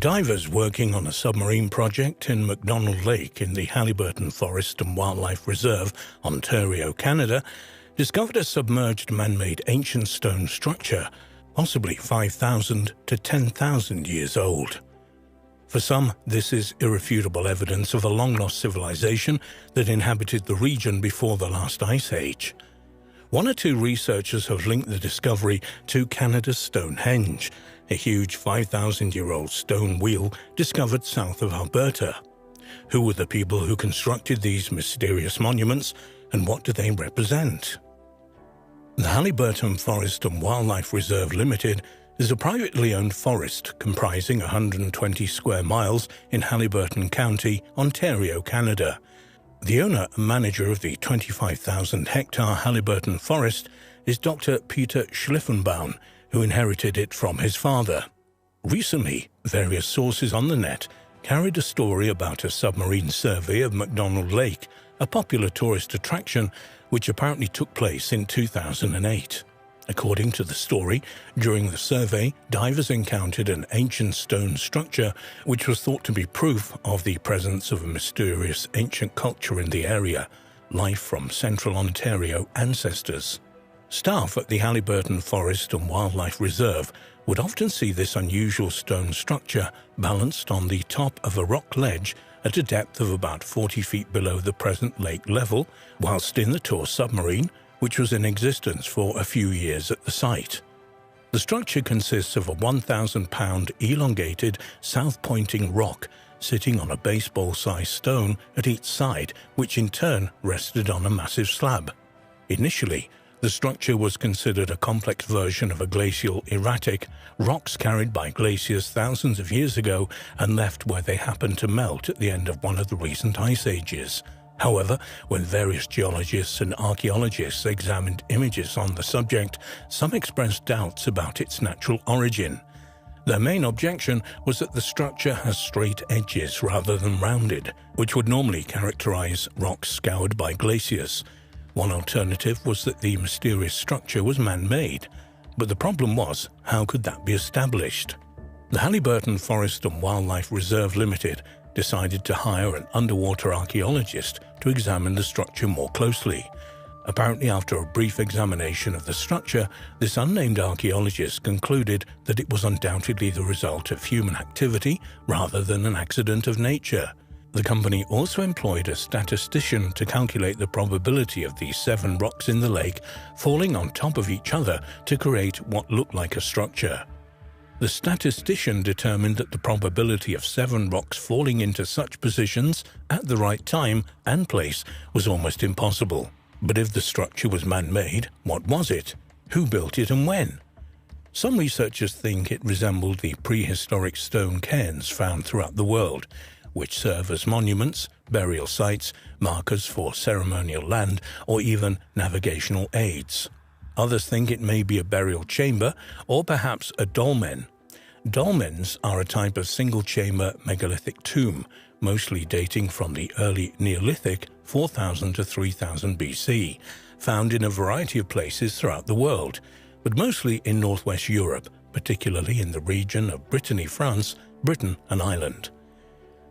Divers working on a submarine project in Macdonald Lake in the Haliburton Forest and Wildlife Reserve, Ontario, Canada, discovered a submerged man-made ancient stone structure, possibly 5,000 to 10,000 years old. For some, this is irrefutable evidence of a long-lost civilization that inhabited the region before the last ice age. One or two researchers have linked the discovery to Canada's Stonehenge, a huge 5,000-year-old stone wheel discovered south of Alberta. Who were the people who constructed these mysterious monuments, and what do they represent? The Haliburton Forest and Wildlife Reserve Limited is a privately owned forest comprising 120 square miles in Haliburton County, Ontario, Canada. The owner and manager of the 25,000-hectare Haliburton Forest is Dr. Peter Schlieffenbaum, who inherited it from his father. Recently, various sources on the net carried a story about a submarine survey of Macdonald Lake, a popular tourist attraction which apparently took place in 2008. According to the story, during the survey, divers encountered an ancient stone structure which was thought to be proof of the presence of a mysterious ancient culture in the area, life from central Ontario ancestors. Staff at the Haliburton Forest and Wildlife Reserve would often see this unusual stone structure balanced on the top of a rock ledge at a depth of about 40 feet below the present lake level, whilst in the tour submarine, which was in existence for a few years at the site. The structure consists of a 1,000-pound elongated, south-pointing rock sitting on a baseball-sized stone at each side, which in turn rested on a massive slab. Initially, the structure was considered a complex version of a glacial erratic, rocks carried by glaciers thousands of years ago and left where they happened to melt at the end of one of the recent ice ages. However, when various geologists and archaeologists examined images on the subject, some expressed doubts about its natural origin. Their main objection was that the structure has straight edges rather than rounded, which would normally characterize rocks scoured by glaciers. One alternative was that the mysterious structure was man-made, but the problem was, how could that be established? The Haliburton Forest and Wildlife Reserve Limited decided to hire an underwater archaeologist to examine the structure more closely. Apparently, after a brief examination of the structure, this unnamed archaeologist concluded that it was undoubtedly the result of human activity rather than an accident of nature. The company also employed a statistician to calculate the probability of these 7 rocks in the lake falling on top of each other to create what looked like a structure. The statistician determined that the probability of 7 rocks falling into such positions at the right time and place was almost impossible. But if the structure was man-made, what was it? Who built it and when? Some researchers think it resembled the prehistoric stone cairns found throughout the world, which serve as monuments, burial sites, markers for ceremonial land, or even navigational aids. Others think it may be a burial chamber, or perhaps a dolmen. Dolmens are a type of single-chamber megalithic tomb, mostly dating from the early Neolithic 4000 to 3000 BC, found in a variety of places throughout the world, but mostly in northwest Europe, particularly in the region of Brittany, France, Britain and Ireland.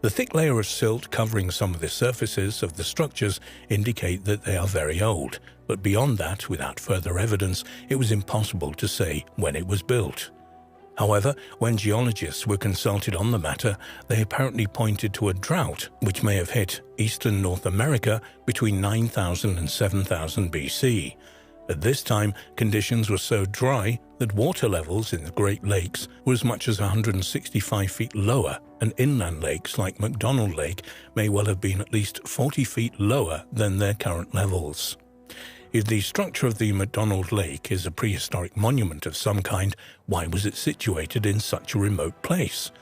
The thick layer of silt covering some of the surfaces of the structures indicate that they are very old, but beyond that, without further evidence, it was impossible to say when it was built. However, when geologists were consulted on the matter, they apparently pointed to a drought which may have hit eastern North America between 9000 and 7000 BC. At this time, conditions were so dry that water levels in the Great Lakes were as much as 165 feet lower, and inland lakes like Macdonald Lake may well have been at least 40 feet lower than their current levels. If the structure of the Macdonald Lake is a prehistoric monument of some kind, why was it situated in such a remote place?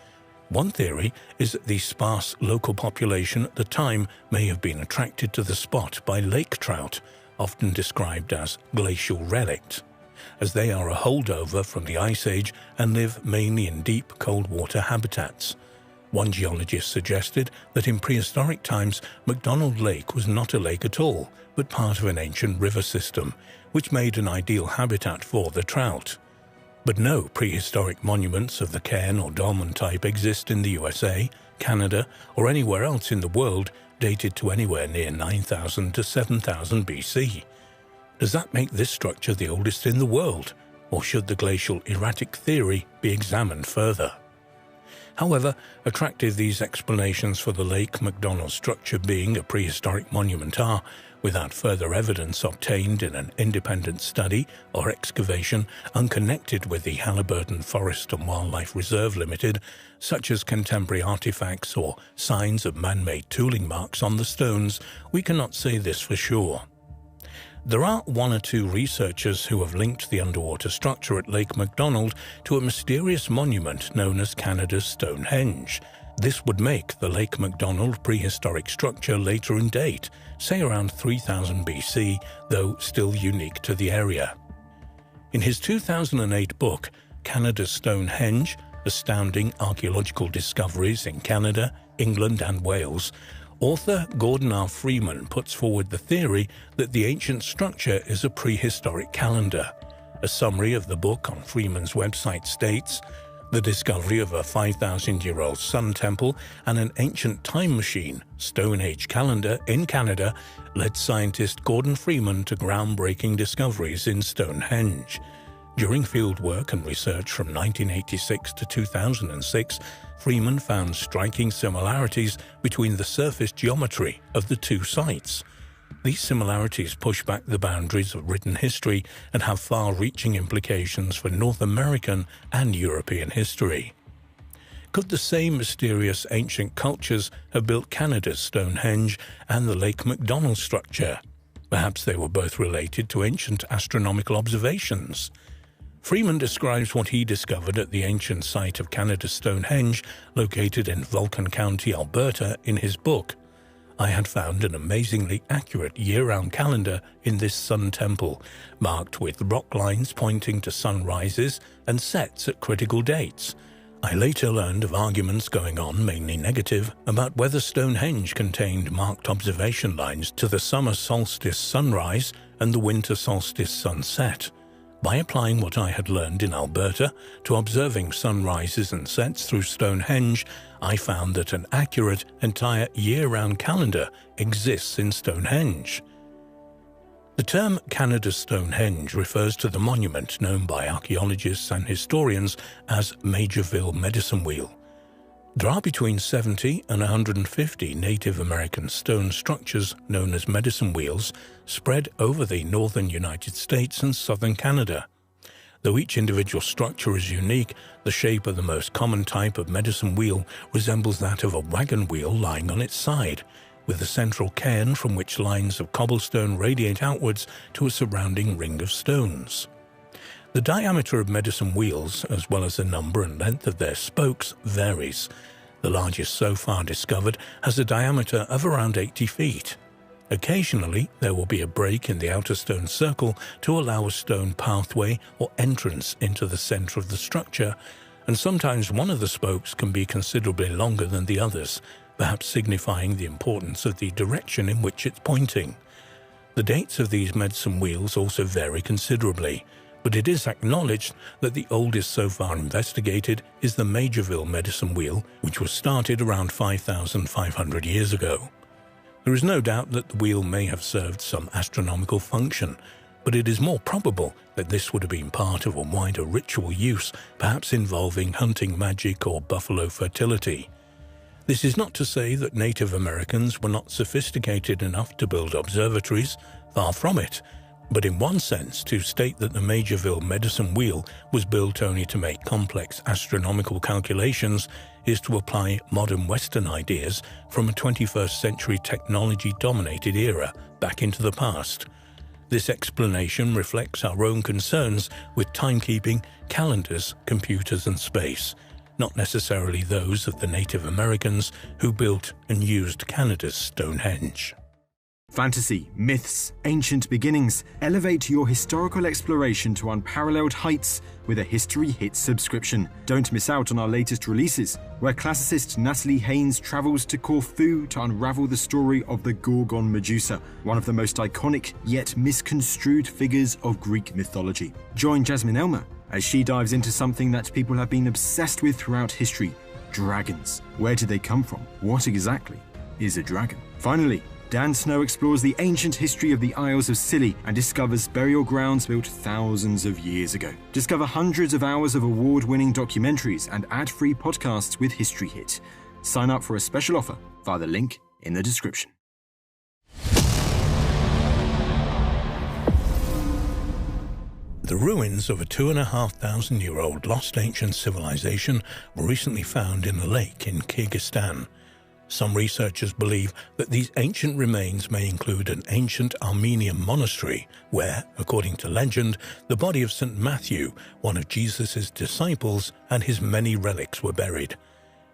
One theory is that the sparse local population at the time may have been attracted to the spot by lake trout, often described as glacial relics, as they are a holdover from the Ice Age and live mainly in deep, cold water habitats. One geologist suggested that in prehistoric times, Macdonald Lake was not a lake at all, but part of an ancient river system, which made an ideal habitat for the trout. But no prehistoric monuments of the cairn or dolmen type exist in the USA, Canada, or anywhere else in the world dated to anywhere near 9,000 to 7,000 BC. Does that make this structure the oldest in the world, or should the glacial erratic theory be examined further? However attractive these explanations for the Lake Macdonald structure being a prehistoric monument are, without further evidence obtained in an independent study or excavation unconnected with the Halliburton Forest and Wildlife Reserve Limited, such as contemporary artifacts or signs of man-made tooling marks on the stones, we cannot say this for sure. There are one or two researchers who have linked the underwater structure at Lake Macdonald to a mysterious monument known as Canada's Stonehenge. This would make the Lake Macdonald prehistoric structure later in date, say around 3000 BC, though still unique to the area. In his 2008 book, Canada's Stonehenge: Astounding Archaeological Discoveries in Canada, England and Wales, author Gordon R. Freeman puts forward the theory that the ancient structure is a prehistoric calendar. A summary of the book on Freeman's website states, "The discovery of a 5,000-year-old sun temple and an ancient time machine, Stone Age calendar, in Canada led scientist Gordon Freeman to groundbreaking discoveries in Stonehenge. During fieldwork and research from 1986 to 2006, Freeman found striking similarities between the surface geometry of the two sites. These similarities push back the boundaries of written history and have far-reaching implications for North American and European history." Could the same mysterious ancient cultures have built Canada's Stonehenge and the Lake Macdonald structure? Perhaps they were both related to ancient astronomical observations. Freeman describes what he discovered at the ancient site of Canada's Stonehenge, located in Vulcan County, Alberta, in his book. "I had found an amazingly accurate year-round calendar in this sun temple, marked with rock lines pointing to sunrises and sets at critical dates. I later learned of arguments going on, mainly negative, about whether Stonehenge contained marked observation lines to the summer solstice sunrise and the winter solstice sunset. By applying what I had learned in Alberta to observing sunrises and sets through Stonehenge, I found that an accurate entire year-round calendar exists in Stonehenge." The term Canada's Stonehenge refers to the monument known by archaeologists and historians as Majorville Medicine Wheel. There are between 70 and 150 Native American stone structures known as medicine wheels spread over the northern United States and southern Canada. Though each individual structure is unique, the shape of the most common type of medicine wheel resembles that of a wagon wheel lying on its side, with a central cairn from which lines of cobblestone radiate outwards to a surrounding ring of stones. The diameter of medicine wheels, as well as the number and length of their spokes, varies. The largest so far discovered has a diameter of around 80 feet. Occasionally, there will be a break in the outer stone circle to allow a stone pathway or entrance into the center of the structure, and sometimes one of the spokes can be considerably longer than the others, perhaps signifying the importance of the direction in which it's pointing. The dates of these medicine wheels also vary considerably, but it is acknowledged that the oldest so far investigated is the Majorville Medicine Wheel, which was started around 5,500 years ago. There is no doubt that the wheel may have served some astronomical function, but it is more probable that this would have been part of a wider ritual use, perhaps involving hunting magic or buffalo fertility. This is not to say that Native Americans were not sophisticated enough to build observatories, far from it, but in one sense, to state that the Majorville Medicine Wheel was built only to make complex astronomical calculations is to apply modern Western ideas from a 21st century technology-dominated era back into the past. This explanation reflects our own concerns with timekeeping, calendars, computers and space, not necessarily those of the Native Americans who built and used Canada's Stonehenge. Fantasy, myths, ancient beginnings. Elevate your historical exploration to unparalleled heights with a History Hits subscription. Don't miss out on our latest releases, where classicist Natalie Haynes travels to Corfu to unravel the story of the Gorgon Medusa, one of the most iconic yet misconstrued figures of Greek mythology. Join Jasmine Elmer as she dives into something that people have been obsessed with throughout history: dragons. Where did they come from? What exactly is a dragon? Finally, Dan Snow explores the ancient history of the Isles of Scilly and discovers burial grounds built thousands of years ago. Discover hundreds of hours of award-winning documentaries and ad-free podcasts with History Hit. Sign up for a special offer via the link in the description. The ruins of a 2,500-year-old lost ancient civilization were recently found in a lake in Kyrgyzstan. Some researchers believe that these ancient remains may include an ancient Armenian monastery where, according to legend, the body of St. Matthew, one of Jesus' disciples, and his many relics were buried.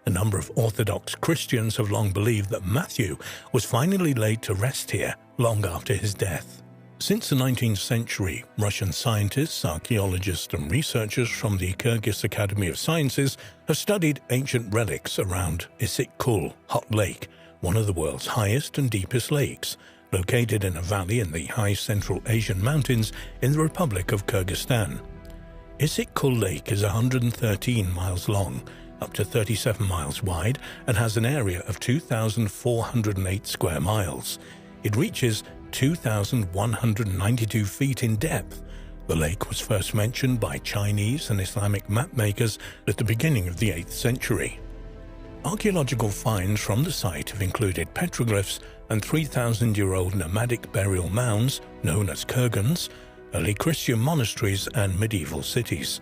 A number of Orthodox Christians have long believed that Matthew was finally laid to rest here long after his death. Since the 19th century, Russian scientists, archaeologists and researchers from the Kyrgyz Academy of Sciences have studied ancient relics around Issyk-Kul hot lake, one of the world's highest and deepest lakes, located in a valley in the high Central Asian mountains in the Republic of Kyrgyzstan. Issyk-Kul Lake is 113 miles long, up to 37 miles wide, and has an area of 2,408 square miles. It reaches 2,192 feet in depth. The lake was first mentioned by Chinese and Islamic mapmakers at the beginning of the 8th century. Archaeological finds from the site have included petroglyphs and 3,000-year-old nomadic burial mounds known as kurgans, early Christian monasteries and medieval cities.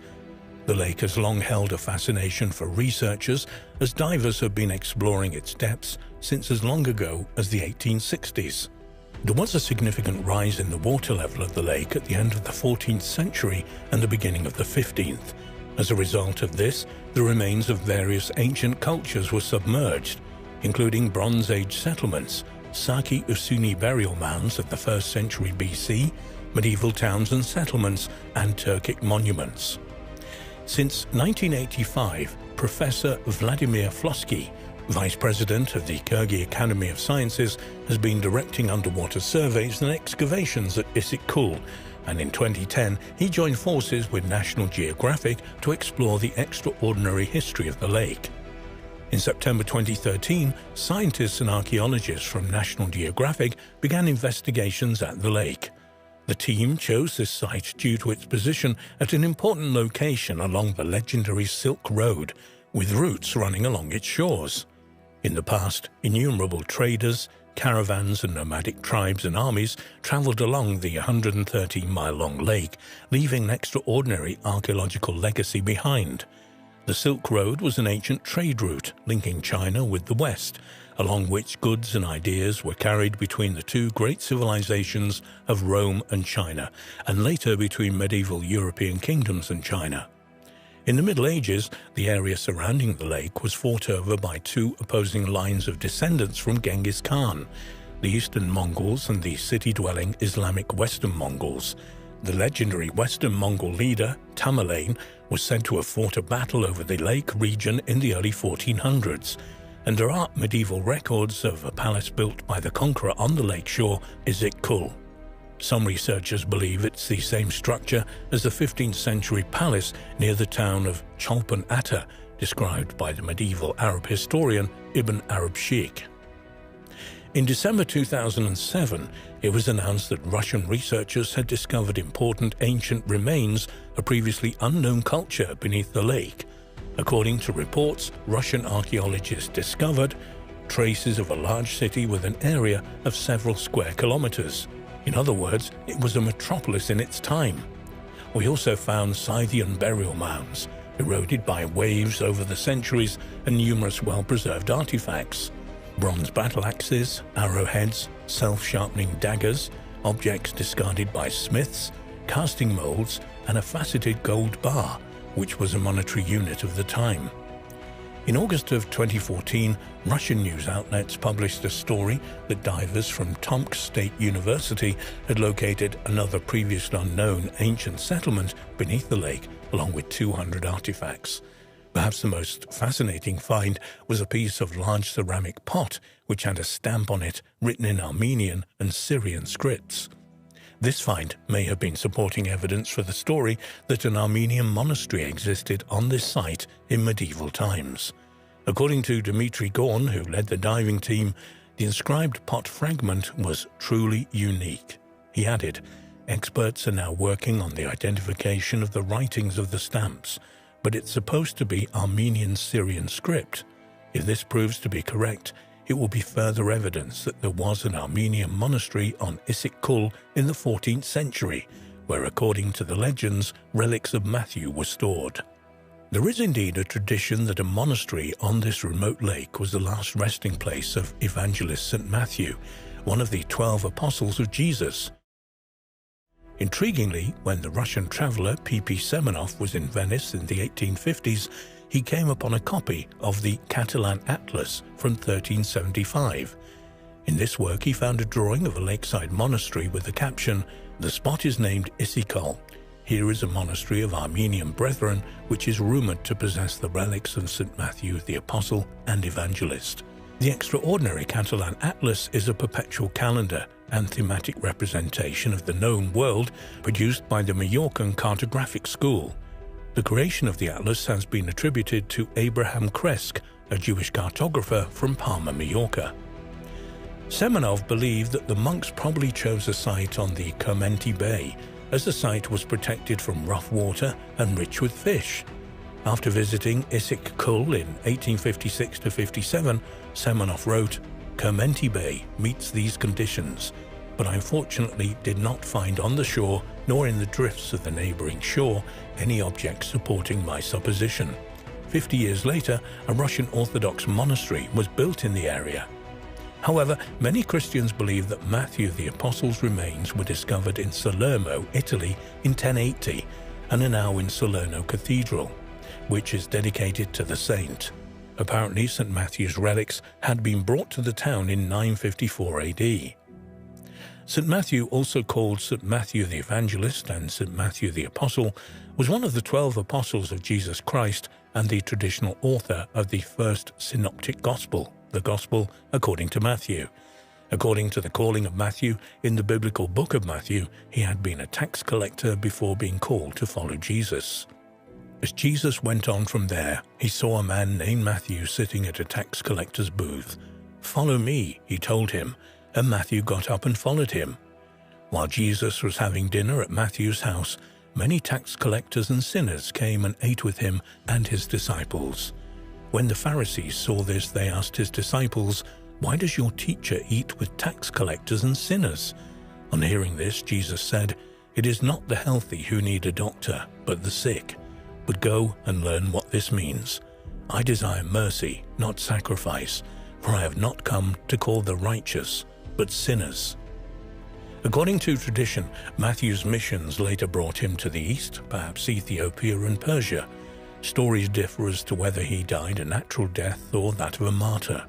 The lake has long held a fascination for researchers as divers have been exploring its depths since as long ago as the 1860s. There was a significant rise in the water level of the lake at the end of the 14th century and the beginning of the 15th. As a result of this, the remains of various ancient cultures were submerged, including Bronze Age settlements, Saki-Usuni burial mounds of the 1st century BC, medieval towns and settlements, and Turkic monuments. Since 1985, Professor Vladimir Flosky, Vice President of the Kyrgyz Academy of Sciences, has been directing underwater surveys and excavations at Issyk-Kul, and in 2010 he joined forces with National Geographic to explore the extraordinary history of the lake. In September 2013, scientists and archaeologists from National Geographic began investigations at the lake. The team chose this site due to its position at an important location along the legendary Silk Road, with routes running along its shores. In the past, innumerable traders, caravans and nomadic tribes and armies travelled along the 113-mile-long lake, leaving an extraordinary archaeological legacy behind. The Silk Road was an ancient trade route linking China with the West, along which goods and ideas were carried between the two great civilizations of Rome and China, and later between medieval European kingdoms and China. In the Middle Ages, the area surrounding the lake was fought over by two opposing lines of descendants from Genghis Khan, the Eastern Mongols and the city-dwelling Islamic Western Mongols. The legendary Western Mongol leader, Tamerlane, was said to have fought a battle over the lake region in the early 1400s, and there are medieval records of a palace built by the conqueror on the lake shore, Issyk-Kul. Some researchers believe it's the same structure as the 15th century palace near the town of Cholpon Ata, described by the medieval Arab historian Ibn Arab Sheikh. In December 2007, it was announced that Russian researchers had discovered important ancient remains of previously unknown culture beneath the lake. According to reports, Russian archaeologists discovered traces of a large city with an area of several square kilometers. In other words, it was a metropolis in its time. We also found Scythian burial mounds, eroded by waves over the centuries, and numerous well-preserved artifacts. Bronze battle axes, arrowheads, self-sharpening daggers, objects discarded by smiths, casting molds, and a faceted gold bar, which was a monetary unit of the time. In August of 2014, Russian news outlets published a story that divers from Tomsk State University had located another previously unknown ancient settlement beneath the lake, along with 200 artifacts. Perhaps the most fascinating find was a piece of large ceramic pot which had a stamp on it written in Armenian and Syrian scripts. This find may have been supporting evidence for the story that an Armenian monastery existed on this site in medieval times. According to Dmitry Gorn, who led the diving team, the inscribed pot fragment was truly unique. He added, "Experts are now working on the identification of the writings of the stamps, but it's supposed to be Armenian Syrian script. If this proves to be correct, it will be further evidence that there was an Armenian monastery on Issyk-Kul in the 14th century, where, according to the legends, relics of Matthew were stored." There is indeed a tradition that a monastery on this remote lake was the last resting place of evangelist St. Matthew, one of the 12 apostles of Jesus. Intriguingly, when the Russian traveller P.P. Semenov was in Venice in the 1850s, he came upon a copy of the Catalan Atlas from 1375. In this work he found a drawing of a lakeside monastery with the caption, "The spot is named Issyk-Kul. Here is a monastery of Armenian brethren which is rumoured to possess the relics of St. Matthew the Apostle and Evangelist." The extraordinary Catalan Atlas is a perpetual calendar and thematic representation of the known world produced by the Majorcan Cartographic School. The creation of the atlas has been attributed to Abraham Kresk, a Jewish cartographer from Palma, Majorca. Semenov believed that the monks probably chose a site on the Kermenti Bay, as the site was protected from rough water and rich with fish. After visiting Issyk-Kul in 1856–57, Semenov wrote, "Kermenti Bay meets these conditions, but I unfortunately did not find on the shore, nor in the drifts of the neighbouring shore, any object supporting my supposition." 50 years later, a Russian Orthodox monastery was built in the area. However, many Christians believe that Matthew the Apostle's remains were discovered in Salerno, Italy in 1080 and are now in Salerno Cathedral, which is dedicated to the saint. Apparently, St. Matthew's relics had been brought to the town in 954 AD. St. Matthew, also called St. Matthew the Evangelist and St. Matthew the Apostle, was one of the 12 apostles of Jesus Christ and the traditional author of the first synoptic gospel, the Gospel according to Matthew. According to the calling of Matthew in the biblical book of Matthew, he had been a tax collector before being called to follow Jesus. As Jesus went on from there, he saw a man named Matthew sitting at a tax collector's booth. "Follow me," he told him, and Matthew got up and followed him. While Jesus was having dinner at Matthew's house, many tax collectors and sinners came and ate with him and his disciples. When the Pharisees saw this, they asked his disciples, "Why does your teacher eat with tax collectors and sinners?" On hearing this, Jesus said, "It is not the healthy who need a doctor, but the sick. But go and learn what this means. I desire mercy, not sacrifice, for I have not come to call the righteous, but sinners." According to tradition, Matthew's missions later brought him to the east, perhaps Ethiopia and Persia. Stories differ as to whether he died a natural death or that of a martyr.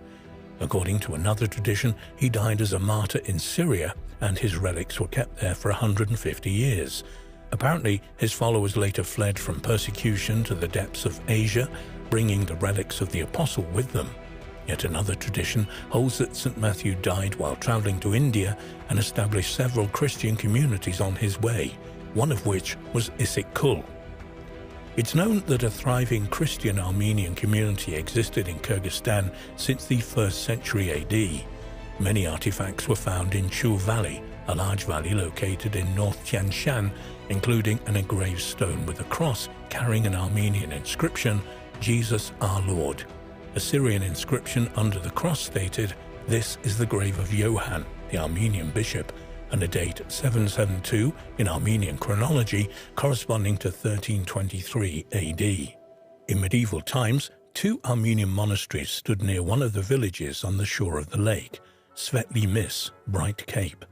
According to another tradition, he died as a martyr in Syria, and his relics were kept there for 150 years. Apparently, his followers later fled from persecution to the depths of Asia, bringing the relics of the apostle with them. Yet another tradition holds that St. Matthew died while traveling to India and established several Christian communities on his way, one of which was Issyk-Kul. It's known that a thriving Christian Armenian community existed in Kyrgyzstan since the 1st century AD. Many artifacts were found in Chu Valley, a large valley located in North Tian Shan, including an engraved stone with a cross carrying an Armenian inscription, "Jesus our Lord." A Syrian inscription under the cross stated, "This is the grave of Johann, the Armenian bishop," and a date 772 in Armenian chronology corresponding to 1323 AD. In medieval times, 2 Armenian monasteries stood near one of the villages on the shore of the lake, Svetli Mis, Bright Cape.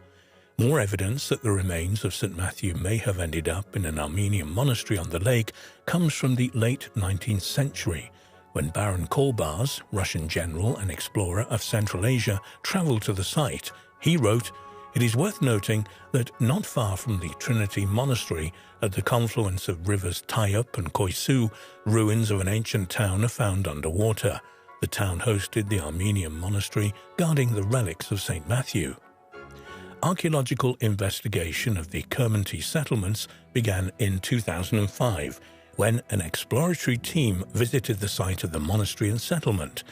More evidence that the remains of St. Matthew may have ended up in an Armenian monastery on the lake comes from the late 19th century, when Baron Kolbaz, Russian general and explorer of Central Asia, traveled to the site. He wrote, "It is worth noting that not far from the Trinity Monastery, at the confluence of rivers Tayup and Koisu, ruins of an ancient town are found underwater. The town hosted the Armenian monastery guarding the relics of St. Matthew." archaeological investigation of the Kermonty settlements began in 2005, when an exploratory team visited the site of the monastery and settlement.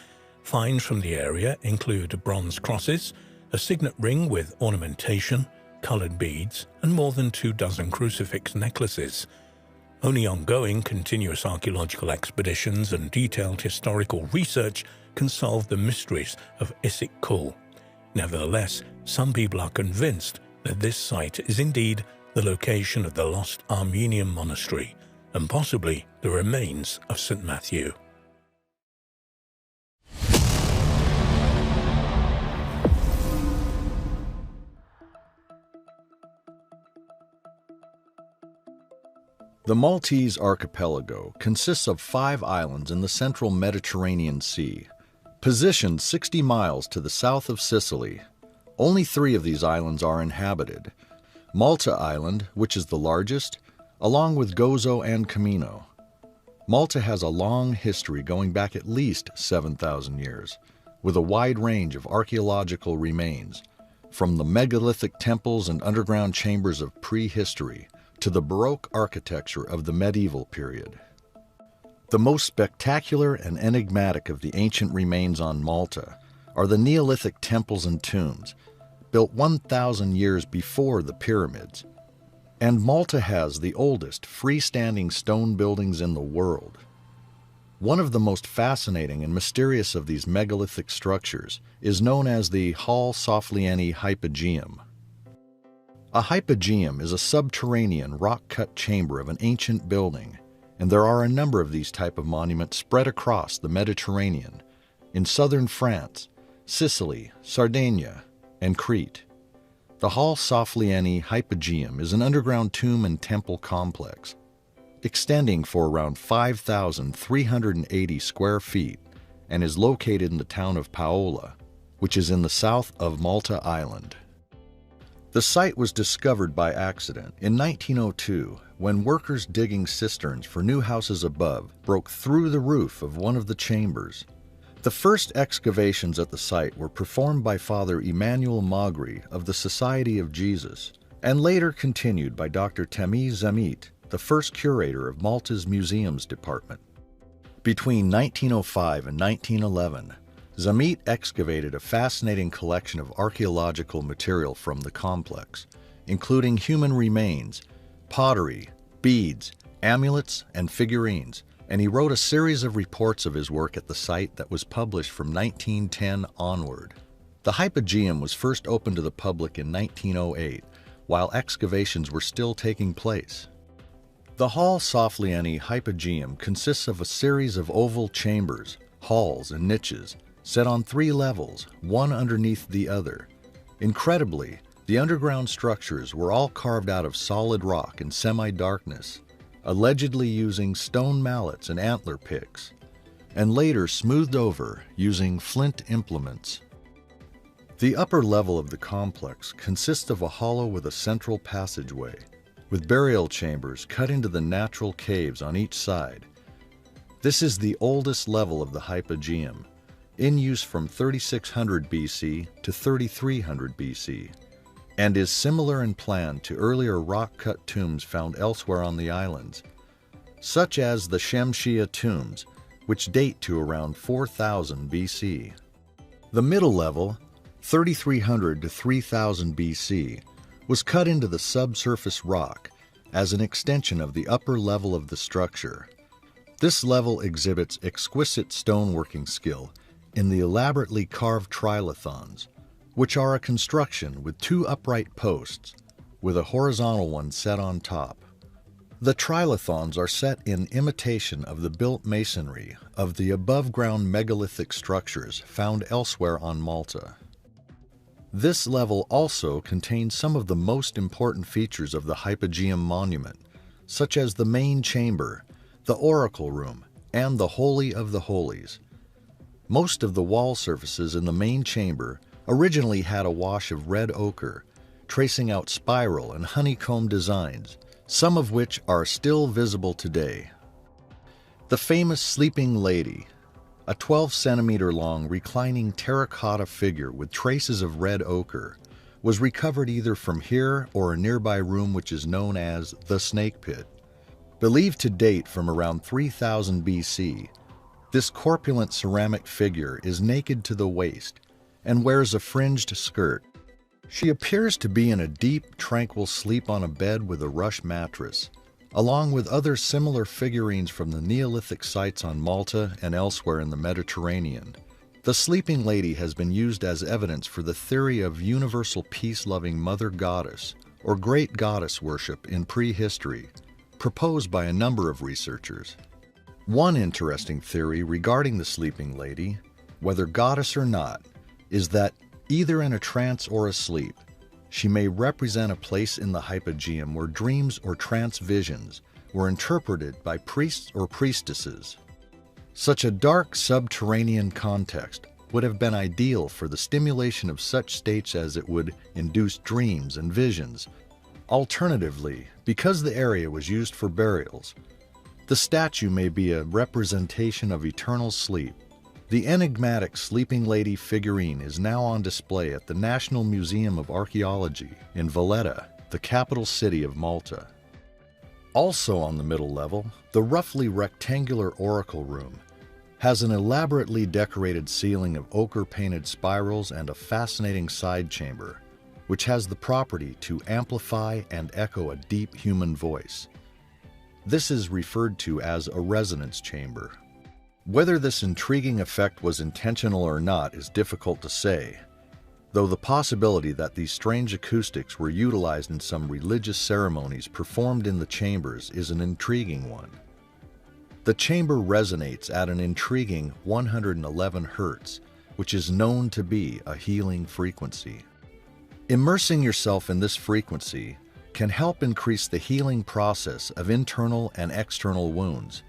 Finds from the area include bronze crosses, a signet ring with ornamentation, coloured beads, and more than 24 crucifix necklaces. Only ongoing continuous archaeological expeditions and detailed historical research can solve the mysteries of Issyk-Kul. Nevertheless, some people are convinced that this site is indeed the location of the lost Armenian monastery, and possibly the remains of St. Matthew. The Maltese archipelago consists of 5 islands in the central Mediterranean Sea, positioned 60 miles to the south of Sicily. Only 3 of these islands are inhabited. Malta Island, which is the largest, along with Gozo and Camino. Malta has a long history going back at least 7,000 years, with a wide range of archaeological remains, from the megalithic temples and underground chambers of prehistory to the Baroque architecture of the medieval period. The most spectacular and enigmatic of the ancient remains on Malta are the Neolithic temples and tombs, built 1,000 years before the pyramids. And Malta has the oldest freestanding stone buildings in the world. One of the most fascinating and mysterious of these megalithic structures is known as the Hal Saflieni Hypogeum. A hypogeum is a subterranean rock-cut chamber of an ancient building, and there are a number of these type of monuments spread across the Mediterranean, in southern France, Sicily, Sardinia, and Crete. The Hal Saflieni Hypogeum is an underground tomb and temple complex, extending for around 5,380 square feet, and is located in the town of Paola, which is in the south of Malta Island. The site was discovered by accident in 1902 when workers digging cisterns for new houses above broke through the roof of one of the chambers. The first excavations at the site were performed by Father Emmanuel Magri of the Society of Jesus, and later continued by Dr. Tamiz Zamit, the first curator of Malta's museums department. Between 1905 and 1911, Zamit excavated a fascinating collection of archaeological material from the complex, including human remains, pottery, beads, amulets, and figurines, and he wrote a series of reports of his work at the site that was published from 1910 onward. The Hypogeum was first opened to the public in 1908, while excavations were still taking place. The Hal Saflieni Hypogeum consists of a series of oval chambers, halls, and niches, set on 3 levels, one underneath the other. Incredibly, the underground structures were all carved out of solid rock in semi-darkness, allegedly using stone mallets and antler picks, and later smoothed over using flint implements. The upper level of the complex consists of a hollow with a central passageway, with burial chambers cut into the natural caves on each side. This is the oldest level of the Hypogeum, in use from 3600 BC to 3300 BC, and is similar in plan to earlier rock-cut tombs found elsewhere on the islands, such as the Shemshia tombs, which date to around 4000 BC. The middle level, 3300 to 3000 BC, was cut into the subsurface rock as an extension of the upper level of the structure. This level exhibits exquisite stoneworking skill in the elaborately carved trilithons, which are a construction with 2 upright posts, with a horizontal one set on top. The trilithons are set in imitation of the built masonry of the above-ground megalithic structures found elsewhere on Malta. This level also contains some of the most important features of the Hypogeum monument, such as the main chamber, the oracle room, and the Holy of the Holies. Most of the wall surfaces in the main chamber originally had a wash of red ochre, tracing out spiral and honeycomb designs, some of which are still visible today. The famous Sleeping Lady, a 12-centimeter long reclining terracotta figure with traces of red ochre, was recovered either from here or a nearby room which is known as the Snake Pit. Believed to date from around 3000 BC, this corpulent ceramic figure is naked to the waist and wears a fringed skirt. She appears to be in a deep, tranquil sleep on a bed with a rush mattress, along with other similar figurines from the Neolithic sites on Malta and elsewhere in the Mediterranean. The sleeping lady has been used as evidence for the theory of universal peace-loving mother goddess or great goddess worship in prehistory, proposed by a number of researchers. One interesting theory regarding the sleeping lady, whether goddess or not, is that either in a trance or asleep, she may represent a place in the hypogeum where dreams or trance visions were interpreted by priests or priestesses. Such a dark subterranean context would have been ideal for the stimulation of such states as it would induce dreams and visions. Alternatively, because the area was used for burials, the statue may be a representation of eternal sleep. The enigmatic sleeping lady figurine is now on display at the National Museum of Archaeology in Valletta, the capital city of Malta. Also on the middle level, the roughly rectangular oracle room has an elaborately decorated ceiling of ochre-painted spirals and a fascinating side chamber, which has the property to amplify and echo a deep human voice. This is referred to as a resonance chamber. Whether this intriguing effect was intentional or not is difficult to say, though the possibility that these strange acoustics were utilized in some religious ceremonies performed in the chambers is an intriguing one. The chamber resonates at an intriguing 111 Hz, which is known to be a healing frequency. Immersing yourself in this frequency can help increase the healing process of internal and external wounds.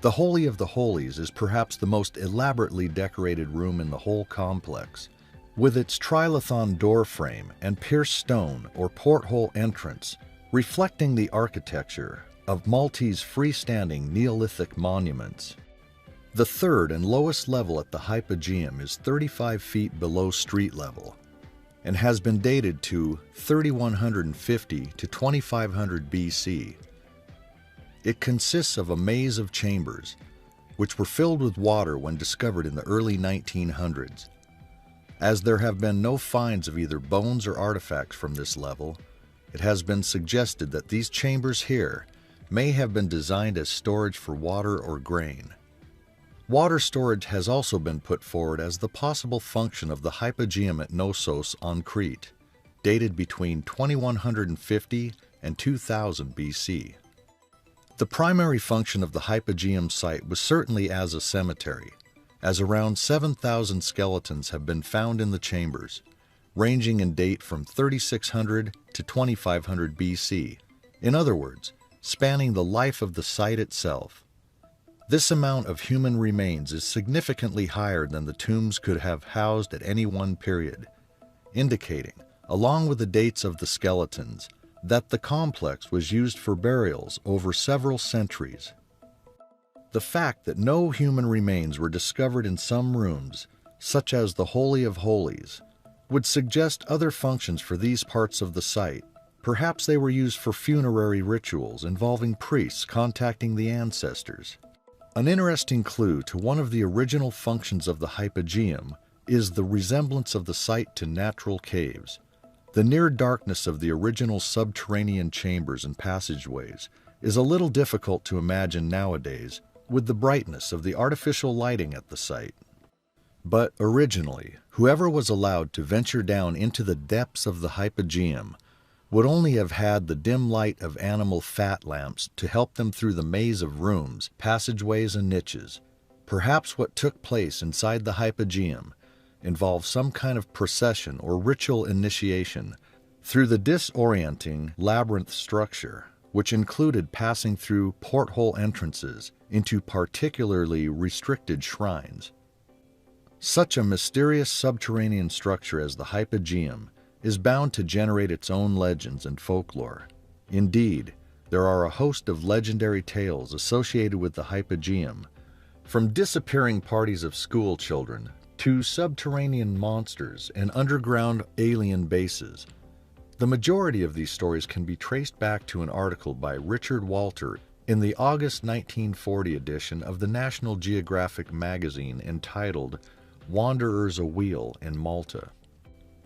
The Holy of the Holies is perhaps the most elaborately decorated room in the whole complex, with its trilithon door frame and pierced stone or porthole entrance reflecting the architecture of Maltese freestanding Neolithic monuments. The third and lowest level at the hypogeum is 35 feet below street level and has been dated to 3150 to 2500 BC. It consists of a maze of chambers, which were filled with water when discovered in the early 1900s. As there have been no finds of either bones or artifacts from this level, it has been suggested that these chambers here may have been designed as storage for water or grain. Water storage has also been put forward as the possible function of the hypogeum at Knossos on Crete, dated between 2150 and 2000 BC. The primary function of the hypogeum site was certainly as a cemetery, as around 7,000 skeletons have been found in the chambers, ranging in date from 3600 to 2500 BC, in other words, spanning the life of the site itself. This amount of human remains is significantly higher than the tombs could have housed at any one period, indicating, along with the dates of the skeletons, that the complex was used for burials over several centuries. The fact that no human remains were discovered in some rooms, such as the Holy of Holies, would suggest other functions for these parts of the site. Perhaps they were used for funerary rituals involving priests contacting the ancestors. An interesting clue to one of the original functions of the hypogeum is the resemblance of the site to natural caves. The near darkness of the original subterranean chambers and passageways is a little difficult to imagine nowadays with the brightness of the artificial lighting at the site. But originally, whoever was allowed to venture down into the depths of the hypogeum would only have had the dim light of animal fat lamps to help them through the maze of rooms, passageways, and niches. Perhaps what took place inside the hypogeum involved some kind of procession or ritual initiation through the disorienting labyrinth structure, which included passing through porthole entrances into particularly restricted shrines. Such a mysterious subterranean structure as the hypogeum is bound to generate its own legends and folklore. Indeed, there are a host of legendary tales associated with the hypogeum, from disappearing parties of school children to subterranean monsters and underground alien bases. The majority of these stories can be traced back to an article by Richard Walter in the August 1940 edition of the National Geographic magazine entitled Wanderers Awheel in Malta.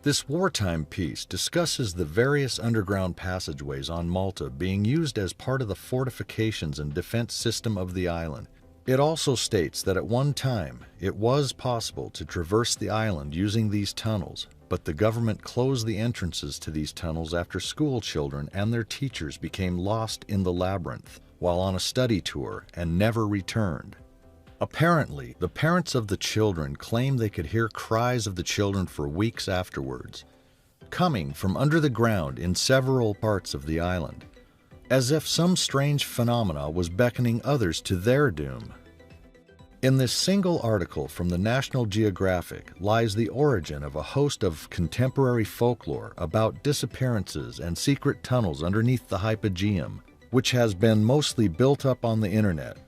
This wartime piece discusses the various underground passageways on Malta being used as part of the fortifications and defense system of the island. It also states that at one time it was possible to traverse the island using these tunnels, but the government closed the entrances to these tunnels after school children and their teachers became lost in the labyrinth while on a study tour and never returned. Apparently, the parents of the children claim they could hear cries of the children for weeks afterwards, coming from under the ground in several parts of the island, as if some strange phenomena was beckoning others to their doom. In this single article from the National Geographic lies the origin of a host of contemporary folklore about disappearances and secret tunnels underneath the Hypogeum, which has been mostly built up on the internet.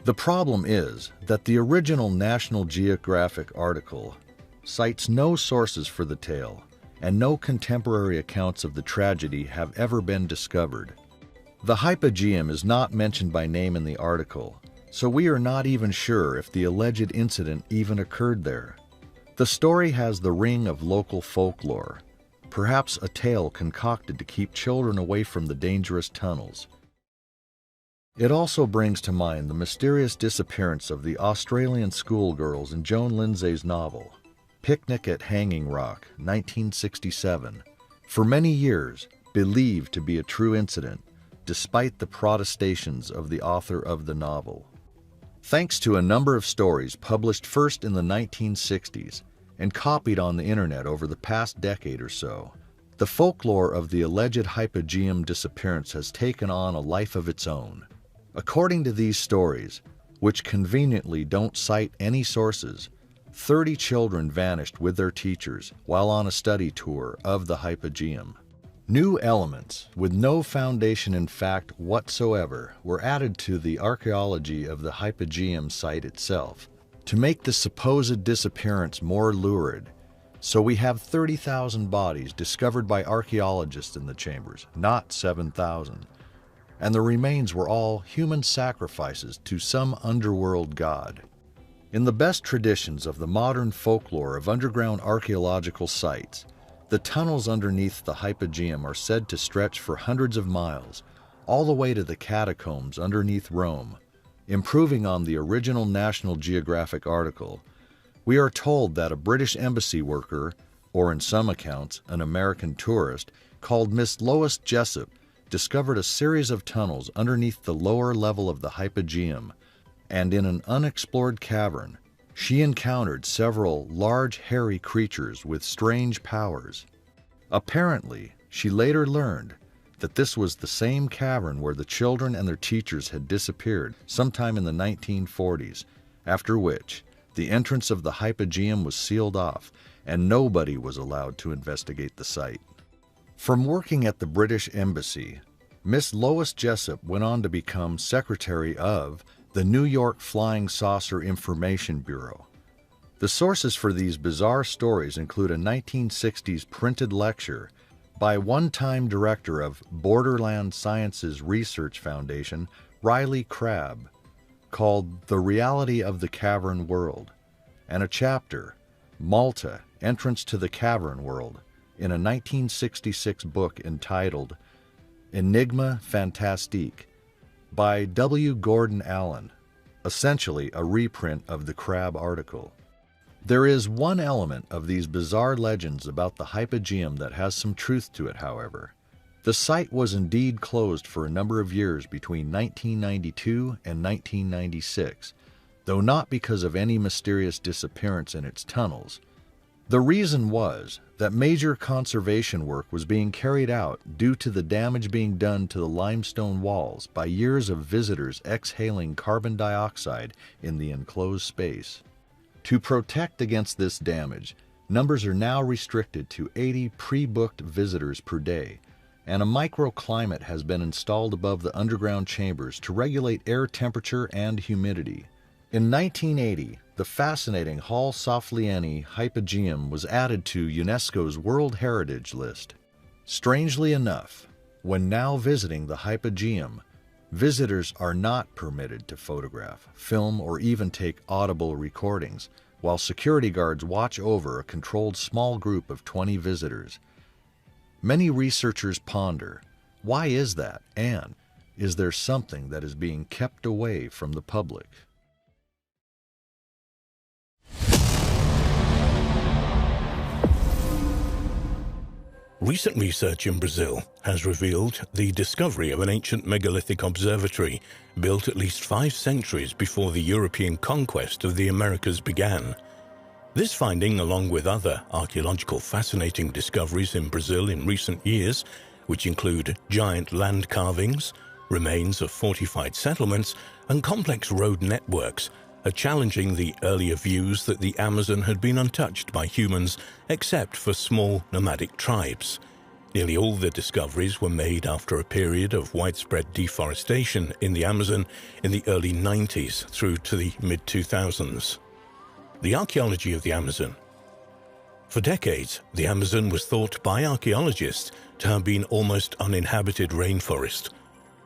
The problem is that the original National Geographic article cites no sources for the tale, and no contemporary accounts of the tragedy have ever been discovered. The Hypogeum is not mentioned by name in the article, so we are not even sure if the alleged incident even occurred there. The story has the ring of local folklore, perhaps a tale concocted to keep children away from the dangerous tunnels. It also brings to mind the mysterious disappearance of the Australian schoolgirls in Joan Lindsay's novel, Picnic at Hanging Rock, 1967, for many years believed to be a true incident, despite the protestations of the author of the novel. Thanks to a number of stories published first in the 1960s and copied on the internet over the past decade or so, the folklore of the alleged Hypogeum disappearance has taken on a life of its own. According to these stories, which conveniently don't cite any sources, 30 children vanished with their teachers while on a study tour of the Hypogeum. New elements, with no foundation in fact whatsoever, were added to the archaeology of the Hypogeum site itself to make the supposed disappearance more lurid. So we have 30,000 bodies discovered by archaeologists in the chambers, not 7,000. And the remains were all human sacrifices to some underworld god. In the best traditions of the modern folklore of underground archaeological sites, the tunnels underneath the Hypogeum are said to stretch for hundreds of miles, all the way to the catacombs underneath Rome. Improving on the original National Geographic article, we are told that a British embassy worker, or in some accounts, an American tourist, called Miss Lois Jessup, discovered a series of tunnels underneath the lower level of the Hypogeum, and in an unexplored cavern, she encountered several large hairy creatures with strange powers. Apparently, she later learned that this was the same cavern where the children and their teachers had disappeared sometime in the 1940s, after which the entrance of the Hypogeum was sealed off and nobody was allowed to investigate the site. From working at the British Embassy, Miss Lois Jessup went on to become secretary of the New York Flying Saucer Information Bureau. The sources for these bizarre stories include a 1960s printed lecture by one-time director of Borderland Sciences Research Foundation, Riley Crabb, called The Reality of the Cavern World, and a chapter, Malta, Entrance to the Cavern World, in a 1966 book entitled Enigma Fantastique by W. Gordon Allen, essentially a reprint of the Crabb article. There is one element of these bizarre legends about the Hypogeum that has some truth to it, however. The site was indeed closed for a number of years between 1992 and 1996, though not because of any mysterious disappearance in its tunnels. The reason was that major conservation work was being carried out due to the damage being done to the limestone walls by years of visitors exhaling carbon dioxide in the enclosed space. To protect against this damage, numbers are now restricted to 80 pre-booked visitors per day, and a microclimate has been installed above the underground chambers to regulate air temperature and humidity. In 1980, the fascinating Hal Saflieni Hypogeum was added to UNESCO's World Heritage List. Strangely enough, when now visiting the Hypogeum, visitors are not permitted to photograph, film, or even take audible recordings, while security guards watch over a controlled small group of 20 visitors. Many researchers ponder, why is that, and is there something that is being kept away from the public? Recent research in Brazil has revealed the discovery of an ancient megalithic observatory built at least 5 centuries before the European conquest of the Americas began. This finding, along with other archaeological fascinating discoveries in Brazil in recent years, which include giant land carvings, remains of fortified settlements, and complex road networks, are challenging the earlier views that the Amazon had been untouched by humans except for small nomadic tribes. Nearly all the discoveries were made after a period of widespread deforestation in the Amazon in the early 90s through to the mid-2000s. The archaeology of the Amazon. For decades, the Amazon was thought by archaeologists to have been almost uninhabited rainforest,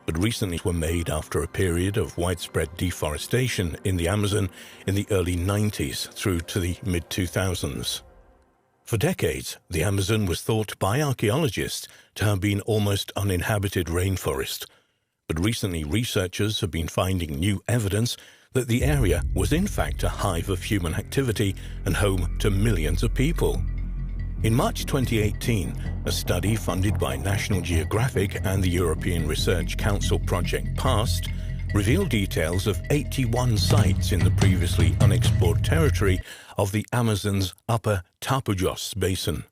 but recently were made after a period of widespread deforestation in the Amazon in the early 90s through to the mid-2000s. For decades, the Amazon was thought by archaeologists to have been almost uninhabited rainforest, but recently researchers have been finding new evidence that the area was in fact a hive of human activity and home to millions of people. In March 2018, a study funded by National Geographic and the European Research Council Project PAST revealed details of 81 sites in the previously unexplored territory of the Amazon's upper Tapajós basin.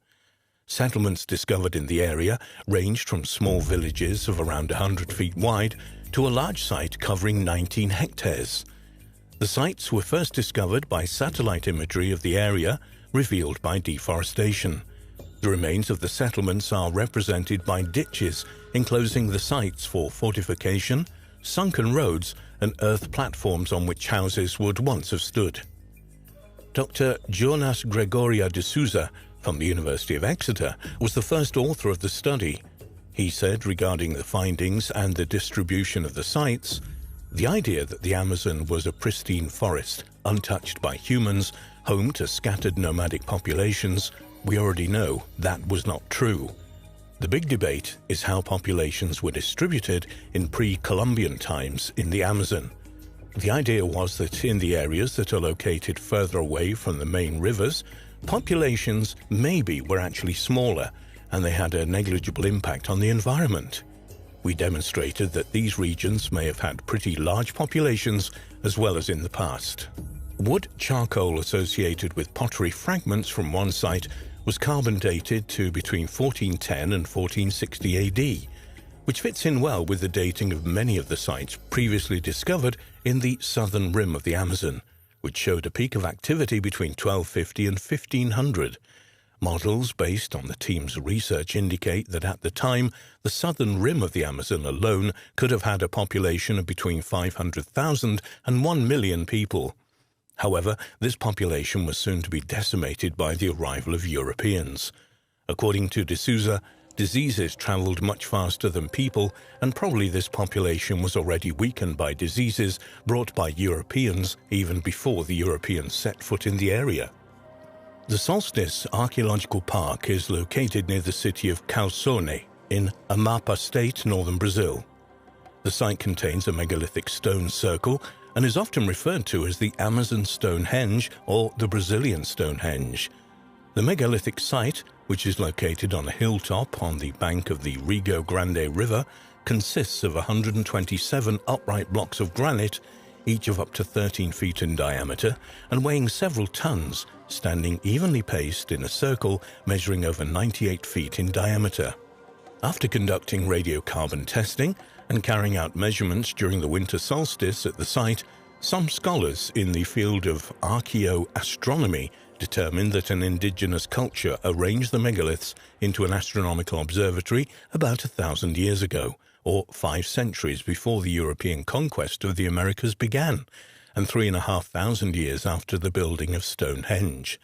Settlements discovered in the area ranged from small villages of around 100 feet wide to a large site covering 19 hectares. The sites were first discovered by satellite imagery of the area revealed by deforestation. The remains of the settlements are represented by ditches enclosing the sites for fortification, sunken roads, and earth platforms on which houses would once have stood. Dr. Jonas Gregoria de Souza from the University of Exeter was the first author of the study. He said regarding the findings and the distribution of the sites, the idea that the Amazon was a pristine forest, untouched by humans, home to scattered nomadic populations, we already know that was not true. The big debate is how populations were distributed in pre-Columbian times in the Amazon. The idea was that in the areas that are located further away from the main rivers, populations maybe were actually smaller and they had a negligible impact on the environment. We demonstrated that these regions may have had pretty large populations as well as in the past. Wood charcoal associated with pottery fragments from one site was carbon dated to between 1410 and 1460 AD, which fits in well with the dating of many of the sites previously discovered in the southern rim of the Amazon, which showed a peak of activity between 1250 and 1500. Models based on the team's research indicate that at the time, the southern rim of the Amazon alone could have had a population of between 500,000 and 1 million people. However, this population was soon to be decimated by the arrival of Europeans. According to de Souza, diseases traveled much faster than people, and probably this population was already weakened by diseases brought by Europeans even before the Europeans set foot in the area. The Solstice Archaeological Park is located near the city of Calçone in Amapá State, northern Brazil. The site contains a megalithic stone circle and is often referred to as the Amazon Stonehenge or the Brazilian Stonehenge. The megalithic site, which is located on a hilltop on the bank of the Rio Grande River, consists of 127 upright blocks of granite, each of up to 13 feet in diameter and weighing several tons, standing evenly paced in a circle measuring over 98 feet in diameter. After conducting radiocarbon testing and carrying out measurements during the winter solstice at the site, some scholars in the field of archaeoastronomy determined that an indigenous culture arranged the megaliths into an astronomical observatory about 1,000 years ago, or 5 centuries before the European conquest of the Americas began, and 3,500 years after the building of Stonehenge.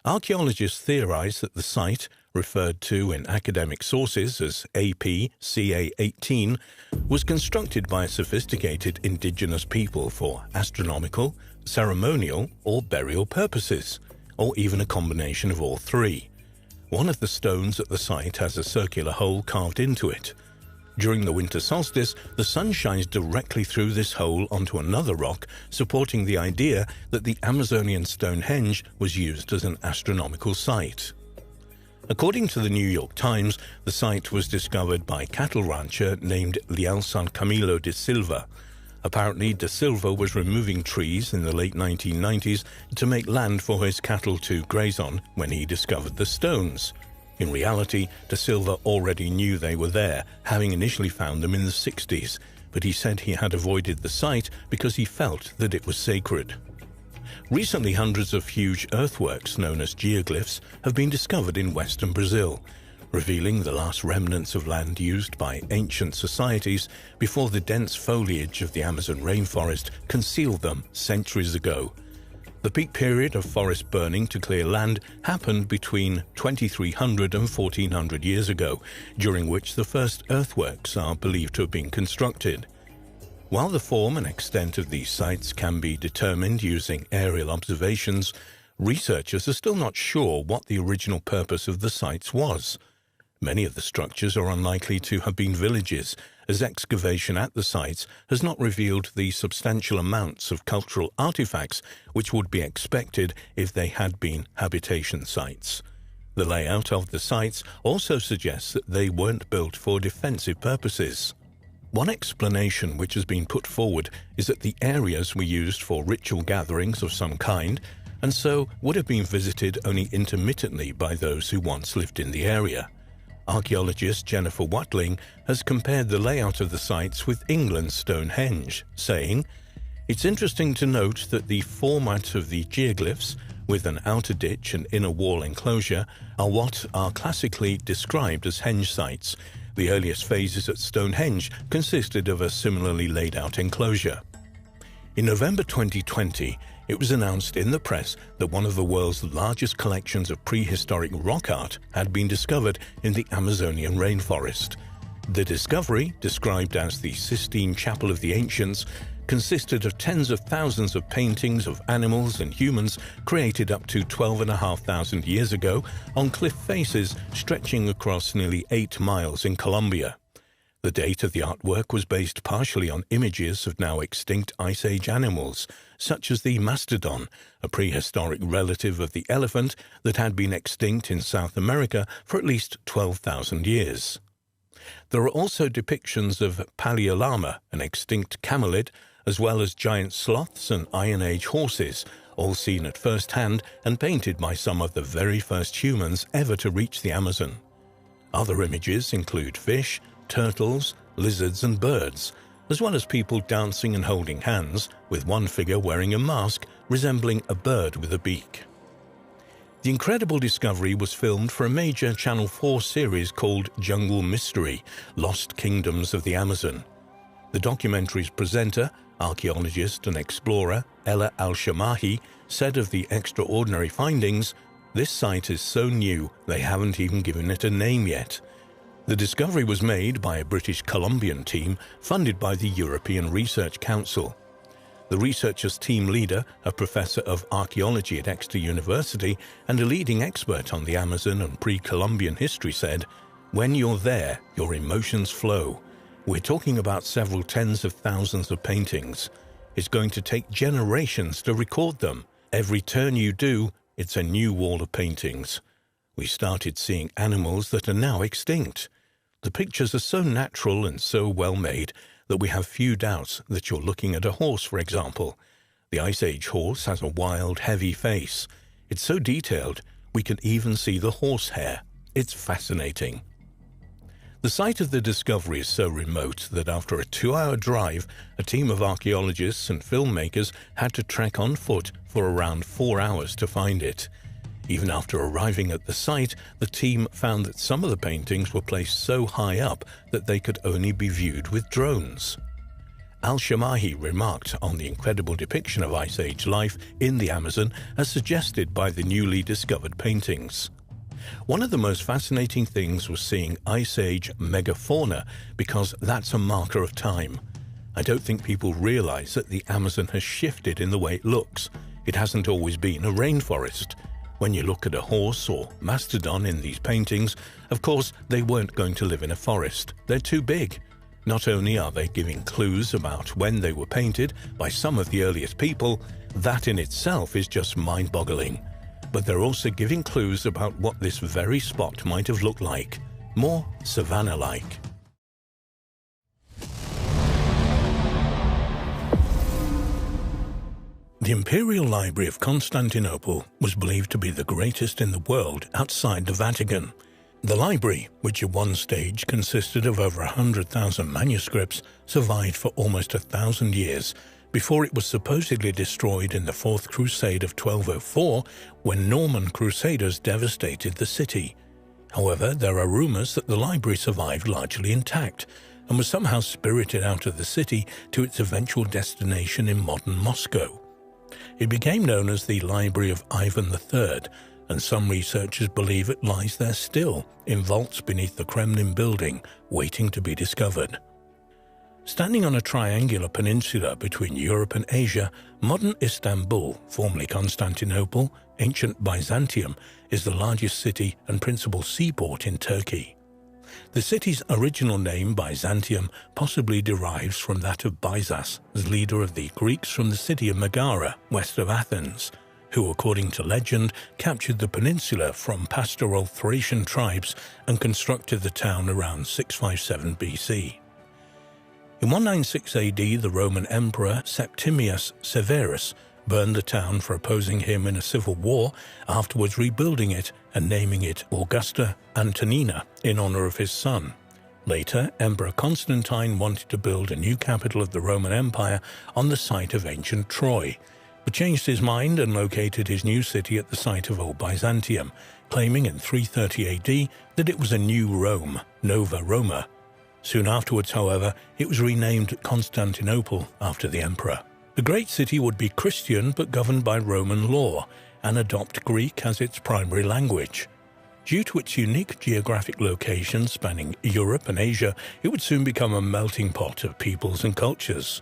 Archaeologists theorize that the site, referred to in academic sources as APCA-18, was constructed by a sophisticated indigenous people for astronomical, ceremonial, or burial purposes, or even a combination of all three. One of the stones at the site has a circular hole carved into it. During the winter solstice, the sun shines directly through this hole onto another rock, supporting the idea that the Amazonian Stonehenge was used as an astronomical site. According to the New York Times, the site was discovered by a cattle rancher named Lealsan Camilo de Silva. Apparently, de Silva was removing trees in the late 1990s to make land for his cattle to graze on when he discovered the stones. In reality, de Silva already knew they were there, having initially found them in the 60s, but he said he had avoided the site because he felt that it was sacred. Recently, hundreds of huge earthworks known as geoglyphs have been discovered in western Brazil, revealing the last remnants of land used by ancient societies before the dense foliage of the Amazon rainforest concealed them centuries ago. The peak period of forest burning to clear land happened between 2300 and 1400 years ago, during which the first earthworks are believed to have been constructed. While the form and extent of these sites can be determined using aerial observations, researchers are still not sure what the original purpose of the sites was. Many of the structures are unlikely to have been villages, as excavation at the sites has not revealed the substantial amounts of cultural artifacts which would be expected if they had been habitation sites. The layout of the sites also suggests that they weren't built for defensive purposes. One explanation which has been put forward is that the areas were used for ritual gatherings of some kind, and so would have been visited only intermittently by those who once lived in the area. Archaeologist Jennifer Watling has compared the layout of the sites with England's Stonehenge, saying, "It's interesting to note that the format of the geoglyphs, with an outer ditch and inner wall enclosure, are what are classically described as henge sites. The earliest phases at Stonehenge consisted of a similarly laid out enclosure." In November 2020, it was announced in the press that one of the world's largest collections of prehistoric rock art had been discovered in the Amazonian rainforest. The discovery, described as the Sistine Chapel of the Ancients, consisted of tens of thousands of paintings of animals and humans created up to 12,500 years ago on cliff faces stretching across nearly 8 miles in Colombia. The date of the artwork was based partially on images of now extinct Ice Age animals, such as the mastodon, a prehistoric relative of the elephant that had been extinct in South America for at least 12,000 years. There are also depictions of Paleolama, an extinct camelid, as well as giant sloths and Iron Age horses, all seen at first hand and painted by some of the very first humans ever to reach the Amazon. Other images include fish, turtles, lizards and birds, as well as people dancing and holding hands, with one figure wearing a mask resembling a bird with a beak. The incredible discovery was filmed for a major Channel 4 series called Jungle Mystery: Lost Kingdoms of the Amazon. The documentary's presenter, archaeologist and explorer Ella Al-Shamahi, said of the extraordinary findings, "This site is so new they haven't even given it a name yet." The discovery was made by a British Columbian team funded by the European Research Council. The researchers' team leader, a professor of archaeology at Exeter University and a leading expert on the Amazon and pre-Columbian history, said, "When you're there, your emotions flow. We're talking about several tens of thousands of paintings. It's going to take generations to record them. Every turn you do, it's a new wall of paintings. We started seeing animals that are now extinct. The pictures are so natural and so well made that we have few doubts that you're looking at a horse, for example. The Ice Age horse has a wild, heavy face. It's so detailed, we can even see the horsehair. It's fascinating." The site of the discovery is so remote that after a 2-hour drive, a team of archaeologists and filmmakers had to trek on foot for around 4 hours to find it. Even after arriving at the site, the team found that some of the paintings were placed so high up that they could only be viewed with drones. Al-Shamahi remarked on the incredible depiction of Ice Age life in the Amazon as suggested by the newly discovered paintings. One of the most fascinating things was seeing Ice Age megafauna, because that's a marker of time. I don't think people realize that the Amazon has shifted in the way it looks. It hasn't always been a rainforest. When you look at a horse or mastodon in these paintings, of course, they weren't going to live in a forest. They're too big. Not only are they giving clues about when they were painted by some of the earliest people, that in itself is just mind-boggling. But they're also giving clues about what this very spot might have looked like, more savanna-like. The Imperial Library of Constantinople was believed to be the greatest in the world outside the Vatican. The library, which at one stage consisted of over 100,000 manuscripts, survived for almost 1,000 years before it was supposedly destroyed in the Fourth Crusade of 1204 when Norman Crusaders devastated the city. However, there are rumors that the library survived largely intact and was somehow spirited out of the city to its eventual destination in modern Moscow. It became known as the Library of Ivan III, and some researchers believe it lies there still, in vaults beneath the Kremlin building, waiting to be discovered. Standing on a triangular peninsula between Europe and Asia, modern Istanbul, formerly Constantinople, ancient Byzantium, is the largest city and principal seaport in Turkey. The city's original name, Byzantium, possibly derives from that of Byzas, as leader of the Greeks from the city of Megara, west of Athens, who, according to legend, captured the peninsula from pastoral Thracian tribes and constructed the town around 657 BC. In 196 AD, the Roman Emperor Septimius Severus burned the town for opposing him in a civil war, afterwards rebuilding it and naming it Augusta Antonina in honor of his son. Later, Emperor Constantine wanted to build a new capital of the Roman Empire on the site of ancient Troy, but changed his mind and located his new city at the site of Old Byzantium, claiming in 330 AD that it was a new Rome, Nova Roma. Soon afterwards, however, it was renamed Constantinople after the emperor. The great city would be Christian but governed by Roman law and adopt Greek as its primary language. Due to its unique geographic location spanning Europe and Asia, it would soon become a melting pot of peoples and cultures.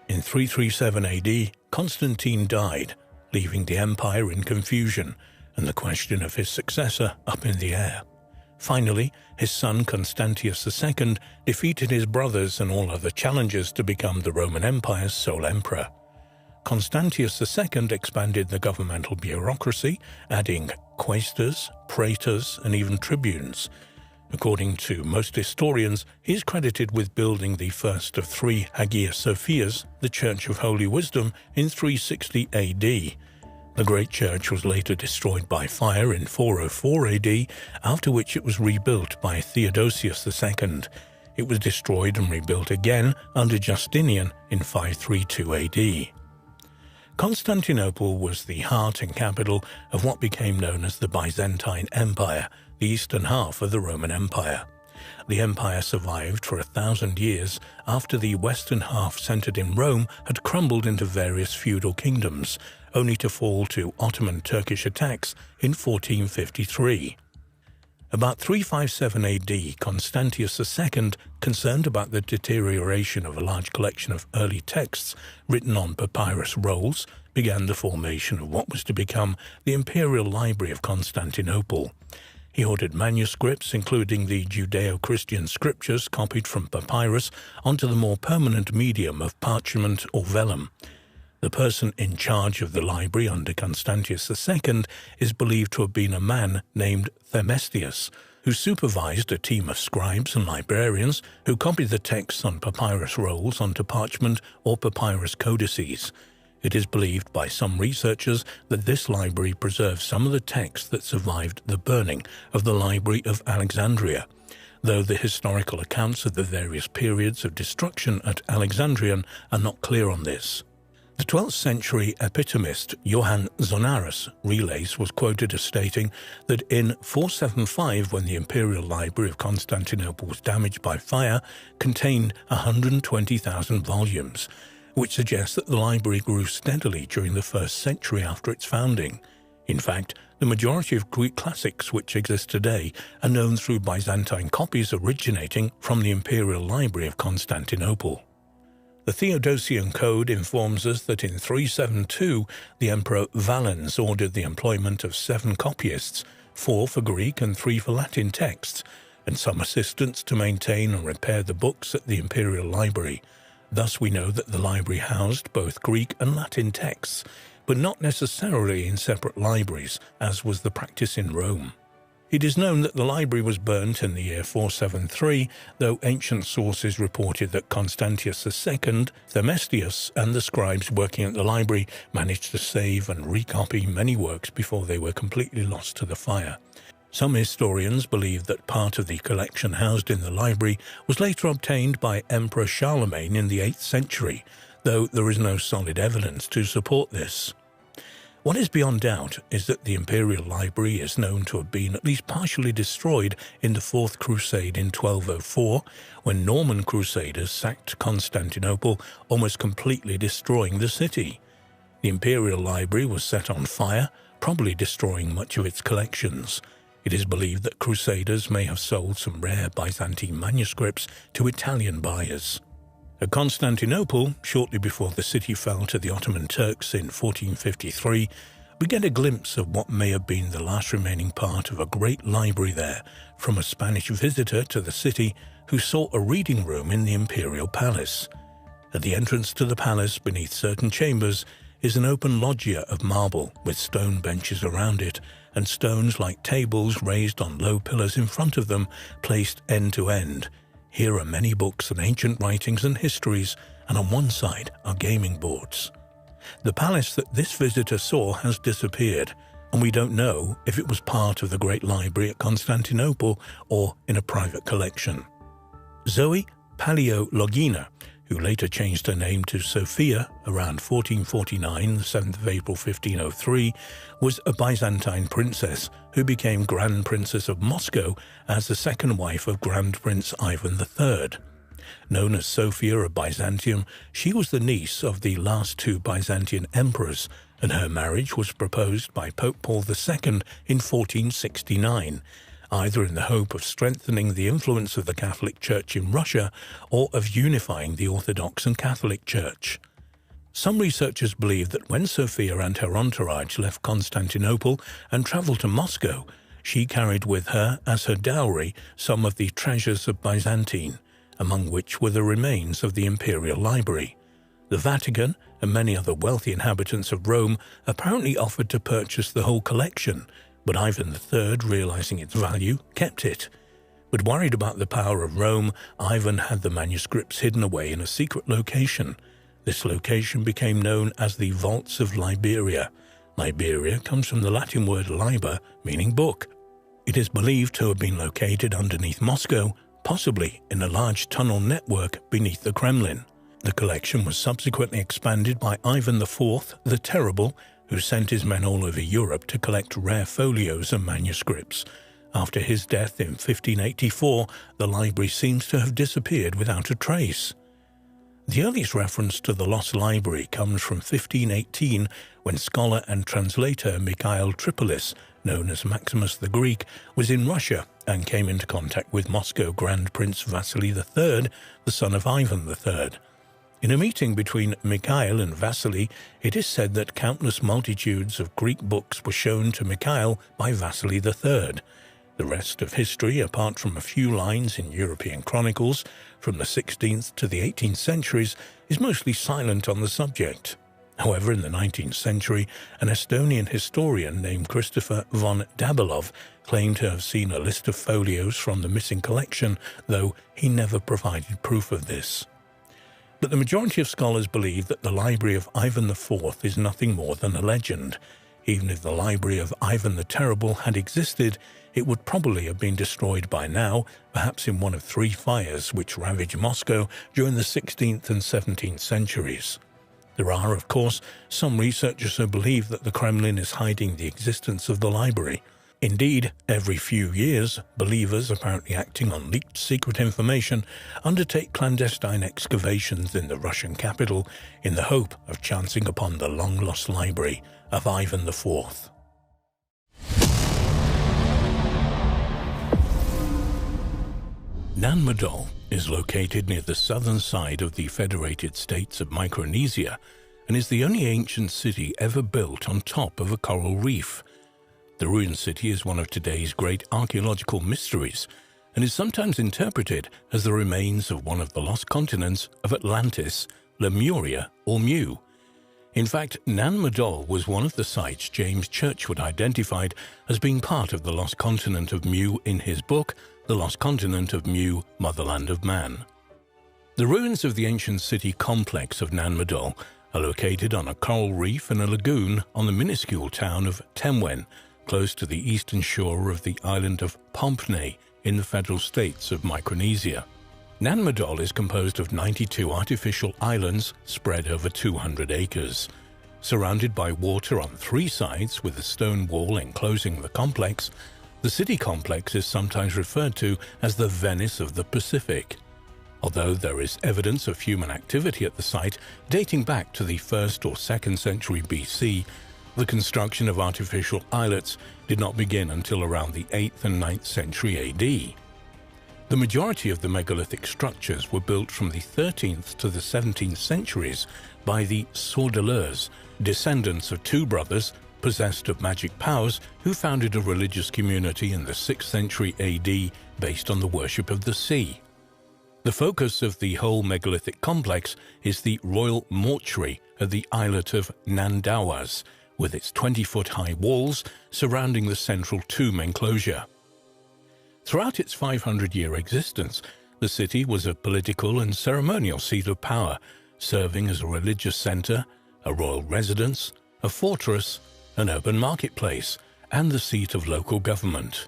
In 337 AD, Constantine died, leaving the empire in confusion and the question of his successor up in the air. Finally, his son Constantius II defeated his brothers and all other challengers to become the Roman Empire's sole emperor. Constantius II expanded the governmental bureaucracy, adding quaestors, praetors, and even tribunes. According to most historians, he is credited with building the first of three Hagia Sophias, the Church of Holy Wisdom, in 360 AD. The great church was later destroyed by fire in 404 AD, after which it was rebuilt by Theodosius II. It was destroyed and rebuilt again under Justinian in 532 AD. Constantinople was the heart and capital of what became known as the Byzantine Empire, the eastern half of the Roman Empire. The empire survived for 1,000 years after the western half, centered in Rome, had crumbled into various feudal kingdoms, only to fall to Ottoman Turkish attacks in 1453. About 357 AD, Constantius II, concerned about the deterioration of a large collection of early texts written on papyrus rolls, began the formation of what was to become the Imperial Library of Constantinople. He ordered manuscripts, including the Judeo-Christian scriptures copied from papyrus, onto the more permanent medium of parchment or vellum. The person in charge of the library under Constantius II is believed to have been a man named Themestius, who supervised a team of scribes and librarians who copied the texts on papyrus rolls onto parchment or papyrus codices. It is believed by some researchers that this library preserves some of the texts that survived the burning of the Library of Alexandria, though the historical accounts of the various periods of destruction at Alexandrian are not clear on this. The 12th century epitomist Johann Zonaras Relays was quoted as stating that in 475, when the Imperial Library of Constantinople was damaged by fire, contained 120,000 volumes, which suggests that the library grew steadily during the first century after its founding. In fact, the majority of Greek classics which exist today are known through Byzantine copies originating from the Imperial Library of Constantinople. The Theodosian Code informs us that in 372 the Emperor Valens ordered the employment of 7 copyists, 4 for Greek and 3 for Latin texts, and some assistants to maintain and repair the books at the Imperial Library. Thus we know that the library housed both Greek and Latin texts, but not necessarily in separate libraries, as was the practice in Rome. It is known that the library was burnt in the year 473, though ancient sources reported that Constantius II, Themestius, and the scribes working at the library managed to save and recopy many works before they were completely lost to the fire. Some historians believe that part of the collection housed in the library was later obtained by Emperor Charlemagne in the 8th century, though there is no solid evidence to support this. What is beyond doubt is that the Imperial Library is known to have been at least partially destroyed in the Fourth Crusade in 1204, when Norman Crusaders sacked Constantinople, almost completely destroying the city. The Imperial Library was set on fire, probably destroying much of its collections. It is believed that Crusaders may have sold some rare Byzantine manuscripts to Italian buyers. At Constantinople, shortly before the city fell to the Ottoman Turks in 1453, we get a glimpse of what may have been the last remaining part of a great library there, from a Spanish visitor to the city who saw a reading room in the imperial palace. At the entrance to the palace, beneath certain chambers, is an open loggia of marble with stone benches around it, and stones like tables raised on low pillars in front of them, placed end to end. Here are many books and ancient writings and histories, and on one side are gaming boards. The palace that this visitor saw has disappeared, and we don't know if it was part of the Great Library at Constantinople or in a private collection. Zoe Paleologina, who later changed her name to Sophia around 1449, the 7th of April 1503, was a Byzantine princess who became Grand Princess of Moscow as the second wife of Grand Prince Ivan III. Known as Sophia of Byzantium, she was the niece of the last 2 Byzantine emperors, and her marriage was proposed by Pope Paul II in 1469, either in the hope of strengthening the influence of the Catholic Church in Russia or of unifying the Orthodox and Catholic Church. Some researchers believe that when Sophia and her entourage left Constantinople and travelled to Moscow, she carried with her as her dowry some of the treasures of Byzantine, among which were the remains of the Imperial Library. The Vatican and many other wealthy inhabitants of Rome apparently offered to purchase the whole collection, but Ivan III, realizing its value, kept it. But worried about the power of Rome, Ivan had the manuscripts hidden away in a secret location. This location became known as the Vaults of Liberia. Liberia comes from the Latin word liber, meaning book. It is believed to have been located underneath Moscow, possibly in a large tunnel network beneath the Kremlin. The collection was subsequently expanded by Ivan IV the Terrible, who sent his men all over Europe to collect rare folios and manuscripts. After his death in 1584, the library seems to have disappeared without a trace. The earliest reference to the lost library comes from 1518, when scholar and translator Mikhail Tripolis, known as Maximus the Greek, was in Russia and came into contact with Moscow Grand Prince Vasily III, the son of Ivan III. In a meeting between Mikhail and Vasily, it is said that countless multitudes of Greek books were shown to Mikhail by Vasily III. The rest of history, apart from a few lines in European chronicles from the 16th to the 18th centuries, is mostly silent on the subject. However, in the 19th century, an Estonian historian named Christopher von Dabilov claimed to have seen a list of folios from the missing collection, though he never provided proof of this. But the majority of scholars believe that the Library of Ivan IV is nothing more than a legend. Even if the Library of Ivan the Terrible had existed, it would probably have been destroyed by now, perhaps in one of 3 fires which ravaged Moscow during the 16th and 17th centuries. There are, of course, some researchers who believe that the Kremlin is hiding the existence of the library. Indeed, every few years, believers, apparently acting on leaked secret information, undertake clandestine excavations in the Russian capital in the hope of chancing upon the long-lost library of Ivan IV. Nan Madol is located near the southern side of the Federated States of Micronesia and is the only ancient city ever built on top of a coral reef. The ruined city is one of today's great archaeological mysteries and is sometimes interpreted as the remains of one of the lost continents of Atlantis, Lemuria or Mu. In fact, Nan Madol was one of the sites James Churchward identified as being part of the lost continent of Mu in his book, The Lost Continent of Mu, Motherland of Man. The ruins of the ancient city complex of Nan Madol are located on a coral reef in a lagoon on the minuscule town of Temwen, close to the eastern shore of the island of Pompeii in the federal states of Micronesia. Nan Madol is composed of 92 artificial islands spread over 200 acres. Surrounded by water on 3 sides with a stone wall enclosing the complex, the city complex is sometimes referred to as the Venice of the Pacific. Although there is evidence of human activity at the site dating back to the 1st or 2nd century BC, the construction of artificial islets did not begin until around the 8th and 9th century AD. The majority of the megalithic structures were built from the 13th to the 17th centuries by the Sordeleurs, descendants of 2 brothers possessed of magic powers who founded a religious community in the 6th century AD based on the worship of the sea. The focus of the whole megalithic complex is the royal mortuary at the islet of Nandawas, with its 20-foot-high walls surrounding the central tomb enclosure. Throughout its 500-year existence, the city was a political and ceremonial seat of power, serving as a religious center, a royal residence, a fortress, an urban marketplace, and the seat of local government.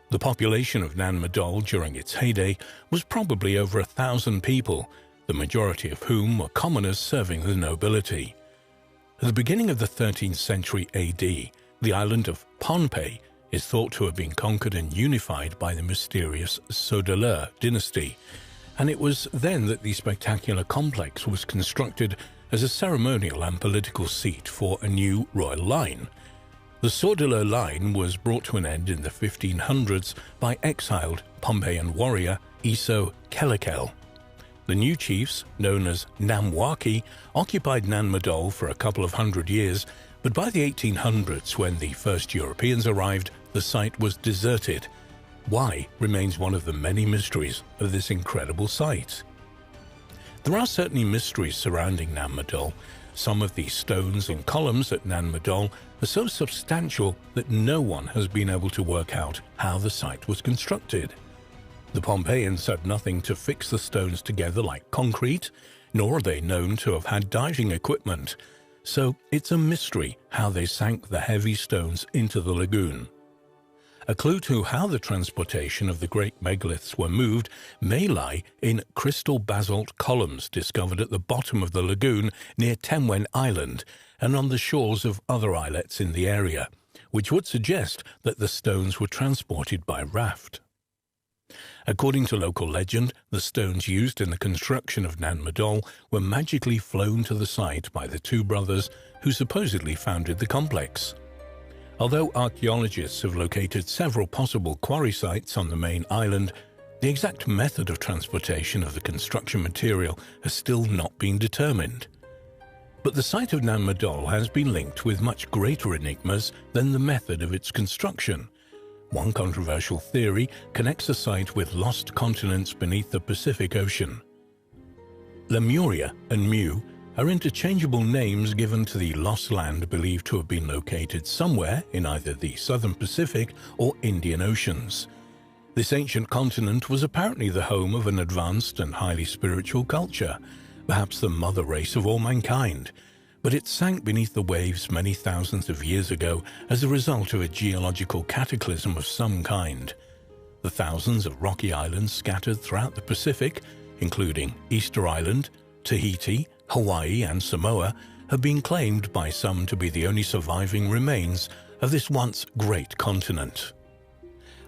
The population of Nan Madol during its heyday was probably over 1,000 people, the majority of whom were commoners serving the nobility. At the beginning of the 13th century AD, the island of Pohnpei is thought to have been conquered and unified by the mysterious Sordeleur dynasty, and it was then that the spectacular complex was constructed as a ceremonial and political seat for a new royal line. The Sordeleur line was brought to an end in the 1500s by exiled Pompeian warrior Issyk-Kul. The new chiefs, known as Namwaki, occupied Nan Madol for a couple of hundred years, but by the 1800s, when the first Europeans arrived, the site was deserted. Why remains one of the many mysteries of this incredible site. There are certainly mysteries surrounding Nan Madol. Some of the stones and columns at Nan Madol are so substantial that no one has been able to work out how the site was constructed. The Pompeians had nothing to fix the stones together like concrete, nor are they known to have had diving equipment, so it's a mystery how they sank the heavy stones into the lagoon. A clue to how the transportation of the great megaliths were moved may lie in crystal basalt columns discovered at the bottom of the lagoon near Temwen Island and on the shores of other islets in the area, which would suggest that the stones were transported by raft. According to local legend, the stones used in the construction of Nan Madol were magically flown to the site by the 2 brothers who supposedly founded the complex. Although archaeologists have located several possible quarry sites on the main island, the exact method of transportation of the construction material has still not been determined. But the site of Nan Madol has been linked with much greater enigmas than the method of its construction. One controversial theory connects the site with lost continents beneath the Pacific Ocean. Lemuria and Mu are interchangeable names given to the lost land believed to have been located somewhere in either the southern Pacific or Indian Oceans. This ancient continent was apparently the home of an advanced and highly spiritual culture, perhaps the mother race of all mankind, but it sank beneath the waves many thousands of years ago as a result of a geological cataclysm of some kind. The thousands of rocky islands scattered throughout the Pacific, including Easter Island, Tahiti, Hawaii and Samoa have been claimed by some to be the only surviving remains of this once great continent.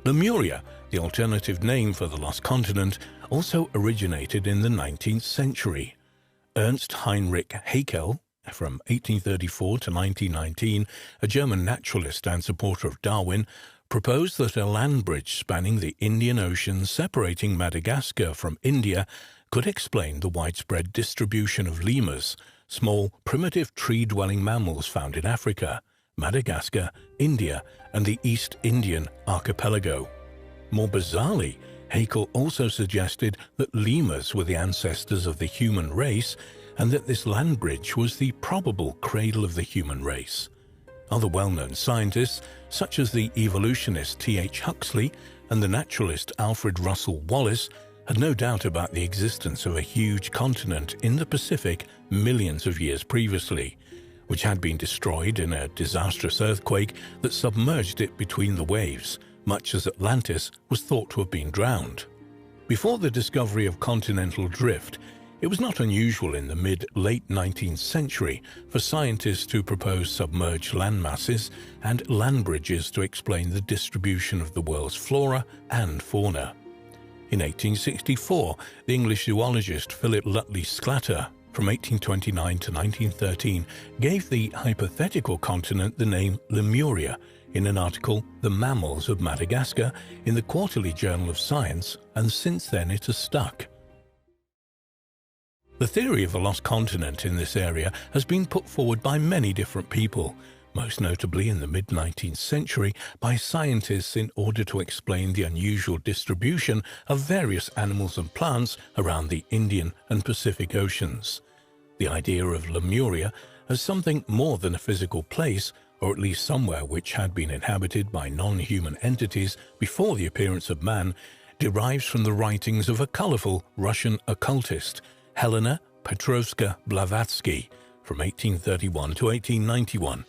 Lemuria, the alternative name for the lost continent, also originated in the 19th century. Ernst Heinrich Haeckel, from 1834 to 1919, a German naturalist and supporter of Darwin, proposed that a land bridge spanning the Indian Ocean separating Madagascar from India could explain the widespread distribution of lemurs, small, primitive tree-dwelling mammals found in Africa, Madagascar, India, and the East Indian archipelago. More bizarrely, Haeckel also suggested that lemurs were the ancestors of the human race and that this land bridge was the probable cradle of the human race. Other well-known scientists, such as the evolutionist T.H. Huxley and the naturalist Alfred Russel Wallace, had no doubt about the existence of a huge continent in the Pacific millions of years previously, which had been destroyed in a disastrous earthquake that submerged it between the waves, much as Atlantis was thought to have been drowned. Before the discovery of continental drift, it was not unusual in the mid-late 19th century for scientists to propose submerged land masses and land bridges to explain the distribution of the world's flora and fauna. In 1864, the English zoologist Philip Lutley Sclater, from 1829 to 1913, gave the hypothetical continent the name Lemuria in an article, The Mammals of Madagascar, in the Quarterly Journal of Science, and since then it has stuck. The theory of a lost continent in this area has been put forward by many different people, most notably in the mid-19th century by scientists in order to explain the unusual distribution of various animals and plants around the Indian and Pacific Oceans. The idea of Lemuria as something more than a physical place, or at least somewhere which had been inhabited by non-human entities before the appearance of man, derives from the writings of a colourful Russian occultist, Helena Petrovska Blavatsky, from 1831 to 1891.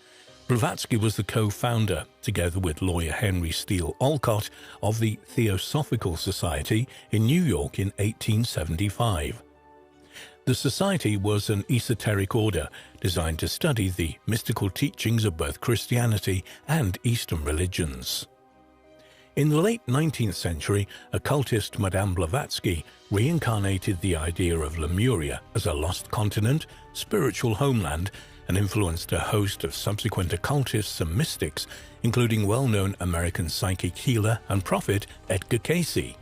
Blavatsky was the co-founder, together with lawyer Henry Steele Olcott, of the Theosophical Society in New York in 1875. The society was an esoteric order designed to study the mystical teachings of both Christianity and Eastern religions. In the late 19th century, occultist Madame Blavatsky reincarnated the idea of Lemuria as a lost continent, spiritual homeland, and influenced a host of subsequent occultists and mystics, including well-known American psychic healer and prophet Edgar Cayce.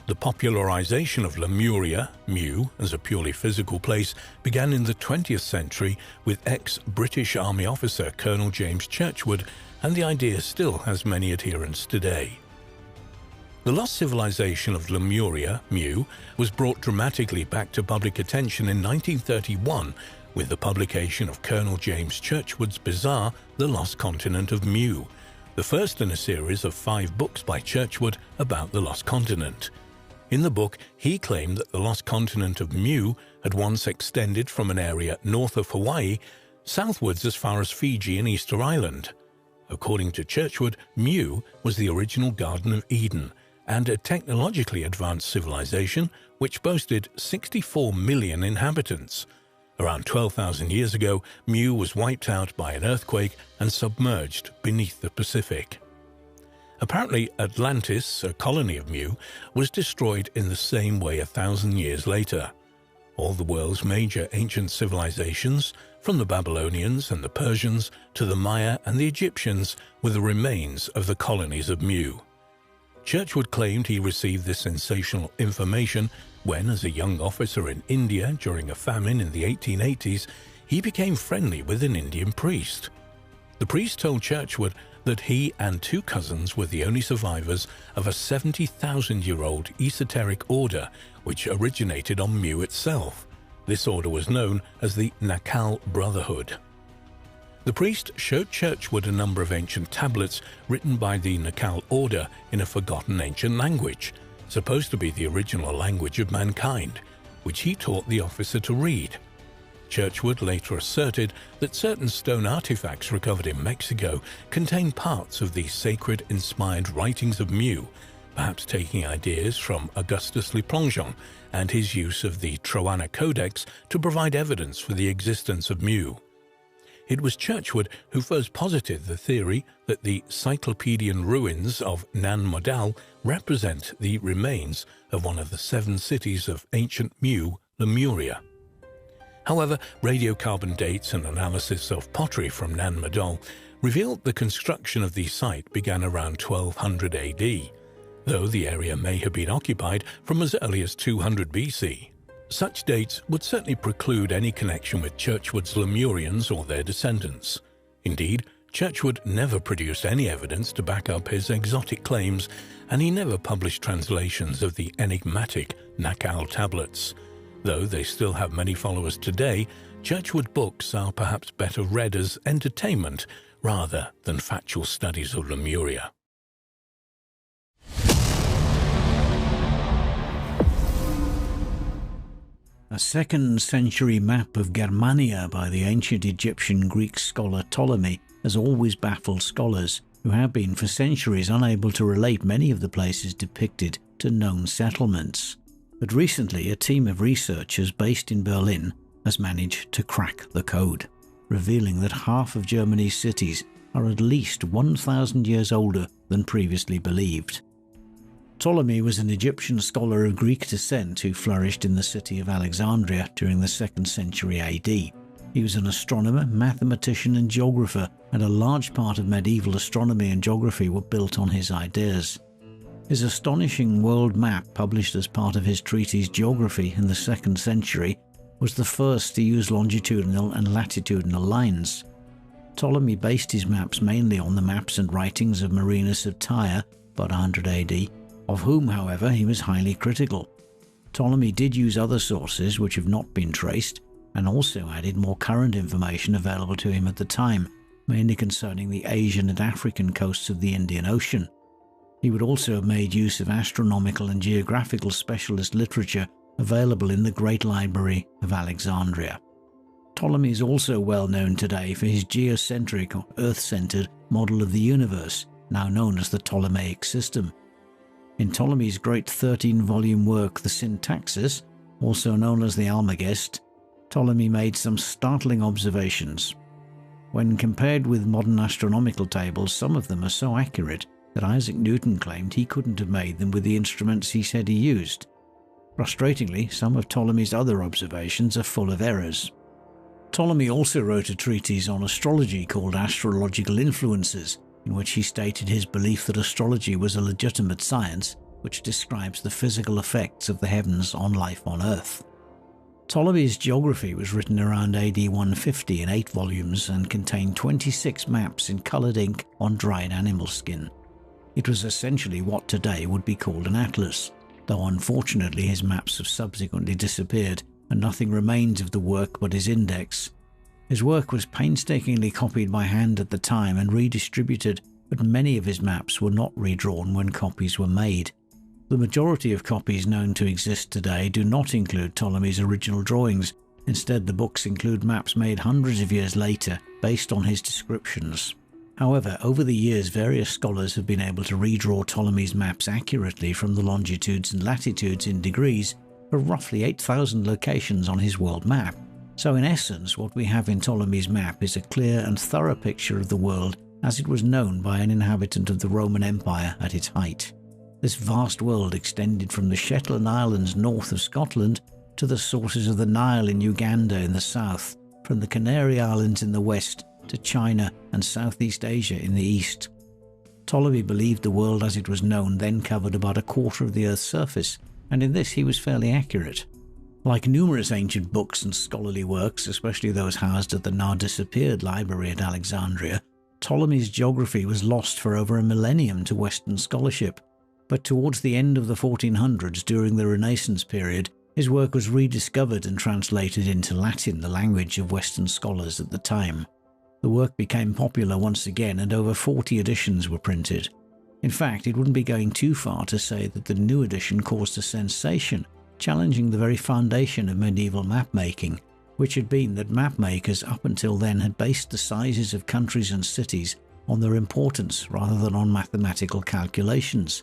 The popularization of Lemuria, Mu, as a purely physical place began in the 20th century with ex-British Army officer Colonel James Churchward, and the idea still has many adherents today. The lost civilization of Lemuria, Mu, was brought dramatically back to public attention in 1931 with the publication of Colonel James Churchward's bizarre The Lost Continent of Mu, the first in a series of 5 books by Churchward about the lost continent. In the book, he claimed that the lost continent of Mu had once extended from an area north of Hawaii southwards as far as Fiji and Easter Island. According to Churchward, Mu was the original Garden of Eden, and a technologically advanced civilization which boasted 64 million inhabitants. Around 12,000 years ago, Mu was wiped out by an earthquake and submerged beneath the Pacific. Apparently, Atlantis, a colony of Mu, was destroyed in the same way 1,000 years later. All the world's major ancient civilizations, from the Babylonians and the Persians to the Maya and the Egyptians, were the remains of the colonies of Mu. Churchward claimed he received this sensational information when, as a young officer in India during a famine in the 1880s, he became friendly with an Indian priest. The priest told Churchward that he and 2 cousins were the only survivors of a 70,000-year-old esoteric order which originated on Mu itself. This order was known as the Nakal Brotherhood. The priest showed Churchward a number of ancient tablets written by the Nakal order in a forgotten ancient language, supposed to be the original language of mankind, which he taught the officer to read. Churchward later asserted that certain stone artifacts recovered in Mexico contain parts of the sacred inspired writings of Mu, perhaps taking ideas from Augustus Le Plongeon and his use of the Troana Codex to provide evidence for the existence of Mu. It was Churchward who first posited the theory that the Cyclopedian ruins of Nan Madol represent the remains of one of the 7 cities of ancient Mu, Lemuria. However, radiocarbon dates and analysis of pottery from Nan Madol revealed the construction of the site began around 1200 AD, though the area may have been occupied from as early as 200 BC. Such dates would certainly preclude any connection with Churchward's Lemurians or their descendants. Indeed, Churchward never produced any evidence to back up his exotic claims, and he never published translations of the enigmatic Nakal tablets. Though they still have many followers today, Churchward books are perhaps better read as entertainment rather than factual studies of Lemuria. A 2nd century map of Germania by the ancient Egyptian Greek scholar Ptolemy has always baffled scholars, who have been for centuries unable to relate many of the places depicted to known settlements. But recently a team of researchers based in Berlin has managed to crack the code, revealing that half of Germany's cities are at least 1,000 years older than previously believed. Ptolemy was an Egyptian scholar of Greek descent who flourished in the city of Alexandria during the 2nd century AD. He was an astronomer, mathematician and geographer, and a large part of medieval astronomy and geography were built on his ideas. His astonishing world map, published as part of his treatise Geography in the 2nd century, was the first to use longitudinal and latitudinal lines. Ptolemy based his maps mainly on the maps and writings of Marinus of Tyre, about 100 AD, of whom, however, he was highly critical. Ptolemy did use other sources which have not been traced, and also added more current information available to him at the time, mainly concerning the Asian and African coasts of the Indian Ocean. He would also have made use of astronomical and geographical specialist literature available in the Great Library of Alexandria. Ptolemy is also well known today for his geocentric or Earth-centered model of the universe, now known as the Ptolemaic system. In Ptolemy's great 13-volume work, the Syntaxis, also known as the Almagest, Ptolemy made some startling observations. When compared with modern astronomical tables, some of them are so accurate that Isaac Newton claimed he couldn't have made them with the instruments he said he used. Frustratingly, some of Ptolemy's other observations are full of errors. Ptolemy also wrote a treatise on astrology called Archaeological Influences, in which he stated his belief that astrology was a legitimate science which describes the physical effects of the heavens on life on Earth. Ptolemy's geography was written around AD 150 in 8 volumes and contained 26 maps in coloured ink on dried animal skin. It was essentially what today would be called an atlas, though unfortunately his maps have subsequently disappeared and nothing remains of the work but his index. His work was painstakingly copied by hand at the time and redistributed, but many of his maps were not redrawn when copies were made. The majority of copies known to exist today do not include Ptolemy's original drawings. Instead, the books include maps made hundreds of years later based on his descriptions. However, over the years various scholars have been able to redraw Ptolemy's maps accurately from the longitudes and latitudes in degrees for roughly 8,000 locations on his world map. So in essence, what we have in Ptolemy's map is a clear and thorough picture of the world as it was known by an inhabitant of the Roman Empire at its height. This vast world extended from the Shetland Islands north of Scotland to the sources of the Nile in Uganda in the south, from the Canary Islands in the west to China and Southeast Asia in the east. Ptolemy believed the world as it was known then covered about a quarter of the Earth's surface, and in this he was fairly accurate. Like numerous ancient books and scholarly works, especially those housed at the now disappeared library at Alexandria, Ptolemy's geography was lost for over a millennium to Western scholarship. But towards the end of the 1400s, during the Renaissance period, his work was rediscovered and translated into Latin, the language of Western scholars at the time. The work became popular once again and over 40 editions were printed. In fact, it wouldn't be going too far to say that the new edition caused a sensation, challenging the very foundation of medieval map-making, which had been that map-makers up until then had based the sizes of countries and cities on their importance rather than on mathematical calculations.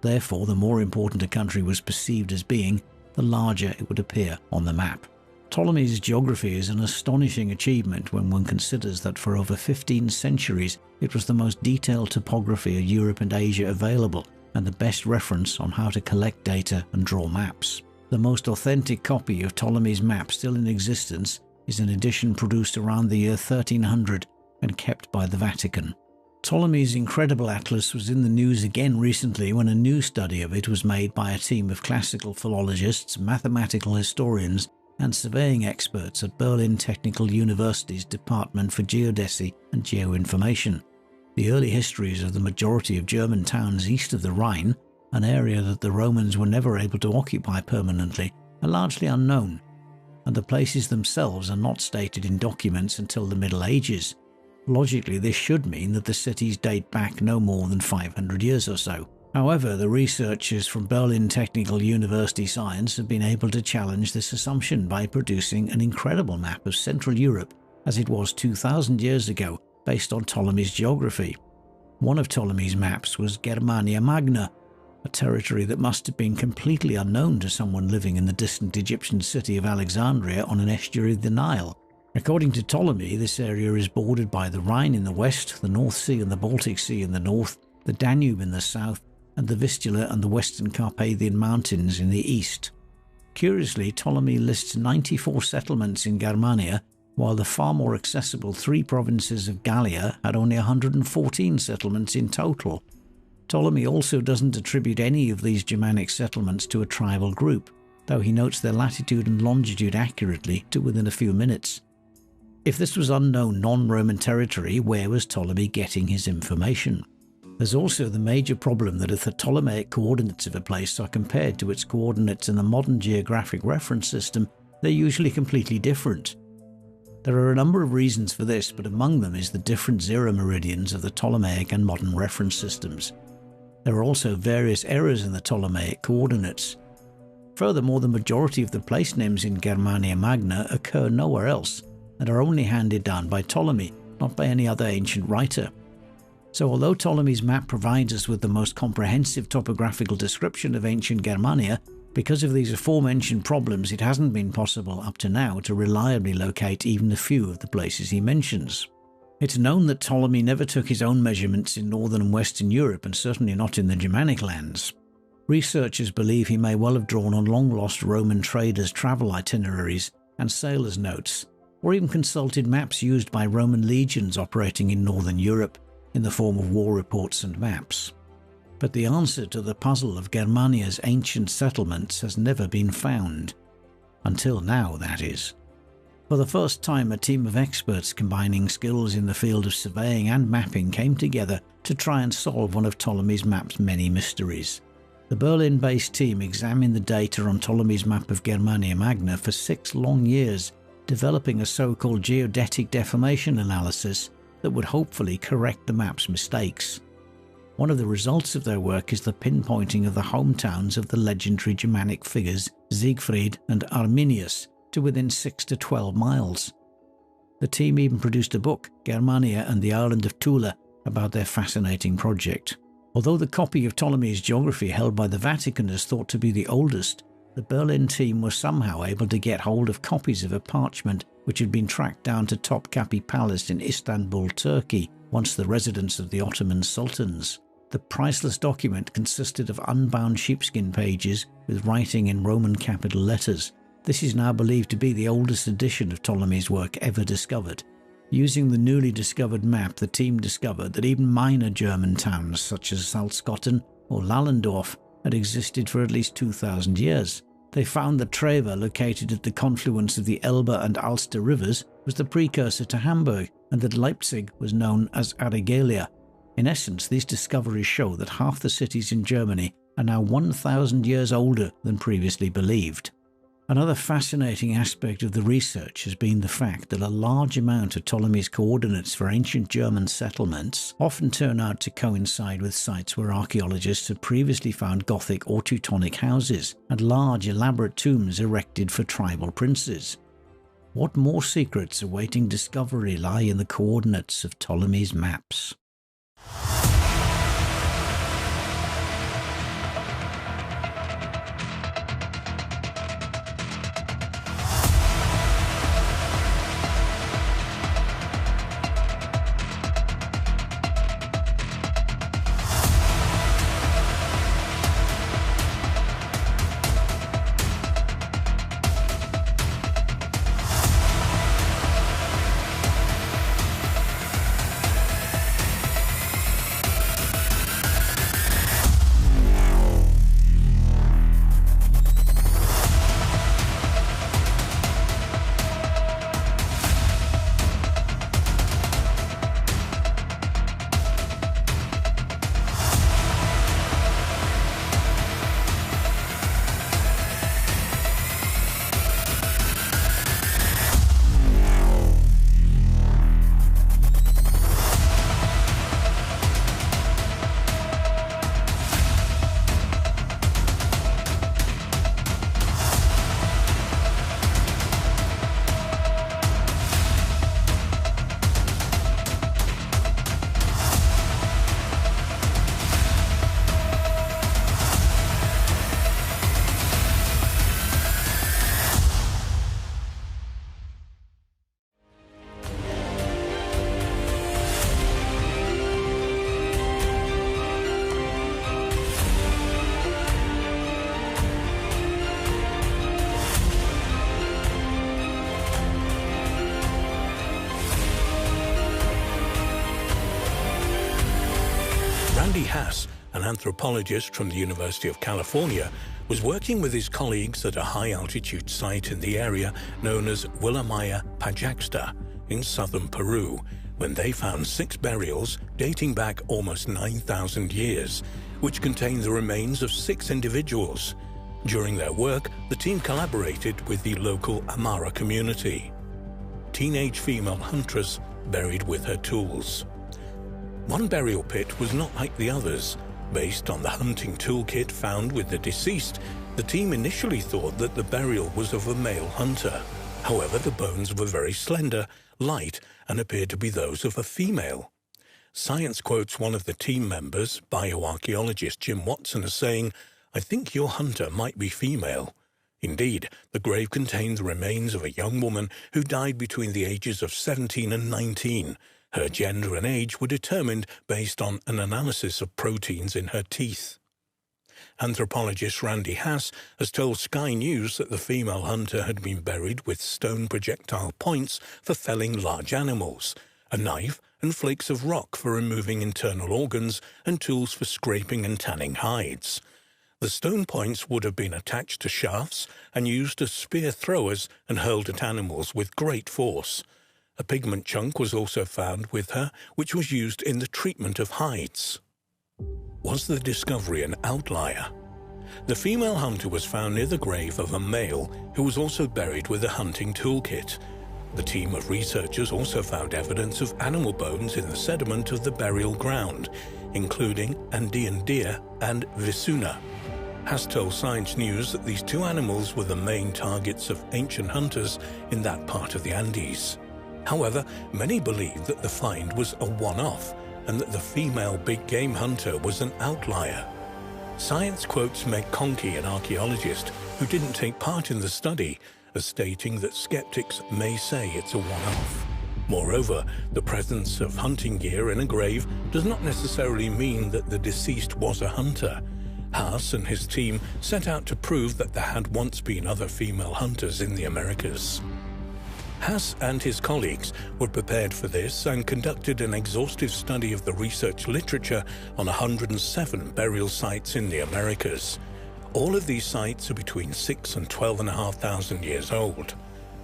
Therefore, the more important a country was perceived as being, the larger it would appear on the map. Ptolemy's geography is an astonishing achievement when one considers that for over 15 centuries it was the most detailed topography of Europe and Asia available, and the best reference on how to collect data and draw maps. The most authentic copy of Ptolemy's map still in existence is an edition produced around the year 1300 and kept by the Vatican. Ptolemy's incredible atlas was in the news again recently when a new study of it was made by a team of classical philologists, mathematical historians, and surveying experts at Berlin Technical University's Department for Geodesy and Geoinformation. The early histories of the majority of German towns east of the Rhine, an area that the Romans were never able to occupy permanently, are largely unknown, and the places themselves are not stated in documents until the Middle Ages. Logically, this should mean that the cities date back no more than 500 years or so. However, the researchers from Berlin Technical University Science have been able to challenge this assumption by producing an incredible map of Central Europe as it was 2,000 years ago, based on Ptolemy's geography. One of Ptolemy's maps was Germania Magna, a territory that must have been completely unknown to someone living in the distant Egyptian city of Alexandria on an estuary of the Nile. According to Ptolemy, this area is bordered by the Rhine in the west, the North Sea and the Baltic Sea in the north, the Danube in the south, and the Vistula and the Western Carpathian Mountains in the east. Curiously, Ptolemy lists 94 settlements in Germania, while the far more accessible 3 provinces of Gallia had only 114 settlements in total. Ptolemy also doesn't attribute any of these Germanic settlements to a tribal group, though he notes their latitude and longitude accurately to within a few minutes. If this was unknown non-Roman territory, where was Ptolemy getting his information? There's also the major problem that if the Ptolemaic coordinates of a place are compared to its coordinates in the modern geographic reference system, they're usually completely different. There are a number of reasons for this, but among them is the different zero meridians of the Ptolemaic and modern reference systems. There are also various errors in the Ptolemaic coordinates. Furthermore, the majority of the place names in Germania Magna occur nowhere else, and are only handed down by Ptolemy, not by any other ancient writer. So although Ptolemy's map provides us with the most comprehensive topographical description of ancient Germania, because of these aforementioned problems it hasn't been possible up to now to reliably locate even a few of the places he mentions. It's known that Ptolemy never took his own measurements in northern and western Europe, and certainly not in the Germanic lands. Researchers believe he may well have drawn on long-lost Roman traders' travel itineraries and sailors' notes, or even consulted maps used by Roman legions operating in northern Europe in the form of war reports and maps. But the answer to the puzzle of Germania's ancient settlements has never been found. Until now, that is. For the first time, a team of experts combining skills in the field of surveying and mapping came together to try and solve one of Ptolemy's map's many mysteries. The Berlin-based team examined the data on Ptolemy's map of Germania Magna for 6 long years, developing a so-called geodetic deformation analysis that would hopefully correct the map's mistakes. One of the results of their work is the pinpointing of the hometowns of the legendary Germanic figures Siegfried and Arminius to within 6 to 12 miles. The team even produced a book, Germania and the Island of Thule, about their fascinating project. Although the copy of Ptolemy's geography held by the Vatican is thought to be the oldest, the Berlin team was somehow able to get hold of copies of a parchment which had been tracked down to Topkapi Palace in Istanbul, Turkey, once the residence of the Ottoman sultans. The priceless document consisted of unbound sheepskin pages with writing in Roman capital letters. This is now believed to be the oldest edition of Ptolemy's work ever discovered. Using the newly discovered map, the team discovered that even minor German towns such as Salzkotten or Lallendorf had existed for at least 2,000 years. They found that Trever, located at the confluence of the Elbe and Alster rivers, was the precursor to Hamburg, and that Leipzig was known as Aregalia. In essence, these discoveries show that half the cities in Germany are now 1,000 years older than previously believed. Another fascinating aspect of the research has been the fact that a large amount of Ptolemy's coordinates for ancient German settlements often turn out to coincide with sites where archaeologists had previously found Gothic or Teutonic houses and large elaborate tombs erected for tribal princes. What more secrets awaiting discovery lie in the coordinates of Ptolemy's maps? Randy Hass, an anthropologist from the University of California, was working with his colleagues at a high-altitude site in the area known as Willamaya Pajaxta in southern Peru, when they found 6 burials dating back almost 9,000 years, which contained the remains of 6 individuals. During their work, the team collaborated with the local Amara community. Teenage female huntress buried with her tools. One burial pit was not like the others. Based on the hunting toolkit found with the deceased, the team initially thought that the burial was of a male hunter. However, the bones were very slender, light, and appeared to be those of a female. Science quotes one of the team members, bioarchaeologist Jim Watson, as saying, "I think your hunter might be female." Indeed, the grave contained the remains of a young woman who died between the ages of 17 and 19. Her gender and age were determined based on an analysis of proteins in her teeth. Anthropologist Randy Hass has told Sky News that the female hunter had been buried with stone projectile points for felling large animals, a knife and flakes of rock for removing internal organs, and tools for scraping and tanning hides. The stone points would have been attached to shafts and used as spear throwers and hurled at animals with great force. A pigment chunk was also found with her, which was used in the treatment of hides. Was the discovery an outlier? The female hunter was found near the grave of a male who was also buried with a hunting toolkit. The team of researchers also found evidence of animal bones in the sediment of the burial ground, including Andean deer and visuna. Hass told Science News that these 2 animals were the main targets of ancient hunters in that part of the Andes. However, many believe that the find was a one-off and that the female big game hunter was an outlier. Science quotes Meg Conkey, an archaeologist who didn't take part in the study, as stating that skeptics may say it's a one-off. Moreover, the presence of hunting gear in a grave does not necessarily mean that the deceased was a hunter. Hass and his team set out to prove that there had once been other female hunters in the Americas. Hass and his colleagues were prepared for this and conducted an exhaustive study of the research literature on 107 burial sites in the Americas. All of these sites are between 6,000 and 12,500 years old.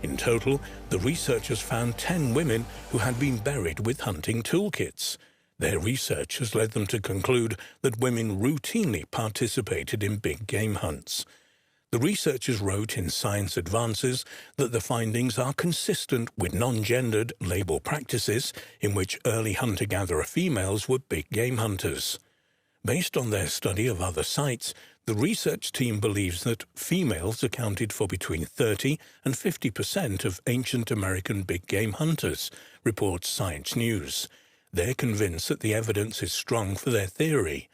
In total, the researchers found 10 women who had been buried with hunting toolkits. Their research has led them to conclude that women routinely participated in big game hunts. The researchers wrote in Science Advances that the findings are consistent with non-gendered label practices in which early hunter-gatherer females were big game hunters. Based on their study of other sites, the research team believes that females accounted for between 30% and 50% of ancient American big game hunters, reports Science News. They're convinced that the evidence is strong for their theory.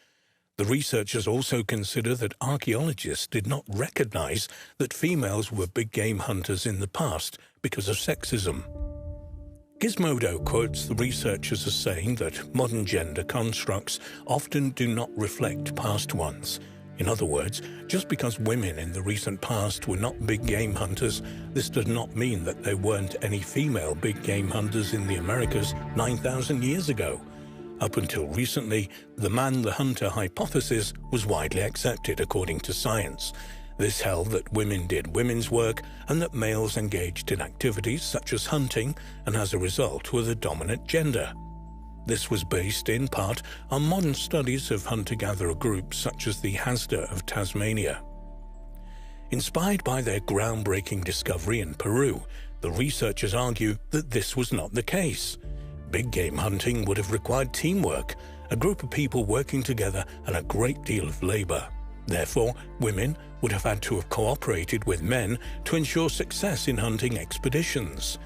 The researchers also consider that archaeologists did not recognize that females were big game hunters in the past because of sexism. Gizmodo quotes the researchers as saying that modern gender constructs often do not reflect past ones. In other words, just because women in the recent past were not big game hunters, this does not mean that there weren't any female big game hunters in the Americas 9,000 years ago. Up until recently, the man-the-hunter hypothesis was widely accepted according to science. This held that women did women's work and that males engaged in activities such as hunting and as a result were the dominant gender. This was based in part on modern studies of hunter-gatherer groups such as the Hasda of Tasmania. Inspired by their groundbreaking discovery in Peru, the researchers argue that this was not the case. Big game hunting would have required teamwork, a group of people working together and a great deal of labor. Therefore, women would have had to have cooperated with men to ensure success in hunting expeditions.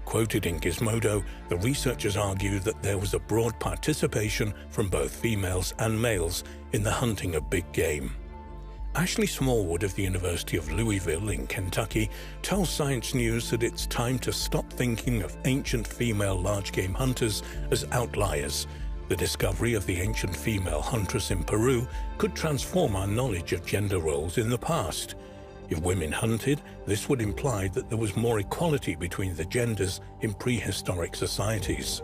Quoted in Gizmodo, the researchers argue that there was a broad participation from both females and males in the hunting of big game. Ashley Smallwood of the University of Louisville in Kentucky tells Science News that it's time to stop thinking of ancient female large-game hunters as outliers. The discovery of the ancient female huntress in Peru could transform our knowledge of gender roles in the past. If women hunted, this would imply that there was more equality between the genders in prehistoric societies.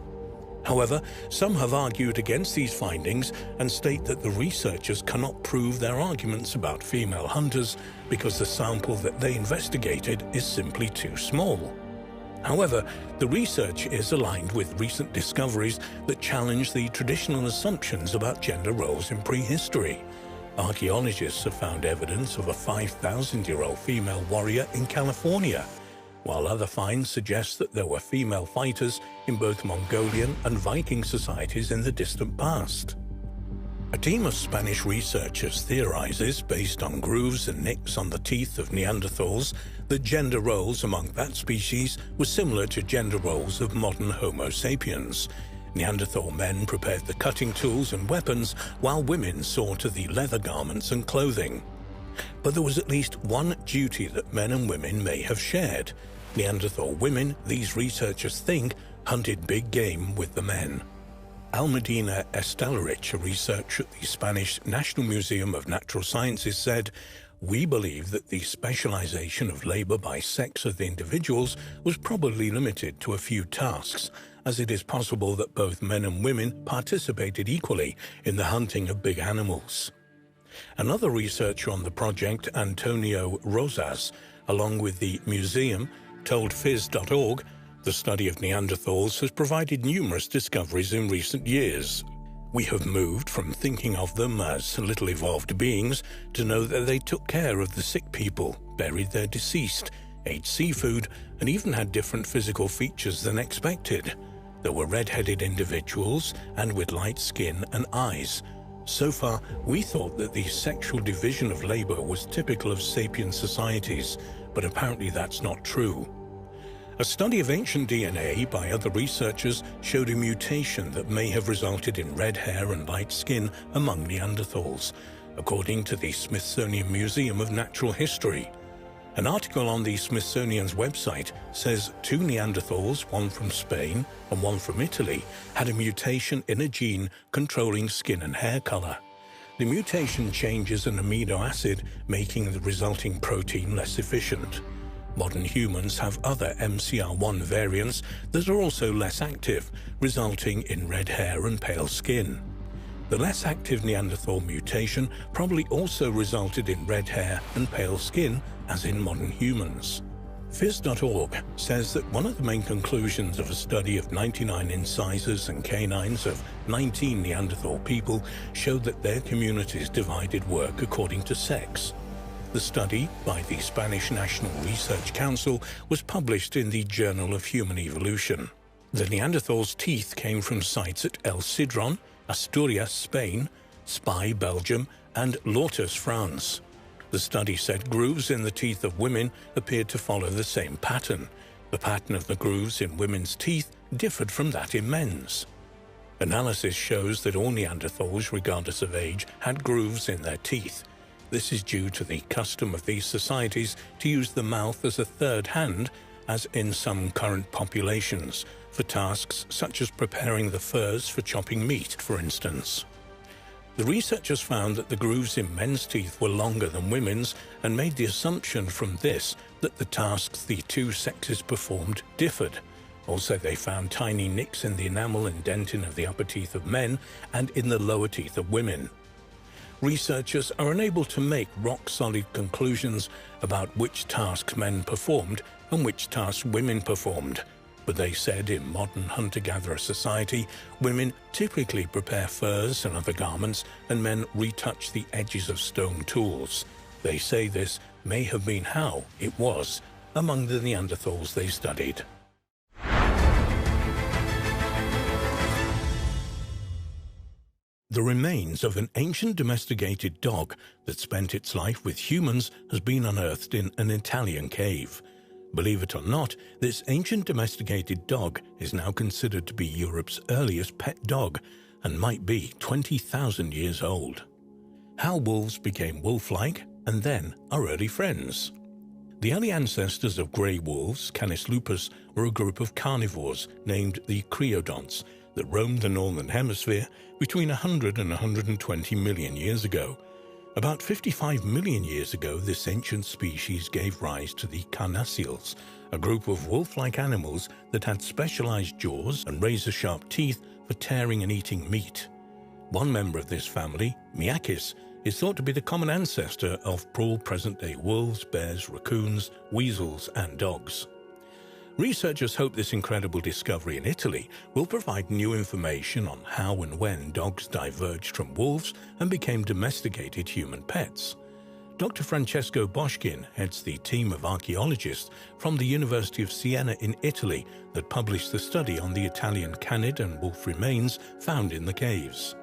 However, some have argued against these findings and state that the researchers cannot prove their arguments about female hunters because the sample that they investigated is simply too small. However, the research is aligned with recent discoveries that challenge the traditional assumptions about gender roles in prehistory. Archaeologists have found evidence of a 5,000-year-old female warrior in California, while other finds suggest that there were female fighters in both Mongolian and Viking societies in the distant past. A team of Spanish researchers theorizes, based on grooves and nicks on the teeth of Neanderthals, that gender roles among that species were similar to gender roles of modern Homo sapiens. Neanderthal men prepared the cutting tools and weapons, while women saw to the leather garments and clothing. But there was at least one duty that men and women may have shared. Neanderthal women, these researchers think, hunted big game with the men. Almudena Estelarich, a researcher at the Spanish National Museum of Natural Sciences, said, "We believe that the specialization of labor by sex of the individuals was probably limited to a few tasks, as it is possible that both men and women participated equally in the hunting of big animals." Another researcher on the project, Antonio Rosas, along with the museum, told Phys.org, "The study of Neanderthals has provided numerous discoveries in recent years. We have moved from thinking of them as little evolved beings to know that they took care of the sick people, buried their deceased, ate seafood, and even had different physical features than expected. There were red-headed individuals and with light skin and eyes. So far, we thought that the sexual division of labor was typical of sapient societies, but apparently that's not true." A study of ancient DNA by other researchers showed a mutation that may have resulted in red hair and light skin among Neanderthals, according to the Smithsonian Museum of Natural History. An article on the Smithsonian's website says 2 Neanderthals, one from Spain and one from Italy, had a mutation in a gene controlling skin and hair color. The mutation changes an amino acid, making the resulting protein less efficient. Modern humans have other MCR1 variants that are also less active, resulting in red hair and pale skin. The less active Neanderthal mutation probably also resulted in red hair and pale skin, as in modern humans. Phys.org says that one of the main conclusions of a study of 99 incisors and canines of 19 Neanderthal people showed that their communities divided work according to sex. The study, by the Spanish National Research Council, was published in the Journal of Human Evolution. The Neanderthals' teeth came from sites at El Sidron, Asturias, Spain, Spy, Belgium, and Lourdes, France. The study said grooves in the teeth of women appeared to follow the same pattern. The pattern of the grooves in women's teeth differed from that in men's. Analysis shows that all Neanderthals, regardless of age, had grooves in their teeth. This is due to the custom of these societies to use the mouth as a third hand, as in some current populations, for tasks such as preparing the furs for chopping meat, for instance. The researchers found that the grooves in men's teeth were longer than women's and made the assumption from this that the tasks the two sexes performed differed. Also, they found tiny nicks in the enamel and dentin of the upper teeth of men and in the lower teeth of women. Researchers are unable to make rock-solid conclusions about which tasks men performed and which tasks women performed, but they said in modern hunter-gatherer society, women typically prepare furs and other garments, and men retouch the edges of stone tools. They say this may have been how it was among the Neanderthals they studied. The remains of an ancient domesticated dog that spent its life with humans has been unearthed in an Italian cave. Believe it or not, this ancient domesticated dog is now considered to be Europe's earliest pet dog and might be 20,000 years old. How wolves became wolf-like and then are early friends. The early ancestors of grey wolves, Canis lupus, were a group of carnivores named the creodonts that roamed the northern hemisphere between 100 and 120 million years ago. About 55 million years ago, this ancient species gave rise to the carnassials, a group of wolf-like animals that had specialized jaws and razor-sharp teeth for tearing and eating meat. One member of this family, Miakis, is thought to be the common ancestor of present-day wolves, bears, raccoons, weasels, and dogs. Researchers hope this incredible discovery in Italy will provide new information on how and when dogs diverged from wolves and became domesticated human pets. Dr. Francesco Boschkin heads the team of archaeologists from the University of Siena in Italy that published the study on the Italian canid and wolf remains found in the caves.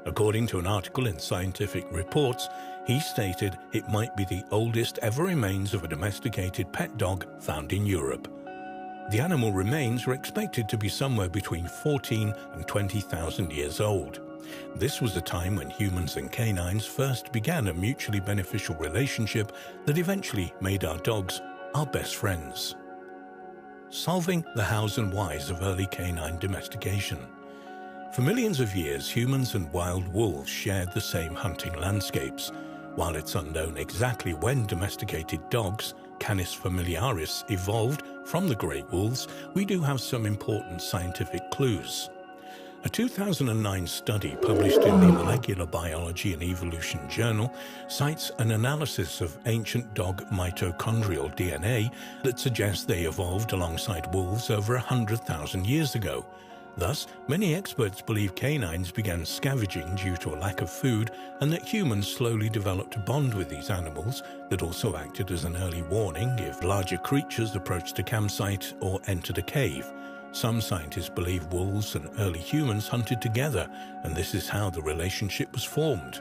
According to an article in Scientific Reports, he stated it might be the oldest ever remains of a domesticated pet dog found in Europe. The animal remains are expected to be somewhere between 14 and 20,000 years old. This was a time when humans and canines first began a mutually beneficial relationship that eventually made our dogs our best friends. Solving the hows and whys of early canine domestication. For millions of years, humans and wild wolves shared the same hunting landscapes. While it's unknown exactly when domesticated dogs, Canis familiaris, evolved from the great wolves, we do have some important scientific clues. A 2009 study published in the Molecular Biology and Evolution journal cites an analysis of ancient dog mitochondrial DNA that suggests they evolved alongside wolves over 100,000 years ago. Thus, many experts believe canines began scavenging due to a lack of food and that humans slowly developed a bond with these animals that also acted as an early warning if larger creatures approached a campsite or entered a cave. Some scientists believe wolves and early humans hunted together, and this is how the relationship was formed.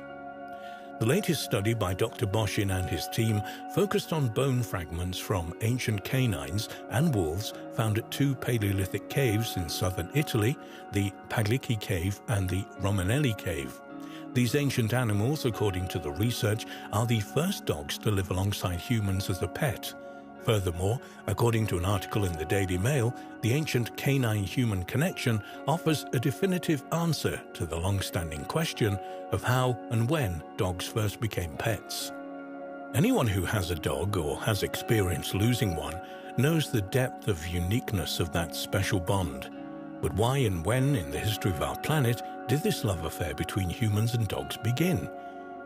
The latest study by Dr. Boschkin and his team focused on bone fragments from ancient canines and wolves found at two Paleolithic caves in southern Italy, the Paglici Cave and the Romanelli Cave. These ancient animals, according to the research, are the first dogs to live alongside humans as a pet. Furthermore, according to an article in the Daily Mail, the ancient canine-human connection offers a definitive answer to the long-standing question of how and when dogs first became pets. Anyone who has a dog or has experienced losing one knows the depth of uniqueness of that special bond. But why and when in the history of our planet did this love affair between humans and dogs begin?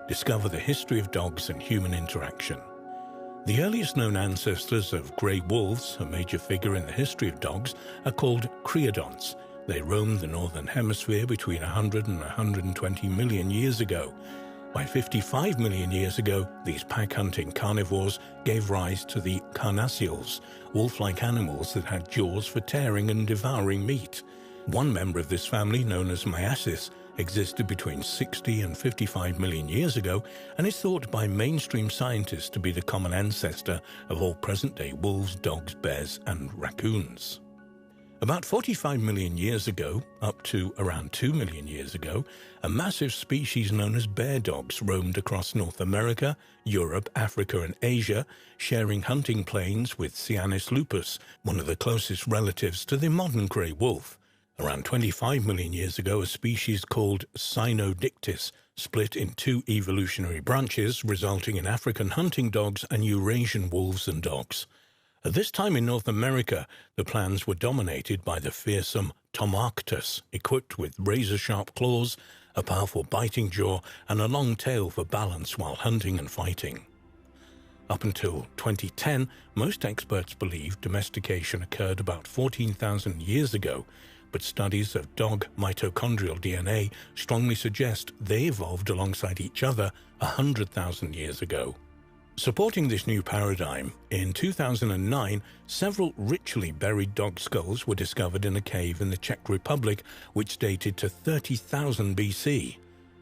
Discover the history of dogs and human interaction. The earliest known ancestors of grey wolves, a major figure in the history of dogs, are called creodonts. They roamed the northern hemisphere between 100 and 120 million years ago. By 55 million years ago, these pack-hunting carnivores gave rise to the carnassials, wolf-like animals that had jaws for tearing and devouring meat. One member of this family, known as Miasis, existed between 60 and 55 million years ago and is thought by mainstream scientists to be the common ancestor of all present-day wolves, dogs, bears, and raccoons. About 45 million years ago, up to around 2 million years ago, a massive species known as bear dogs roamed across North America, Europe, Africa, and Asia, sharing hunting plains with Canis lupus, one of the closest relatives to the modern grey wolf. Around 25 million years ago, a species called Cynodictys split in two evolutionary branches, resulting in African hunting dogs and Eurasian wolves and dogs. At this time in North America, the plains were dominated by the fearsome Tomarctus, equipped with razor-sharp claws, a powerful biting jaw, and a long tail for balance while hunting and fighting. Up until 2010, most experts believe domestication occurred about 14,000 years ago, but studies of dog mitochondrial DNA strongly suggest they evolved alongside each other 100,000 years ago. Supporting this new paradigm, in 2009, several ritually buried dog skulls were discovered in a cave in the Czech Republic, which dated to 30,000 BC.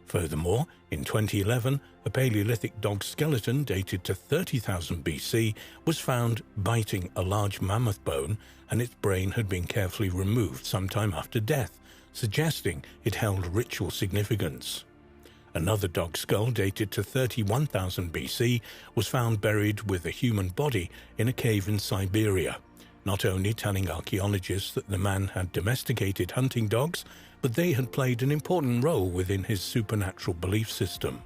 Furthermore, in 2011, a Paleolithic dog skeleton dated to 30,000 BC was found biting a large mammoth bone, and its brain had been carefully removed sometime after death, suggesting it held ritual significance. Another dog skull dated to 31,000 BC was found buried with a human body in a cave in Siberia, not only telling archaeologists that the man had domesticated hunting dogs, but they had played an important role within his supernatural belief system.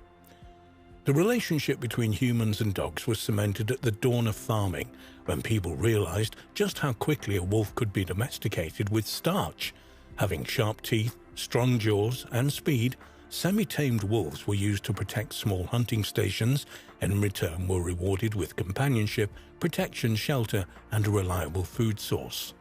The relationship between humans and dogs was cemented at the dawn of farming, when people realized just how quickly a wolf could be domesticated with starch. Having sharp teeth, strong jaws, and speed, semi-tamed wolves were used to protect small hunting stations and in return were rewarded with companionship, protection, shelter, and a reliable food source.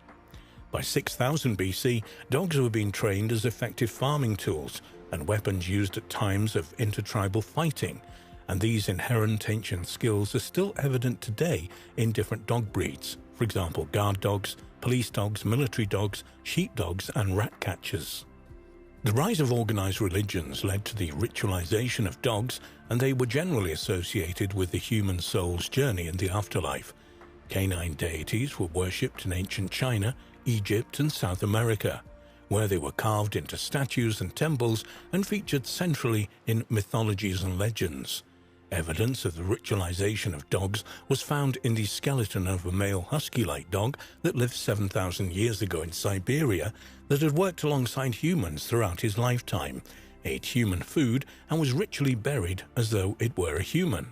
By 6000 BC, dogs were being trained as effective farming tools and weapons used at times of intertribal fighting, and these inherent ancient skills are still evident today in different dog breeds, for example guard dogs, police dogs, military dogs, sheepdogs, and rat catchers. The rise of organized religions led to the ritualization of dogs, and they were generally associated with the human soul's journey in the afterlife. Canine deities were worshipped in ancient China, Egypt, and South America, where they were carved into statues and temples and featured centrally in mythologies and legends. Evidence of the ritualization of dogs was found in the skeleton of a male husky-like dog that lived 7,000 years ago in Siberia that had worked alongside humans throughout his lifetime, ate human food, and was ritually buried as though it were a human.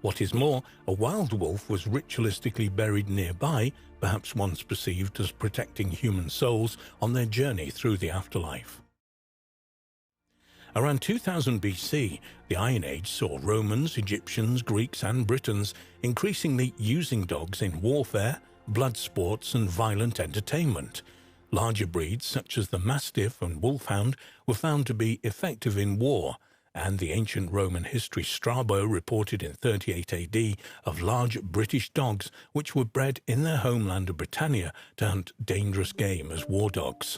What is more, a wild wolf was ritualistically buried nearby, perhaps once perceived as protecting human souls on their journey through the afterlife. Around 2000 BC, the Iron Age saw Romans, Egyptians, Greeks, and Britons increasingly using dogs in warfare, blood sports, and violent entertainment. Larger breeds, such as the Mastiff and Wolfhound, were found to be effective in war, and the ancient Roman history Strabo reported in 38 AD of large British dogs which were bred in their homeland of Britannia to hunt dangerous game as war dogs.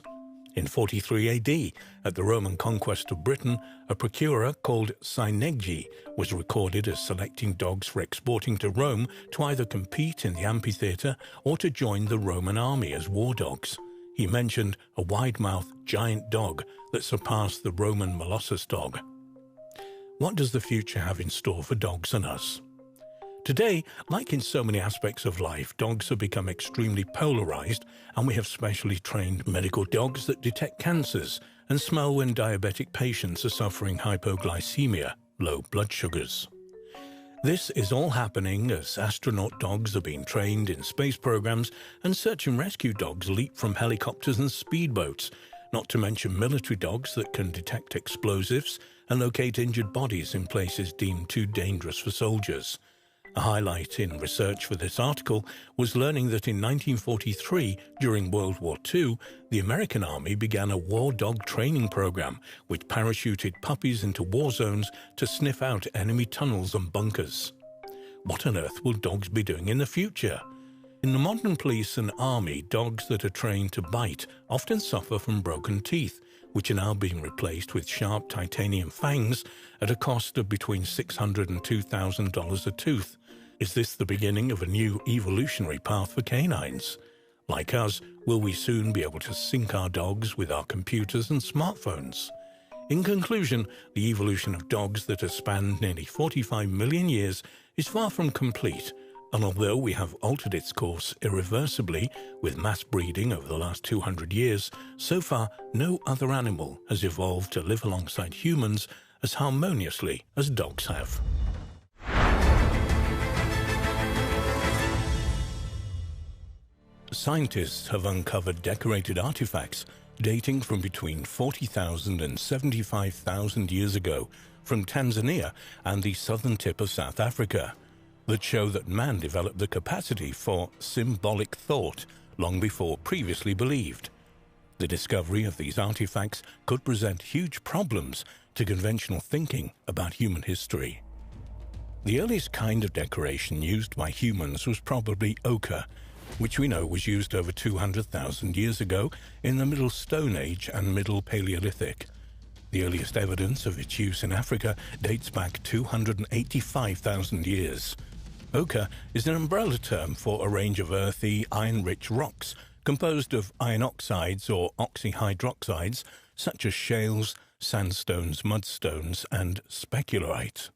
In 43 AD, at the Roman conquest of Britain, a procurer called Syneggi was recorded as selecting dogs for exporting to Rome to either compete in the amphitheatre or to join the Roman army as war dogs. He mentioned a wide-mouthed giant dog that surpassed the Roman Molossus dog. What does the future have in store for dogs and us? Today, like in so many aspects of life, dogs have become extremely polarized, and we have specially trained medical dogs that detect cancers and smell when diabetic patients are suffering hypoglycemia, low blood sugars. This is all happening as astronaut dogs are being trained in space programs and search and rescue dogs leap from helicopters and speedboats, not to mention military dogs that can detect explosives and locate injured bodies in places deemed too dangerous for soldiers. A highlight in research for this article was learning that in 1943, during World War II, the American Army began a war dog training program which parachuted puppies into war zones to sniff out enemy tunnels and bunkers. What on earth will dogs be doing in the future? In the modern police and army, dogs that are trained to bite often suffer from broken teeth, which are now being replaced with sharp titanium fangs at a cost of between $600 and $2,000 a tooth. Is this the beginning of a new evolutionary path for canines? Like us, will we soon be able to sync our dogs with our computers and smartphones? In conclusion, the evolution of dogs that has spanned nearly 45 million years is far from complete, and although we have altered its course irreversibly with mass breeding over the last 200 years, so far no other animal has evolved to live alongside humans as harmoniously as dogs have. Scientists have uncovered decorated artifacts dating from between 40,000 and 75,000 years ago from Tanzania and the southern tip of South Africa that show that man developed the capacity for symbolic thought long before previously believed. The discovery of these artifacts could present huge problems to conventional thinking about human history. The earliest kind of decoration used by humans was probably ochre, which we know was used over 200,000 years ago in the Middle Stone Age and Middle Paleolithic. The earliest evidence of its use in Africa dates back 285,000 years. Ochre is an umbrella term for a range of earthy, iron-rich rocks composed of iron oxides or oxyhydroxides such as shales, sandstones, mudstones, and specularite.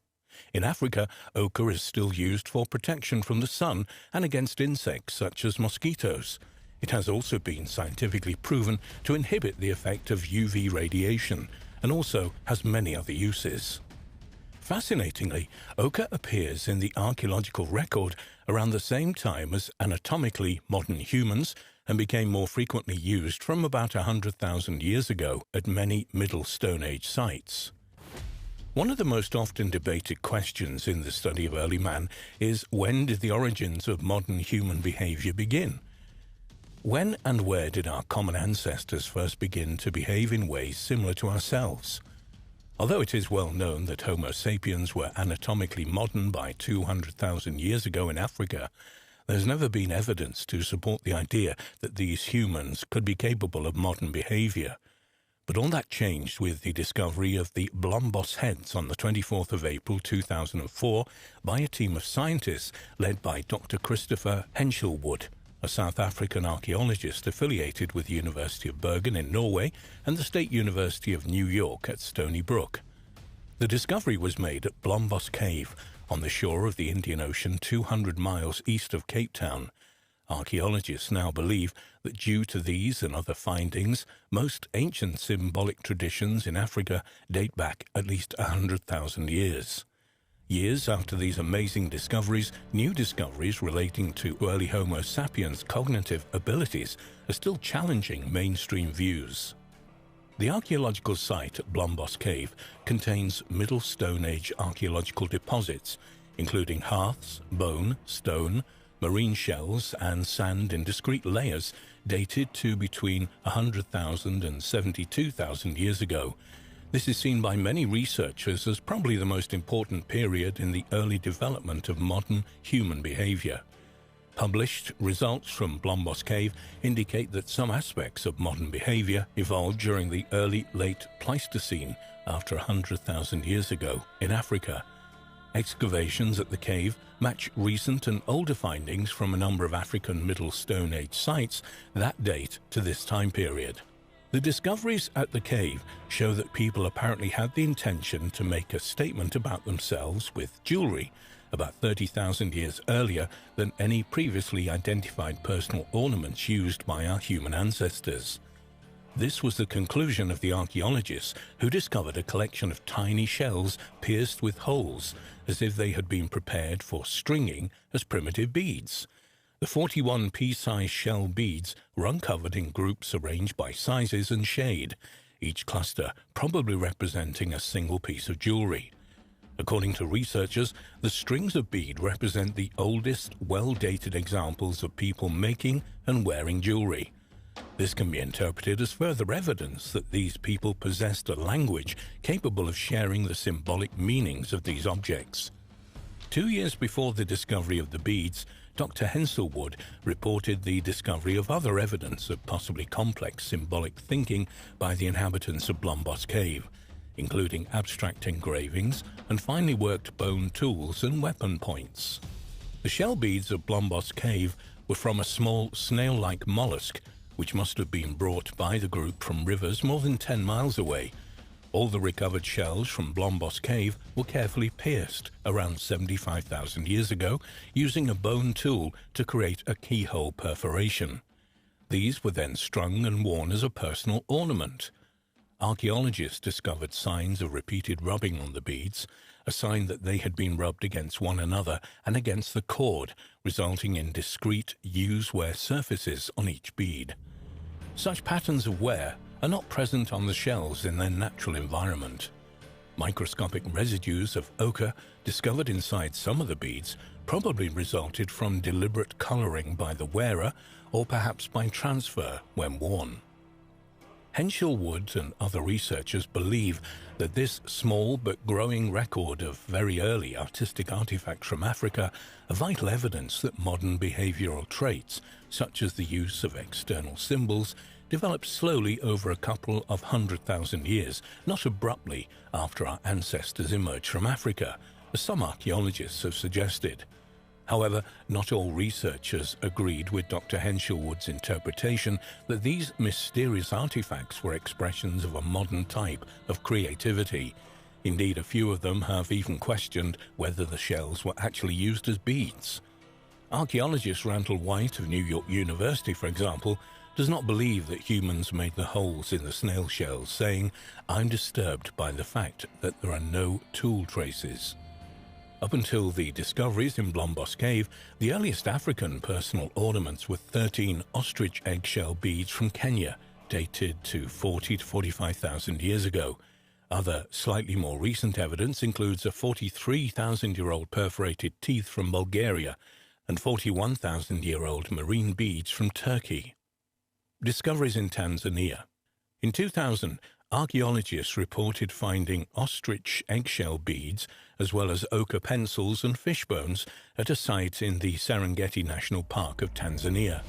In Africa, ochre is still used for protection from the sun and against insects such as mosquitoes. It has also been scientifically proven to inhibit the effect of UV radiation and also has many other uses. Fascinatingly, ochre appears in the archaeological record around the same time as anatomically modern humans and became more frequently used from about 100,000 years ago at many Middle Stone Age sites. One of the most often debated questions in the study of early man is, when did the origins of modern human behavior begin? When and where did our common ancestors first begin to behave in ways similar to ourselves? Although it is well known that Homo sapiens were anatomically modern by 200,000 years ago in Africa, there's never been evidence to support the idea that these humans could be capable of modern behavior. But all that changed with the discovery of the Blombos heads on the 24th of April 2004 by a team of scientists led by Dr. Christopher Henshelwood, a South African archaeologist affiliated with the University of Bergen in Norway and the State University of New York at Stony Brook. The discovery was made at Blombos Cave on the shore of the Indian Ocean 200 miles east of Cape Town. Archaeologists now believe that due to these and other findings, most ancient symbolic traditions in Africa date back at least 100,000 years. Years after these amazing discoveries, new discoveries relating to early Homo sapiens' cognitive abilities are still challenging mainstream views. The archaeological site at Blombos Cave contains Middle Stone Age archaeological deposits, including hearths, bone, stone, marine shells, and sand in discrete layers dated to between 100,000 and 72,000 years ago. This is seen by many researchers as probably the most important period in the early development of modern human behavior. Published results from Blombos Cave indicate that some aspects of modern behavior evolved during the early-late Pleistocene, after 100,000 years ago, in Africa. Excavations at the cave match recent and older findings from a number of African Middle Stone Age sites that date to this time period. The discoveries at the cave show that people apparently had the intention to make a statement about themselves with jewelry about 30,000 years earlier than any previously identified personal ornaments used by our human ancestors. This was the conclusion of the archaeologists who discovered a collection of tiny shells pierced with holes, as if they had been prepared for stringing as primitive beads. The 41 pea-sized shell beads were uncovered in groups arranged by sizes and shade, each cluster probably representing a single piece of jewelry. According to researchers, the strings of bead represent the oldest, well-dated examples of people making and wearing jewelry. This can be interpreted as further evidence that these people possessed a language capable of sharing the symbolic meanings of these objects. 2 years before the discovery of the beads, Dr. Henshelwood reported the discovery of other evidence of possibly complex symbolic thinking by the inhabitants of Blombos Cave, including abstract engravings and finely worked bone tools and weapon points. The shell beads of Blombos Cave were from a small snail-like mollusk, which must have been brought by the group from rivers more than 10 miles away. All the recovered shells from Blombos Cave were carefully pierced around 75,000 years ago using a bone tool to create a keyhole perforation. These were then strung and worn as a personal ornament. Archaeologists discovered signs of repeated rubbing on the beads, a sign that they had been rubbed against one another and against the cord, resulting in discrete use-wear surfaces on each bead. Such patterns of wear are not present on the shells in their natural environment. Microscopic residues of ochre discovered inside some of the beads probably resulted from deliberate coloring by the wearer or perhaps by transfer when worn. Henshelwood and other researchers believe that this small but growing record of very early artistic artifacts from Africa are vital evidence that modern behavioral traits, such as the use of external symbols, developed slowly over a couple of 100,000 years, not abruptly after our ancestors emerged from Africa, as some archaeologists have suggested. However, not all researchers agreed with Dr. Henshelwood's interpretation that these mysterious artifacts were expressions of a modern type of creativity. Indeed, a few of them have even questioned whether the shells were actually used as beads. Archaeologist Randall White of New York University, for example, does not believe that humans made the holes in the snail shells, saying, "I'm disturbed by the fact that there are no tool traces." Up until the discoveries in Blombos Cave, the earliest African personal ornaments were 13 ostrich eggshell beads from Kenya, dated to 40 to 45,000 years ago. Other, slightly more recent evidence includes a 43,000-year-old perforated teeth from Bulgaria and 41,000-year-old marine beads from Turkey. Discoveries in Tanzania. In 2000, archaeologists reported finding ostrich eggshell beads as well as ochre pencils and fish bones at a site in the Serengeti National Park of Tanzania.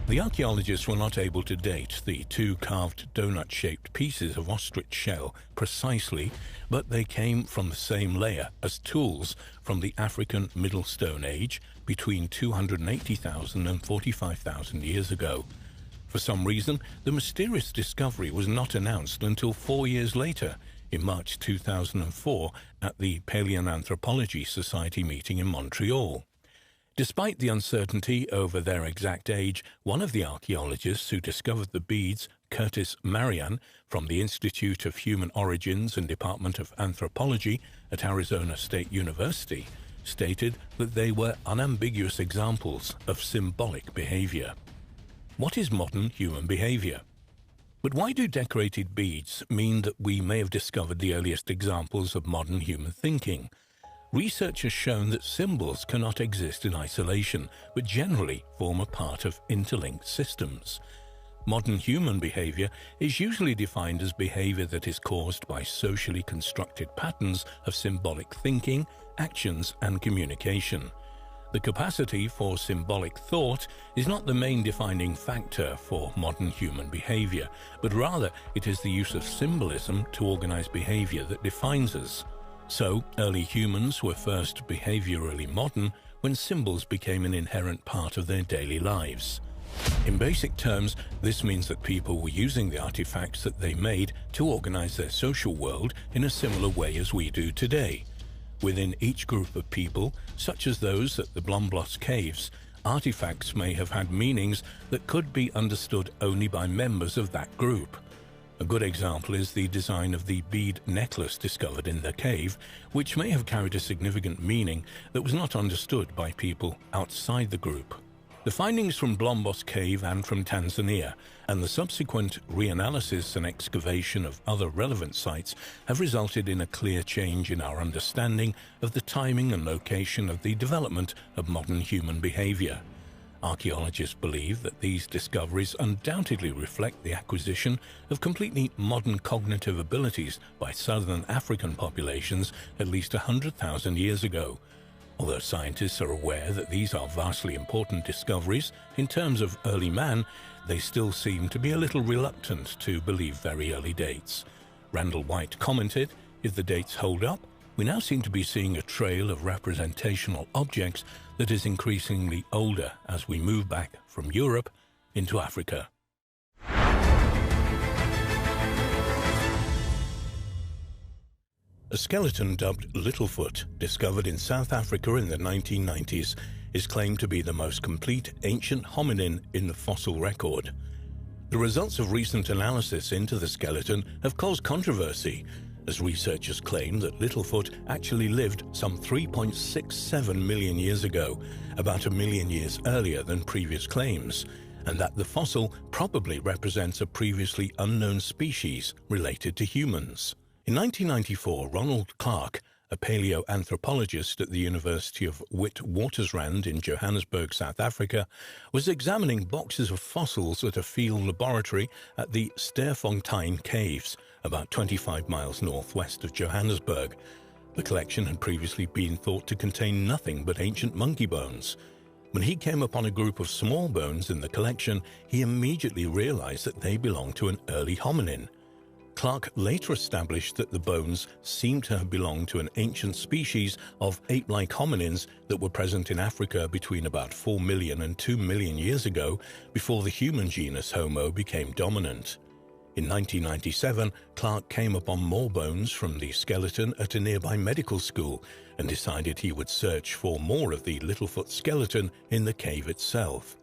The archaeologists were not able to date the two carved donut-shaped pieces of ostrich shell precisely, but they came from the same layer as tools from the African Middle Stone Age between 280,000 and 45,000 years ago. For some reason, the mysterious discovery was not announced until 4 years later, in March 2004, at the Paleoanthropology Society meeting in Montreal. Despite the uncertainty over their exact age, one of the archaeologists who discovered the beads, Curtis Marian, from the Institute of Human Origins and Department of Anthropology at Arizona State University, stated that they were unambiguous examples of symbolic behavior. What is modern human behavior? But why do decorated beads mean that we may have discovered the earliest examples of modern human thinking? Research has shown that symbols cannot exist in isolation, but generally form a part of interlinked systems. Modern human behavior is usually defined as behavior that is caused by socially constructed patterns of symbolic thinking, actions, and communication. The capacity for symbolic thought is not the main defining factor for modern human behavior, but rather it is the use of symbolism to organize behavior that defines us. So, early humans were first behaviorally modern when symbols became an inherent part of their daily lives. In basic terms, this means that people were using the artifacts that they made to organize their social world in a similar way as we do today. Within each group of people, such as those at the Blombos Caves, artifacts may have had meanings that could be understood only by members of that group. A good example is the design of the bead necklace discovered in the cave, which may have carried a significant meaning that was not understood by people outside the group. The findings from Blombos Cave and from Tanzania, and the subsequent reanalysis and excavation of other relevant sites, have resulted in a clear change in our understanding of the timing and location of the development of modern human behavior. Archaeologists believe that these discoveries undoubtedly reflect the acquisition of completely modern cognitive abilities by southern African populations at least 100,000 years ago. Although scientists are aware that these are vastly important discoveries in terms of early man, they still seem to be a little reluctant to believe very early dates. Randall White commented, "If the dates hold up, we now seem to be seeing a trail of representational objects that is increasingly older as we move back from Europe into Africa." A skeleton dubbed Littlefoot, discovered in South Africa in the 1990s, is claimed to be the most complete ancient hominin in the fossil record. The results of recent analysis into the skeleton have caused controversy, as researchers claim that Littlefoot actually lived some 3.67 million years ago, about a million years earlier than previous claims, and that the fossil probably represents a previously unknown species related to humans. In 1994, Ronald Clark, a paleoanthropologist at the University of Witwatersrand in Johannesburg, South Africa, was examining boxes of fossils at a field laboratory at the Sterfontein Caves, about 25 miles northwest of Johannesburg. The collection had previously been thought to contain nothing but ancient monkey bones. When he came upon a group of small bones in the collection, he immediately realized that they belonged to an early hominin. Clark later established that the bones seemed to have belonged to an ancient species of ape-like hominins that were present in Africa between about 4 million and 2 million years ago, before the human genus Homo became dominant. In 1997, Clark came upon more bones from the skeleton at a nearby medical school and decided he would search for more of the Littlefoot skeleton in the cave itself.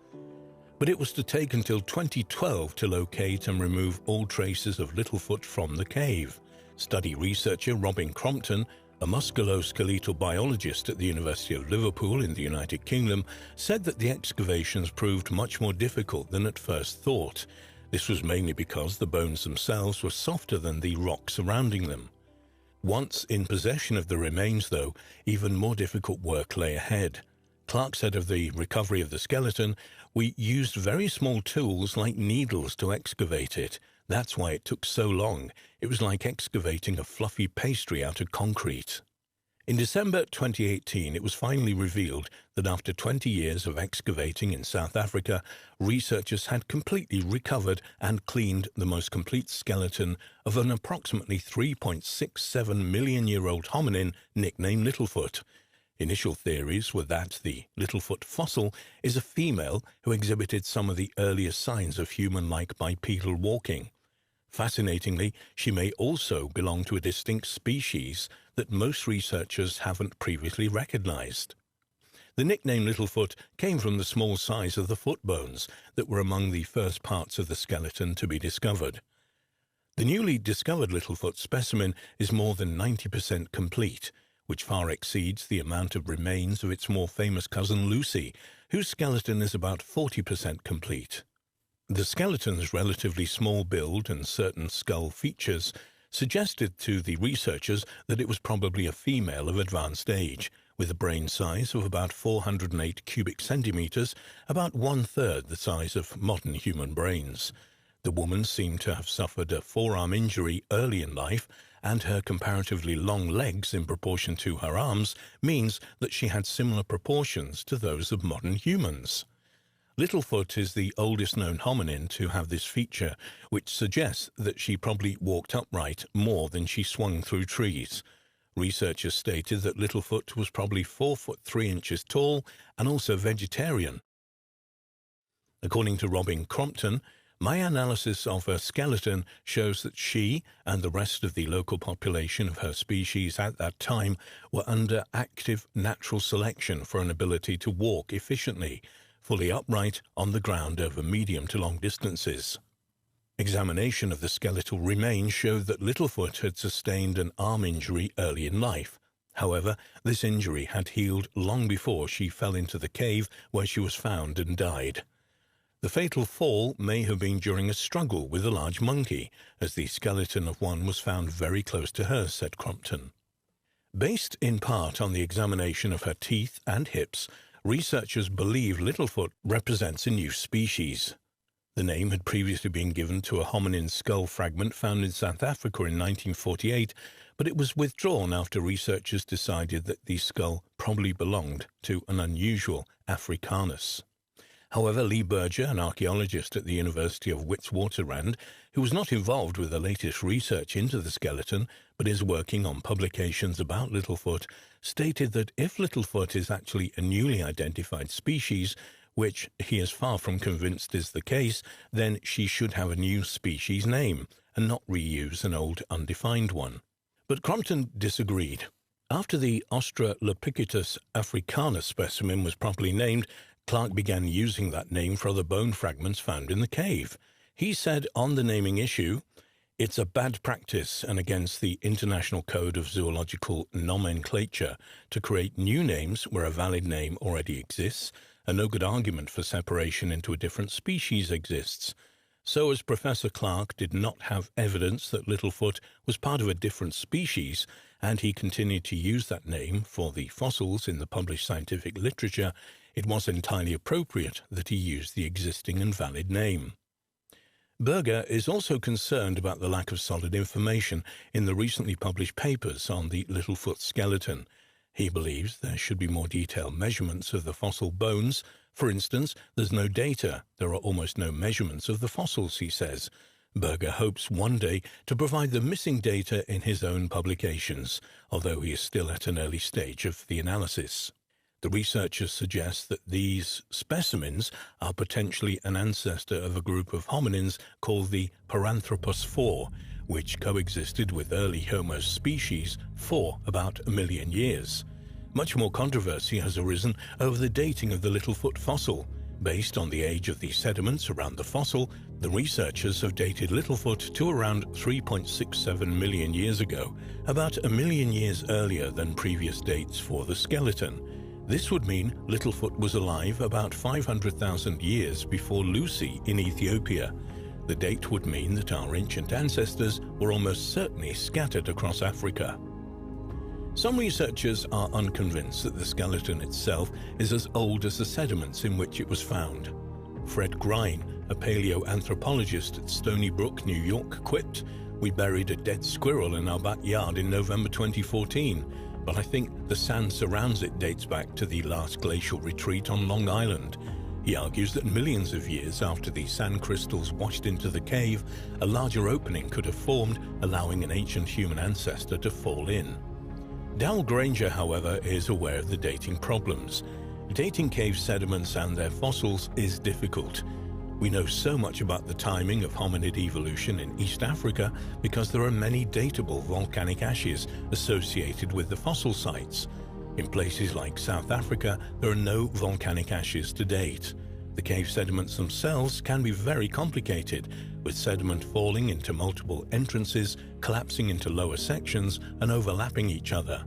But it was to take until 2012 to locate and remove all traces of Littlefoot from the cave. Study researcher Robin Crompton A musculoskeletal biologist at the University of Liverpool in the United Kingdom said that the excavations proved much more difficult than at first thought. This was mainly because the bones themselves were softer than the rock surrounding them. Once in possession of the remains, though, even more difficult work lay ahead. Clark said of the recovery of the skeleton, "We used very small tools like needles to excavate it. That's why it took so long. It was like excavating a fluffy pastry out of concrete." In December 2018, it was finally revealed that after 20 years of excavating in South Africa, researchers had completely recovered and cleaned the most complete skeleton of an approximately 3.67 million-year-old hominin nicknamed Littlefoot. Initial theories were that the Littlefoot fossil is a female who exhibited some of the earliest signs of human-like bipedal walking. Fascinatingly, she may also belong to a distinct species that most researchers haven't previously recognized. The nickname Littlefoot came from the small size of the foot bones that were among the first parts of the skeleton to be discovered. The newly discovered Littlefoot specimen is more than 90% complete, which far exceeds the amount of remains of its more famous cousin Lucy, whose skeleton is about 40% complete. The skeleton's relatively small build and certain skull features suggested to the researchers that it was probably a female of advanced age, with a brain size of about 408 cubic centimeters, about one-third the size of modern human brains. The woman seemed to have suffered a forearm injury early in life, and her comparatively long legs in proportion to her arms means that she had similar proportions to those of modern humans. Littlefoot is the oldest known hominin to have this feature, which suggests that she probably walked upright more than she swung through trees. Researchers stated that Littlefoot was probably 4 foot 3 inches tall and also vegetarian. According to Robin Crompton, "My analysis of her skeleton shows that she and the rest of the local population of her species at that time were under active natural selection for an ability to walk efficiently, fully upright on the ground over medium to long distances." Examination of the skeletal remains showed that Littlefoot had sustained an arm injury early in life. However, this injury had healed long before she fell into the cave where she was found and died. The fatal fall may have been during a struggle with a large monkey, as the skeleton of one was found very close to her, said Crompton. Based in part on the examination of her teeth and hips, researchers believe Littlefoot represents a new species. The name had previously been given to a hominin skull fragment found in South Africa in 1948, but it was withdrawn after researchers decided that the skull probably belonged to an unusual Africanus. However, Lee Berger, an archaeologist at the University of Witwatersrand, who was not involved with the latest research into the skeleton, but is working on publications about Littlefoot, stated that if Littlefoot is actually a newly identified species, which he is far from convinced is the case, then she should have a new species name, and not reuse an old undefined one. But Crompton disagreed. After the Australopithecus africanus specimen was properly named, Clark began using that name for other bone fragments found in the cave. He said on the naming issue, "It's a bad practice and against the International Code of Zoological Nomenclature to create new names where a valid name already exists, and no good argument for separation into a different species exists." So as Professor Clark did not have evidence that Littlefoot was part of a different species, and he continued to use that name for the fossils in the published scientific literature, it was entirely appropriate that he used the existing and valid name. Berger is also concerned about the lack of solid information in the recently published papers on the Littlefoot skeleton. He believes there should be more detailed measurements of the fossil bones. For instance, there's no data. There are almost no measurements of the fossils, he says. Berger hopes one day to provide the missing data in his own publications, although he is still at an early stage of the analysis. The researchers suggest that these specimens are potentially an ancestor of a group of hominins called the Paranthropus 4, which coexisted with early Homo species for about 1 million years. Much more controversy has arisen over the dating of the Littlefoot fossil. Based on the age of the sediments around the fossil, the researchers have dated Littlefoot to around 3.67 million years ago, about a million years earlier than previous dates for the skeleton. This would mean Littlefoot was alive about 500,000 years before Lucy in Ethiopia. The date would mean that our ancient ancestors were almost certainly scattered across Africa. Some researchers are unconvinced that the skeleton itself is as old as the sediments in which it was found. Fred Grein, a paleoanthropologist at Stony Brook, New York, quipped, "We buried a dead squirrel in our backyard in November 2014, but I think the sand surrounds it dates back to the last glacial retreat on Long Island." He argues that millions of years after the sand crystals washed into the cave, a larger opening could have formed, allowing an ancient human ancestor to fall in. Dal Granger, however, is aware of the dating problems. Dating cave sediments and their fossils is difficult. We know so much about the timing of hominid evolution in East Africa because there are many datable volcanic ashes associated with the fossil sites. In places like South Africa, there are no volcanic ashes to date. The cave sediments themselves can be very complicated, with sediment falling into multiple entrances, collapsing into lower sections, and overlapping each other.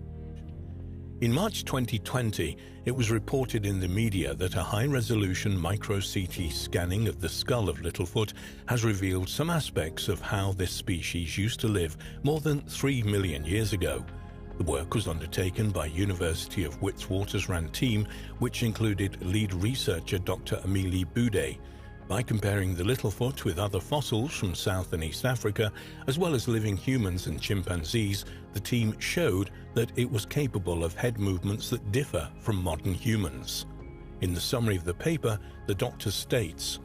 In March 2020, it was reported in the media that a high-resolution micro-CT scanning of the skull of Littlefoot has revealed some aspects of how this species used to live more than 3 million years ago. The work was undertaken by University of Witwatersrand team, which included lead researcher Dr. Amélie Boudet. By comparing the Littlefoot with other fossils from South and East Africa, as well as living humans and chimpanzees, the team showed that it was capable of head movements that differ from modern humans. In the summary of the paper, the doctor states,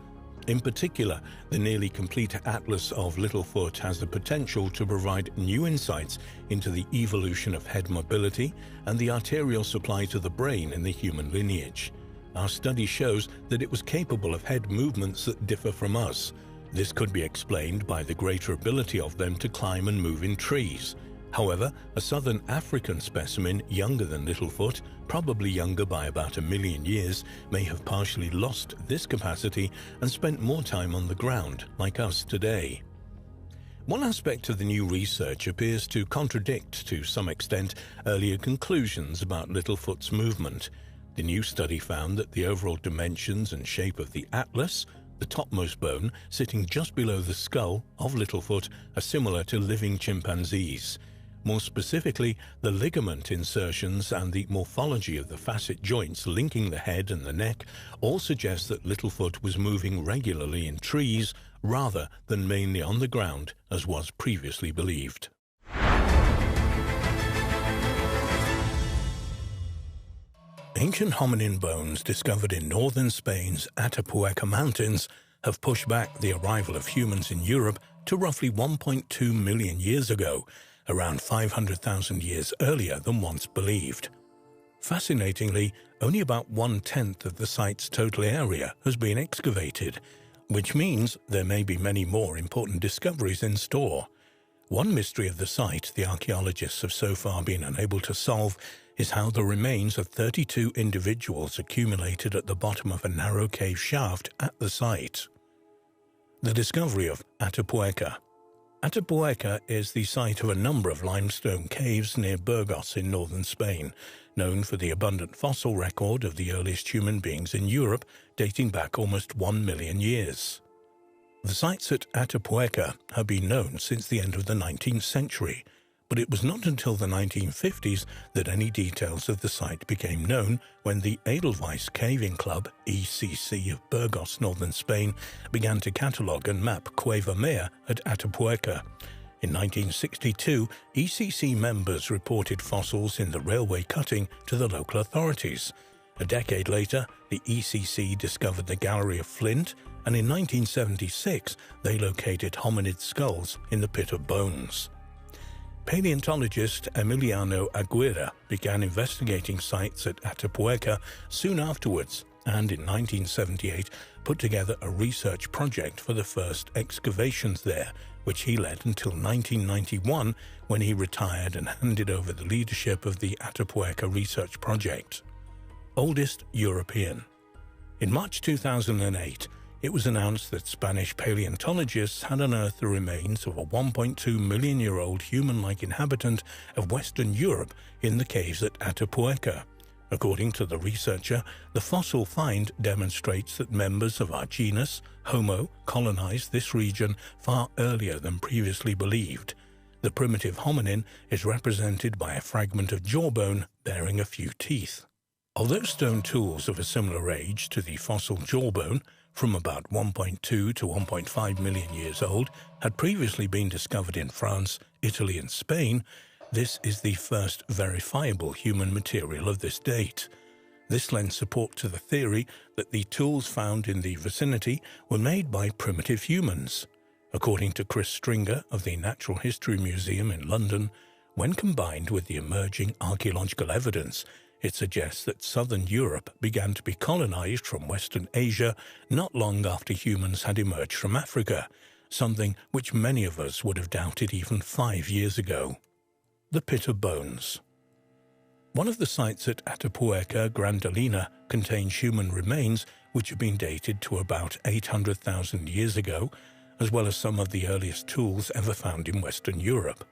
"In particular, the nearly complete atlas of Littlefoot has the potential to provide new insights into the evolution of head mobility and the arterial supply to the brain in the human lineage. Our study shows that it was capable of head movements that differ from us. This could be explained by the greater ability of them to climb and move in trees. However, a southern African specimen younger than Littlefoot, probably younger by about a million years, may have partially lost this capacity and spent more time on the ground, like us today." One aspect of the new research appears to contradict, to some extent, earlier conclusions about Littlefoot's movement. The new study found that the overall dimensions and shape of the atlas, the topmost bone sitting just below the skull of Littlefoot, are similar to living chimpanzees. More specifically, the ligament insertions and the morphology of the facet joints linking the head and the neck all suggest that Littlefoot was moving regularly in trees rather than mainly on the ground, as was previously believed. Ancient hominin bones discovered in northern Spain's Atapuerca Mountains have pushed back the arrival of humans in Europe to roughly 1.2 million years ago, around 500,000 years earlier than once believed. Fascinatingly, only about 1/10 of the site's total area has been excavated, which means there may be many more important discoveries in store. One mystery of the site the archaeologists have so far been unable to solve is how the remains of 32 individuals accumulated at the bottom of a narrow cave shaft at the site. The discovery of Atapuerca. Atapuerca is the site of a number of limestone caves near Burgos in northern Spain, known for the abundant fossil record of the earliest human beings in Europe, dating back almost 1 million years. The sites at Atapuerca have been known since the end of the 19th century, but it was not until the 1950s that any details of the site became known when the Edelweiss Caving Club, ECC of Burgos, northern Spain, began to catalogue and map Cueva Maya at Atapuerca. In 1962, ECC members reported fossils in the railway cutting to the local authorities. A decade later, the ECC discovered the Gallery of Flint, and in 1976 they located hominid skulls in the Pit of Bones. Paleontologist Emiliano Aguirre began investigating sites at Atapuerca soon afterwards, and in 1978 put together a research project for the first excavations there, which he led until 1991, when he retired and handed over the leadership of the Atapuerca research project. Oldest European. In March 2008, it was announced that Spanish paleontologists had unearthed the remains of a 1.2-million-year-old human-like inhabitant of Western Europe in the caves at Atapuerca. According to the researcher, the fossil find demonstrates that members of our genus, Homo, colonized this region far earlier than previously believed. The primitive hominin is represented by a fragment of jawbone bearing a few teeth. Although stone tools of a similar age to the fossil jawbone, from about 1.2 to 1.5 million years old, had previously been discovered in France, Italy and Spain, this is the first verifiable human material of this date. This lends support to the theory that the tools found in the vicinity were made by primitive humans. According to Chris Stringer of the Natural History Museum in London, when combined with the emerging archaeological evidence, it suggests that southern Europe began to be colonized from Western Asia not long after humans had emerged from Africa, something which many of us would have doubted even 5 years ago. The Pit of Bones. One of the sites at Atapuerca, Grandalina, contains human remains which have been dated to about 800,000 years ago, as well as some of the earliest tools ever found in Western Europe.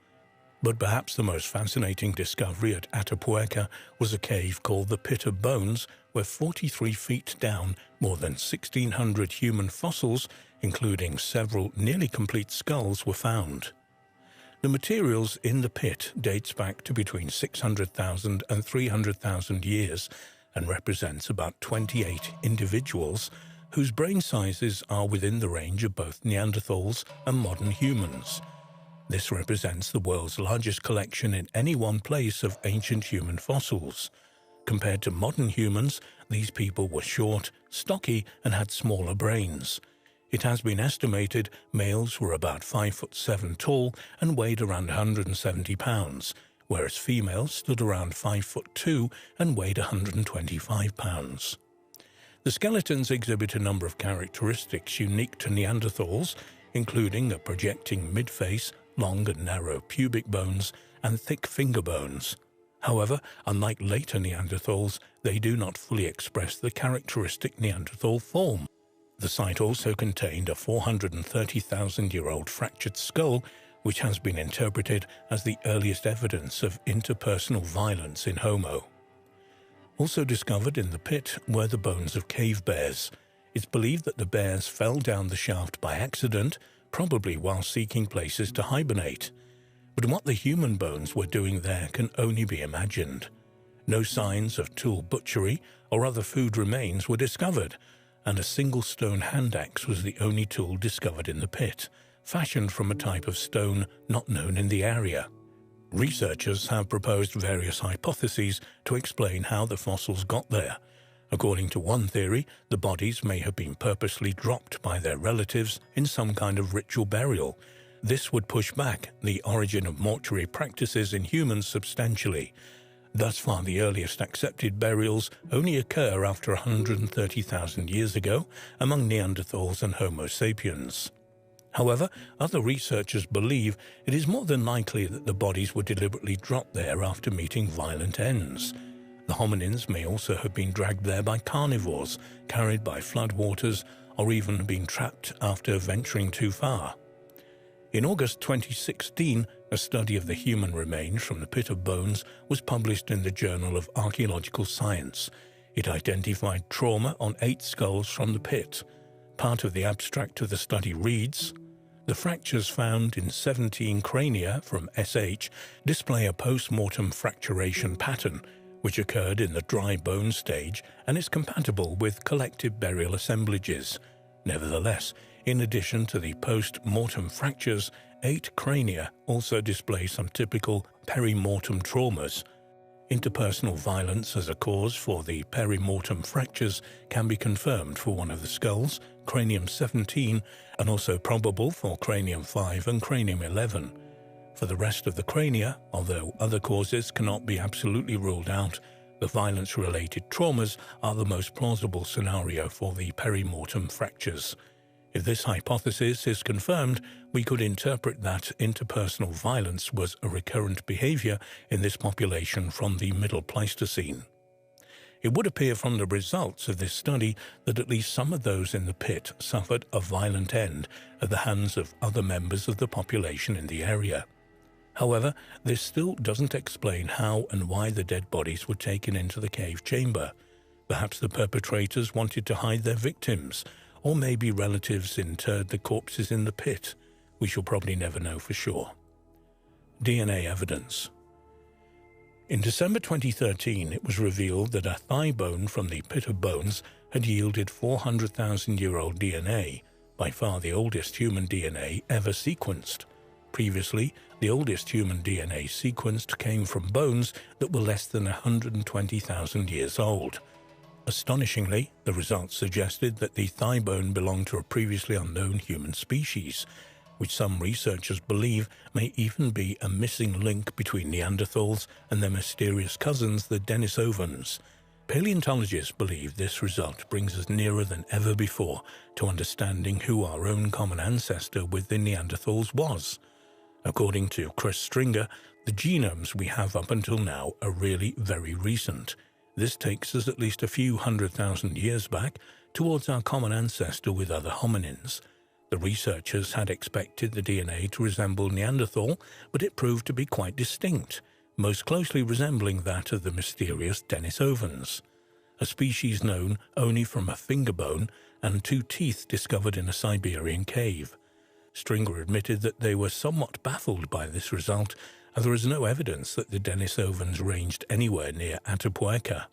But perhaps the most fascinating discovery at Atapuerca was a cave called the Pit of Bones, where 43 feet down, more than 1,600 human fossils, including several nearly complete skulls, were found. The materials in the pit dates back to between 600,000 and 300,000 years and represents about 28 individuals whose brain sizes are within the range of both Neanderthals and modern humans. This represents the world's largest collection in any one place of ancient human fossils. Compared to modern humans, these people were short, stocky, and had smaller brains. It has been estimated males were about 5'7" tall and weighed around 170 pounds, whereas females stood around 5'2" and weighed 125 pounds. The skeletons exhibit a number of characteristics unique to Neanderthals, including a projecting midface, long and narrow pubic bones, and thick finger bones. However, unlike later Neanderthals, they do not fully express the characteristic Neanderthal form. The site also contained a 430,000-year-old fractured skull, which has been interpreted as the earliest evidence of interpersonal violence in Homo. Also discovered in the pit were the bones of cave bears. It's believed that the bears fell down the shaft by accident, probably while seeking places to hibernate. But what the human bones were doing there can only be imagined. No signs of tool butchery or other food remains were discovered, and a single stone hand axe was the only tool discovered in the pit, fashioned from a type of stone not known in the area. Researchers have proposed various hypotheses to explain how the fossils got there. According to one theory, the bodies may have been purposely dropped by their relatives in some kind of ritual burial. This would push back the origin of mortuary practices in humans substantially. Thus far, the earliest accepted burials only occur after 130,000 years ago among Neanderthals and Homo sapiens. However, other researchers believe it is more than likely that the bodies were deliberately dropped there after meeting violent ends. The hominins may also have been dragged there by carnivores, carried by floodwaters, or even been trapped after venturing too far. In August 2016, a study of the human remains from the Pit of Bones was published in the Journal of Archaeological Science. It identified trauma on 8 skulls from the pit. Part of the abstract of the study reads, "The fractures found in 17 crania from SH display a post-mortem fracturation pattern, which occurred in the dry bone stage and is compatible with collective burial assemblages. Nevertheless, in addition to the post-mortem fractures, 8 crania also display some typical peri-mortem traumas. Interpersonal violence as a cause for the peri-mortem fractures can be confirmed for one of the skulls, cranium 17, and also probable for cranium 5 and cranium 11. For the rest of the crania, although other causes cannot be absolutely ruled out, the violence-related traumas are the most plausible scenario for the peri-mortem fractures. If this hypothesis is confirmed, we could interpret that interpersonal violence was a recurrent behavior in this population from the Middle Pleistocene. It would appear from the results of this study that at least some of those in the pit suffered a violent end at the hands of other members of the population in the area. However, this still doesn't explain how and why the dead bodies were taken into the cave chamber. Perhaps the perpetrators wanted to hide their victims, or maybe relatives interred the corpses in the pit. We shall probably never know for sure. DNA evidence. In December 2013, it was revealed that a thigh bone from the Pit of Bones had yielded 400,000-year-old DNA, by far the oldest human DNA ever sequenced. Previously, the oldest human DNA sequenced came from bones that were less than 120,000 years old. Astonishingly, the results suggested that the thigh bone belonged to a previously unknown human species, which some researchers believe may even be a missing link between Neanderthals and their mysterious cousins, the Denisovans. Paleontologists believe this result brings us nearer than ever before to understanding who our own common ancestor with the Neanderthals was. According to Chris Stringer, the genomes we have up until now are really very recent. This takes us at least a few 100,000 years back towards our common ancestor with other hominins. The researchers had expected the DNA to resemble Neanderthal, but it proved to be quite distinct, most closely resembling that of the mysterious Denisovans, a species known only from a finger bone and 2 teeth discovered in a Siberian cave. Stringer admitted that they were somewhat baffled by this result, and there is no evidence that the Denisovans ranged anywhere near Atapuerca.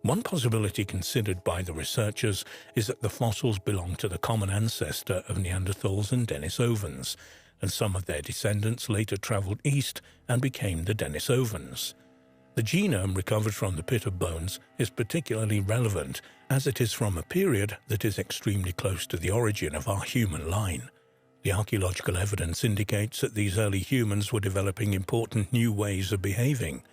One possibility considered by the researchers is that the fossils belong to the common ancestor of Neanderthals and Denisovans, and some of their descendants later travelled east and became the Denisovans. The genome recovered from the Pit of Bones is particularly relevant, as it is from a period that is extremely close to the origin of our human line. The archaeological evidence indicates that these early humans were developing important new ways of behaving,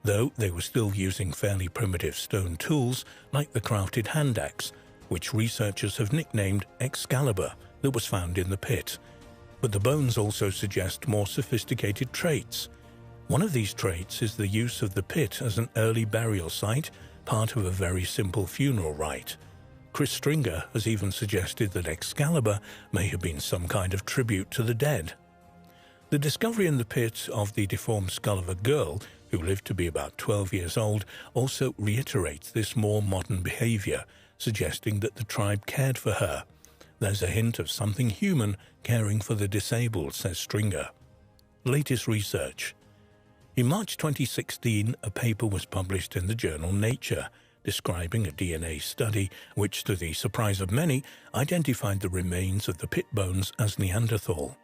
though they were still using fairly primitive stone tools like the crafted hand axe, which researchers have nicknamed Excalibur, that was found in the pit. But the bones also suggest more sophisticated traits. One of these traits is the use of the pit as an early burial site, part of a very simple funeral rite. Chris Stringer has even suggested that Excalibur may have been some kind of tribute to the dead. The discovery in the pit of the deformed skull of a girl, who lived to be about 12 years old, also reiterates this more modern behavior, suggesting that the tribe cared for her. There's a hint of something human caring for the disabled, says Stringer. Latest research. In March 2016, a paper was published in the journal Nature, describing a DNA study which, to the surprise of many, identified the remains of the pit bones as Neanderthal.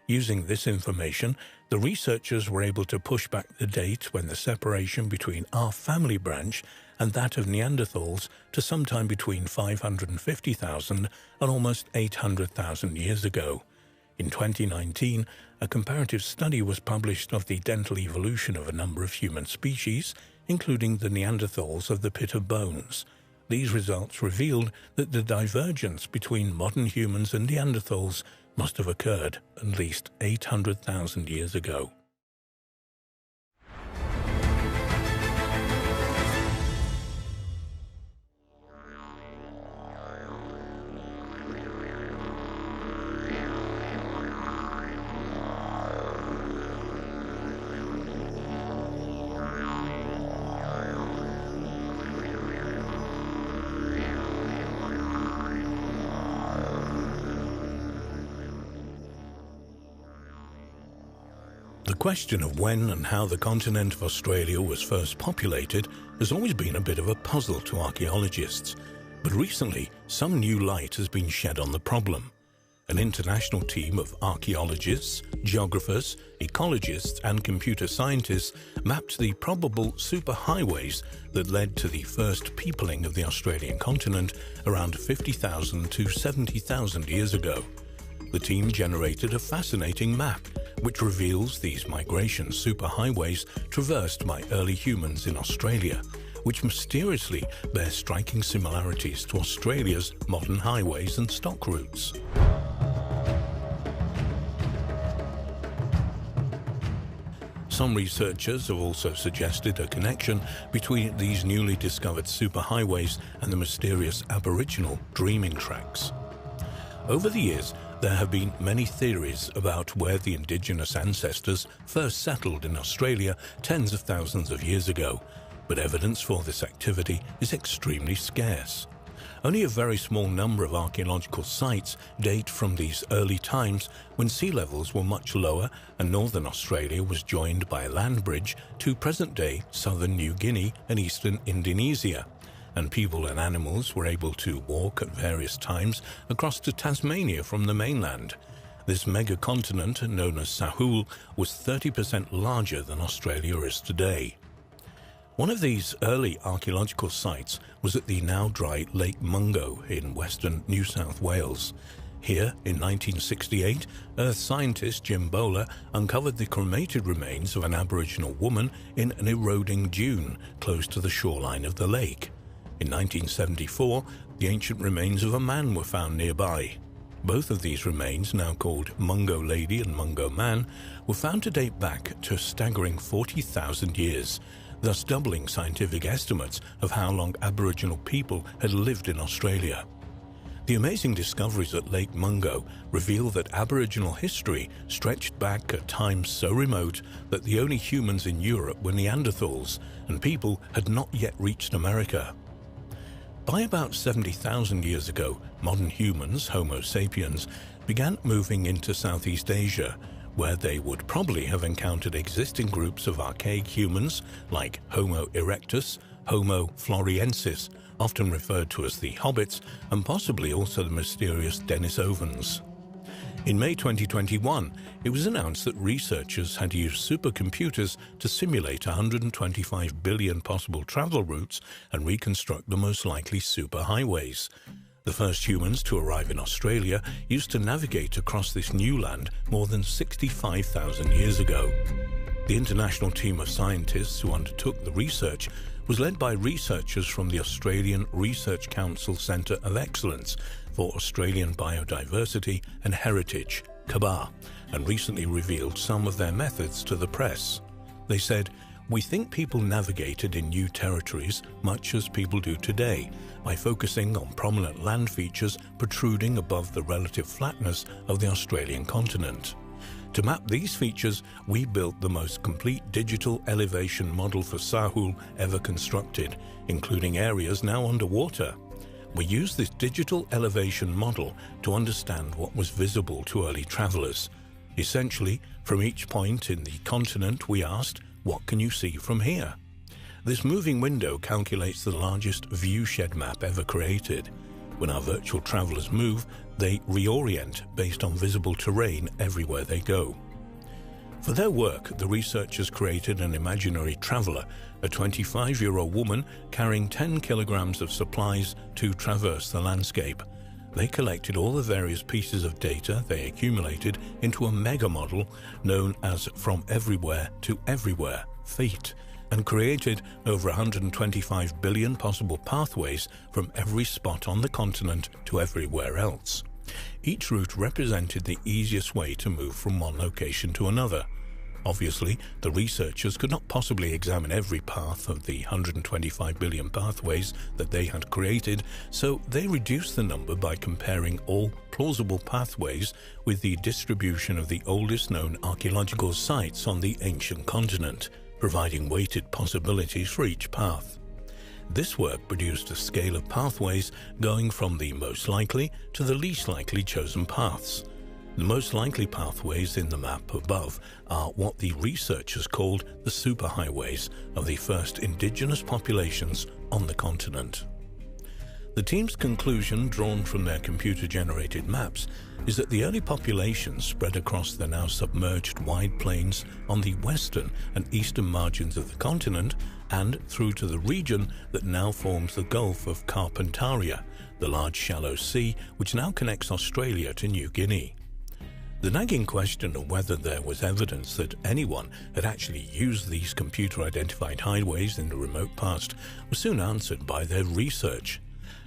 Using this information, the researchers were able to push back the date when the separation between our family branch and that of Neanderthals to sometime between 550,000 and almost 800,000 years ago. In 2019, a comparative study was published of the dental evolution of a number of human species, including the Neanderthals of the Pit of Bones. These results revealed that the divergence between modern humans and Neanderthals must have occurred at least 800,000 years ago. The question of when and how the continent of Australia was first populated has always been a bit of a puzzle to archaeologists, but recently some new light has been shed on the problem. An international team of archaeologists, geographers, ecologists and computer scientists mapped the probable superhighways that led to the first peopling of the Australian continent around 50,000 to 70,000 years ago. The team generated a fascinating map which reveals these migration superhighways traversed by early humans in Australia, which mysteriously bear striking similarities to Australia's modern highways and stock routes. Some researchers have also suggested a connection between these newly discovered superhighways and the mysterious Aboriginal dreaming tracks. Over the years, there have been many theories about where the indigenous ancestors first settled in Australia tens of thousands of years ago, but evidence for this activity is extremely scarce. Only a very small number of archaeological sites date from these early times when sea levels were much lower and northern Australia was joined by a land bridge to present-day southern New Guinea and eastern Indonesia, and people and animals were able to walk at various times across to Tasmania from the mainland. This megacontinent, known as Sahul, was 30% larger than Australia is today. One of these early archaeological sites was at the now dry Lake Mungo in western New South Wales. Here, in 1968, Earth scientist Jim Bowler uncovered the cremated remains of an Aboriginal woman in an eroding dune close to the shoreline of the lake. In 1974, the ancient remains of a man were found nearby. Both of these remains, now called Mungo Lady and Mungo Man, were found to date back to a staggering 40,000 years, thus doubling scientific estimates of how long Aboriginal people had lived in Australia. The amazing discoveries at Lake Mungo reveal that Aboriginal history stretched back at times so remote that the only humans in Europe were Neanderthals, and people had not yet reached America. By about 70,000 years ago, modern humans, Homo sapiens, began moving into Southeast Asia, where they would probably have encountered existing groups of archaic humans like Homo erectus, Homo floresiensis, often referred to as the hobbits, and possibly also the mysterious Denisovans. In May 2021, it was announced that researchers had used supercomputers to simulate 125 billion possible travel routes and reconstruct the most likely superhighways. The first humans to arrive in Australia used to navigate across this new land more than 65,000 years ago. The international team of scientists who undertook the research was led by researchers from the Australian Research Council Centre of Excellence for Australian Biodiversity and Heritage, CABAR, and recently revealed some of their methods to the press. They said, "We think people navigated in new territories much as people do today, by focusing on prominent land features protruding above the relative flatness of the Australian continent. To map these features, we built the most complete digital elevation model for Sahul ever constructed, including areas now underwater. We used this digital elevation model to understand what was visible to early travelers. Essentially, from each point in the continent we asked, what can you see from here? This moving window calculates the largest viewshed map ever created. When our virtual travelers move, they reorient based on visible terrain everywhere they go." For their work, the researchers created an imaginary traveler, a 25-year-old woman carrying 10 kilograms of supplies to traverse the landscape. They collected all the various pieces of data they accumulated into a mega model known as From Everywhere to Everywhere, FEAT, and created over 125 billion possible pathways from every spot on the continent to everywhere else. Each route represented the easiest way to move from one location to another. Obviously, the researchers could not possibly examine every path of the 125 billion pathways that they had created, so they reduced the number by comparing all plausible pathways with the distribution of the oldest known archaeological sites on the ancient continent, providing weighted possibilities for each path. This work produced a scale of pathways going from the most likely to the least likely chosen paths. The most likely pathways in the map above are what the researchers called the superhighways of the first indigenous populations on the continent. The team's conclusion, drawn from their computer-generated maps, is that the early populations spread across the now submerged wide plains on the western and eastern margins of the continent and through to the region that now forms the Gulf of Carpentaria, the large shallow sea which now connects Australia to New Guinea. The nagging question of whether there was evidence that anyone had actually used these computer-identified highways in the remote past was soon answered by their research.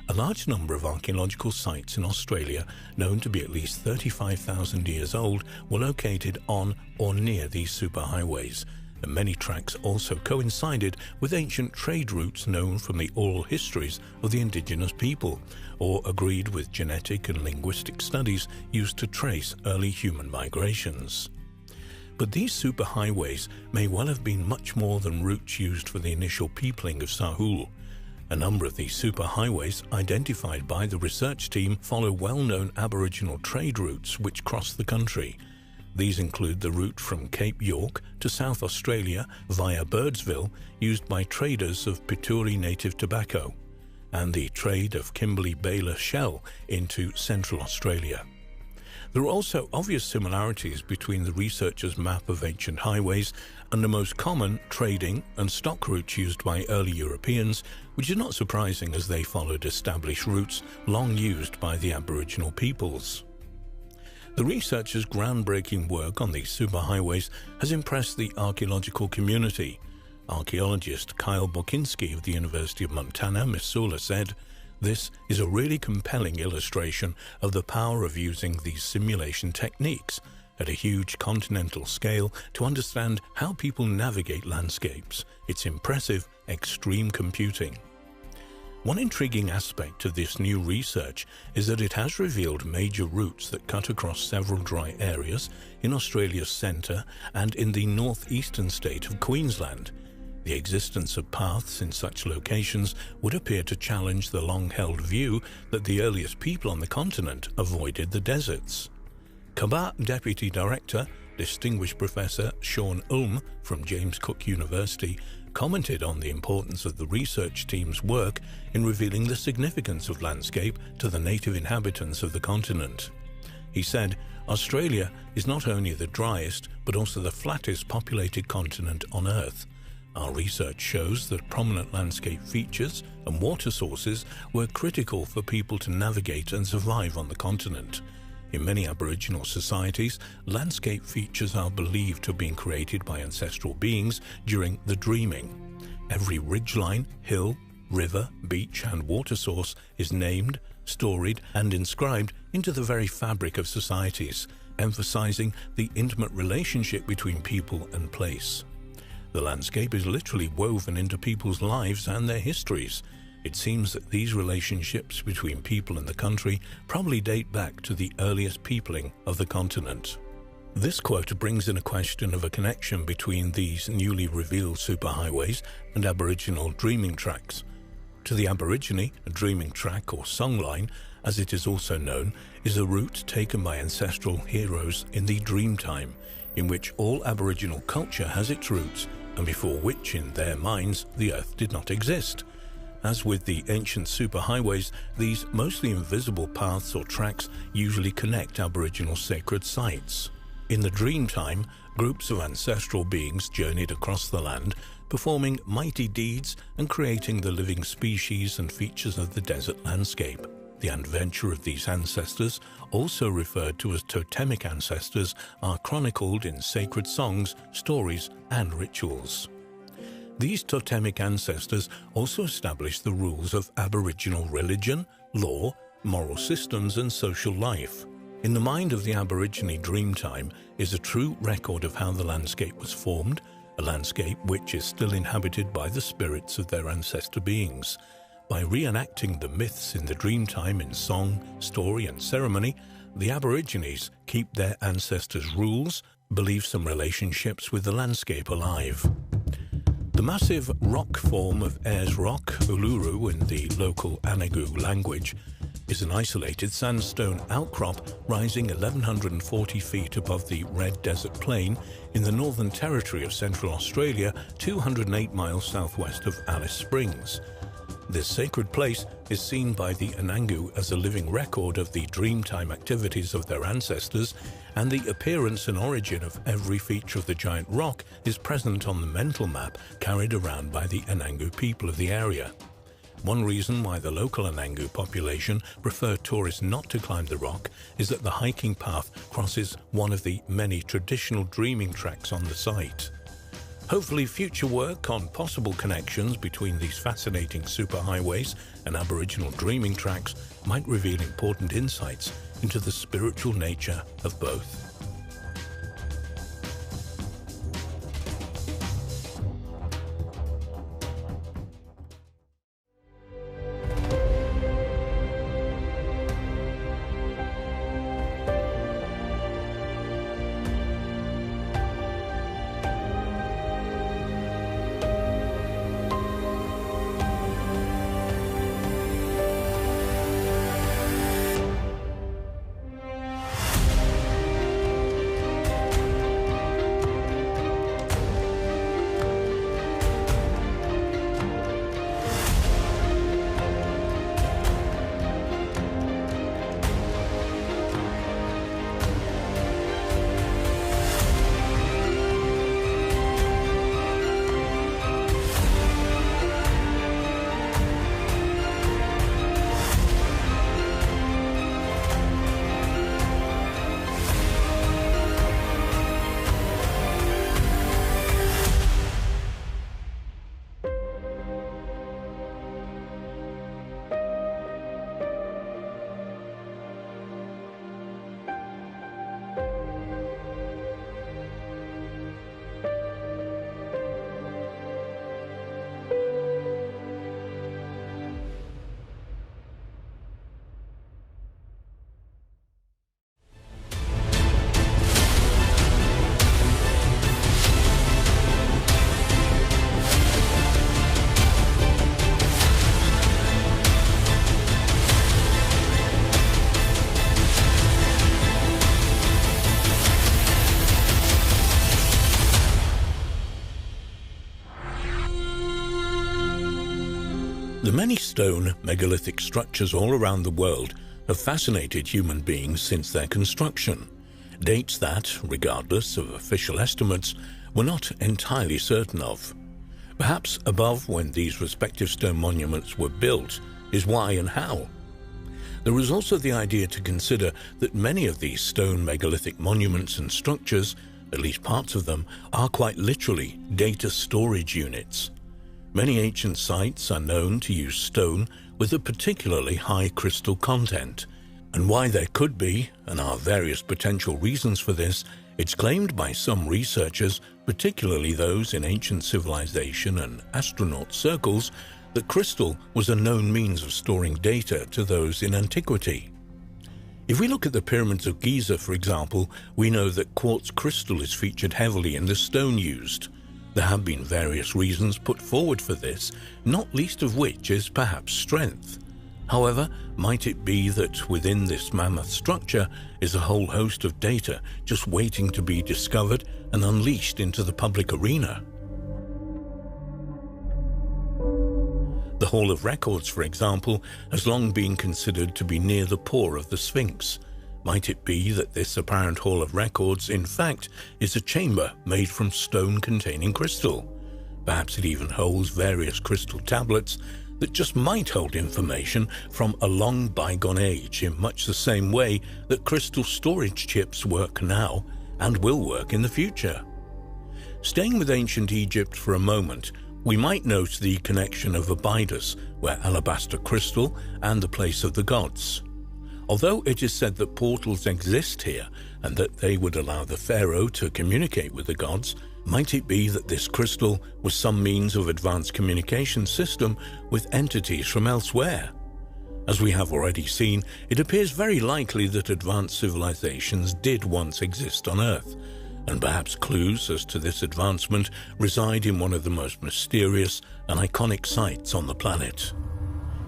A large number of archaeological sites in Australia, known to be at least 35,000 years old, were located on or near these superhighways, and many tracks also coincided with ancient trade routes known from the oral histories of the indigenous people, or agreed with genetic and linguistic studies used to trace early human migrations. But these superhighways may well have been much more than routes used for the initial peopling of Sahul. A number of these superhighways identified by the research team follow well-known Aboriginal trade routes which cross the country. These include the route from Cape York to South Australia via Birdsville, used by traders of Pituri native tobacco, and the trade of Kimberley Baler shell into Central Australia. There are also obvious similarities between the researchers' map of ancient highways and the most common trading and stock routes used by early Europeans, which is not surprising as they followed established routes long used by the Aboriginal peoples. The researchers' groundbreaking work on these superhighways has impressed the archaeological community. Archaeologist Kyle Bokinski of the University of Montana, Missoula, said, "This is a really compelling illustration of the power of using these simulation techniques at a huge continental scale to understand how people navigate landscapes. It's impressive, extreme computing." One intriguing aspect of this new research is that it has revealed major routes that cut across several dry areas in Australia's centre and in the northeastern state of Queensland. The existence of paths in such locations would appear to challenge the long-held view that the earliest people on the continent avoided the deserts. Kabah Deputy Director, Distinguished Professor Sean Ulm from James Cook University, commented on the importance of the research team's work in revealing the significance of landscape to the native inhabitants of the continent. He said, "Australia is not only the driest, but also the flattest populated continent on Earth. Our research shows that prominent landscape features and water sources were critical for people to navigate and survive on the continent. In many Aboriginal societies, landscape features are believed to have been created by ancestral beings during the dreaming. Every ridgeline, hill, river, beach and water source is named, storied and inscribed into the very fabric of societies, emphasizing the intimate relationship between people and place. The landscape is literally woven into people's lives and their histories. It seems that these relationships between people and the country probably date back to the earliest peopling of the continent." This quote brings in a question of a connection between these newly revealed superhighways and Aboriginal dreaming tracks. To the Aborigine, a dreaming track or songline, as it is also known, is a route taken by ancestral heroes in the dream time, in which all Aboriginal culture has its roots and before which, in their minds, the earth did not exist. As with the ancient superhighways, these mostly invisible paths or tracks usually connect Aboriginal sacred sites. In the dream time, groups of ancestral beings journeyed across the land, performing mighty deeds and creating the living species and features of the desert landscape. The adventure of these ancestors, also referred to as totemic ancestors, are chronicled in sacred songs, stories, and rituals. These totemic ancestors also established the rules of Aboriginal religion, law, moral systems, and social life. In the mind of the Aborigine Dreamtime is a true record of how the landscape was formed, a landscape which is still inhabited by the spirits of their ancestor beings. By reenacting the myths in the Dreamtime in song, story, and ceremony, the Aborigines keep their ancestors' rules, beliefs, and relationships with the landscape alive. The massive rock form of Ayers Rock, Uluru in the local Anagu language, is an isolated sandstone outcrop rising 1,140 feet above the Red Desert Plain in the Northern Territory of Central Australia, 208 miles southwest of Alice Springs. This sacred place is seen by the Anangu as a living record of the dreamtime activities of their ancestors, and the appearance and origin of every feature of the giant rock is present on the mental map carried around by the Anangu people of the area. One reason why the local Anangu population prefer tourists not to climb the rock is that the hiking path crosses one of the many traditional dreaming tracks on the site. Hopefully future work on possible connections between these fascinating superhighways and Aboriginal dreaming tracks might reveal important insights into the spiritual nature of both. The many stone megalithic structures all around the world have fascinated human beings since their construction. Dates that, regardless of official estimates, we're not entirely certain of. Perhaps above when these respective stone monuments were built is why and how. There is also the idea to consider that many of these stone megalithic monuments and structures, at least parts of them, are quite literally data storage units. Many ancient sites are known to use stone with a particularly high crystal content, and why there could be, and are various potential reasons for this, it's claimed by some researchers, particularly those in ancient civilization and astronaut circles, that crystal was a known means of storing data to those in antiquity. If we look at the pyramids of Giza, for example, we know that quartz crystal is featured heavily in the stone used. There have been various reasons put forward for this, not least of which is perhaps strength. However, might it be that within this mammoth structure is a whole host of data just waiting to be discovered and unleashed into the public arena? The Hall of Records, for example, has long been considered to be near the paw of the Sphinx. Might it be that this apparent Hall of Records, in fact, is a chamber made from stone containing crystal? Perhaps it even holds various crystal tablets that just might hold information from a long bygone age in much the same way that crystal storage chips work now and will work in the future. Staying with ancient Egypt for a moment, we might note the connection of Abydos, where alabaster crystal, and the place of the gods. Although it is said that portals exist here and that they would allow the pharaoh to communicate with the gods, might it be that this crystal was some means of advanced communication system with entities from elsewhere? As we have already seen, it appears very likely that advanced civilizations did once exist on Earth, and perhaps clues as to this advancement reside in one of the most mysterious and iconic sites on the planet.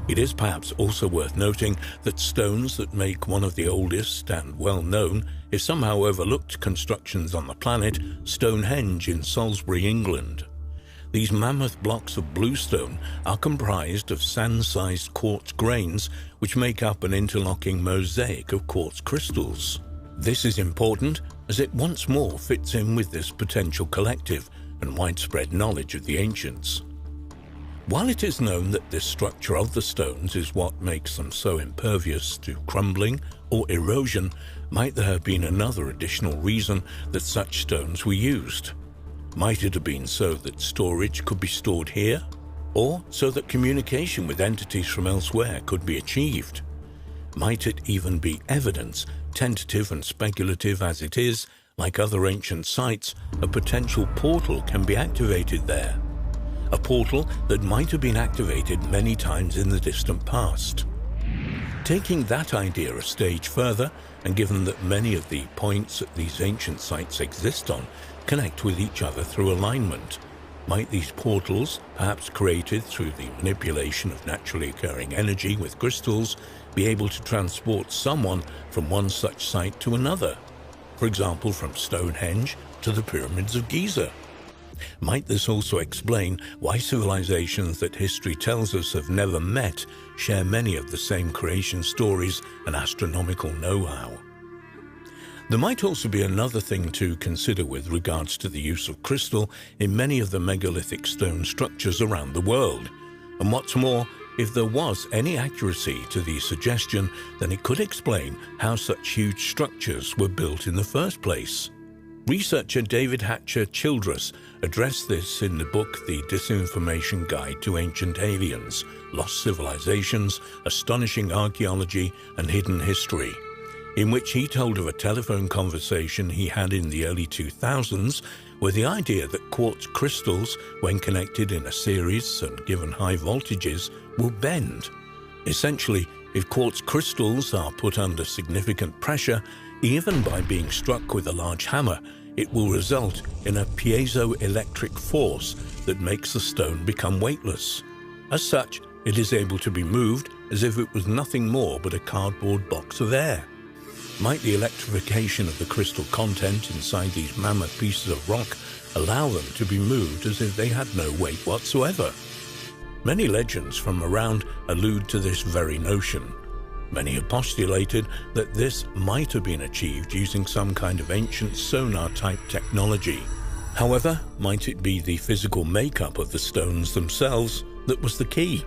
It is perhaps also worth noting that stones that make one of the oldest and well-known, if somehow overlooked, constructions on the planet, Stonehenge in Salisbury, England. These mammoth blocks of bluestone are comprised of sand-sized quartz grains which make up an interlocking mosaic of quartz crystals. This is important as it once more fits in with this potential collective and widespread knowledge of the ancients. While it is known that this structure of the stones is what makes them so impervious to crumbling or erosion, might there have been another additional reason that such stones were used? Might it have been so that storage could be stored here, or so that communication with entities from elsewhere could be achieved? Might it even be evidence, tentative and speculative as it is, like other ancient sites, a potential portal can be activated there? A portal that might have been activated many times in the distant past. Taking that idea a stage further, and given that many of the points that these ancient sites exist on connect with each other through alignment, might these portals, perhaps created through the manipulation of naturally occurring energy with crystals, be able to transport someone from one such site to another? For example, from Stonehenge to the pyramids of Giza. Might this also explain why civilizations that history tells us have never met share many of the same creation stories and astronomical know-how? There might also be another thing to consider with regards to the use of crystal in many of the megalithic stone structures around the world. And what's more, if there was any accuracy to the suggestion, then it could explain how such huge structures were built in the first place. Researcher David Hatcher Childress addressed this in the book The Disinformation Guide to Ancient Aliens, Lost Civilizations, Astonishing Archaeology and Hidden History, in which he told of a telephone conversation he had in the early 2000s where the idea that quartz crystals, when connected in a series and given high voltages, will bend. Essentially, if quartz crystals are put under significant pressure, even by being struck with a large hammer, it will result in a piezoelectric force that makes the stone become weightless. As such, it is able to be moved as if it was nothing more but a cardboard box of air. Might the electrification of the crystal content inside these mammoth pieces of rock allow them to be moved as if they had no weight whatsoever? Many legends from around allude to this very notion. Many have postulated that this might have been achieved using some kind of ancient sonar-type technology. However, might it be the physical makeup of the stones themselves that was the key?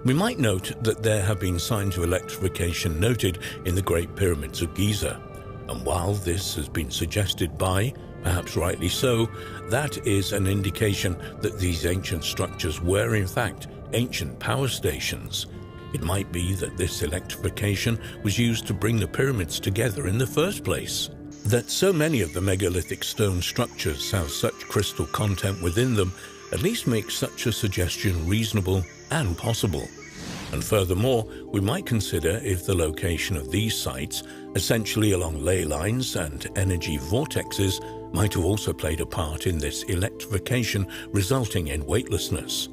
We might note that there have been signs of electrification noted in the Great Pyramids of Giza, and while this has been suggested by, perhaps rightly so, that is an indication that these ancient structures were in fact ancient power stations. It might be that this electrification was used to bring the pyramids together in the first place. That so many of the megalithic stone structures have such crystal content within them at least makes such a suggestion reasonable and possible. And furthermore, we might consider if the location of these sites, essentially along ley lines and energy vortexes, might have also played a part in this electrification resulting in weightlessness.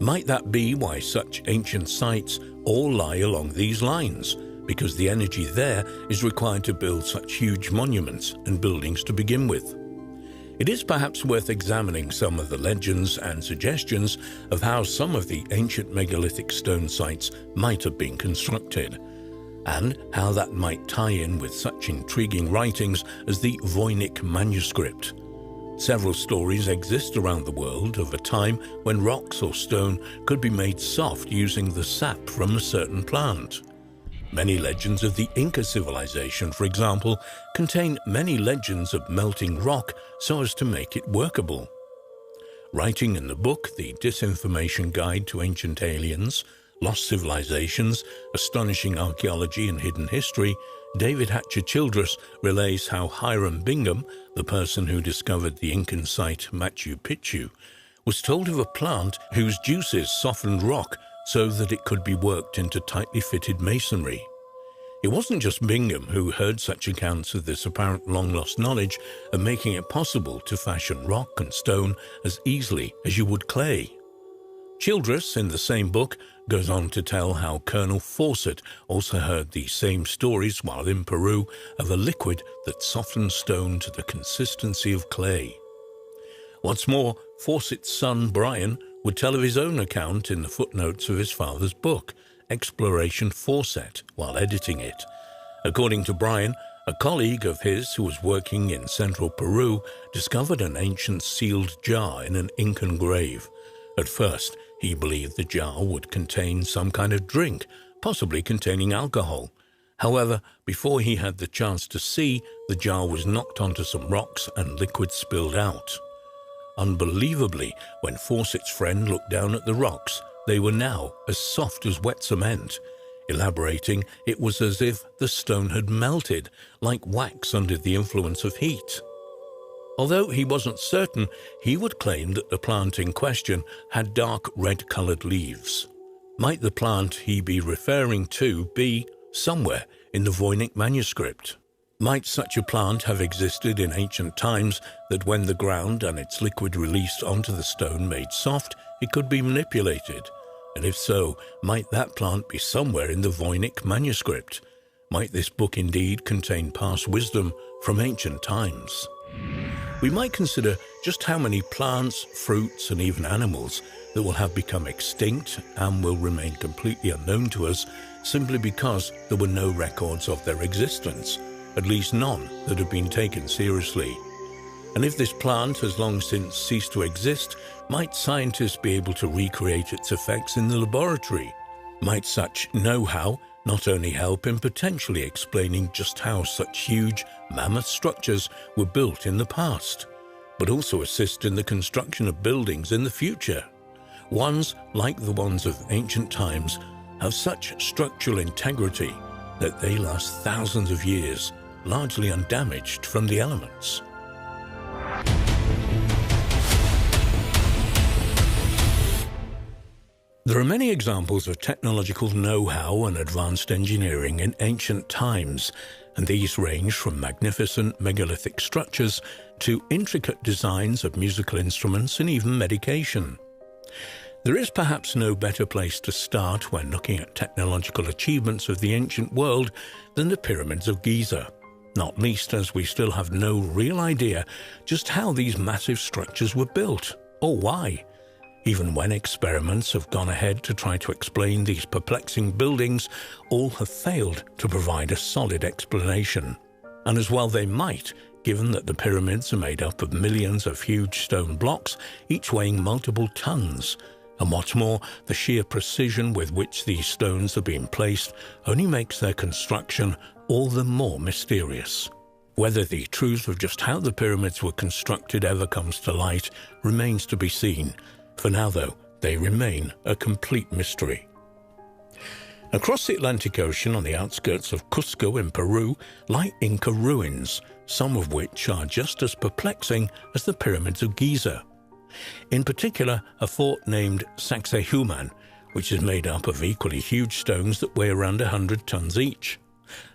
Might that be why such ancient sites all lie along these lines? Because the energy there is required to build such huge monuments and buildings to begin with. It is perhaps worth examining some of the legends and suggestions of how some of the ancient megalithic stone sites might have been constructed, and how that might tie in with such intriguing writings as the Voynich manuscript. Several stories exist around the world of a time when rocks or stone could be made soft using the sap from a certain plant. Many legends of the Inca civilization, for example, contain many legends of melting rock so as to make it workable. Writing in the book The Disinformation Guide to Ancient Aliens, Lost Civilizations, Astonishing Archaeology and Hidden History, David Hatcher Childress relays how Hiram Bingham, the person who discovered the Incan site Machu Picchu, was told of a plant whose juices softened rock so that it could be worked into tightly fitted masonry. It wasn't just Bingham who heard such accounts of this apparent long-lost knowledge of making it possible to fashion rock and stone as easily as you would clay. Childress, in the same book, goes on to tell how Colonel Fawcett also heard these same stories while in Peru of a liquid that softened stone to the consistency of clay. What's more, Fawcett's son, Brian, would tell of his own account in the footnotes of his father's book, Exploration Fawcett, while editing it. According to Brian, a colleague of his who was working in central Peru discovered an ancient sealed jar in an Incan grave. At first, he believed the jar would contain some kind of drink, possibly containing alcohol. However, before he had the chance to see, the jar was knocked onto some rocks and liquid spilled out. Unbelievably, when Fawcett's friend looked down at the rocks, they were now as soft as wet cement. Elaborating, it was as if the stone had melted, like wax under the influence of heat. Although he wasn't certain, he would claim that the plant in question had dark red-coloured leaves. Might the plant he be referring to be somewhere in the Voynich manuscript? Might such a plant have existed in ancient times that when the ground and its liquid released onto the stone made soft, it could be manipulated? And if so, might that plant be somewhere in the Voynich manuscript? Might this book indeed contain past wisdom from ancient times? We might consider just how many plants, fruits, and even animals that will have become extinct and will remain completely unknown to us simply because there were no records of their existence, at least none that have been taken seriously. And if this plant has long since ceased to exist, might scientists be able to recreate its effects in the laboratory? Might such know-how not only help in potentially explaining just how such huge, mammoth structures were built in the past, but also assist in the construction of buildings in the future? Ones, like the ones of ancient times, have such structural integrity that they last thousands of years, largely undamaged from the elements. There are many examples of technological know-how and advanced engineering in ancient times, and these range from magnificent megalithic structures to intricate designs of musical instruments and even medication. There is perhaps no better place to start when looking at technological achievements of the ancient world than the pyramids of Giza, not least as we still have no real idea just how these massive structures were built, or why. Even when experiments have gone ahead to try to explain these perplexing buildings, all have failed to provide a solid explanation. And as well they might, given that the pyramids are made up of millions of huge stone blocks, each weighing multiple tons. And what's more, the sheer precision with which these stones have been placed only makes their construction all the more mysterious. Whether the truth of just how the pyramids were constructed ever comes to light remains to be seen. For now, though, they remain a complete mystery. Across the Atlantic Ocean on the outskirts of Cusco in Peru lie Inca ruins, some of which are just as perplexing as the pyramids of Giza. In particular, a fort named Sacsayhuaman, which is made up of equally huge stones that weigh around 100 tons each.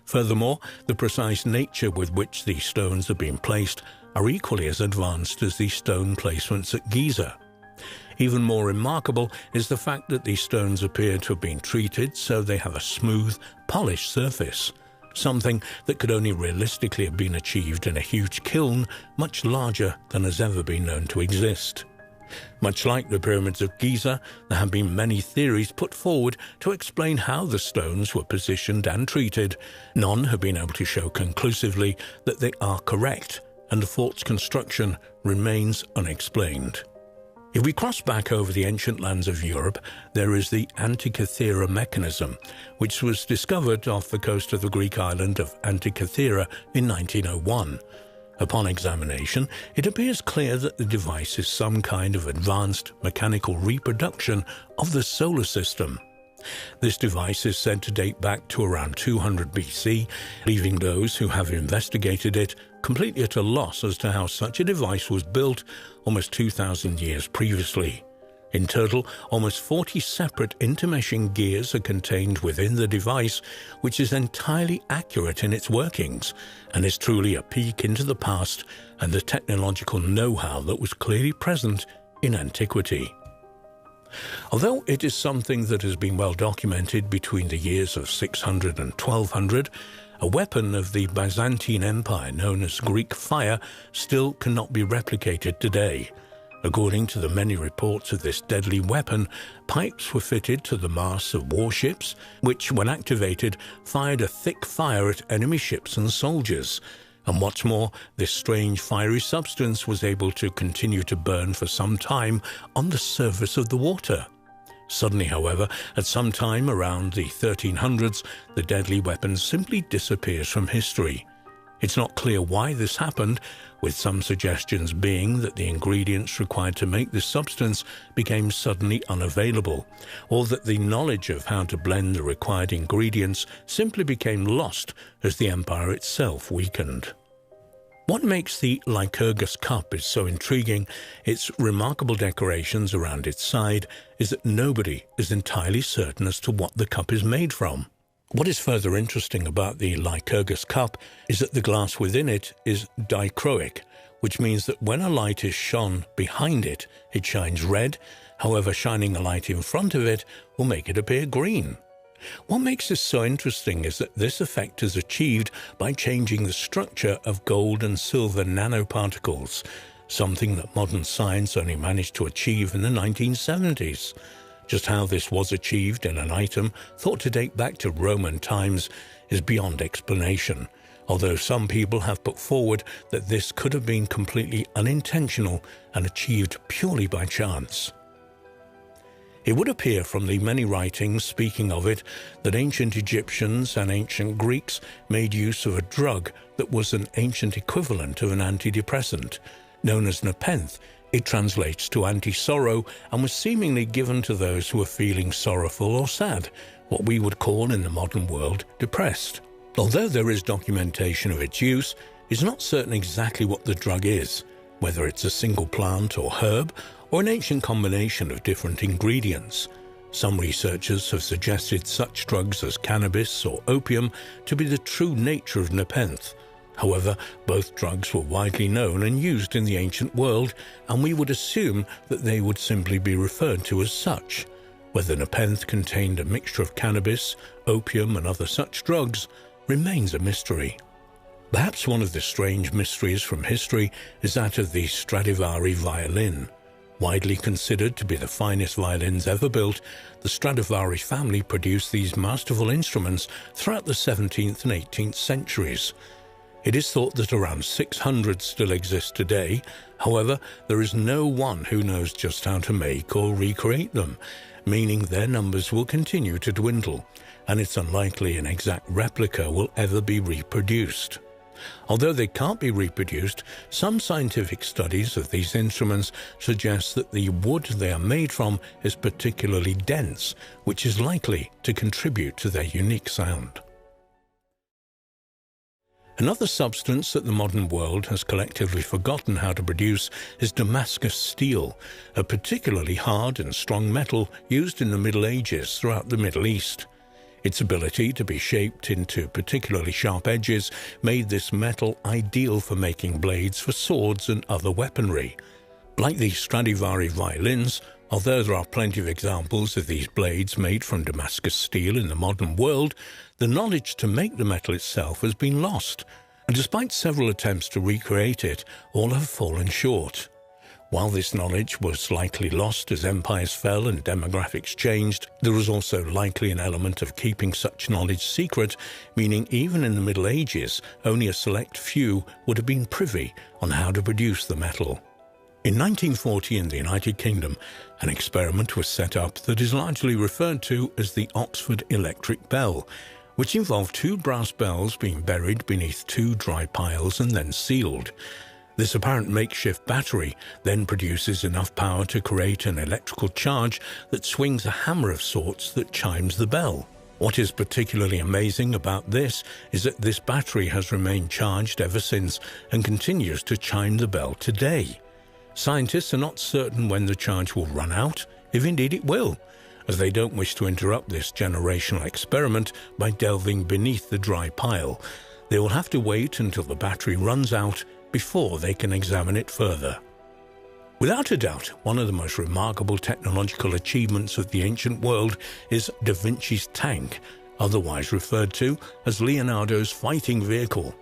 Furthermore, the precise nature with which these stones have been placed are equally as advanced as the stone placements at Giza. Even more remarkable is the fact that these stones appear to have been treated so they have a smooth, polished surface, something that could only realistically have been achieved in a huge kiln much larger than has ever been known to exist. Much like the pyramids of Giza, there have been many theories put forward to explain how the stones were positioned and treated. None have been able to show conclusively that they are correct, and the fort's construction remains unexplained. If we cross back over the ancient lands of Europe, there is the Antikythera mechanism, which was discovered off the coast of the Greek island of Antikythera in 1901. Upon examination, it appears clear that the device is some kind of advanced mechanical reproduction of the solar system. This device is said to date back to around 200 BC, leaving those who have investigated it completely at a loss as to how such a device was built almost 2,000 years previously. In total, almost 40 separate intermeshing gears are contained within the device, which is entirely accurate in its workings, and is truly a peek into the past and the technological know-how that was clearly present in antiquity. Although it is something that has been well documented between the years of 600 and 1200, a weapon of the Byzantine Empire known as Greek fire still cannot be replicated today. According to the many reports of this deadly weapon, pipes were fitted to the masts of warships, which, when activated, fired a thick fire at enemy ships and soldiers. And what's more, this strange fiery substance was able to continue to burn for some time on the surface of the water. Suddenly, however, at some time around the 1300s, the deadly weapon simply disappears from history. It's not clear why this happened, with some suggestions being that the ingredients required to make this substance became suddenly unavailable, or that the knowledge of how to blend the required ingredients simply became lost as the empire itself weakened. What makes the Lycurgus cup is so intriguing, its remarkable decorations around its side, is that nobody is entirely certain as to what the cup is made from. What is further interesting about the Lycurgus cup is that the glass within it is dichroic, which means that when a light is shone behind it, it shines red. However, shining a light in front of it will make it appear green. What makes this so interesting is that this effect is achieved by changing the structure of gold and silver nanoparticles, something that modern science only managed to achieve in the 1970s. Just how this was achieved in an item thought to date back to Roman times is beyond explanation, although some people have put forward that this could have been completely unintentional and achieved purely by chance. It would appear from the many writings speaking of it that ancient Egyptians and ancient Greeks made use of a drug that was an ancient equivalent of an antidepressant. Known as nepenthe, it translates to anti-sorrow and was seemingly given to those who were feeling sorrowful or sad, what we would call in the modern world depressed. Although there is documentation of its use, it's not certain exactly what the drug is, whether it's a single plant or herb, or an ancient combination of different ingredients. Some researchers have suggested such drugs as cannabis or opium to be the true nature of nepenthe. However, both drugs were widely known and used in the ancient world, and we would assume that they would simply be referred to as such. Whether nepenthe contained a mixture of cannabis, opium, and other such drugs remains a mystery. Perhaps one of the strange mysteries from history is that of the Stradivari violin. Widely considered to be the finest violins ever built, the Stradivari family produced these masterful instruments throughout the 17th and 18th centuries. It is thought that around 600 still exist today. However, there is no one who knows just how to make or recreate them, meaning their numbers will continue to dwindle, and it's unlikely an exact replica will ever be reproduced. Although they can't be reproduced, some scientific studies of these instruments suggest that the wood they are made from is particularly dense, which is likely to contribute to their unique sound. Another substance that the modern world has collectively forgotten how to produce is Damascus steel, a particularly hard and strong metal used in the Middle Ages throughout the Middle East. Its ability to be shaped into particularly sharp edges made this metal ideal for making blades for swords and other weaponry. Like these Stradivari violins, although there are plenty of examples of these blades made from Damascus steel in the modern world, the knowledge to make the metal itself has been lost, and despite several attempts to recreate it, all have fallen short. While this knowledge was likely lost as empires fell and demographics changed, there was also likely an element of keeping such knowledge secret, meaning even in the Middle Ages, only a select few would have been privy on how to produce the metal. In 1940 in the United Kingdom, an experiment was set up that is largely referred to as the Oxford electric bell, which involved two brass bells being buried beneath two dry piles and then sealed. This apparent makeshift battery then produces enough power to create an electrical charge that swings a hammer of sorts that chimes the bell. What is particularly amazing about this is that this battery has remained charged ever since and continues to chime the bell today. Scientists are not certain when the charge will run out, if indeed it will, as they don't wish to interrupt this generational experiment by delving beneath the dry pile. They will have to wait until the battery runs out before they can examine it further. Without a doubt, one of the most remarkable technological achievements of the ancient world is Da Vinci's tank, otherwise referred to as Leonardo's fighting vehicle.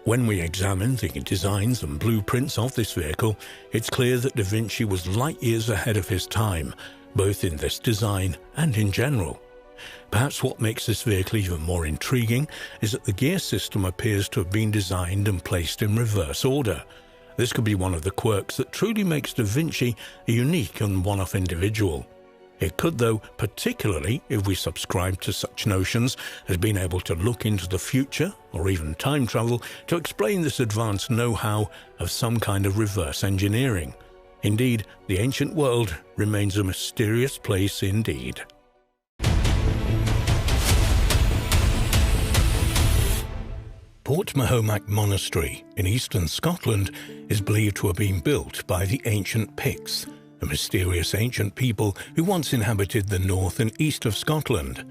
When we examine the designs and blueprints of this vehicle, it's clear that Da Vinci was light years ahead of his time, both in this design and in general. Perhaps what makes this vehicle even more intriguing is that the gear system appears to have been designed and placed in reverse order. This could be one of the quirks that truly makes Da Vinci a unique and one-off individual. It could, though, particularly if we subscribe to such notions as being able to look into the future or even time travel to explain this advanced know-how of some kind of reverse engineering. Indeed, the ancient world remains a mysterious place indeed. Portmahomack Monastery in eastern Scotland is believed to have been built by the ancient Picts, a mysterious ancient people who once inhabited the north and east of Scotland.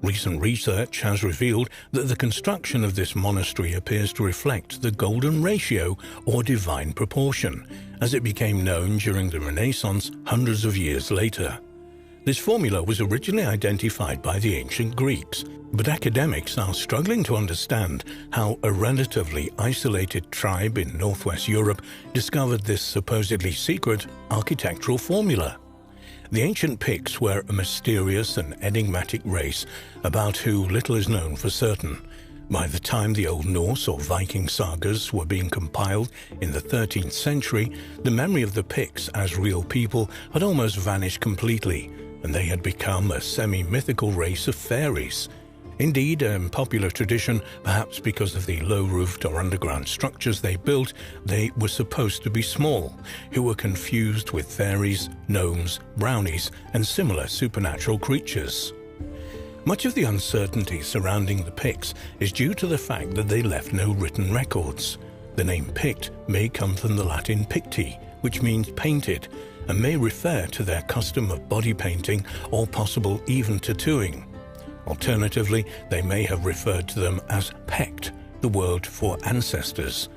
Recent research has revealed that the construction of this monastery appears to reflect the golden ratio or divine proportion, as it became known during the Renaissance hundreds of years later. This formula was originally identified by the ancient Greeks, but academics are struggling to understand how a relatively isolated tribe in northwest Europe discovered this supposedly secret architectural formula. The ancient Picts were a mysterious and enigmatic race about who little is known for certain. By the time the Old Norse or Viking sagas were being compiled in the 13th century, the memory of the Picts as real people had almost vanished completely, and they had become a semi-mythical race of fairies. Indeed, in popular tradition, perhaps because of the low-roofed or underground structures they built, they were supposed to be small, who were confused with fairies, gnomes, brownies, and similar supernatural creatures. Much of the uncertainty surrounding the Picts is due to the fact that they left no written records. The name Pict may come from the Latin picti, which means painted, and may refer to their custom of body painting or possible even tattooing. Alternatively, they may have referred to them as Pect, the word for ancestors.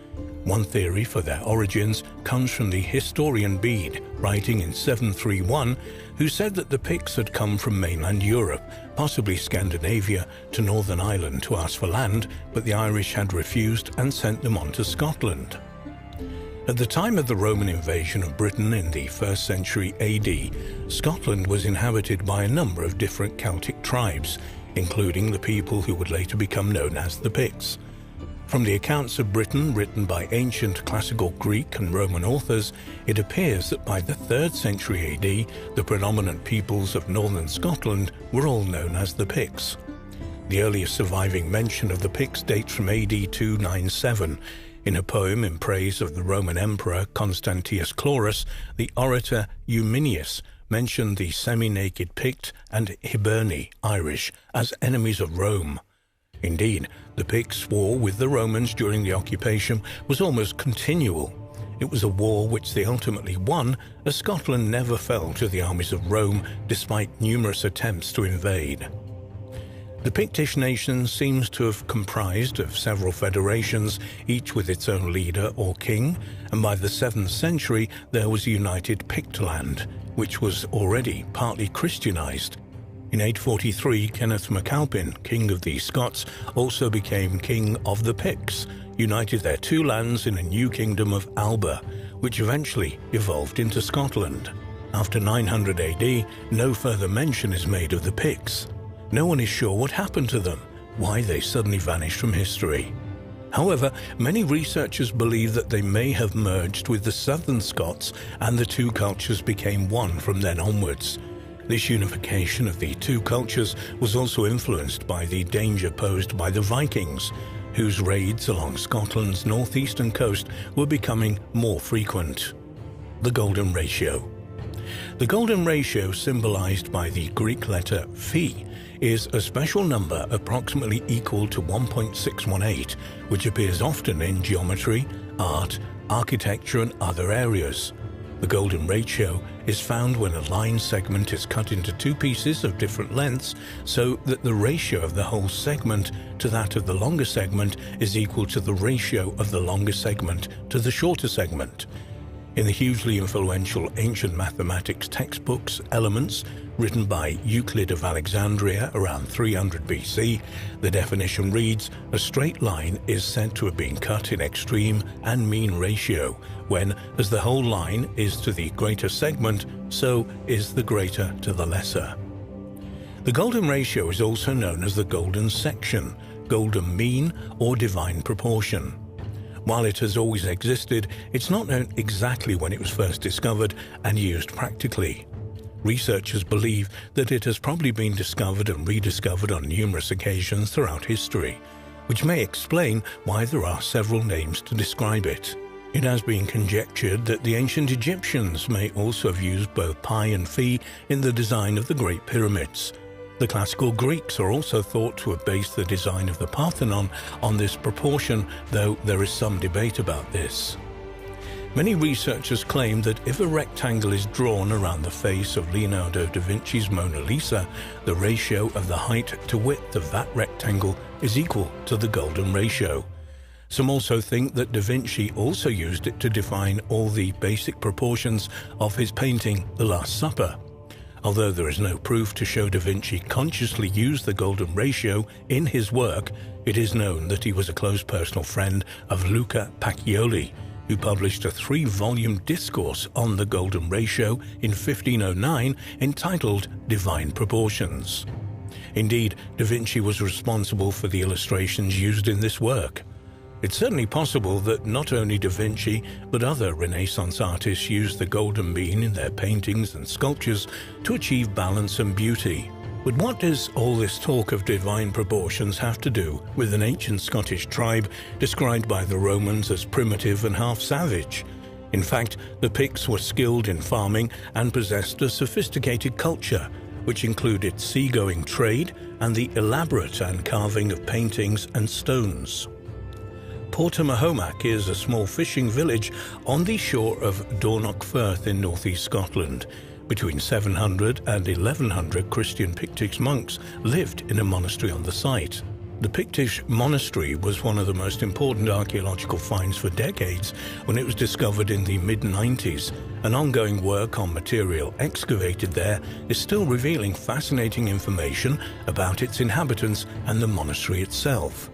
One theory for their origins comes from the historian Bede, writing in 731, who said that the Picts had come from mainland Europe, possibly Scandinavia, to Northern Ireland to ask for land, but the Irish had refused and sent them on to Scotland. At the time of the Roman invasion of Britain in the 1st century AD, Scotland was inhabited by a number of different Celtic tribes, including the people who would later become known as the Picts. From the accounts of Britain written by ancient classical Greek and Roman authors, it appears that by the 3rd century AD, the predominant peoples of northern Scotland were all known as the Picts. The earliest surviving mention of the Picts dates from AD 297. In a poem in praise of the Roman Emperor Constantius Chlorus, the orator Eumenius mentioned the semi-naked Pict and Hiberni, Irish, as enemies of Rome. Indeed, the Picts' war with the Romans during the occupation was almost continual. It was a war which they ultimately won, as Scotland never fell to the armies of Rome despite numerous attempts to invade. The Pictish nation seems to have comprised of several federations, each with its own leader or king, and by the 7th century there was a united Pictland, which was already partly Christianized. In 843, Kenneth MacAlpin, king of the Scots, also became king of the Picts, united their two lands in a new kingdom of Alba, which eventually evolved into Scotland. After 900 AD, no further mention is made of the Picts. No one is sure what happened to them, why they suddenly vanished from history. However, many researchers believe that they may have merged with the southern Scots and the two cultures became one from then onwards. This unification of the two cultures was also influenced by the danger posed by the Vikings, whose raids along Scotland's northeastern coast were becoming more frequent. The Golden Ratio. The Golden Ratio, symbolized by the Greek letter phi, is a special number approximately equal to 1.618, which appears often in geometry, art, architecture and other areas. The Golden Ratio is found when a line segment is cut into two pieces of different lengths so that the ratio of the whole segment to that of the longer segment is equal to the ratio of the longer segment to the shorter segment. In the hugely influential ancient mathematics textbooks, Elements, written by Euclid of Alexandria around 300 BC, the definition reads, "A straight line is said to have been cut in extreme and mean ratio, when, as the whole line is to the greater segment, so is the greater to the lesser." The Golden Ratio is also known as the Golden Section, Golden Mean, or Divine Proportion. While it has always existed, it's not known exactly when it was first discovered and used practically. Researchers believe that it has probably been discovered and rediscovered on numerous occasions throughout history, which may explain why there are several names to describe it. It has been conjectured that the ancient Egyptians may also have used both pi and phi in the design of the Great Pyramids. The classical Greeks are also thought to have based the design of the Parthenon on this proportion, though there is some debate about this. Many researchers claim that if a rectangle is drawn around the face of Leonardo da Vinci's Mona Lisa, the ratio of the height to width of that rectangle is equal to the Golden Ratio. Some also think that da Vinci also used it to define all the basic proportions of his painting The Last Supper. Although there is no proof to show da Vinci consciously used the Golden Ratio in his work, it is known that he was a close personal friend of Luca Pacioli, who published a 3-volume discourse on the Golden Ratio in 1509 entitled Divine Proportions. Indeed, da Vinci was responsible for the illustrations used in this work. It's certainly possible that not only da Vinci, but other Renaissance artists used the golden mean in their paintings and sculptures to achieve balance and beauty. But what does all this talk of divine proportions have to do with an ancient Scottish tribe described by the Romans as primitive and half-savage? In fact, the Picts were skilled in farming and possessed a sophisticated culture, which included seagoing trade and the elaborate carving of paintings and stones. Portmahomack is a small fishing village on the shore of Dornoch Firth in northeast Scotland. Between 700 and 1100 Christian Pictish monks lived in a monastery on the site. The Pictish monastery was one of the most important archaeological finds for decades when it was discovered in the mid-90s. An ongoing work on material excavated there is still revealing fascinating information about its inhabitants and the monastery itself.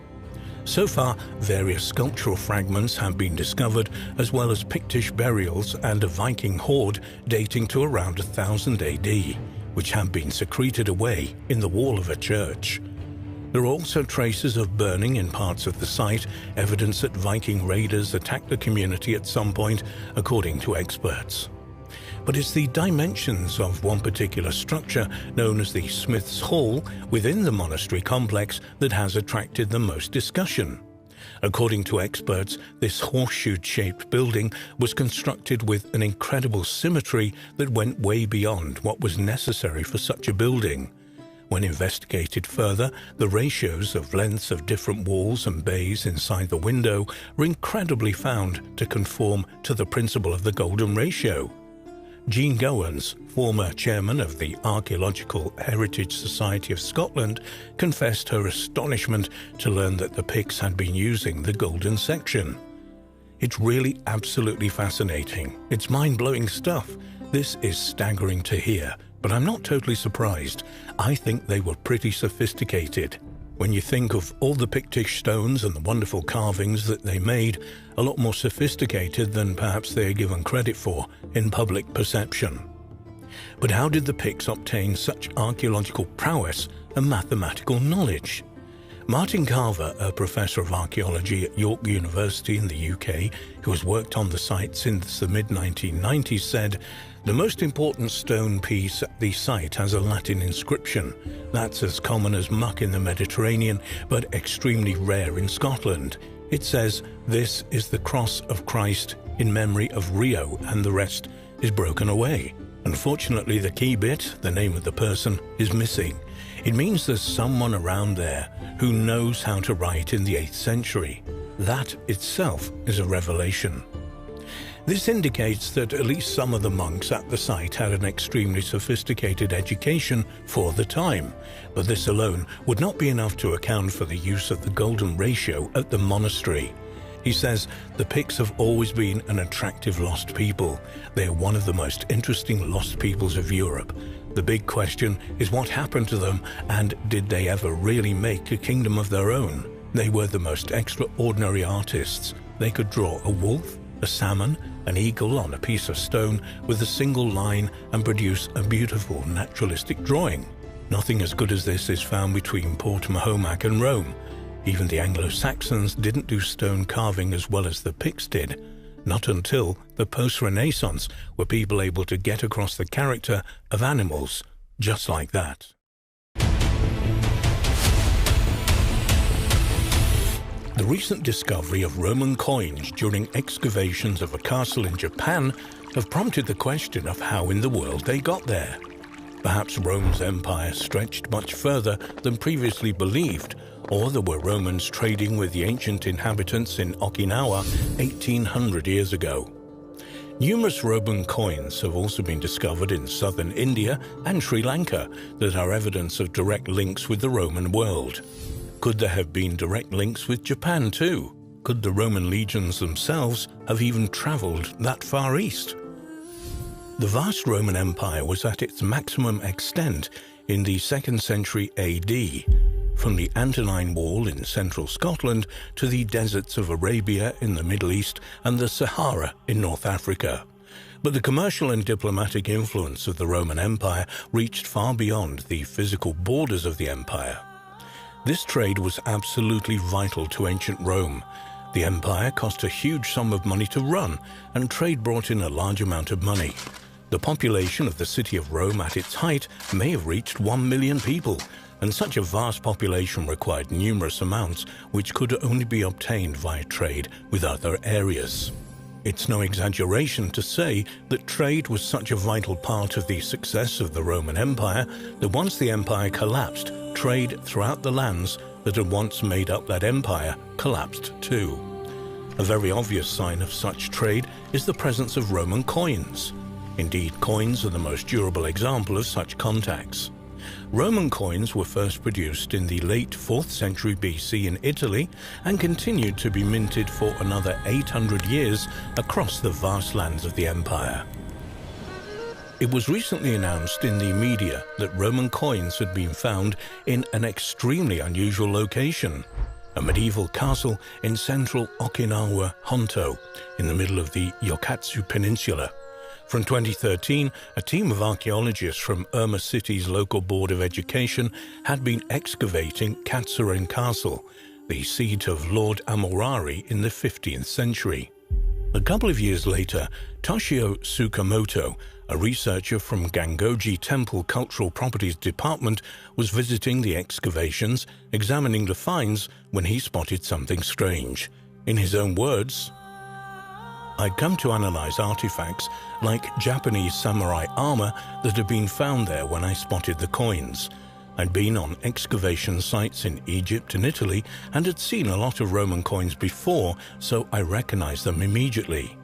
So far, various sculptural fragments have been discovered, as well as Pictish burials and a Viking hoard dating to around 1000 AD, which have been secreted away in the wall of a church. There are also traces of burning in parts of the site, evidence that Viking raiders attacked the community at some point, according to experts. But it's the dimensions of one particular structure, known as the Smith's Hall, within the monastery complex that has attracted the most discussion. According to experts, this horseshoe-shaped building was constructed with an incredible symmetry that went way beyond what was necessary for such a building. When investigated further, the ratios of lengths of different walls and bays inside the window were incredibly found to conform to the principle of the golden ratio. Jean Gowans, former chairman of the Archaeological Heritage Society of Scotland, confessed her astonishment to learn that the Picts had been using the golden section. It's really absolutely fascinating. It's mind-blowing stuff. This is staggering to hear, but I'm not totally surprised. I think they were pretty sophisticated. When you think of all the Pictish stones and the wonderful carvings that they made, a lot more sophisticated than perhaps they are given credit for in public perception. But how did the Picts obtain such archaeological prowess and mathematical knowledge? Martin Carver, a professor of archaeology at York University in the UK, who has worked on the site since the mid-1990s, said, "The most important stone piece at the site has a Latin inscription. That's as common as muck in the Mediterranean, but extremely rare in Scotland. It says, 'This is the cross of Christ in memory of Rio,' and the rest is broken away. Unfortunately, the key bit, the name of the person, is missing. It means there's someone around there who knows how to write in the 8th century. That itself is a revelation." This indicates that at least some of the monks at the site had an extremely sophisticated education for the time, but this alone would not be enough to account for the use of the golden ratio at the monastery. He says, "The Picts have always been an attractive lost people. They are one of the most interesting lost peoples of Europe. The big question is what happened to them, and did they ever really make a kingdom of their own? They were the most extraordinary artists. They could draw a wolf, a salmon, an eagle on a piece of stone with a single line and produce a beautiful naturalistic drawing. Nothing as good as this is found between Portmahomack and Rome. Even the Anglo-Saxons didn't do stone carving as well as the Picts did. Not until the post-Renaissance were people able to get across the character of animals just like that." The recent discovery of Roman coins during excavations of a castle in Japan have prompted the question of how in the world they got there. Perhaps Rome's empire stretched much further than previously believed, or there were Romans trading with the ancient inhabitants in Okinawa 1800 years ago. Numerous Roman coins have also been discovered in southern India and Sri Lanka that are evidence of direct links with the Roman world. Could there have been direct links with Japan too? Could the Roman legions themselves have even travelled that far east? The vast Roman Empire was at its maximum extent in the 2nd century AD, from the Antonine Wall in central Scotland to the deserts of Arabia in the Middle East and the Sahara in North Africa. But the commercial and diplomatic influence of the Roman Empire reached far beyond the physical borders of the empire. This trade was absolutely vital to ancient Rome. The empire cost a huge sum of money to run, and trade brought in a large amount of money. The population of the city of Rome at its height may have reached 1 million people, and such a vast population required numerous amounts which could only be obtained via trade with other areas. It's no exaggeration to say that trade was such a vital part of the success of the Roman Empire that once the empire collapsed, trade throughout the lands that had once made up that empire collapsed too. A very obvious sign of such trade is the presence of Roman coins. Indeed, coins are the most durable example of such contacts. Roman coins were first produced in the late 4th century BC in Italy and continued to be minted for another 800 years across the vast lands of the empire. It was recently announced in the media that Roman coins had been found in an extremely unusual location. a medieval castle in central Okinawa Honto, in the middle of the Yokatsu Peninsula. From 2013, a team of archaeologists from Irma City's local Board of Education had been excavating Katsuren Castle, the seat of Lord Amorari in the 15th century. A couple of years later, Toshio Tsukamoto, a researcher from Gangoji Temple Cultural Properties Department, was visiting the excavations, examining the finds, when he spotted something strange. In his own words, "I'd come to analyze artifacts like Japanese samurai armor that had been found there when I spotted the coins. I'd been on excavation sites in Egypt and Italy and had seen a lot of Roman coins before, so I recognized them immediately."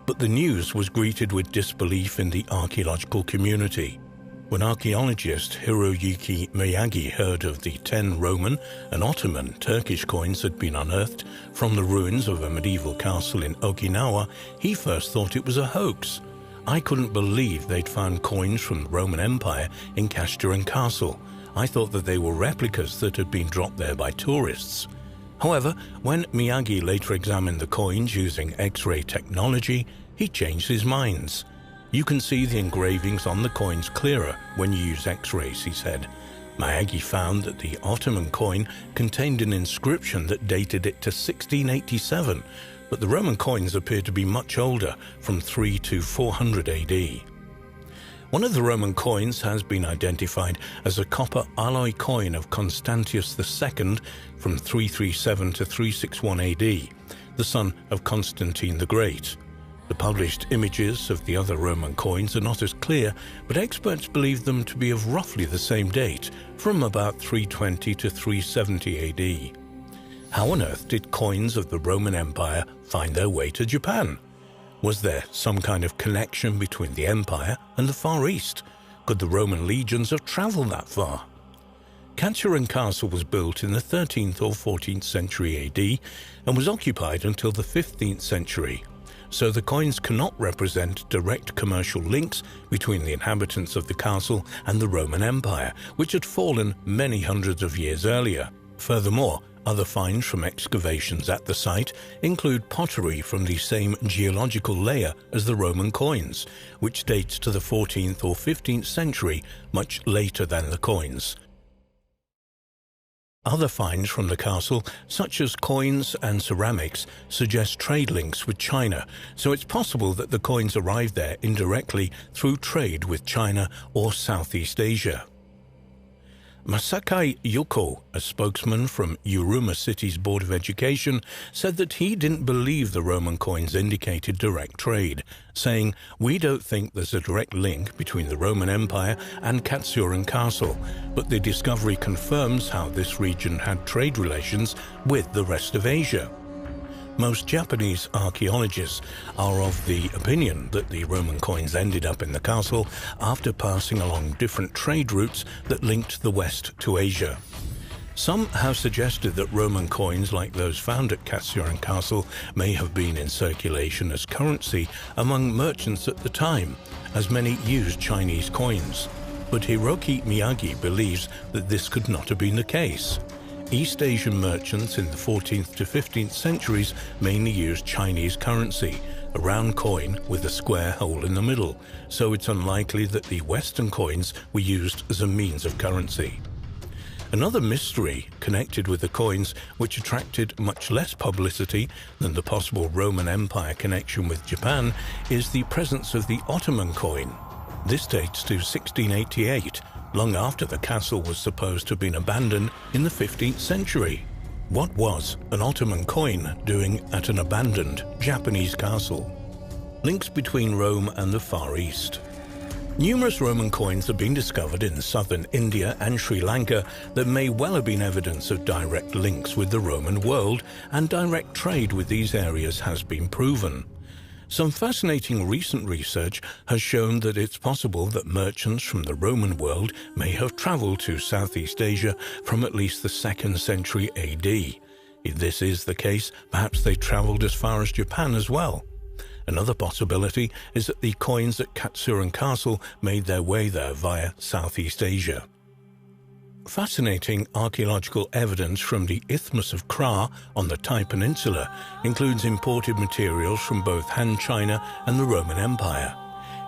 But the news was greeted with disbelief in the archaeological community. When archaeologist Hiroyuki Miyagi heard of the 10 Roman and Ottoman Turkish coins had been unearthed from the ruins of a medieval castle in Okinawa, he first thought it was a hoax. "I couldn't believe they'd found coins from the Roman Empire in Katsuren Castle. I thought that they were replicas that had been dropped there by tourists." However, when Miyagi later examined the coins using X-ray technology, he changed his mind. "You can see the engravings on the coins clearer when you use X-rays," he said. Miyagi found that the Ottoman coin contained an inscription that dated it to 1687, but the Roman coins appear to be much older, from 3 to 400 AD. One of the Roman coins has been identified as a copper alloy coin of Constantius II from 337 to 361 AD, the son of Constantine the Great. The published images of the other Roman coins are not as clear, but experts believe them to be of roughly the same date, from about 320 to 370 AD. How on earth did coins of the Roman Empire find their way to Japan? Was there some kind of connection between the empire and the Far East? Could the Roman legions have travelled that far? Katsuren Castle was built in the 13th or 14th century AD and was occupied until the 15th century. So the coins cannot represent direct commercial links between the inhabitants of the castle and the Roman Empire, which had fallen many hundreds of years earlier. Furthermore, other finds from excavations at the site include pottery from the same geological layer as the Roman coins, which dates to the 14th or 15th century, much later than the coins. Other finds from the castle, such as coins and ceramics, suggest trade links with China, so it's possible that the coins arrived there indirectly through trade with China or Southeast Asia. Masakai Yuko, a spokesman from Uruma City's Board of Education, said that he didn't believe the Roman coins indicated direct trade, saying, "We don't think there's a direct link between the Roman Empire and Katsuren Castle, but the discovery confirms how this region had trade relations with the rest of Asia." Most Japanese archaeologists are of the opinion that the Roman coins ended up in the castle after passing along different trade routes that linked the West to Asia. Some have suggested that Roman coins like those found at Katsuren Castle may have been in circulation as currency among merchants at the time, as many used Chinese coins. But Hiroki Miyagi believes that this could not have been the case. East Asian merchants in the 14th to 15th centuries mainly used Chinese currency, a round coin with a square hole in the middle, so it's unlikely that the Western coins were used as a means of currency. Another mystery connected with the coins, which attracted much less publicity than the possible Roman Empire connection with Japan, is the presence of the Ottoman coin. This dates to 1688, long after the castle was supposed to have been abandoned in the 15th century. What was an Ottoman coin doing at an abandoned Japanese castle? Links between Rome and the Far East. Numerous Roman coins have been discovered in southern India and Sri Lanka that may well have been evidence of direct links with the Roman world, and direct trade with these areas has been proven. Some fascinating recent research has shown that it's possible that merchants from the Roman world may have travelled to Southeast Asia from at least the 2nd century AD. If this is the case, perhaps they travelled as far as Japan as well. Another possibility is that the coins at Katsuren Castle made their way there via Southeast Asia. Fascinating archaeological evidence from the Isthmus of Kra on the Thai Peninsula includes imported materials from both Han China and the Roman Empire.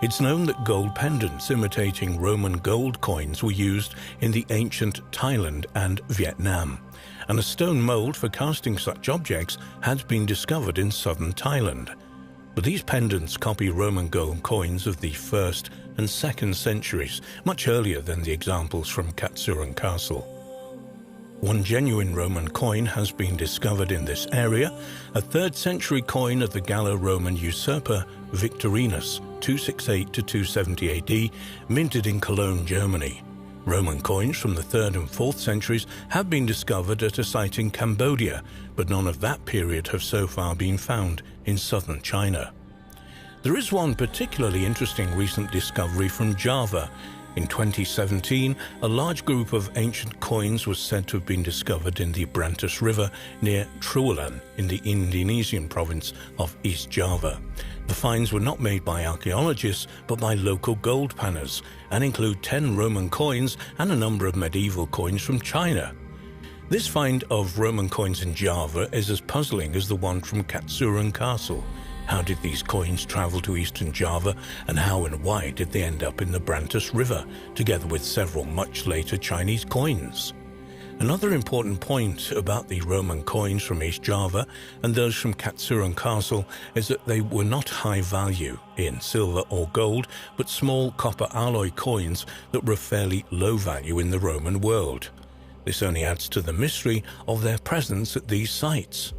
It's known that gold pendants imitating Roman gold coins were used in the ancient Thailand and Vietnam, and a stone mold for casting such objects had been discovered in southern Thailand. But these pendants copy Roman gold coins of the 1st and 2nd centuries, much earlier than the examples from Katsuran Castle. One genuine Roman coin has been discovered in this area, a 3rd century coin of the Gallo-Roman usurper Victorinus, 268 to 270 AD, minted in Cologne, Germany. Roman coins from the 3rd and 4th centuries have been discovered at a site in Cambodia, but none of that period have so far been found in southern China. There is one particularly interesting recent discovery from Java. In 2017, a large group of ancient coins was said to have been discovered in the Brantas River near Trualan in the Indonesian province of East Java. The finds were not made by archaeologists, but by local gold panners, and include 10 Roman coins and a number of medieval coins from China. This find of Roman coins in Java is as puzzling as the one from Katsuran Castle. How did these coins travel to eastern Java, and how and why did they end up in the Brantas River, together with several much later Chinese coins? Another important point about the Roman coins from East Java and those from Katsuran Castle is that they were not high value in silver or gold, but small copper alloy coins that were fairly low value in the Roman world. This only adds to the mystery of their presence at these sites.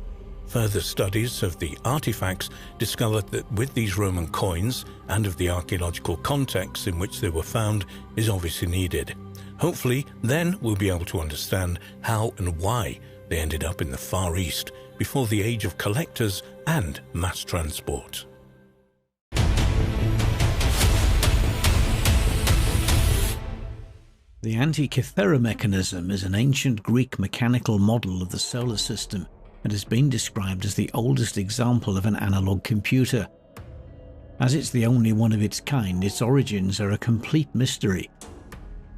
Further studies of the artifacts discovered that with these Roman coins and of the archaeological context in which they were found is obviously needed. Hopefully, then we'll be able to understand how and why they ended up in the Far East before the age of collectors and mass transport. The Antikythera mechanism is an ancient Greek mechanical model of the solar system and has been described as the oldest example of an analog computer. As it's the only one of its kind, its origins are a complete mystery.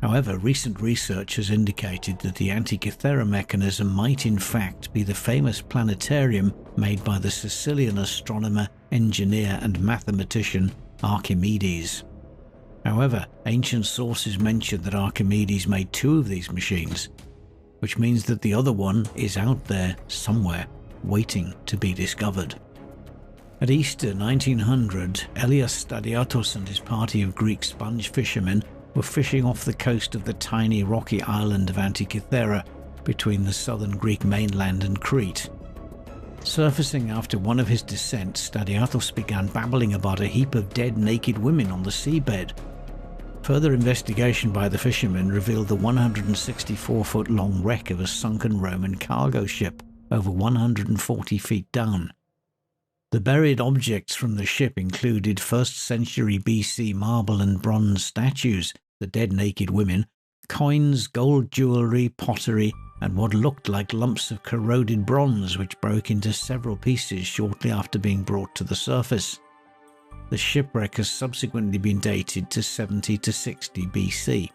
However, recent research has indicated that the Antikythera mechanism might in fact be the famous planetarium made by the Sicilian astronomer, engineer and mathematician Archimedes. However, ancient sources mention that Archimedes made 2 of these machines, which means that the other one is out there somewhere, waiting to be discovered. At Easter 1900, Elias Stadiatos and his party of Greek sponge fishermen were fishing off the coast of the tiny rocky island of Antikythera between the southern Greek mainland and Crete. Surfacing after one of his descents, Stadiatos began babbling about a heap of dead naked women on the seabed. Further investigation by the fishermen revealed the 164-foot-long wreck of a sunken Roman cargo ship over 140 feet down. The buried objects from the ship included 1st century BC marble and bronze statues, the dead naked women, coins, gold jewellery, pottery, and what looked like lumps of corroded bronze which broke into several pieces shortly after being brought to the surface. The shipwreck has subsequently been dated to 70 to 60 BC.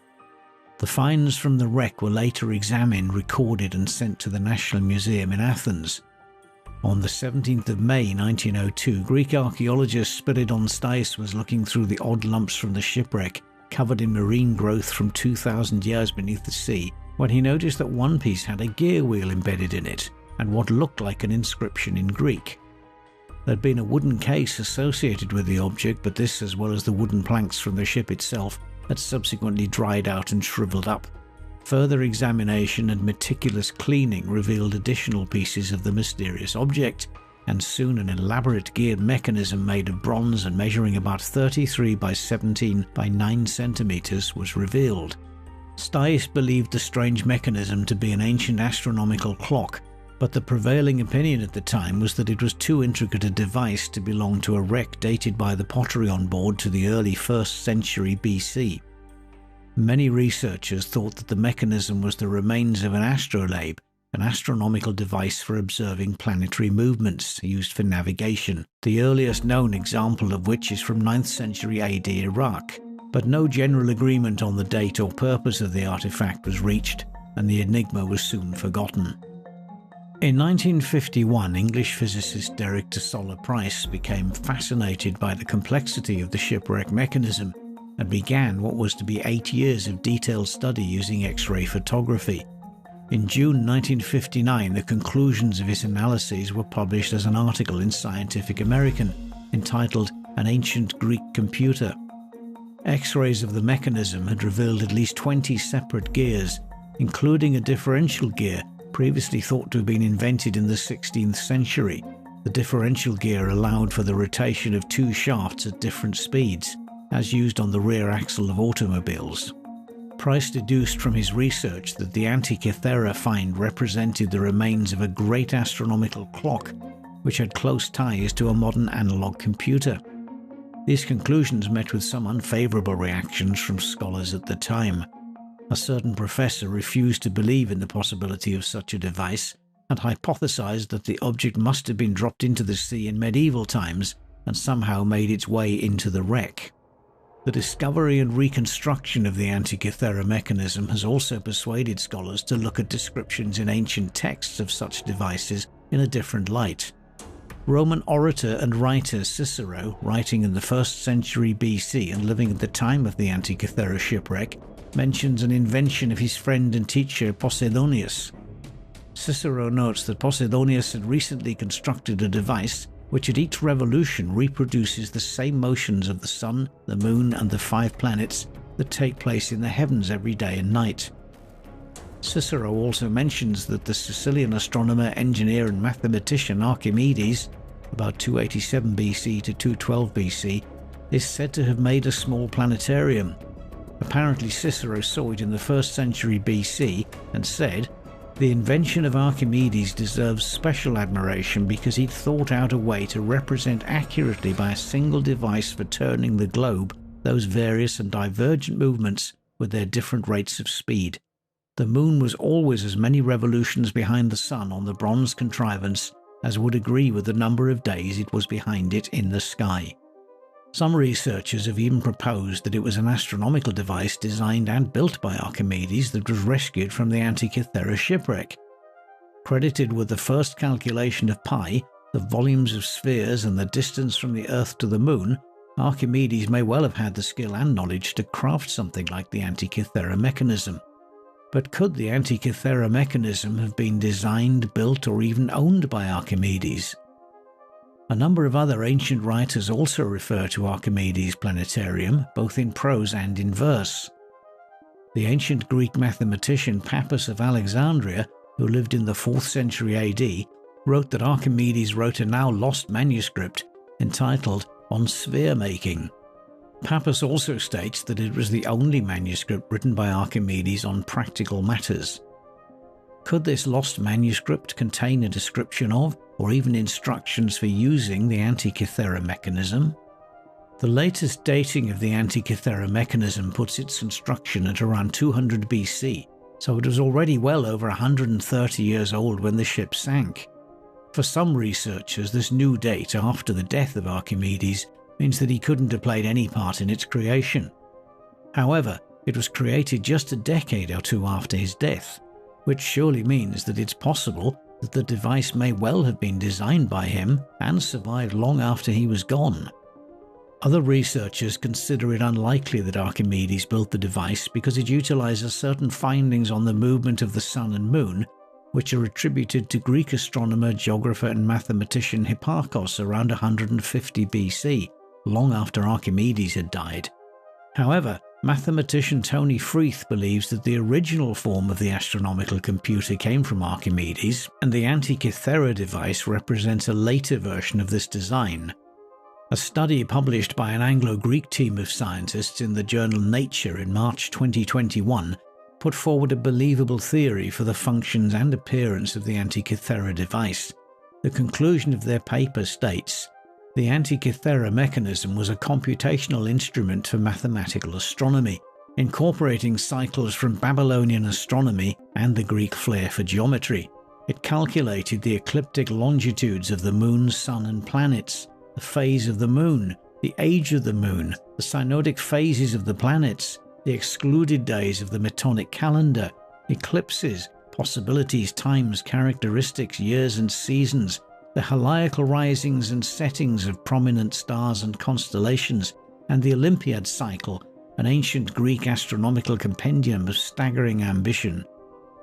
The finds from the wreck were later examined, recorded and sent to the National Museum in Athens. On the 17th of May 1902, Greek archaeologist Spiridon Stais was looking through the odd lumps from the shipwreck, covered in marine growth from 2,000 years beneath the sea, when he noticed that one piece had a gear wheel embedded in it, and what looked like an inscription in Greek. There had been a wooden case associated with the object, but this, as well as the wooden planks from the ship itself, had subsequently dried out and shriveled up. Further examination and meticulous cleaning revealed additional pieces of the mysterious object, and soon an elaborate geared mechanism made of bronze and measuring about 33 by 17 by 9 centimeters was revealed. Stais believed the strange mechanism to be an ancient astronomical clock, but the prevailing opinion at the time was that it was too intricate a device to belong to a wreck dated by the pottery on board to the early 1st century BC. Many researchers thought that the mechanism was the remains of an astrolabe, an astronomical device for observing planetary movements used for navigation, the earliest known example of which is from 9th century AD Iraq, but no general agreement on the date or purpose of the artifact was reached. and the enigma was soon forgotten. In 1951, English physicist Derek de Solla Price became fascinated by the complexity of the shipwreck mechanism and began what was to be 8 years of detailed study using X-ray photography. In June 1959, the conclusions of his analyses were published as an article in Scientific American entitled An Ancient Greek Computer. X-rays of the mechanism had revealed at least 20 separate gears, including a differential gear previously thought to have been invented in the 16th century. The differential gear allowed for the rotation of two shafts at different speeds, as used on the rear axle of automobiles. Price deduced from his research that the Antikythera find represented the remains of a great astronomical clock, which had close ties to a modern analog computer. These conclusions met with some unfavourable reactions from scholars at the time. A certain professor refused to believe in the possibility of such a device and hypothesized that the object must have been dropped into the sea in medieval times and somehow made its way into the wreck. The discovery and reconstruction of the Antikythera mechanism has also persuaded scholars to look at descriptions in ancient texts of such devices in a different light. Roman orator and writer Cicero, writing in the 1st century BC and living at the time of the Antikythera shipwreck, mentions an invention of his friend and teacher Posidonius. Cicero notes that Posidonius had recently constructed a device which at each revolution reproduces the same motions of the sun, the moon, and the 5 planets that take place in the heavens every day and night. Cicero also mentions that the Sicilian astronomer, engineer, and mathematician Archimedes, about 287 BC to 212 BC, is said to have made a small planetarium. Apparently Cicero saw it in the 1st century BC and said, "The invention of Archimedes deserves special admiration because he'd thought out a way to represent accurately by a single device for turning the globe those various and divergent movements with their different rates of speed. The moon was always as many revolutions behind the sun on the bronze contrivance as would agree with the number of days it was behind it in the sky." Some researchers have even proposed that it was an astronomical device designed and built by Archimedes that was rescued from the Antikythera shipwreck. Credited with the first calculation of pi, the volumes of spheres and the distance from the Earth to the Moon, Archimedes may well have had the skill and knowledge to craft something like the Antikythera mechanism. But could the Antikythera mechanism have been designed, built, or even owned by Archimedes? A number of other ancient writers also refer to Archimedes' planetarium, both in prose and in verse. The ancient Greek mathematician Pappus of Alexandria, who lived in the 4th century AD, wrote that Archimedes wrote a now lost manuscript entitled On Sphere Making. Pappus also states that it was the only manuscript written by Archimedes on practical matters. Could this lost manuscript contain a description of, or even instructions for using, the Antikythera mechanism? The latest dating of the Antikythera mechanism puts its construction at around 200 BC, so it was already well over 130 years old when the ship sank. For some researchers, this new date after the death of Archimedes means that he couldn't have played any part in its creation. However, it was created just a decade or two after his death, which surely means that it's possible that the device may well have been designed by him and survived long after he was gone. Other researchers consider it unlikely that Archimedes built the device because it utilizes certain findings on the movement of the sun and moon, which are attributed to Greek astronomer, geographer, and mathematician Hipparchus around 150 BC, long after Archimedes had died. However, mathematician Tony Freeth believes that the original form of the astronomical computer came from Archimedes, and the Antikythera device represents a later version of this design. A study published by an Anglo-Greek team of scientists in the journal Nature in March 2021 put forward a believable theory for the functions and appearance of the Antikythera device. The conclusion of their paper states, "The Antikythera mechanism was a computational instrument for mathematical astronomy, incorporating cycles from Babylonian astronomy and the Greek flair for geometry. It calculated the ecliptic longitudes of the moon, sun, and planets, the phase of the moon, the age of the moon, the synodic phases of the planets, the excluded days of the Metonic calendar, eclipses, possibilities, times, characteristics, years and seasons, the heliacal risings and settings of prominent stars and constellations, and the Olympiad cycle, an ancient Greek astronomical compendium of staggering ambition.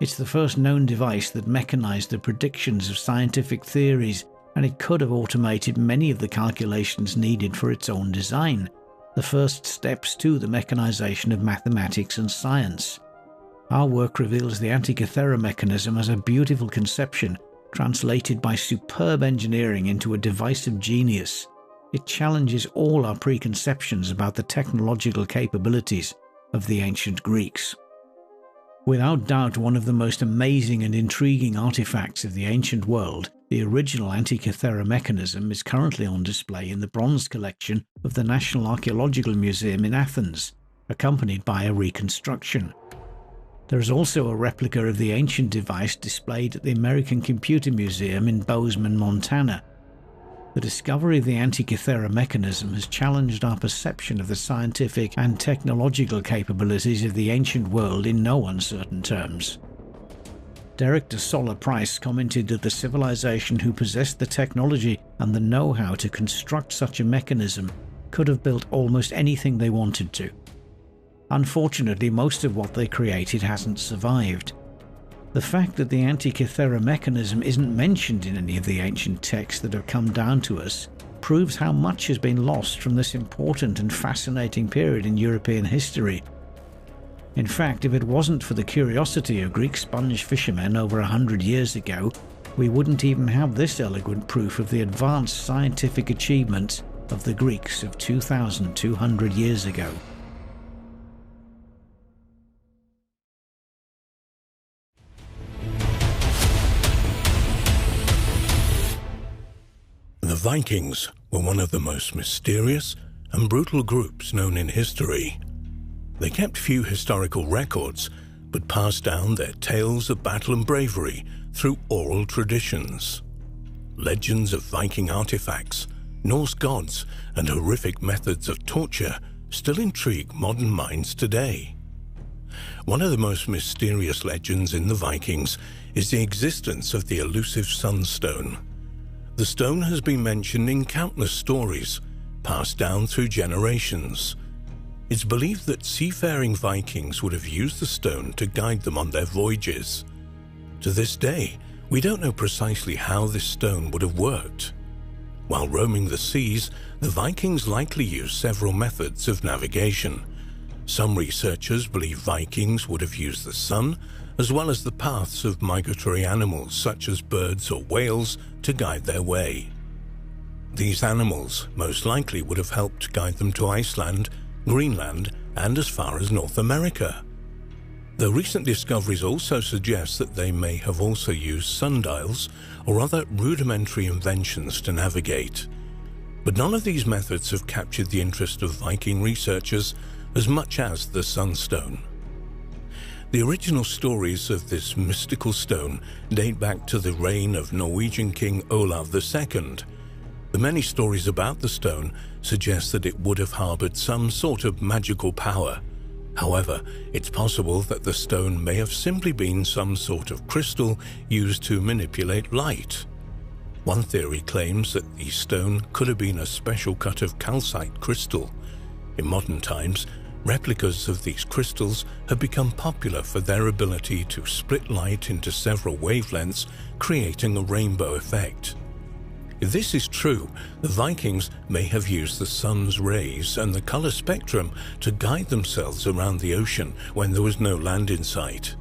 It's the first known device that mechanized the predictions of scientific theories, and it could have automated many of the calculations needed for its own design, the first steps to the mechanization of mathematics and science. Our work reveals the Antikythera mechanism as a beautiful conception, translated by superb engineering into a device of genius. It challenges all our preconceptions about the technological capabilities of the ancient Greeks. Without doubt, one of the most amazing and intriguing artifacts of the ancient world, the original Antikythera mechanism, is currently on display in the bronze collection of the National Archaeological Museum in Athens, accompanied by a reconstruction. There is also a replica of the ancient device displayed at the American Computer Museum in Bozeman, Montana. The discovery of the Antikythera mechanism has challenged our perception of the scientific and technological capabilities of the ancient world in no uncertain terms. Derek de Solla Price commented that the civilization who possessed the technology and the know-how to construct such a mechanism could have built almost anything they wanted to. Unfortunately, most of what they created hasn't survived. The fact that the Antikythera mechanism isn't mentioned in any of the ancient texts that have come down to us proves how much has been lost from this important and fascinating period in European history. In fact, if it wasn't for the curiosity of Greek sponge fishermen over 100 years ago, we wouldn't even have this eloquent proof of the advanced scientific achievements of the Greeks of 2,200 years ago. The Vikings were one of the most mysterious and brutal groups known in history. They kept few historical records, but passed down their tales of battle and bravery through oral traditions. Legends of Viking artifacts, Norse gods, and horrific methods of torture still intrigue modern minds today. One of the most mysterious legends in the Vikings is the existence of the elusive sunstone. The stone has been mentioned in countless stories, passed down through generations. It's believed that seafaring Vikings would have used the stone to guide them on their voyages. To this day, we don't know precisely how this stone would have worked. While roaming the seas, the Vikings likely used several methods of navigation. Some researchers believe Vikings would have used the sun, as well as the paths of migratory animals such as birds or whales to guide their way. These animals most likely would have helped guide them to Iceland, Greenland, and as far as North America. Though recent discoveries also suggest that they may have also used sundials or other rudimentary inventions to navigate. But none of these methods have captured the interest of Viking researchers as much as the sunstone. The original stories of this mystical stone date back to the reign of Norwegian King Olav II. The many stories about the stone suggest that it would have harbored some sort of magical power. However, it's possible that the stone may have simply been some sort of crystal used to manipulate light. One theory claims that the stone could have been a special cut of calcite crystal. In modern times, replicas of these crystals have become popular for their ability to split light into several wavelengths, creating a rainbow effect. If this is true, the Vikings may have used the sun's rays and the color spectrum to guide themselves around the ocean when there was no land in sight.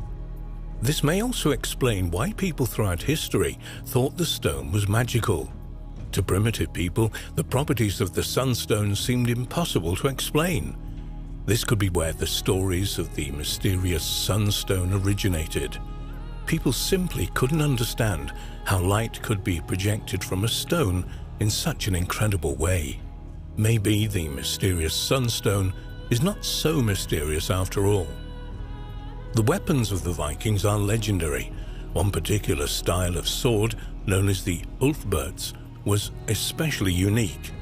This may also explain why people throughout history thought the stone was magical. To primitive people, the properties of the sunstone seemed impossible to explain. This could be where the stories of the mysterious sunstone originated. People simply couldn't understand how light could be projected from a stone in such an incredible way. Maybe the mysterious sunstone is not so mysterious after all. The weapons of the Vikings are legendary. One particular style of sword, known as the Ulfberts, was especially unique.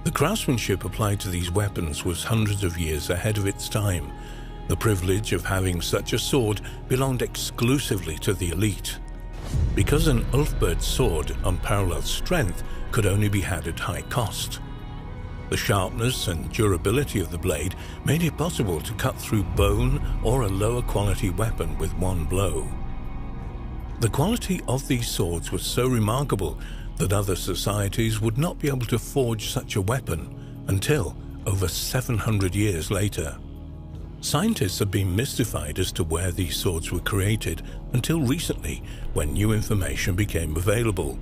The craftsmanship applied to these weapons was hundreds of years ahead of its time. The privilege of having such a sword belonged exclusively to the elite. Because an Ulfberht sword, unparalleled strength, could only be had at high cost. The sharpness and durability of the blade made it possible to cut through bone or a lower quality weapon with one blow. The quality of these swords was so remarkable that other societies would not be able to forge such a weapon until over 700 years later. Scientists have been mystified as to where these swords were created until recently, when new information became available.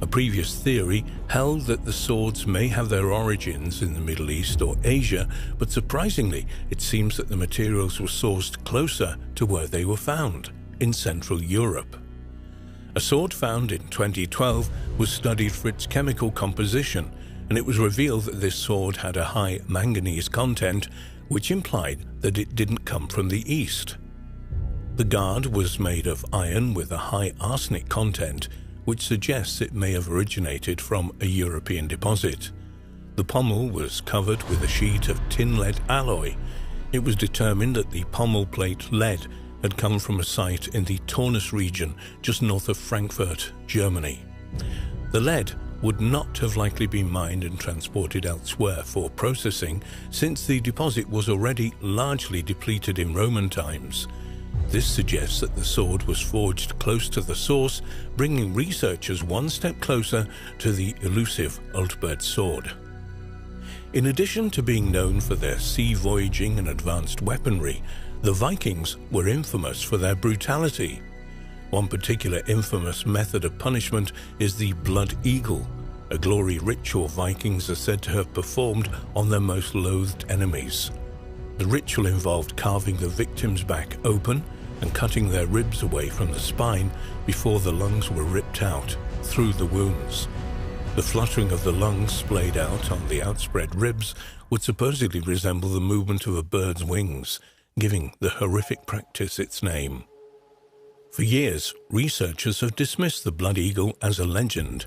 A previous theory held that the swords may have their origins in the Middle East or Asia, but surprisingly, it seems that the materials were sourced closer to where they were found, in Central Europe. A sword found in 2012 was studied for its chemical composition, and it was revealed that this sword had a high manganese content, which implied that it didn't come from the East. The guard was made of iron with a high arsenic content, which suggests it may have originated from a European deposit. The pommel was covered with a sheet of tin-lead alloy. It was determined that the pommel plate lead had come from a site in the Taunus region just north of Frankfurt, Germany. The lead would not have likely been mined and transported elsewhere for processing, since the deposit was already largely depleted in Roman times. This suggests that the sword was forged close to the source, bringing researchers one step closer to the elusive Ulfberht sword. In addition to being known for their sea voyaging and advanced weaponry, the Vikings were infamous for their brutality. One particular infamous method of punishment is the blood eagle, a glory ritual Vikings are said to have performed on their most loathed enemies. The ritual involved carving the victim's back open and cutting their ribs away from the spine before the lungs were ripped out through the wounds. The fluttering of the lungs splayed out on the outspread ribs would supposedly resemble the movement of a bird's wings, giving the horrific practice its name. For years, researchers have dismissed the blood eagle as a legend.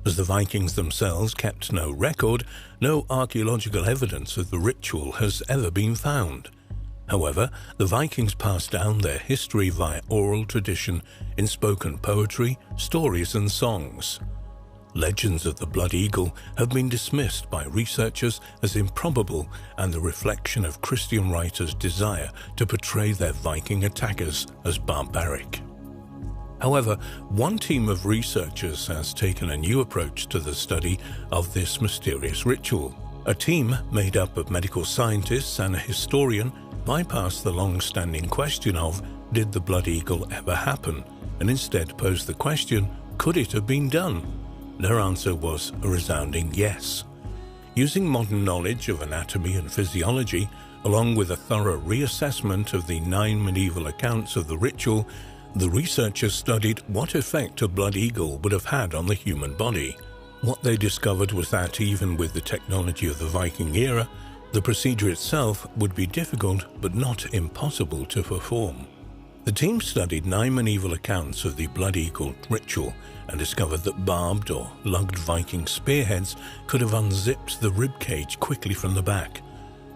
As the Vikings themselves kept no record, no archaeological evidence of the ritual has ever been found. However, the Vikings passed down their history via oral tradition in spoken poetry, stories and songs. Legends of the blood eagle have been dismissed by researchers as improbable and the reflection of Christian writers' desire to portray their Viking attackers as barbaric. However, one team of researchers has taken a new approach to the study of this mysterious ritual. A team made up of medical scientists and a historian bypassed the long-standing question of, did the blood eagle ever happen, and instead posed the question, could it have been done? Their answer was a resounding yes. Using modern knowledge of anatomy and physiology, along with a thorough reassessment of the 9 medieval accounts of the ritual, the researchers studied what effect a blood eagle would have had on the human body. What they discovered was that even with the technology of the Viking era, the procedure itself would be difficult but not impossible to perform. The team studied 9 medieval accounts of the blood eagle ritual and discovered that barbed or lugged Viking spearheads could have unzipped the ribcage quickly from the back.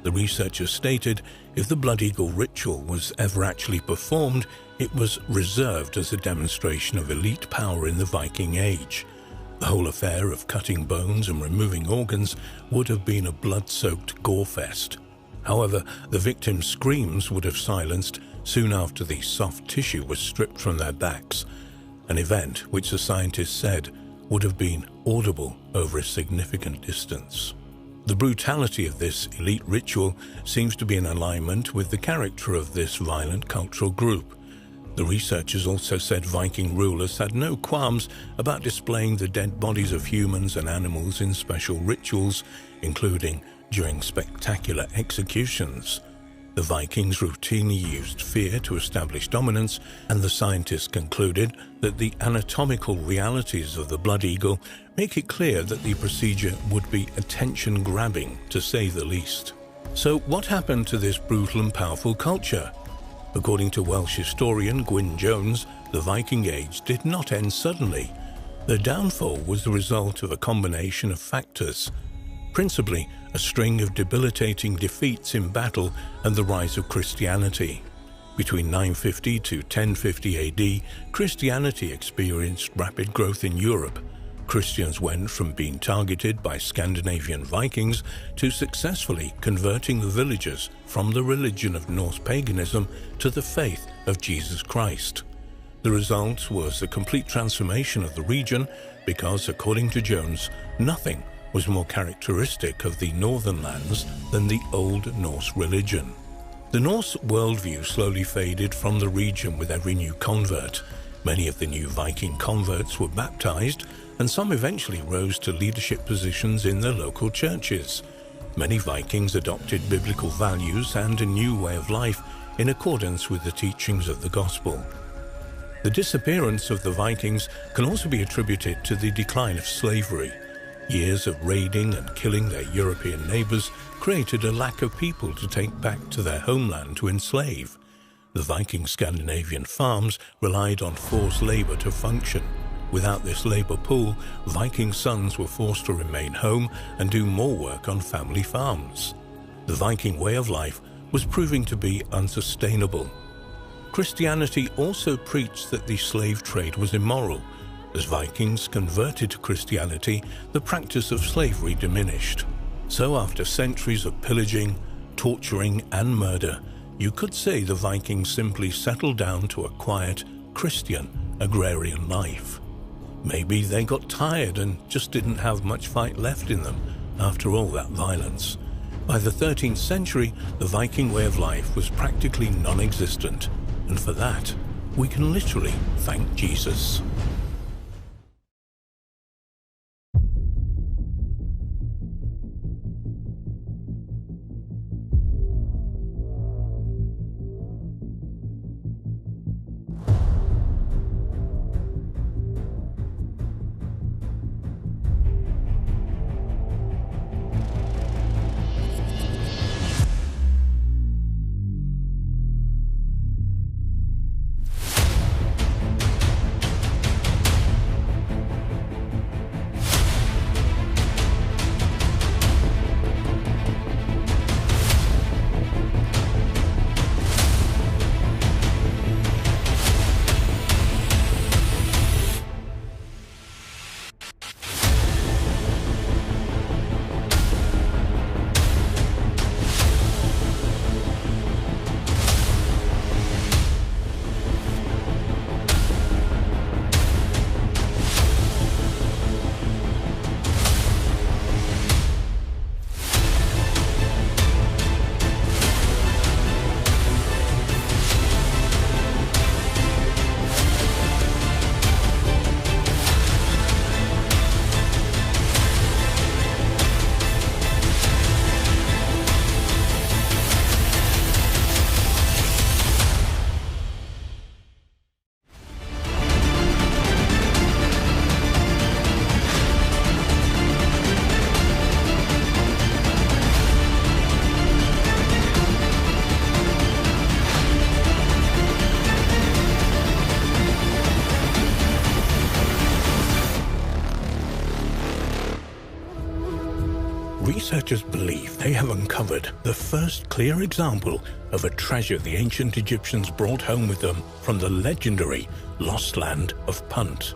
The researchers stated if the blood eagle ritual was ever actually performed, it was reserved as a demonstration of elite power in the Viking Age. The whole affair of cutting bones and removing organs would have been a blood-soaked gore-fest. However, the victims' screams would have silenced soon after the soft tissue was stripped from their backs, an event which the scientists said would have been audible over a significant distance. The brutality of this elite ritual seems to be in alignment with the character of this violent cultural group. The researchers also said Viking rulers had no qualms about displaying the dead bodies of humans and animals in special rituals, including during spectacular executions. The Vikings routinely used fear to establish dominance, and the scientists concluded that the anatomical realities of the blood eagle make it clear that the procedure would be attention-grabbing, to say the least. So what happened to this brutal and powerful culture? According to Welsh historian Gwyn Jones, the Viking Age did not end suddenly. Their downfall was the result of a combination of factors. principally a string of debilitating defeats in battle and the rise of Christianity. Between 950 to 1050 AD, Christianity experienced rapid growth in Europe. Christians went from being targeted by Scandinavian Vikings to successfully converting the villagers from the religion of Norse paganism to the faith of Jesus Christ. The result was a complete transformation of the region because, according to Jones, nothing was more characteristic of the northern lands than the Old Norse religion. The Norse worldview slowly faded from the region with every new convert. Many of the new Viking converts were baptized, and some eventually rose to leadership positions in their local churches. Many Vikings adopted biblical values and a new way of life in accordance with the teachings of the gospel. The disappearance of the Vikings can also be attributed to the decline of slavery. Years of raiding and killing their European neighbors created a lack of people to take back to their homeland to enslave. The Viking Scandinavian farms relied on forced labor to function. Without this labor pool, Viking sons were forced to remain home and do more work on family farms. The Viking way of life was proving to be unsustainable. Christianity also preached that the slave trade was immoral. As Vikings converted to Christianity, the practice of slavery diminished. So after centuries of pillaging, torturing, and murder, you could say the Vikings simply settled down to a quiet, Christian, agrarian life. Maybe they got tired and just didn't have much fight left in them after all that violence. By the 13th century, the Viking way of life was practically non-existent, and for that, we can literally thank Jesus. Researchers believe they have uncovered the first clear example of a treasure the ancient Egyptians brought home with them from the legendary lost land of Punt.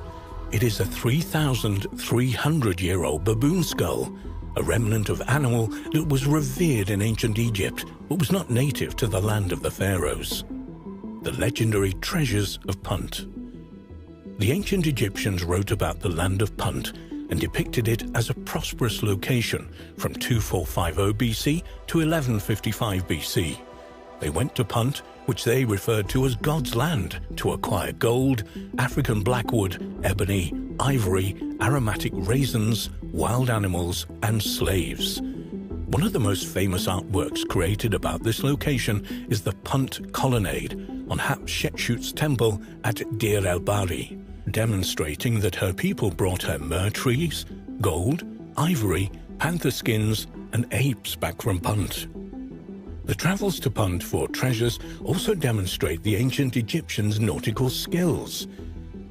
It is a 3,300-year-old baboon skull, a remnant of animal that was revered in ancient Egypt but was not native to the land of the pharaohs. The legendary treasures of Punt. The ancient Egyptians wrote about the land of Punt and depicted it as a prosperous location from 2450 BC to 1155 BC. They went to Punt, which they referred to as God's land, to acquire gold, African blackwood, ebony, ivory, aromatic raisins, wild animals, and slaves. One of the most famous artworks created about this location is the Punt Colonnade on Hatshepsut's temple at Deir el-Bahari, demonstrating that her people brought her myrrh trees, gold, ivory, panther skins, and apes back from Punt. The travels to Punt for treasures also demonstrate the ancient Egyptians' nautical skills.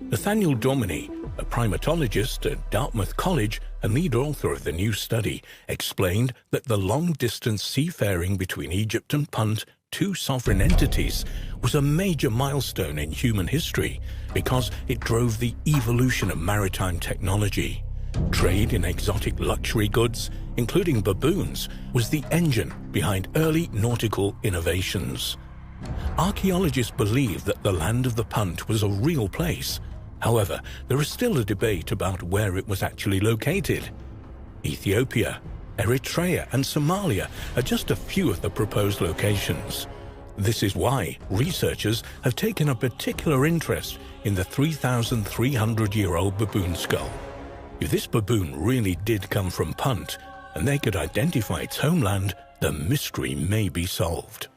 Nathaniel Dominy, a primatologist at Dartmouth College and lead author of the new study, explained that the long-distance seafaring between Egypt and Punt, two sovereign entities, was a major milestone in human history because it drove the evolution of maritime technology. Trade in exotic luxury goods, including baboons, was the engine behind early nautical innovations. Archaeologists believe that the land of the Punt was a real place. However, there is still a debate about where it was actually located. Ethiopia, Eritrea, and Somalia are just a few of the proposed locations. This is why researchers have taken a particular interest in the 3,300-year-old baboon skull. If this baboon really did come from Punt, and they could identify its homeland, the mystery may be solved.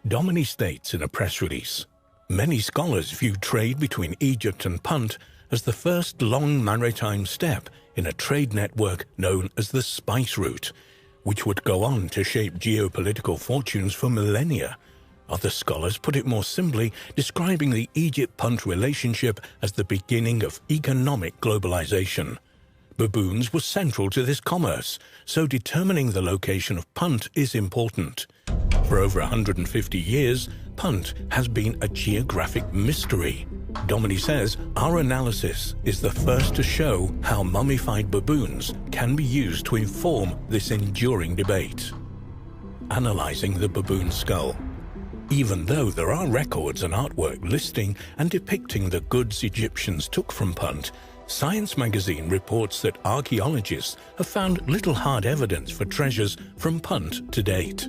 Domini states in a press release, "Many scholars view trade between Egypt and Punt as the first long maritime step in a trade network known as the Spice Route, which would go on to shape geopolitical fortunes for millennia." Other scholars put it more simply, describing the Egypt-Punt relationship as the beginning of economic globalization. Baboons were central to this commerce, so determining the location of Punt is important. For over 150 years, Punt has been a geographic mystery. Domini says, "Our analysis is the first to show how mummified baboons can be used to inform this enduring debate." Analyzing the baboon skull. Even though there are records and artwork listing and depicting the goods Egyptians took from Punt, Science magazine reports that archaeologists have found little hard evidence for treasures from Punt to date.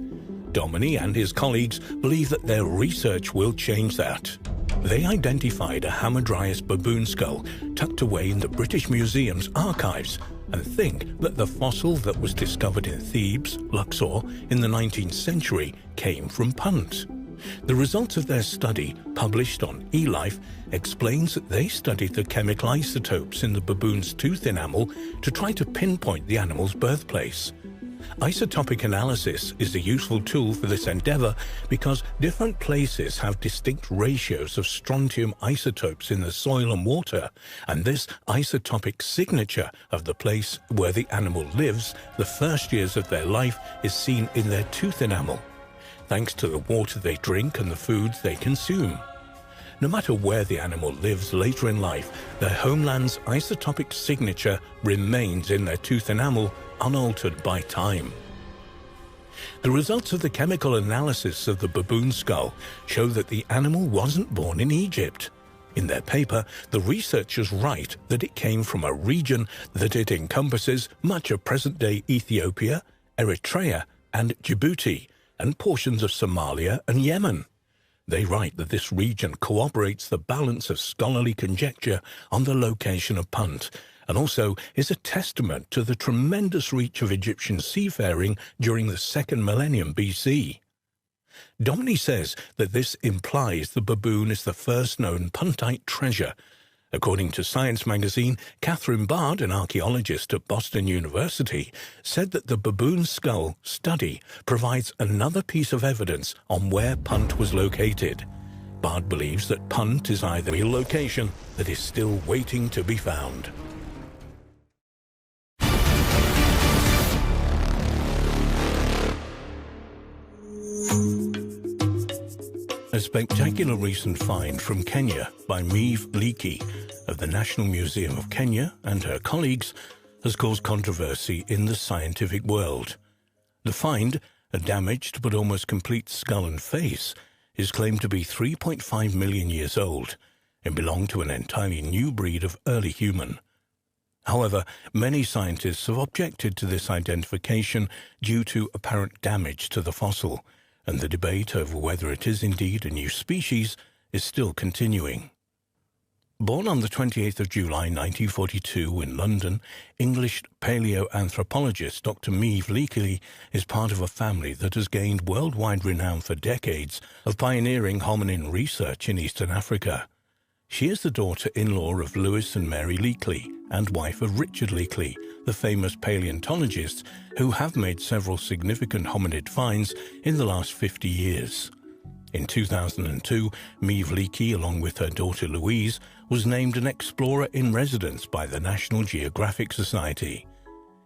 Domini and his colleagues believe that their research will change that. They identified a Hamadryas baboon skull tucked away in the British Museum's archives and think that the fossil that was discovered in Thebes, Luxor, in the 19th century came from Punt. The results of their study, published on eLife, explains that they studied the chemical isotopes in the baboon's tooth enamel to try to pinpoint the animal's birthplace. Isotopic analysis is a useful tool for this endeavor because different places have distinct ratios of strontium isotopes in the soil and water, and this isotopic signature of the place where the animal lives the first years of their life is seen in their tooth enamel, thanks to the water they drink and the foods they consume. No matter where the animal lives later in life, their homeland's isotopic signature remains in their tooth enamel, unaltered by time. The results of the chemical analysis of the baboon skull show that the animal wasn't born in Egypt. In their paper, the researchers write that it came from a region that it encompasses much of present-day Ethiopia, Eritrea, and Djibouti, and portions of Somalia and Yemen. They write that this region corroborates the balance of scholarly conjecture on the location of Punt, and also is a testament to the tremendous reach of Egyptian seafaring during the 2nd millennium BC. Domini says that this implies the baboon is the first known Puntite treasure. According to Science magazine, Catherine Bard, an archaeologist at Boston University, said that the baboon skull study provides another piece of evidence on where Punt was located. Bard believes that Punt is either a real location that is still waiting to be found. A spectacular recent find from Kenya by Meave Leakey of the National Museum of Kenya and her colleagues has caused controversy in the scientific world. The find, a damaged but almost complete skull and face, is claimed to be 3.5 million years old and belong to an entirely new breed of early human. However, many scientists have objected to this identification due to apparent damage to the fossil, and the debate over whether it is indeed a new species is still continuing. Born on the 28th of July 1942 in London, English paleoanthropologist Dr. Meave Leakey is part of a family that has gained worldwide renown for decades of pioneering hominin research in Eastern Africa. She is the daughter-in-law of Lewis and Mary Leakey and wife of Richard Leakey, the famous paleontologists who have made several significant hominid finds in the last 50 years. In 2002, Maeve Leakey, along with her daughter Louise, was named an Explorer in Residence by the National Geographic Society.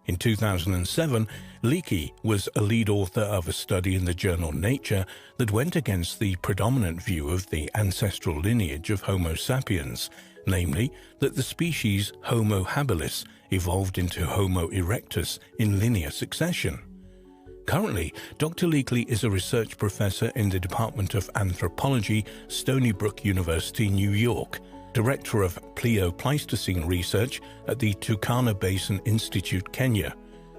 In 2007, Leakey was a lead author of a study in the journal Nature that went against the predominant view of the ancestral lineage of Homo sapiens, namely that the species Homo habilis evolved into Homo erectus in linear succession. Currently, Dr. Leakey is a research professor in the Department of Anthropology, Stony Brook University, New York, Director of Pleo-Pleistocene Research at the Turkana Basin Institute, Kenya,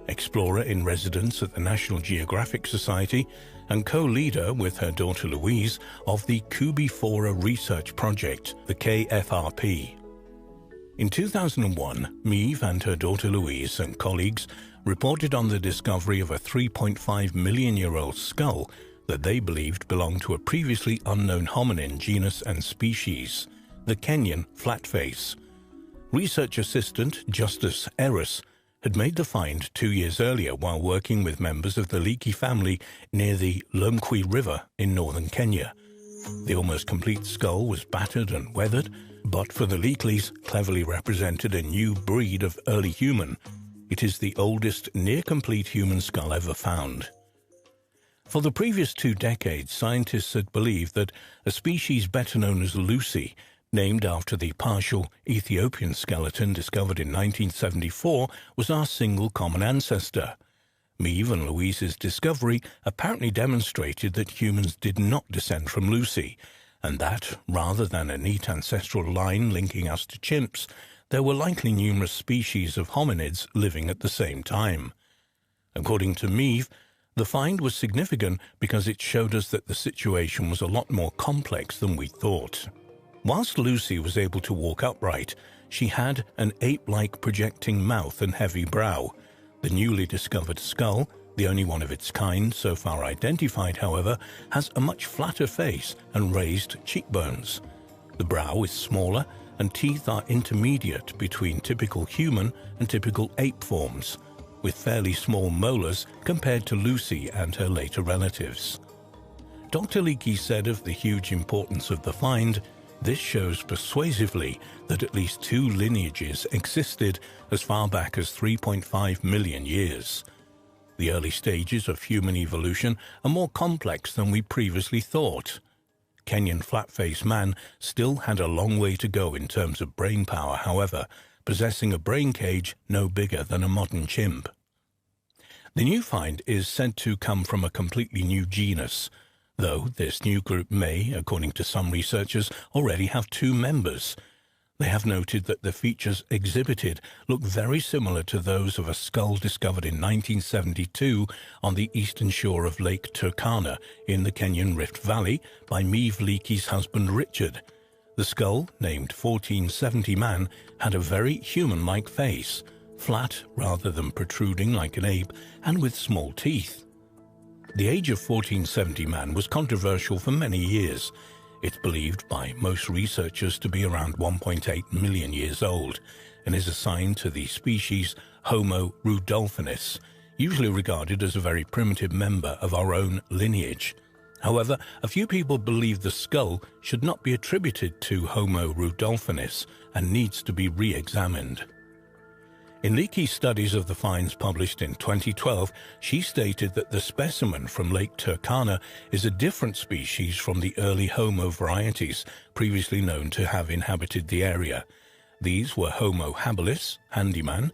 Explorer in Residence at the National Geographic Society, and co-leader with her daughter Louise of the Kubifora Research Project, the KFRP. In 2001, Maeve and her daughter Louise and colleagues reported on the discovery of a 3.5-million-year-old skull that they believed belonged to a previously unknown hominin genus and species, the Kenyan flatface. Research assistant Justus Eris had made the find 2 years earlier while working with members of the Leakey family near the Lomkwi River in northern Kenya. The almost complete skull was battered and weathered, but for the Leakeys cleverly represented a new breed of early human. It is the oldest near-complete human skull ever found. For the previous 2 decades, scientists had believed that a species better known as Lucy, named after the partial Ethiopian skeleton discovered in 1974, was our single common ancestor. Maeve and Louise's discovery apparently demonstrated that humans did not descend from Lucy, and that, rather than a neat ancestral line linking us to chimps, there were likely numerous species of hominids living at the same time. According to Maeve, the find was significant because it showed us that the situation was a lot more complex than we thought. Whilst Lucy was able to walk upright, she had an ape-like projecting mouth and heavy brow. The newly discovered skull, the only one of its kind so far identified, however, has a much flatter face and raised cheekbones. The brow is smaller, and teeth are intermediate between typical human and typical ape forms, with fairly small molars compared to Lucy and her later relatives. Dr. Leakey said of the huge importance of the find, "This shows persuasively that at least 2 lineages existed as far back as 3.5 million years. The early stages of human evolution are more complex than we previously thought. Kenyan flat-faced man still had a long way to go in terms of brain power, however, possessing a brain cage no bigger than a modern chimp." The new find is said to come from a completely new genus, though this new group may, according to some researchers, already have 2 members. They have noted that the features exhibited look very similar to those of a skull discovered in 1972 on the eastern shore of Lake Turkana in the Kenyan Rift Valley by Maeve Leakey's husband Richard. The skull, named 1470 Man, had a very human-like face, flat rather than protruding like an ape, and with small teeth. The age of 1470 Man was controversial for many years. It's believed by most researchers to be around 1.8 million years old and is assigned to the species Homo rudolphinus, usually regarded as a very primitive member of our own lineage. However, a few people believe the skull should not be attributed to Homo rudolphinus and needs to be re-examined. In Leakey's studies of the finds published in 2012, she stated that the specimen from Lake Turkana is a different species from the early Homo varieties previously known to have inhabited the area. These were Homo habilis, handyman,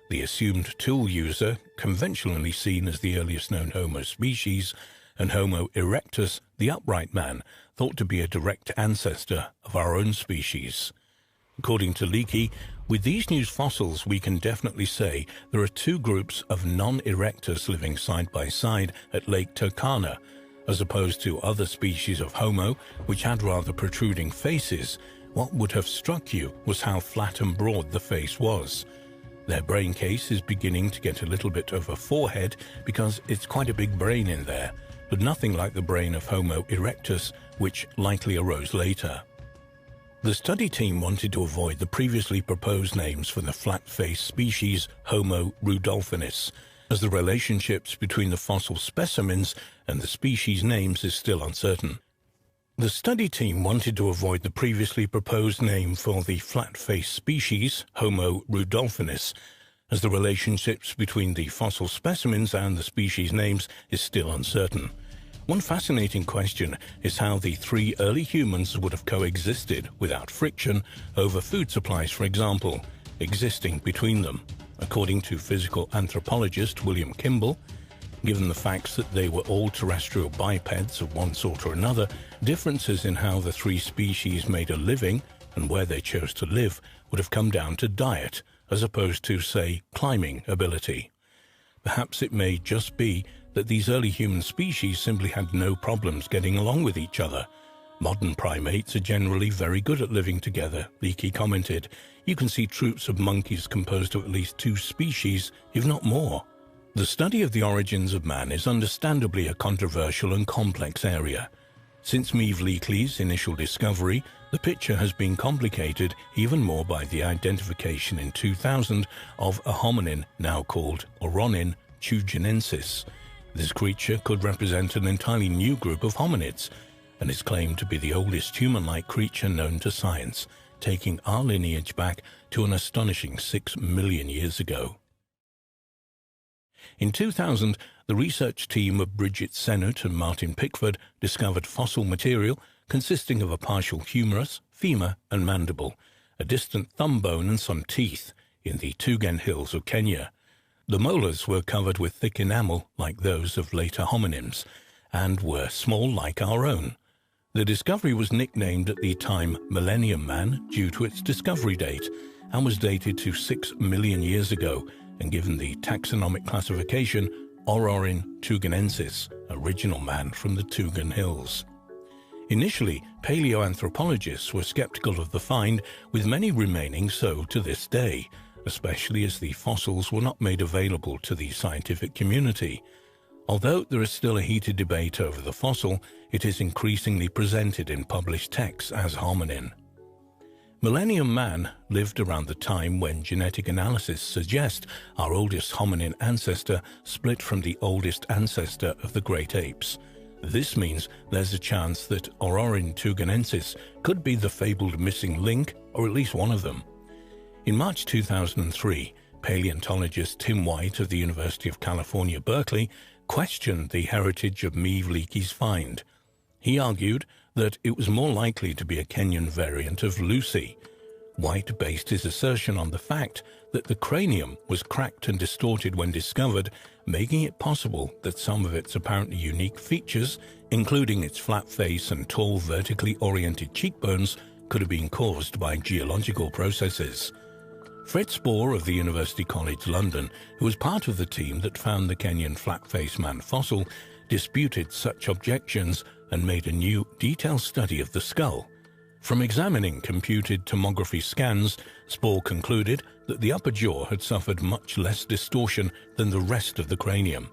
the assumed tool user, conventionally seen as the earliest known Homo species, and Homo erectus, the upright man, thought to be a direct ancestor of our own species. According to Leakey, with these new fossils we can definitely say there are 2 groups of non-erectus living side by side at Lake Turkana, as opposed to other species of Homo which had rather protruding faces. What would have struck you was how flat and broad the face was. Their brain case is beginning to get a little bit of a forehead because it's quite a big brain in there, but nothing like the brain of Homo erectus, which likely arose later. The study team wanted to avoid the previously proposed names for the flat-faced species Homo rudolphinus, as the relationships between the fossil specimens and the species names is still uncertain. The study team wanted to avoid the previously proposed name for the flat-faced species, Homo rudolphinus, as the relationships between the fossil specimens and the species names is still uncertain. One fascinating question is how the three early humans would have coexisted without friction over food supplies, for example, existing between them. According to physical anthropologist William Kimball, given the facts that they were all terrestrial bipeds of one sort or another, differences in how the three species made a living and where they chose to live would have come down to diet, as opposed to, say, climbing ability. Perhaps it may just be that these early human species simply had no problems getting along with each other. Modern primates are generally very good at living together, Leakey commented. You can see troops of monkeys composed of at least 2 species, if not more. The study of the origins of man is understandably a controversial and complex area. Since Meave Leakley's initial discovery, the picture has been complicated even more by the identification in 2000 of a hominin now called Oronin tugenensis. This creature could represent an entirely new group of hominids and is claimed to be the oldest human-like creature known to science, taking our lineage back to an astonishing 6 million years ago. In 2000, the research team of Bridget Sennett and Martin Pickford discovered fossil material consisting of a partial humerus, femur and mandible, a distant thumb bone and some teeth in the Tugen Hills of Kenya. The molars were covered with thick enamel like those of later hominins and were small like our own. The discovery was nicknamed at the time Millennium Man due to its discovery date and was dated to 6 million years ago and given the taxonomic classification Ororin tugenensis, original man from the Tugen Hills. Initially, paleoanthropologists were skeptical of the find, with many remaining so to this day, especially as the fossils were not made available to the scientific community. Although there is still a heated debate over the fossil, it is increasingly presented in published texts as hominin. Millennium Man lived around the time when genetic analysis suggests our oldest hominin ancestor split from the oldest ancestor of the great apes. This means there's a chance that Ororin tugenensis could be the fabled missing link, or at least one of them. In March 2003, paleontologist Tim White of the University of California, Berkeley, questioned the heritage of Meave Leakey's find. He argued that it was more likely to be a Kenyan variant of Lucy. White based his assertion on the fact that the cranium was cracked and distorted when discovered, making it possible that some of its apparently unique features, including its flat face and tall vertically oriented cheekbones, could have been caused by geological processes. Fred Spoor of the University College London, who was part of the team that found the Kenyan flat-faced man fossil, disputed such objections and made a new, detailed study of the skull. From examining computed tomography scans, Spoor concluded that the upper jaw had suffered much less distortion than the rest of the cranium.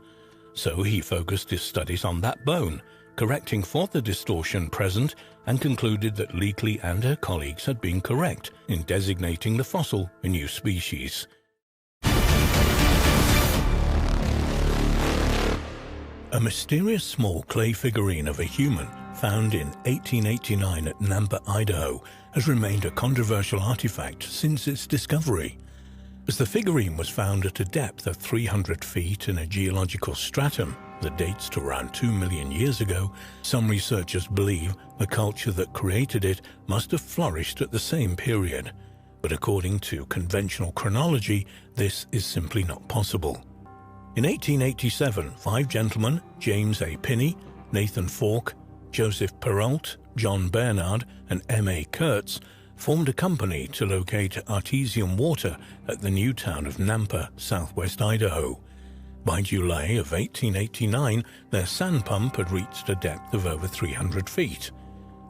So he focused his studies on that bone, correcting for the distortion present, and concluded that Leakley and her colleagues had been correct in designating the fossil a new species. A mysterious small clay figurine of a human found in 1889 at Nampa, Idaho, has remained a controversial artifact since its discovery. As the figurine was found at a depth of 300 feet in a geological stratum that dates to around 2 million years ago, some researchers believe the culture that created it must have flourished at the same period. But according to conventional chronology, this is simply not possible. In 1887, 5 gentlemen, James A. Pinney, Nathan Falk, Joseph Perrault, John Bernard, and M.A. Kurtz, formed a company to locate artesian water at the new town of Nampa, southwest Idaho. By July of 1889, their sand pump had reached a depth of over 300 feet.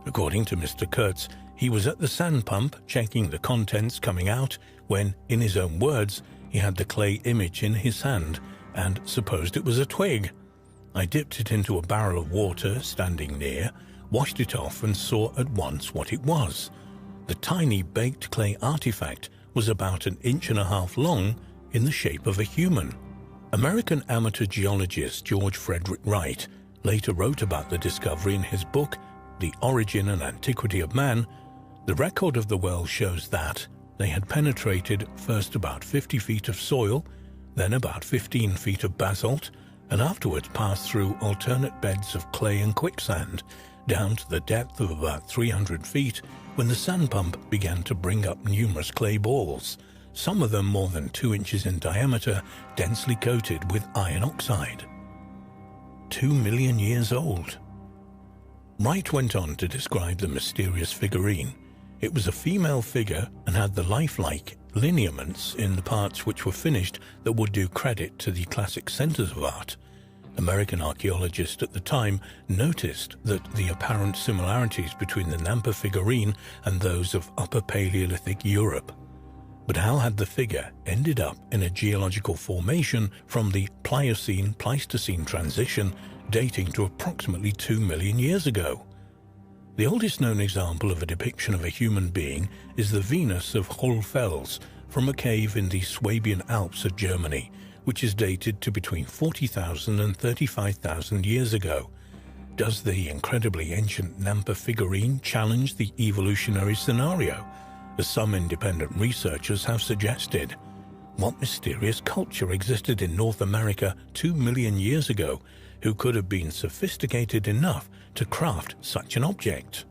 According to Mr. Kurtz, he was at the sand pump checking the contents coming out when, in his own words, he had the clay image in his hand and supposed it was a twig. I dipped it into a barrel of water standing near, washed it off and saw at once what it was. The tiny baked clay artifact was about 1.5 inches long, in the shape of a human. American amateur geologist George Frederick Wright later wrote about the discovery in his book The Origin and Antiquity of Man, the record of the well shows that they had penetrated first about 50 feet of soil, then about 15 feet of basalt, and afterwards passed through alternate beds of clay and quicksand, down to the depth of about 300 feet, when the sand pump began to bring up numerous clay balls, some of them more than 2 inches in diameter, densely coated with iron oxide. 2 million years old. Wright went on to describe the mysterious figurine. It was a female figure and had the lifelike lineaments in the parts which were finished that would do credit to the classic centers of art. American archaeologists at the time noticed that the apparent similarities between the Nampa figurine and those of Upper Paleolithic Europe. But how had the figure ended up in a geological formation from the Pliocene-Pleistocene transition dating to approximately 2 million years ago? The oldest known example of a depiction of a human being is the Venus of Hohlfels from a cave in the Swabian Alps of Germany, which is dated to between 40,000 and 35,000 years ago. Does the incredibly ancient Nampa figurine challenge the evolutionary scenario, as some independent researchers have suggested? What mysterious culture existed in North America 2 million years ago who could have been sophisticated enough to craft such an object?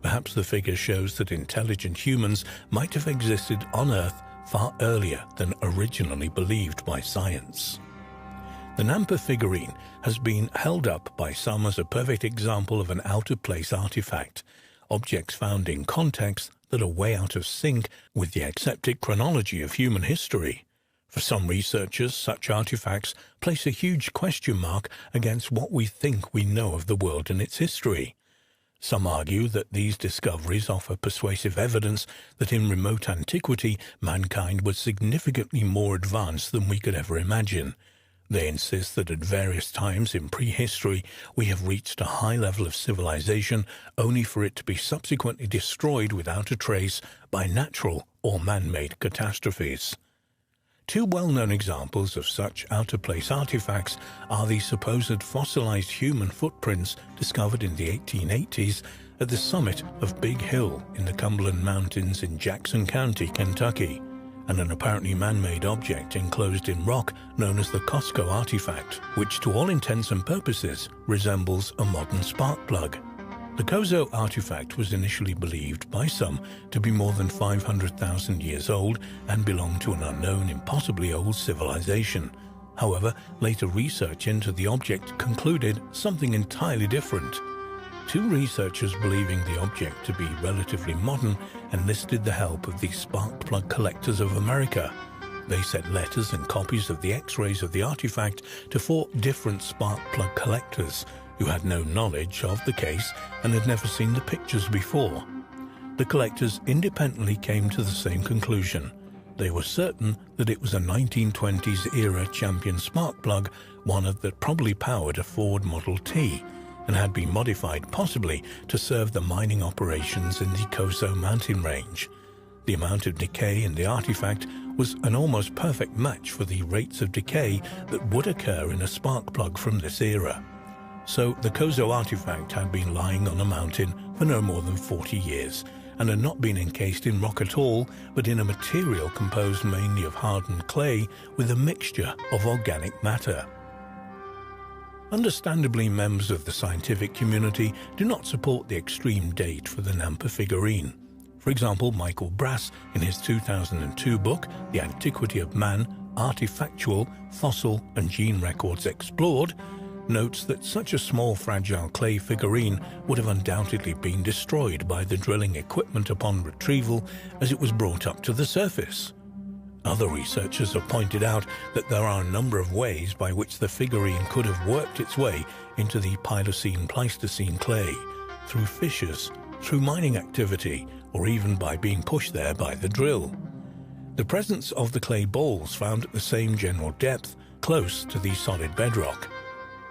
Perhaps the figure shows that intelligent humans might have existed on Earth far earlier than originally believed by science. The Nampa figurine has been held up by some as a perfect example of an out-of-place artifact, objects found in contexts that are way out of sync with the accepted chronology of human history. For some researchers, such artifacts place a huge question mark against what we think we know of the world and its history. Some argue that these discoveries offer persuasive evidence that in remote antiquity mankind was significantly more advanced than we could ever imagine. They insist that at various times in prehistory we have reached a high level of civilization only for it to be subsequently destroyed without a trace by natural or man-made catastrophes. Two well-known examples of such out-of-place artifacts are the supposed fossilized human footprints discovered in the 1880s at the summit of Big Hill in the Cumberland Mountains in Jackson County, Kentucky, and an apparently man-made object enclosed in rock known as the Costco artifact, which to all intents and purposes resembles a modern spark plug. The Kozo artifact was initially believed by some to be more than 500,000 years old and belong to an unknown, impossibly old civilization. However, later research into the object concluded something entirely different. Two researchers believing the object to be relatively modern enlisted the help of the spark plug collectors of America. They sent letters and copies of the X-rays of the artifact to 4 different spark plug collectors who had no knowledge of the case and had never seen the pictures before. The collectors independently came to the same conclusion. They were certain that it was a 1920s-era Champion spark plug, one that probably powered a Ford Model T, and had been modified possibly to serve the mining operations in the Kozo mountain range. The amount of decay in the artifact was an almost perfect match for the rates of decay that would occur in a spark plug from this era. So the Kozo artifact had been lying on a mountain for no more than 40 years and had not been encased in rock at all, but in a material composed mainly of hardened clay with a mixture of organic matter. Understandably, members of the scientific community do not support the extreme date for the Nampa figurine. For example, Michael Brass, in his 2002 book, The Antiquity of Man, Artifactual, Fossil and Gene Records Explored, notes that such a small fragile clay figurine would have undoubtedly been destroyed by the drilling equipment upon retrieval as it was brought up to the surface. Other researchers have pointed out that there are a number of ways by which the figurine could have worked its way into the Pliocene-Pleistocene clay, through fissures, through mining activity, or even by being pushed there by the drill. The presence of the clay balls found at the same general depth, close to the solid bedrock.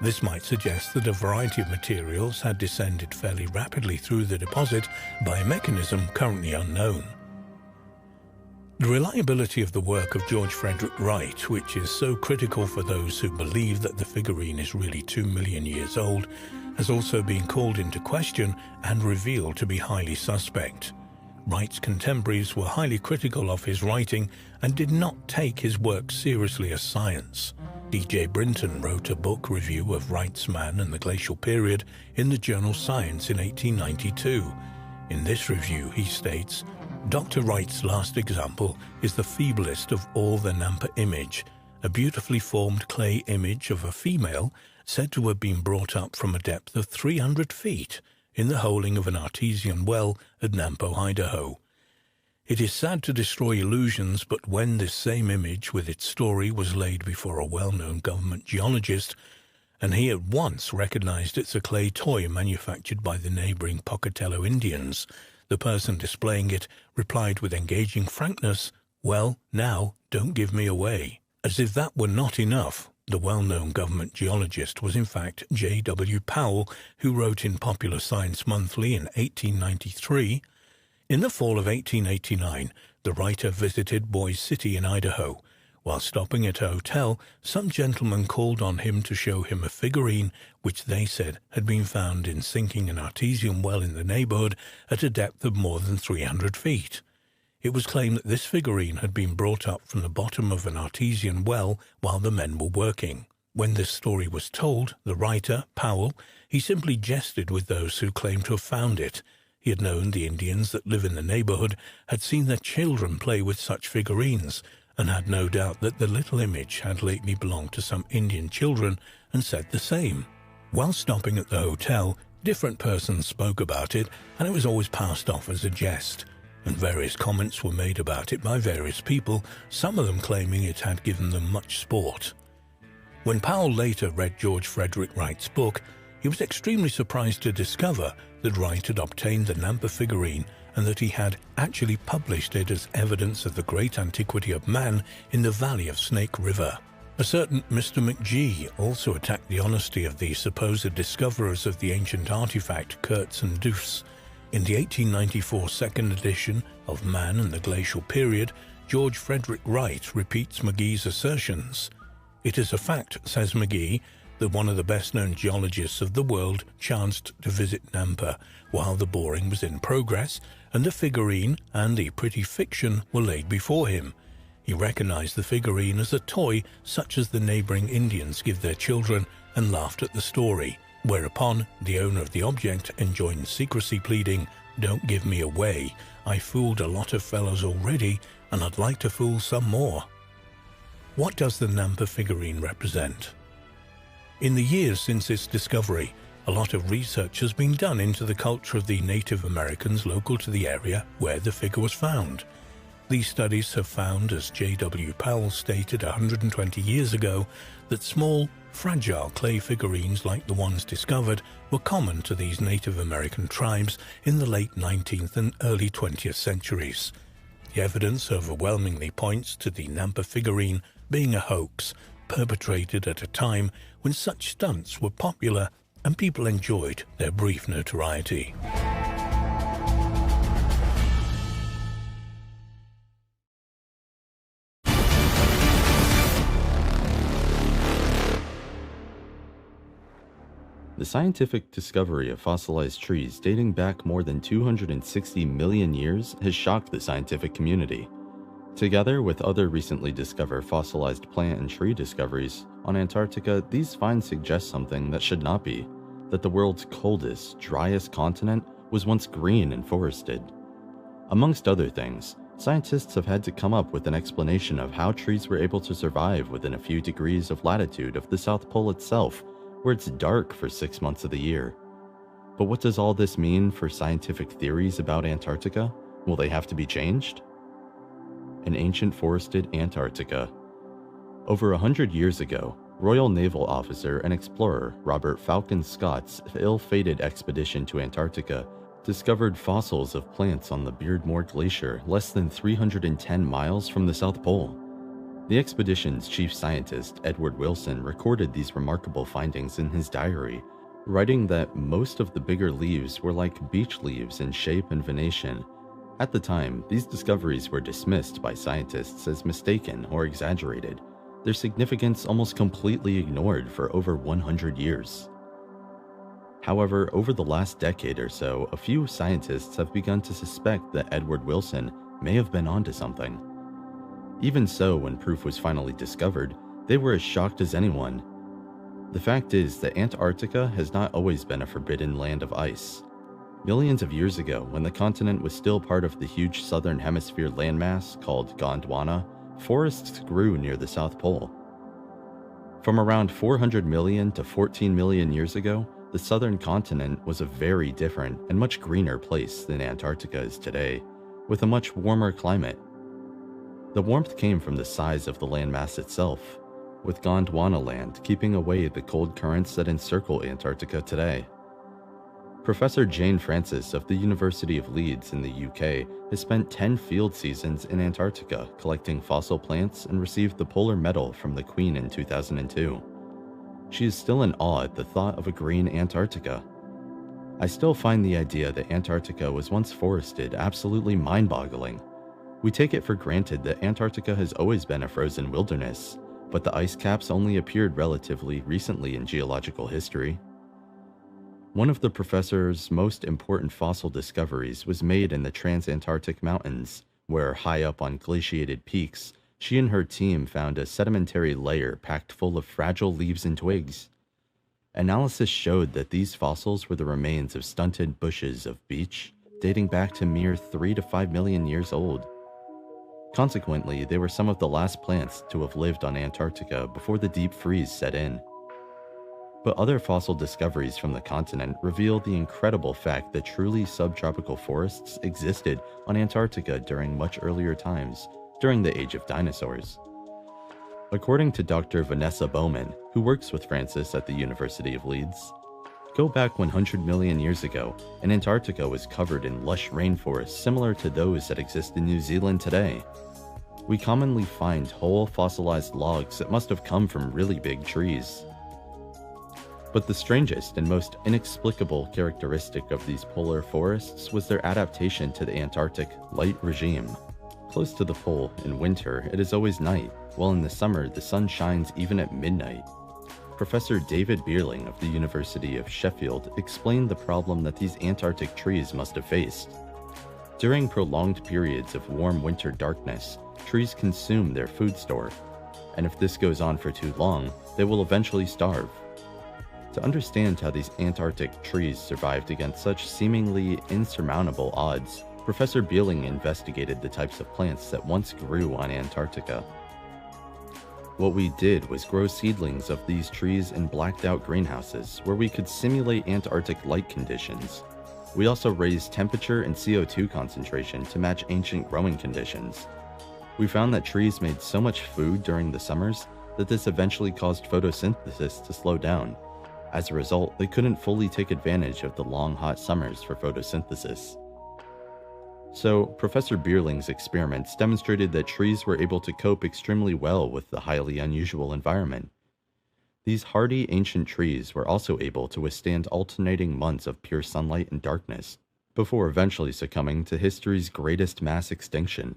This might suggest that a variety of materials had descended fairly rapidly through the deposit by a mechanism currently unknown. The reliability of the work of George Frederick Wright, which is so critical for those who believe that the figurine is really 2 million years old, has also been called into question and revealed to be highly suspect. Wright's contemporaries were highly critical of his writing and did not take his work seriously as science. D.J. Brinton wrote a book review of Wright's Man and the Glacial Period in the journal Science in 1892. In this review, he states, Dr. Wright's last example is the feeblest of all the Nampa image, a beautifully formed clay image of a female said to have been brought up from a depth of 300 feet in the holing of an artesian well at Nampa, Idaho. It is sad to destroy illusions, but when this same image with its story was laid before a well-known government geologist, and he at once recognized it's a clay toy manufactured by the neighboring Pocatello Indians, the person displaying it replied with engaging frankness, "Well, now, don't give me away." As if that were not enough, the well-known government geologist was in fact J.W. Powell, who wrote in Popular Science Monthly in 1893, "In the fall of 1889, the writer visited Boise City in Idaho. While stopping at a hotel, some gentlemen called on him to show him a figurine which they said had been found in sinking an artesian well in the neighborhood at a depth of more than 300 feet. It was claimed that this figurine had been brought up from the bottom of an artesian well while the men were working. When this story was told, the writer, Powell, he simply jested with those who claimed to have found it. He had known the Indians that live in the neighborhood had seen their children play with such figurines, and had no doubt that the little image had lately belonged to some Indian children, and said the same. While stopping at the hotel, different persons spoke about it, and it was always passed off as a jest, and various comments were made about it by various people, some of them claiming it had given them much sport. When Powell later read George Frederick Wright's book, he was extremely surprised to discover that Wright had obtained the Nampa figurine and that he had actually published it as evidence of the great antiquity of man in the valley of Snake River. A certain Mr. McGee also attacked the honesty of the supposed discoverers of the ancient artifact Kurtz and Doofs. In the 1894 second edition of Man and the Glacial Period, George Frederick Wright repeats McGee's assertions. "It is a fact," says McGee, that one of the best-known geologists of the world chanced to visit Nampa while the boring was in progress, and the figurine and the pretty fiction were laid before him. He recognized the figurine as a toy such as the neighboring Indians give their children, and laughed at the story, whereupon the owner of the object enjoined secrecy, pleading, "Don't give me away. I fooled a lot of fellows already, and I'd like to fool some more." What does the Nampa figurine represent? In the years since its discovery, a lot of research has been done into the culture of the Native Americans local to the area where the figure was found. These studies have found, as J.W. Powell stated 120 years ago, that small, fragile clay figurines like the ones discovered were common to these Native American tribes in the late 19th and early 20th centuries. The evidence overwhelmingly points to the Nampa figurine being a hoax, perpetrated at a time when such stunts were popular and people enjoyed their brief notoriety. The scientific discovery of fossilized trees dating back more than 260 million years has shocked the scientific community. Together with other recently discovered fossilized plant and tree discoveries on Antarctica, these finds suggest something that should not be, that the world's coldest, driest continent was once green and forested. Amongst other things, scientists have had to come up with an explanation of how trees were able to survive within a few degrees of latitude of the South Pole itself, where it's dark for 6 months of the year. But what does all this mean for scientific theories about Antarctica? Will they have to be changed? An ancient forested Antarctica. Over 100 years ago, Royal Naval officer and explorer Robert Falcon Scott's ill-fated expedition to Antarctica discovered fossils of plants on the Beardmore Glacier less than 310 miles from the South Pole. The expedition's chief scientist, Edward Wilson, recorded these remarkable findings in his diary, writing that most of the bigger leaves were like beech leaves in shape and venation, At the time, these discoveries were dismissed by scientists as mistaken or exaggerated, their significance almost completely ignored for over 100 years. However, over the last decade or so, a few scientists have begun to suspect that Edward Wilson may have been onto something. Even so, when proof was finally discovered, they were as shocked as anyone. The fact is that Antarctica has not always been a forbidden land of ice. Millions of years ago, when the continent was still part of the huge southern hemisphere landmass called Gondwana, forests grew near the South Pole. From around 400 million to 14 million years ago, the southern continent was a very different and much greener place than Antarctica is today, with a much warmer climate. The warmth came from the size of the landmass itself, with Gondwana land keeping away the cold currents that encircle Antarctica today. Professor Jane Francis of the University of Leeds in the UK has spent 10 field seasons in Antarctica collecting fossil plants and received the Polar Medal from the Queen in 2002. She is still in awe at the thought of a green Antarctica. I still find the idea that Antarctica was once forested absolutely mind-boggling. We take it for granted that Antarctica has always been a frozen wilderness, but the ice caps only appeared relatively recently in geological history. One of the professor's most important fossil discoveries was made in the Transantarctic Mountains, where, high up on glaciated peaks, she and her team found a sedimentary layer packed full of fragile leaves and twigs. Analysis showed that these fossils were the remains of stunted bushes of beech dating back to mere 3 to 5 million years old. Consequently, they were some of the last plants to have lived on Antarctica before the deep freeze set in. But other fossil discoveries from the continent reveal the incredible fact that truly subtropical forests existed on Antarctica during much earlier times, during the age of dinosaurs. According to Dr. Vanessa Bowman, who works with Francis at the University of Leeds, go back 100 million years ago, and Antarctica was covered in lush rainforests similar to those that exist in New Zealand today. We commonly find whole fossilized logs that must have come from really big trees. But the strangest and most inexplicable characteristic of these polar forests was their adaptation to the Antarctic light regime. Close to the pole, in winter, it is always night, while in the summer the sun shines even at midnight. Professor David Bierling of the University of Sheffield explained the problem that these Antarctic trees must have faced. During prolonged periods of warm winter darkness, trees consume their food store, and if this goes on for too long, they will eventually starve. To understand how these Antarctic trees survived against such seemingly insurmountable odds, Professor Bierling investigated the types of plants that once grew on Antarctica. What we did was grow seedlings of these trees in blacked-out greenhouses where we could simulate Antarctic light conditions. We also raised temperature and CO2 concentration to match ancient growing conditions. We found that trees made so much food during the summers that this eventually caused photosynthesis to slow down. As a result, they couldn't fully take advantage of the long hot summers for photosynthesis. So, Professor Bierling's experiments demonstrated that trees were able to cope extremely well with the highly unusual environment. These hardy ancient trees were also able to withstand alternating months of pure sunlight and darkness, before eventually succumbing to history's greatest mass extinction.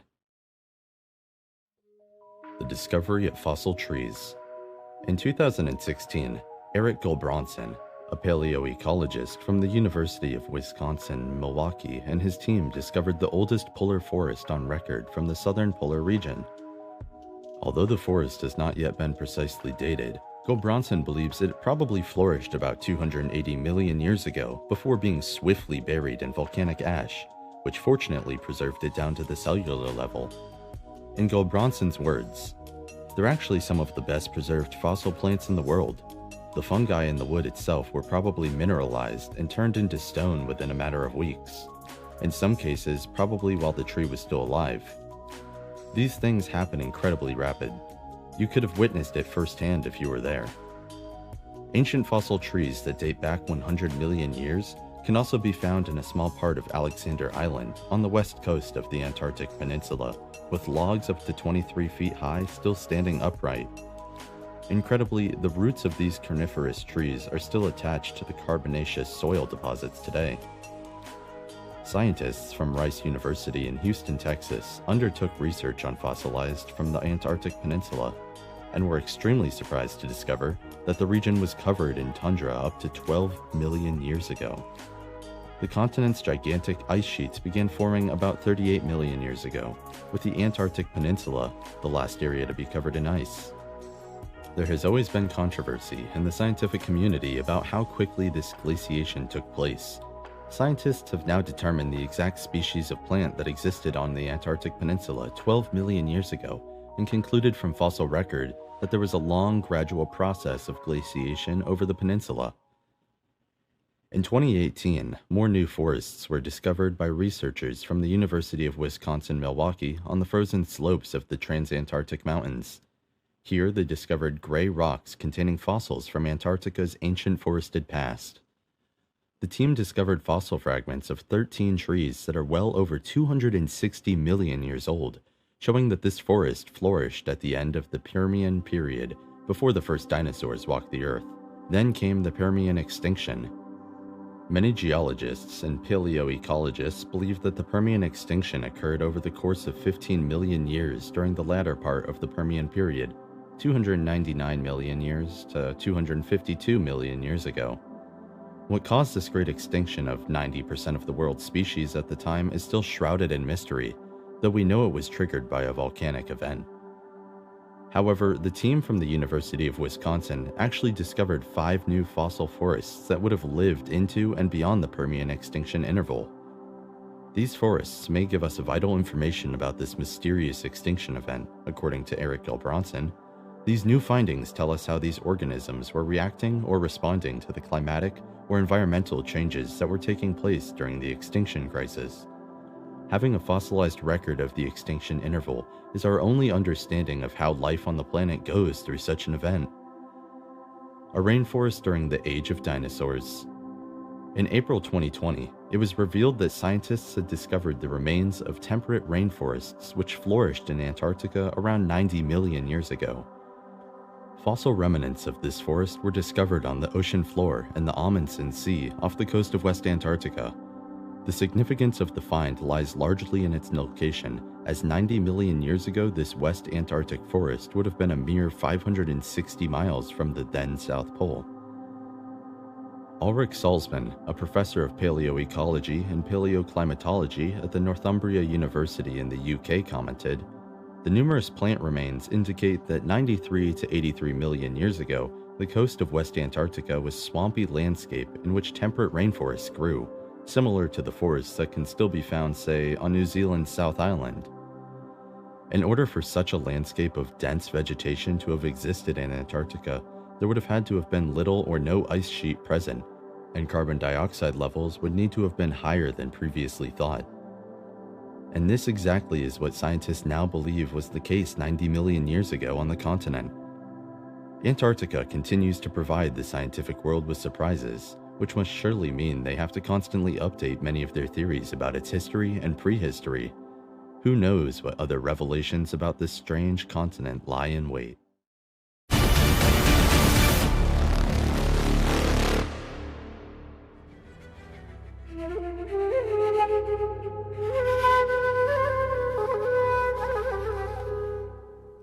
The discovery of fossil trees. In 2016, Erik Gulbrandsen, a paleoecologist from the University of Wisconsin-Milwaukee, and his team discovered the oldest polar forest on record from the southern polar region. Although the forest has not yet been precisely dated, Gulbrandsen believes it probably flourished about 280 million years ago before being swiftly buried in volcanic ash, which fortunately preserved it down to the cellular level. In Gulbrandsen's words, "They're actually some of the best preserved fossil plants in the world. The fungi in the wood itself were probably mineralized and turned into stone within a matter of weeks. In some cases, probably while the tree was still alive. These things happen incredibly rapid. You could have witnessed it firsthand if you were there." Ancient fossil trees that date back 100 million years can also be found in a small part of Alexander Island on the west coast of the Antarctic Peninsula, with logs up to 23 feet high still standing upright. Incredibly, the roots of these coniferous trees are still attached to the carbonaceous soil deposits today. Scientists from Rice University in Houston, Texas, undertook research on fossilized from the Antarctic Peninsula, and were extremely surprised to discover that the region was covered in tundra up to 12 million years ago. The continent's gigantic ice sheets began forming about 38 million years ago, with the Antarctic Peninsula the last area to be covered in ice. There has always been controversy in the scientific community about how quickly this glaciation took place. Scientists have now determined the exact species of plant that existed on the Antarctic Peninsula 12 million years ago, and concluded from fossil record that there was a long, gradual process of glaciation over the peninsula. In 2018, more new forests were discovered by researchers from the University of Wisconsin-Milwaukee on the frozen slopes of the Transantarctic Mountains. Here they discovered gray rocks containing fossils from Antarctica's ancient forested past. The team discovered fossil fragments of 13 trees that are well over 260 million years old, showing that this forest flourished at the end of the Permian period, before the first dinosaurs walked the Earth. Then came the Permian extinction. Many geologists and paleoecologists believe that the Permian extinction occurred over the course of 15 million years during the latter part of the Permian period, 299 million years to 252 million years ago. What caused this great extinction of 90% of the world's species at the time is still shrouded in mystery, though we know it was triggered by a volcanic event. However, the team from the University of Wisconsin actually discovered 5 new fossil forests that would have lived into and beyond the Permian extinction interval. These forests may give us vital information about this mysterious extinction event, according to Eric L. Bronson. These new findings tell us how these organisms were reacting or responding to the climatic or environmental changes that were taking place during the extinction crisis. Having a fossilized record of the extinction interval is our only understanding of how life on the planet goes through such an event. A rainforest during the age of dinosaurs. In April 2020, it was revealed that scientists had discovered the remains of temperate rainforests which flourished in Antarctica around 90 million years ago. Fossil remnants of this forest were discovered on the ocean floor in the Amundsen Sea off the coast of West Antarctica. The significance of the find lies largely in its location, as 90 million years ago this West Antarctic forest would have been a mere 560 miles from the then South Pole. Ulrich Salzman, a professor of paleoecology and paleoclimatology at the Northumbria University in the UK, commented, "The numerous plant remains indicate that 93 to 83 million years ago, the coast of West Antarctica was swampy landscape in which temperate rainforests grew, similar to the forests that can still be found, say, on New Zealand's South Island. In order for such a landscape of dense vegetation to have existed in Antarctica, there would have had to have been little or no ice sheet present, and carbon dioxide levels would need to have been higher than previously thought." And this exactly is what scientists now believe was the case 90 million years ago on the continent. Antarctica continues to provide the scientific world with surprises, which must surely mean they have to constantly update many of their theories about its history and prehistory. Who knows what other revelations about this strange continent lie in wait?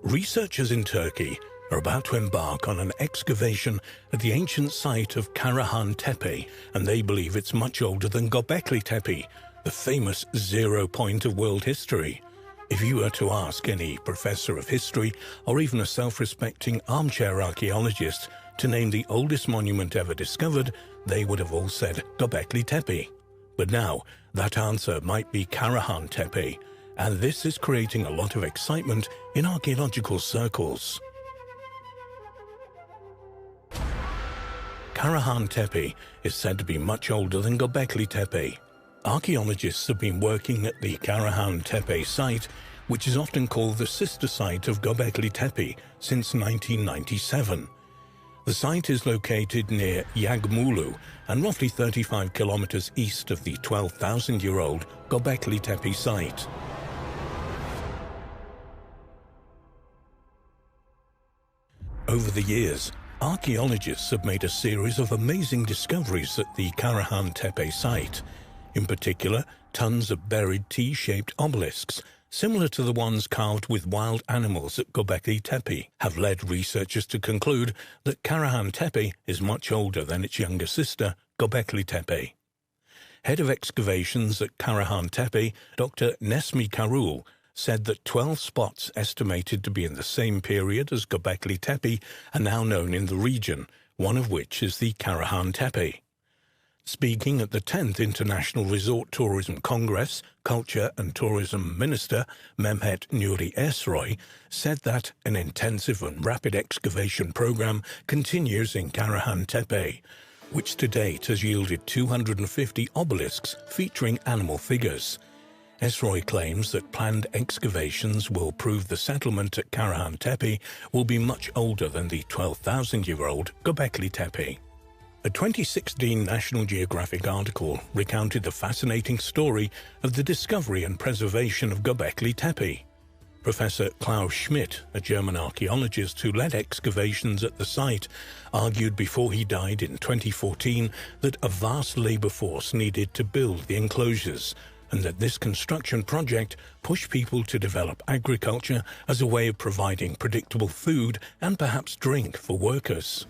Researchers in Turkey are about to embark on an excavation at the ancient site of Karahan Tepe, and they believe it's much older than Göbekli Tepe, the famous 0 point of world history. If you were to ask any professor of history, or even a self-respecting armchair archaeologist, to name the oldest monument ever discovered, they would have all said Göbekli Tepe. But now, that answer might be Karahan Tepe, and this is creating a lot of excitement in archaeological circles. Karahan Tepe is said to be much older than Göbekli Tepe. Archaeologists have been working at the Karahan Tepe site, which is often called the sister site of Göbekli Tepe, since 1997. The site is located near Yagmulu and roughly 35 kilometers east of the 12,000-year-old Göbekli Tepe site. Over the years, archaeologists have made a series of amazing discoveries at the Karahan Tepe site. in particular tons of buried T-shaped obelisks, similar to the ones carved with wild animals at Göbekli Tepe, have led researchers to conclude that Karahan Tepe is much older than its younger sister, Göbekli Tepe. Head of excavations at Karahan Tepe, Dr. Nesmi Karul, said that 12 spots estimated to be in the same period as Göbekli Tepe are now known in the region, one of which is the Karahan Tepe. Speaking at the 10th International Resort Tourism Congress, Culture and Tourism Minister Mehmet Nuri Esroy said that an intensive and rapid excavation program continues in Karahan Tepe, which to date has yielded 250 obelisks featuring animal figures. Esroy claims that planned excavations will prove the settlement at Karahan Tepe will be much older than the 12,000-year-old Göbekli Tepe. A 2016 National Geographic article recounted the fascinating story of the discovery and preservation of Göbekli Tepe. Professor Klaus Schmidt, a German archaeologist who led excavations at the site, argued before he died in 2014 that a vast labor force needed to build the enclosures, and that this construction project pushed people to develop agriculture as a way of providing predictable food and perhaps drink for workers.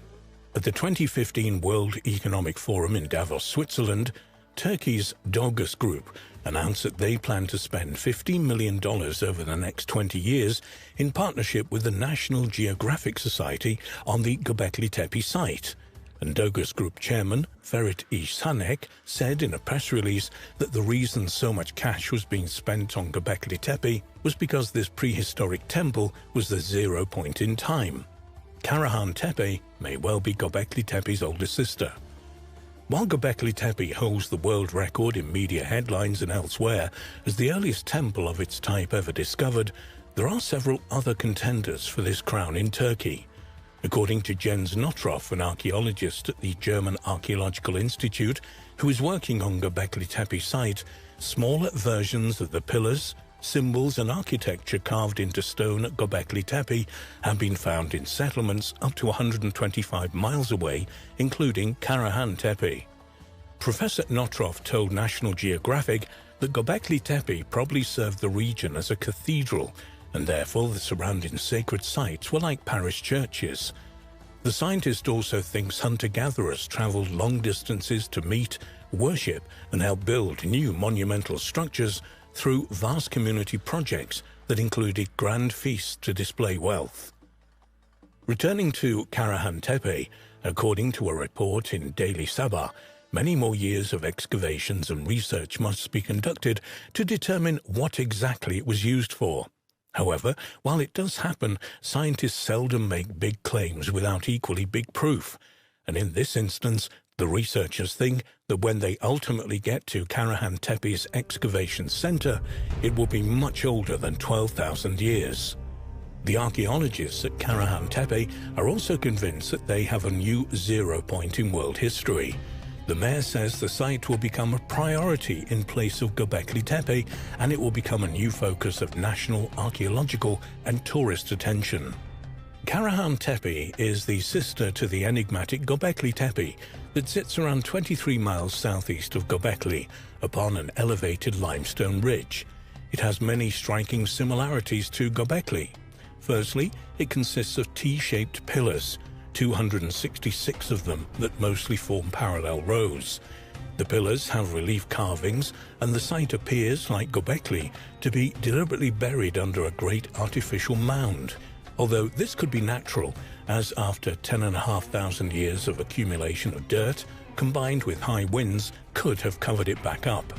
At the 2015 World Economic Forum in Davos, Switzerland, Turkey's Dogus Group announced that they plan to spend $15 million over the next 20 years in partnership with the National Geographic Society on the Göbekli Tepe site. And Dogus Group chairman Ferit Ihsanek said in a press release that the reason so much cash was being spent on Göbekli Tepe was because this prehistoric temple was the 0 point in time. Karahan Tepe may well be Göbekli Tepe's older sister. While Göbekli Tepe holds the world record in media headlines and elsewhere as the earliest temple of its type ever discovered, there are several other contenders for this crown in Turkey. According to Jens Nottroff, an archaeologist at the German Archaeological Institute who is working on Göbekli Tepe site, smaller versions of the pillars, symbols and architecture carved into stone at Göbekli Tepe have been found in settlements up to 125 miles away, including Karahan Tepe. Professor Nottroff told National Geographic that Göbekli Tepe probably served the region as a cathedral, and therefore the surrounding sacred sites were like parish churches. The scientist also thinks hunter-gatherers traveled long distances to meet, worship, and help build new monumental structures through vast community projects that included grand feasts to display wealth. Returning to Karahan Tepe, according to a report in Daily Sabah, many more years of excavations and research must be conducted to determine what exactly it was used for. However, while it does happen, scientists seldom make big claims without equally big proof, and in this instance, the researchers think that when they ultimately get to Karahan Tepe's excavation center, it will be much older than 12,000 years. The archaeologists at Karahan Tepe are also convinced that they have a new 0 point in world history. The mayor says the site will become a priority in place of Göbekli Tepe, and it will become a new focus of national, archaeological and tourist attention. Karahan Tepe is the sister to the enigmatic Göbekli Tepe that sits around 23 miles southeast of Göbekli upon an elevated limestone ridge. It has many striking similarities to Göbekli. Firstly, it consists of T-shaped pillars, 266 of them that mostly form parallel rows. The pillars have relief carvings, and the site appears, like Göbekli, to be deliberately buried under a great artificial mound, although this could be natural, as after 10,500 years of accumulation of dirt, combined with high winds, could have covered it back up.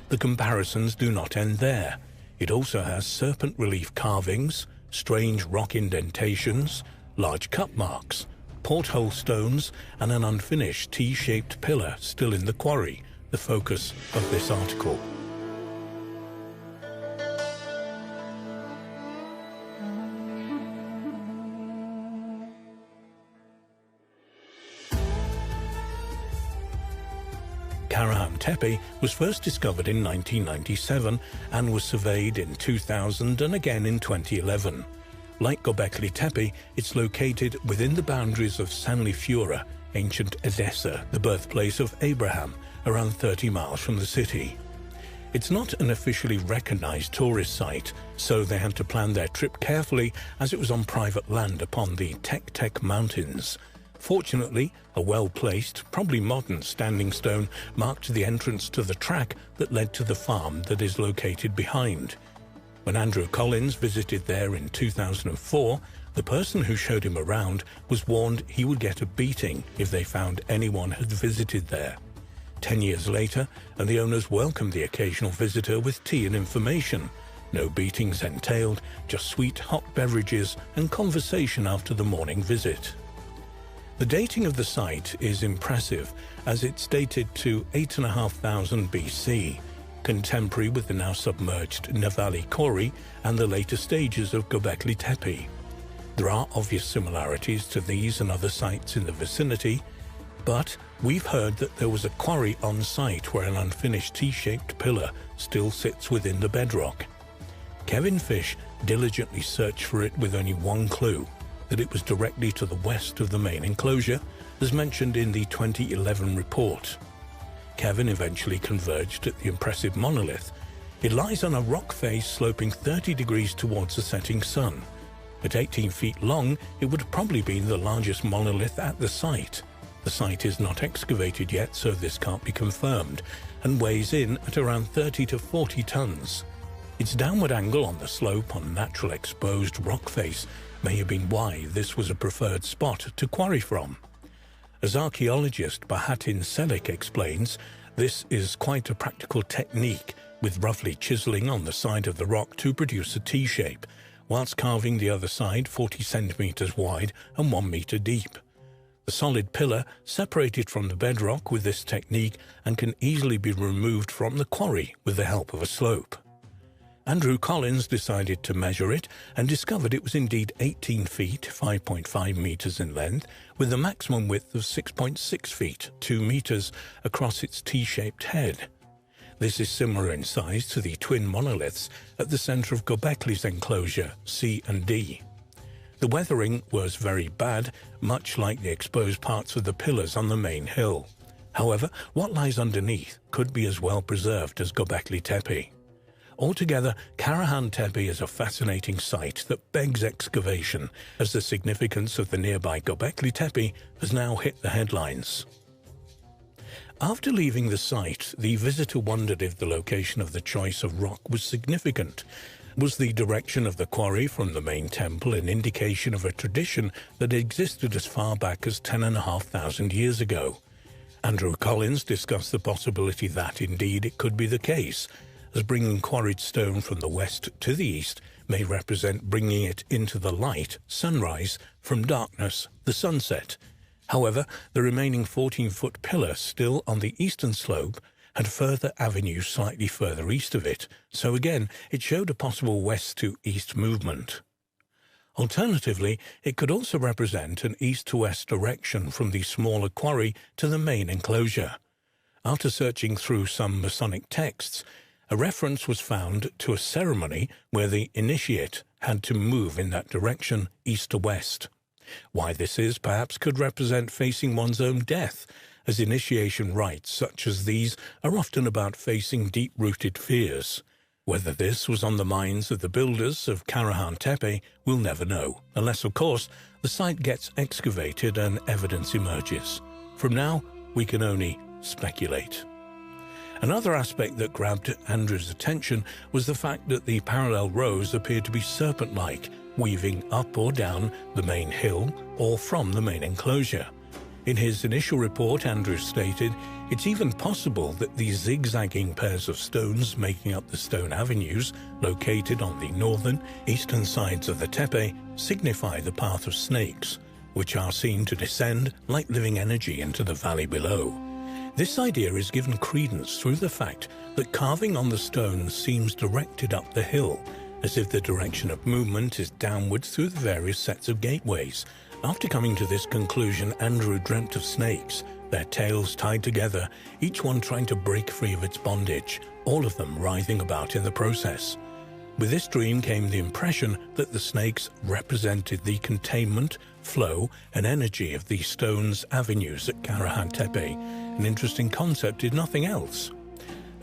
The comparisons do not end there. It also has serpent relief carvings, strange rock indentations, large cut marks, porthole stones, and an unfinished T-shaped pillar still in the quarry, the focus of this article. Karahan Tepe was first discovered in 1997 and was surveyed in 2000 and again in 2011. Like Göbekli Tepe, it's located within the boundaries of Sanliurfa, ancient Edessa, the birthplace of Abraham, around 30 miles from the city. It's not an officially recognized tourist site, so they had to plan their trip carefully as it was on private land upon the Tek Mountains. Fortunately, a well-placed, probably modern standing stone marked the entrance to the track that led to the farm that is located behind. When Andrew Collins visited there in 2004, the person who showed him around was warned he would get a beating if they found anyone had visited there. 10 years later, and the owners welcomed the occasional visitor with tea and information. No beatings entailed, just sweet hot beverages and conversation after the morning visit. The dating of the site is impressive, as it's dated to 8,500 BC, contemporary with the now submerged Navali Quarry and the later stages of Göbekli Tepe. There are obvious similarities to these and other sites in the vicinity, but we've heard that there was a quarry on site where an unfinished T-shaped pillar still sits within the bedrock. Kevin Fish diligently searched for it with only one clue, that it was directly to the west of the main enclosure, as mentioned in the 2011 report. Kevin eventually converged at the impressive monolith. It lies on a rock face sloping 30 degrees towards the setting sun. At 18 feet long, it would probably be the largest monolith at the site. The site is not excavated yet, so this can't be confirmed, and weighs in at around 30 to 40 tons. Its downward angle on the slope on natural exposed rock face may have been why this was a preferred spot to quarry from. As archaeologist Bahattin Selik explains, this is quite a practical technique, with roughly chiseling on the side of the rock to produce a T-shape, whilst carving the other side 40 centimeters wide and 1 meter deep. The solid pillar separated from the bedrock with this technique and can easily be removed from the quarry with the help of a slope. Andrew Collins decided to measure it and discovered it was indeed 18 feet, 5.5 meters in length, with a maximum width of 6.6 feet, 2 meters, across its T-shaped head. This is similar in size to the twin monoliths at the center of Göbekli's enclosure, C and D. The weathering was very bad, much like the exposed parts of the pillars on the main hill. However, what lies underneath could be as well preserved as Göbekli Tepe. Altogether, Karahan Tepe is a fascinating site that begs excavation, as the significance of the nearby Göbekli Tepe has now hit the headlines. After leaving the site, the visitor wondered if the location of the choice of rock was significant. Was the direction of the quarry from the main temple an indication of a tradition that existed as far back as 10,500 years ago? Andrew Collins discussed the possibility that, indeed, it could be the case, as bringing quarried stone from the west to the east may represent bringing it into the light, sunrise, from darkness, the sunset. However, the remaining 14-foot pillar still on the eastern slope had further avenues slightly further east of it, so again it showed a possible west to east movement. Alternatively, it could also represent an east to west direction from the smaller quarry to the main enclosure. After searching through some Masonic texts, a reference was found to a ceremony where the initiate had to move in that direction, east to west. Why this is, perhaps, could represent facing one's own death, as initiation rites such as these are often about facing deep-rooted fears. Whether this was on the minds of the builders of Karahan Tepe, we'll never know, unless, of course, the site gets excavated and evidence emerges. From now, we can only speculate. Another aspect that grabbed Andrew's attention was the fact that the parallel rows appeared to be serpent-like, weaving up or down the main hill or from the main enclosure. In his initial report, Andrew stated, "It's even possible that these zigzagging pairs of stones making up the stone avenues, located on the northern, eastern sides of the tepe, signify the path of snakes, which are seen to descend like living energy into the valley below." This idea is given credence through the fact that carving on the stone seems directed up the hill, as if the direction of movement is downwards through the various sets of gateways. After coming to this conclusion, Andrew dreamt of snakes, their tails tied together, each one trying to break free of its bondage, all of them writhing about in the process. With this dream came the impression that the snakes represented the containment, flow, and energy of the stone's avenues at Karahan Tepe, an interesting concept if nothing else.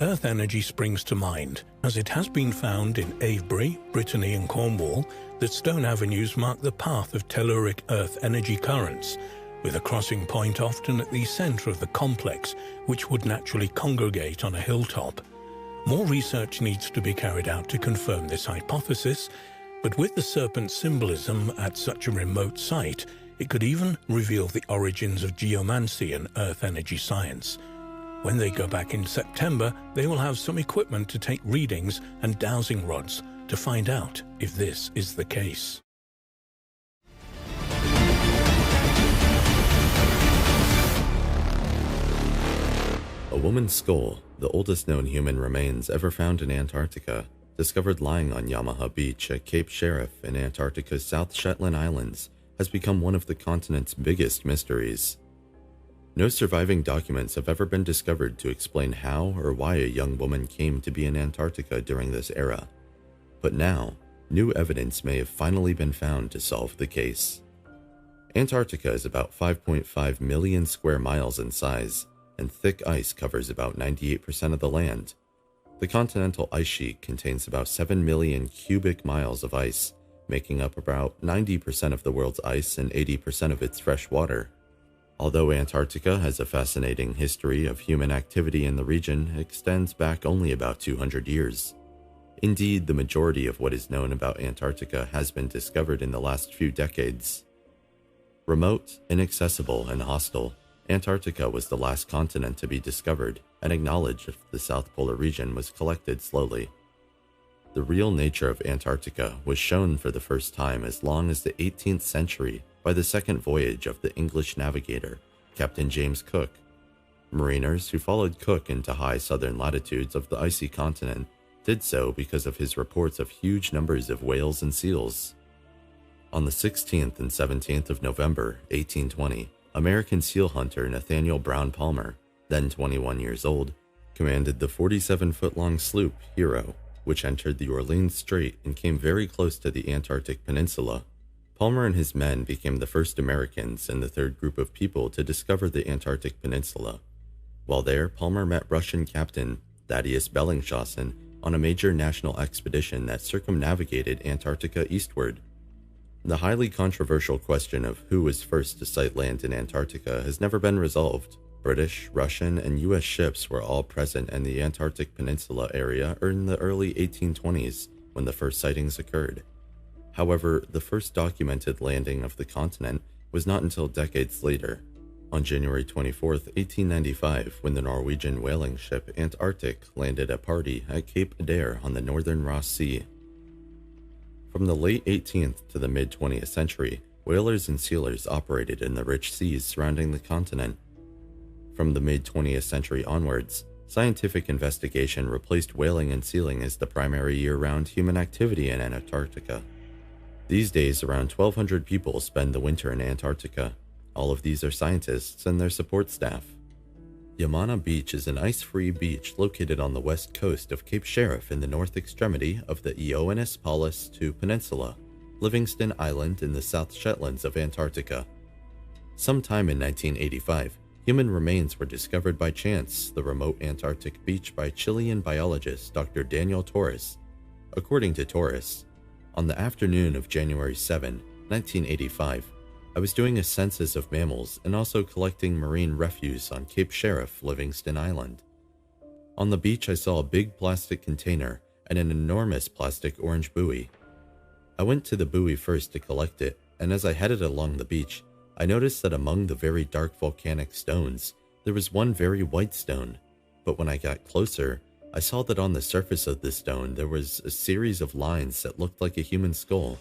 Earth energy springs to mind, as it has been found in Avebury, Brittany and Cornwall that stone avenues mark the path of telluric earth energy currents, with a crossing point often at the centre of the complex, which would naturally congregate on a hilltop. More research needs to be carried out to confirm this hypothesis, but with the serpent symbolism at such a remote site, it could even reveal the origins of geomancy and earth energy science. When they go back in September, they will have some equipment to take readings and dowsing rods to find out if this is the case. A woman's skull, the oldest known human remains ever found in Antarctica, discovered lying on Yamaha Beach at Cape Sheriff in Antarctica's South Shetland Islands, has become one of the continent's biggest mysteries. No surviving documents have ever been discovered to explain how or why a young woman came to be in Antarctica during this era. But now, new evidence may have finally been found to solve the case. Antarctica is about 5.5 million square miles in size, and thick ice covers about 98% of the land. The continental ice sheet contains about 7 million cubic miles of ice, making up about 90% of the world's ice and 80% of its fresh water. Although Antarctica has a fascinating history of human activity in the region, it extends back only about 200 years. Indeed, the majority of what is known about Antarctica has been discovered in the last few decades. Remote, inaccessible, and hostile, Antarctica was the last continent to be discovered, and acknowledged if the South Polar region was collected slowly. The real nature of Antarctica was shown for the first time as long as the 18th century by the second voyage of the English navigator, Captain James Cook. Mariners who followed Cook into high southern latitudes of the icy continent did so because of his reports of huge numbers of whales and seals. On the 16th and 17th of November, 1820, American seal hunter Nathaniel Brown Palmer, then 21 years old, commanded the 47-foot-long sloop Hero, which entered the Orleans Strait and came very close to the Antarctic Peninsula. Palmer and his men became the first Americans and the third group of people to discover the Antarctic Peninsula. While there, Palmer met Russian captain Thaddeus Bellingshausen on a major national expedition that circumnavigated Antarctica eastward. The highly controversial question of who was first to sight land in Antarctica has never been resolved. British, Russian, and U.S. ships were all present in the Antarctic Peninsula area in the early 1820s when the first sightings occurred. However, the first documented landing of the continent was not until decades later, on January 24, 1895, when the Norwegian whaling ship Antarctic landed a party at Cape Adare on the northern Ross Sea. From the late 18th to the mid-20th century, whalers and sealers operated in the rich seas surrounding the continent. From the mid-20th century onwards, scientific investigation replaced whaling and sealing as the primary year-round human activity in Antarctica. These days, around 1,200 people spend the winter in Antarctica. All of these are scientists and their support staff. Yamana Beach is an ice-free beach located on the west coast of Cape Sheriff in the north extremity of the Ioannis Palus II Peninsula, Livingston Island in the South Shetlands of Antarctica. Sometime in 1985, human remains were discovered by chance the remote Antarctic beach by Chilean biologist Dr. Daniel Torres. According to Torres, on the afternoon of January 7, 1985, I was doing a census of mammals and also collecting marine refuse on Cape Sheriff, Livingston Island. On the beach, I saw a big plastic container and an enormous plastic orange buoy. I went to the buoy first to collect it, and as I headed along the beach, I noticed that among the very dark volcanic stones, there was one very white stone, but when I got closer, I saw that on the surface of the stone there was a series of lines that looked like a human skull.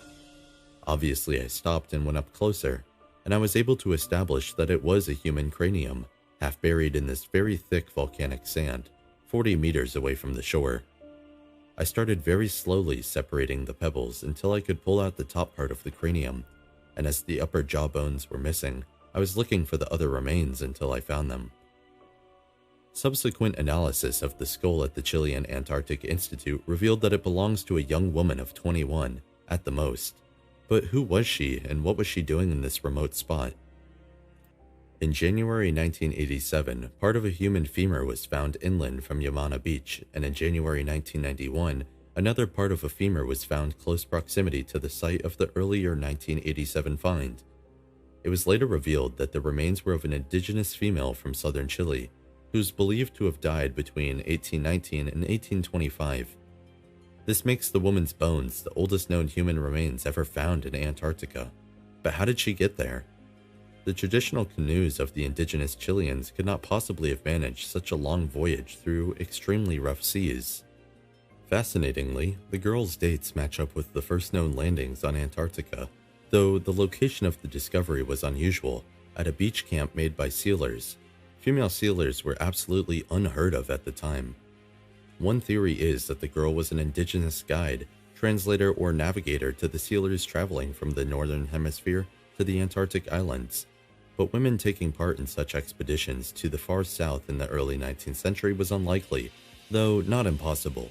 Obviously, I stopped and went up closer, and I was able to establish that it was a human cranium, half buried in this very thick volcanic sand, 40 meters away from the shore. I started very slowly separating the pebbles until I could pull out the top part of the cranium, and as the upper jaw bones were missing, I was looking for the other remains until I found them. Subsequent analysis of the skull at the Chilean Antarctic Institute revealed that it belongs to a young woman of 21, at the most. But who was she, and what was she doing in this remote spot? In January 1987, part of a human femur was found inland from Yamana Beach, and in January 1991, another part of a femur was found close proximity to the site of the earlier 1987 find. It was later revealed that the remains were of an indigenous female from southern Chile, who is believed to have died between 1819 and 1825. This makes the woman's bones the oldest known human remains ever found in Antarctica. But how did she get there? The traditional canoes of the indigenous Chileans could not possibly have managed such a long voyage through extremely rough seas. Fascinatingly, the girl's dates match up with the first known landings on Antarctica, though the location of the discovery was unusual, at a beach camp made by sealers. Female sealers were absolutely unheard of at the time. One theory is that the girl was an indigenous guide, translator, or navigator to the sealers traveling from the northern hemisphere to the Antarctic islands. But women taking part in such expeditions to the far south in the early 19th century was unlikely, though not impossible.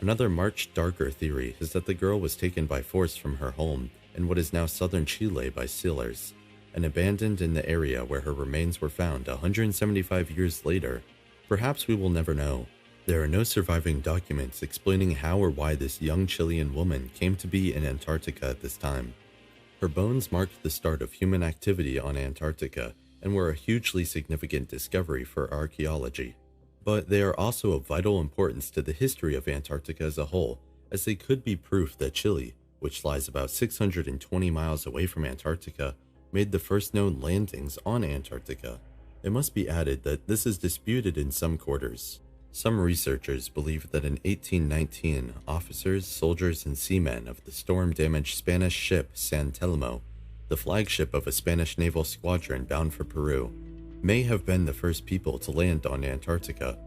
Another much darker theory is that the girl was taken by force from her home in what is now southern Chile by sealers, and abandoned in the area where her remains were found 175 years later. Perhaps we will never know. There are no surviving documents explaining how or why this young Chilean woman came to be in Antarctica at this time. Her bones marked the start of human activity on Antarctica and were a hugely significant discovery for archaeology. But they are also of vital importance to the history of Antarctica as a whole, as they could be proof that Chile, which lies about 620 miles away from Antarctica, made the first known landings on Antarctica. It must be added that this is disputed in some quarters. Some researchers believe that in 1819, officers, soldiers, and seamen of the storm-damaged Spanish ship San Telmo, the flagship of a Spanish naval squadron bound for Peru, may have been the first people to land on Antarctica.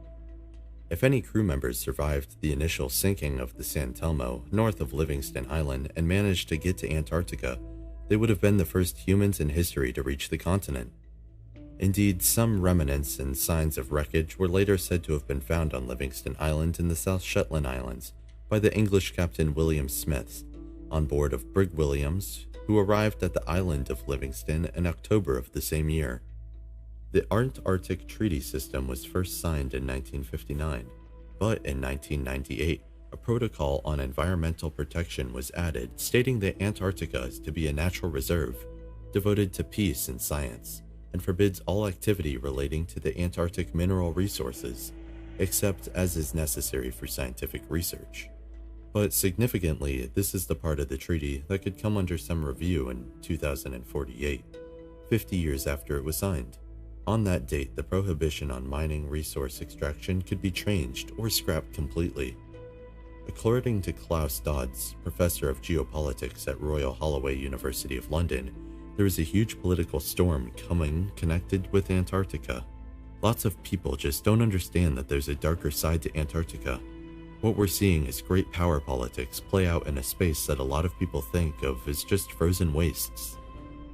If any crew members survived the initial sinking of the San Telmo north of Livingston Island and managed to get to Antarctica, they would have been the first humans in history to reach the continent. Indeed, some remnants and signs of wreckage were later said to have been found on Livingston Island in the South Shetland Islands by the English Captain William Smith, on board of Brig Williams, who arrived at the island of Livingston in October of the same year. The Antarctic Treaty System was first signed in 1959, but in 1998, a protocol on environmental protection was added stating that Antarctica is to be a natural reserve, devoted to peace and science, and forbids all activity relating to the Antarctic mineral resources, except as is necessary for scientific research. But significantly, this is the part of the treaty that could come under some review in 2048, 50 years after it was signed. On that date, the prohibition on mining resource extraction could be changed or scrapped completely. According to Klaus Dodds, professor of geopolitics at Royal Holloway University of London, there is a huge political storm coming connected with Antarctica. Lots of people just don't understand that there's a darker side to Antarctica. What we're seeing is great power politics play out in a space that a lot of people think of as just frozen wastes.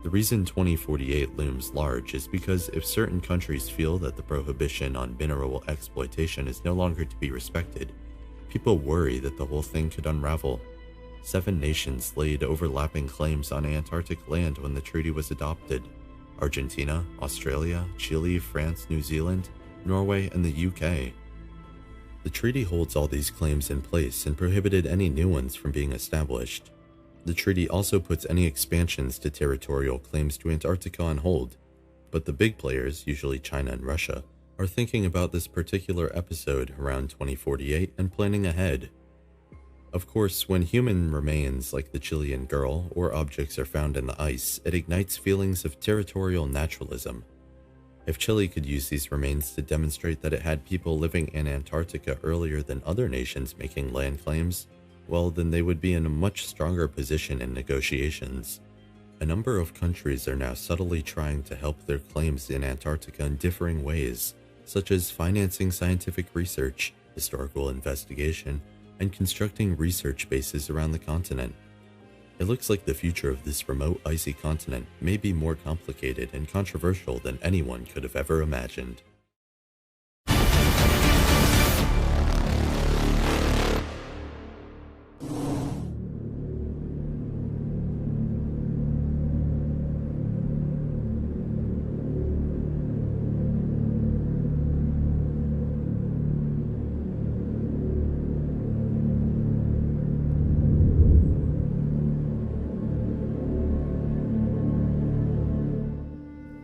The reason 2048 looms large is because if certain countries feel that the prohibition on mineral exploitation is no longer to be respected, people worry that the whole thing could unravel. 7 nations laid overlapping claims on Antarctic land when the treaty was adopted: Argentina, Australia, Chile, France, New Zealand, Norway, and the UK. The treaty holds all these claims in place and prohibited any new ones from being established. The treaty also puts any expansions to territorial claims to Antarctica on hold, but the big players, usually China and Russia, are thinking about this particular episode around 2048 and planning ahead. Of course, when human remains like the Chilean girl or objects are found in the ice, it ignites feelings of territorial naturalism. If Chile could use these remains to demonstrate that it had people living in Antarctica earlier than other nations making land claims, well, then they would be in a much stronger position in negotiations. A number of countries are now subtly trying to help their claims in Antarctica in differing ways, such as financing scientific research, historical investigation, and constructing research bases around the continent. It looks like the future of this remote icy continent may be more complicated and controversial than anyone could have ever imagined.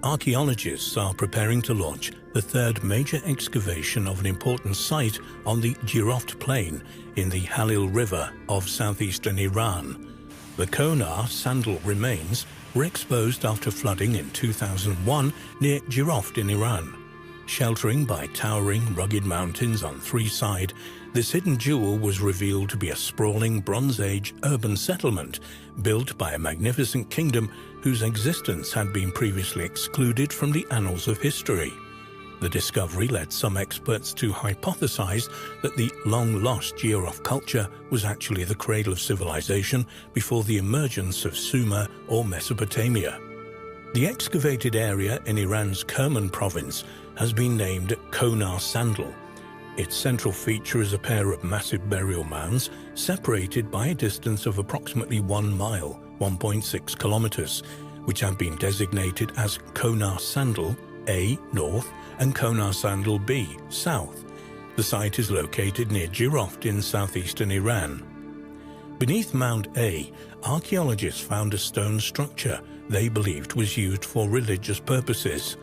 Archaeologists are preparing to launch the third major excavation of an important site on the Jiroft Plain in the Halil River of southeastern Iran. The Konar sandal remains were exposed after flooding in 2001 near Jiroft in Iran. Sheltering by towering, rugged mountains on three sides, this hidden jewel was revealed to be a sprawling Bronze Age urban settlement built by a magnificent kingdom whose existence had been previously excluded from the annals of history. The discovery led some experts to hypothesize that the long-lost Jiroft culture was actually the cradle of civilization before the emergence of Sumer or Mesopotamia. The excavated area in Iran's Kerman province has been named Konar Sandal. Its central feature is a pair of massive burial mounds separated by a distance of approximately 1 mile, 1.6 kilometers, which have been designated as Konar Sandal A, north, and Konar Sandal B, south. The site is located near Jiroft in southeastern Iran. Beneath Mound A, archaeologists found a stone structure they believed was used for religious purposes.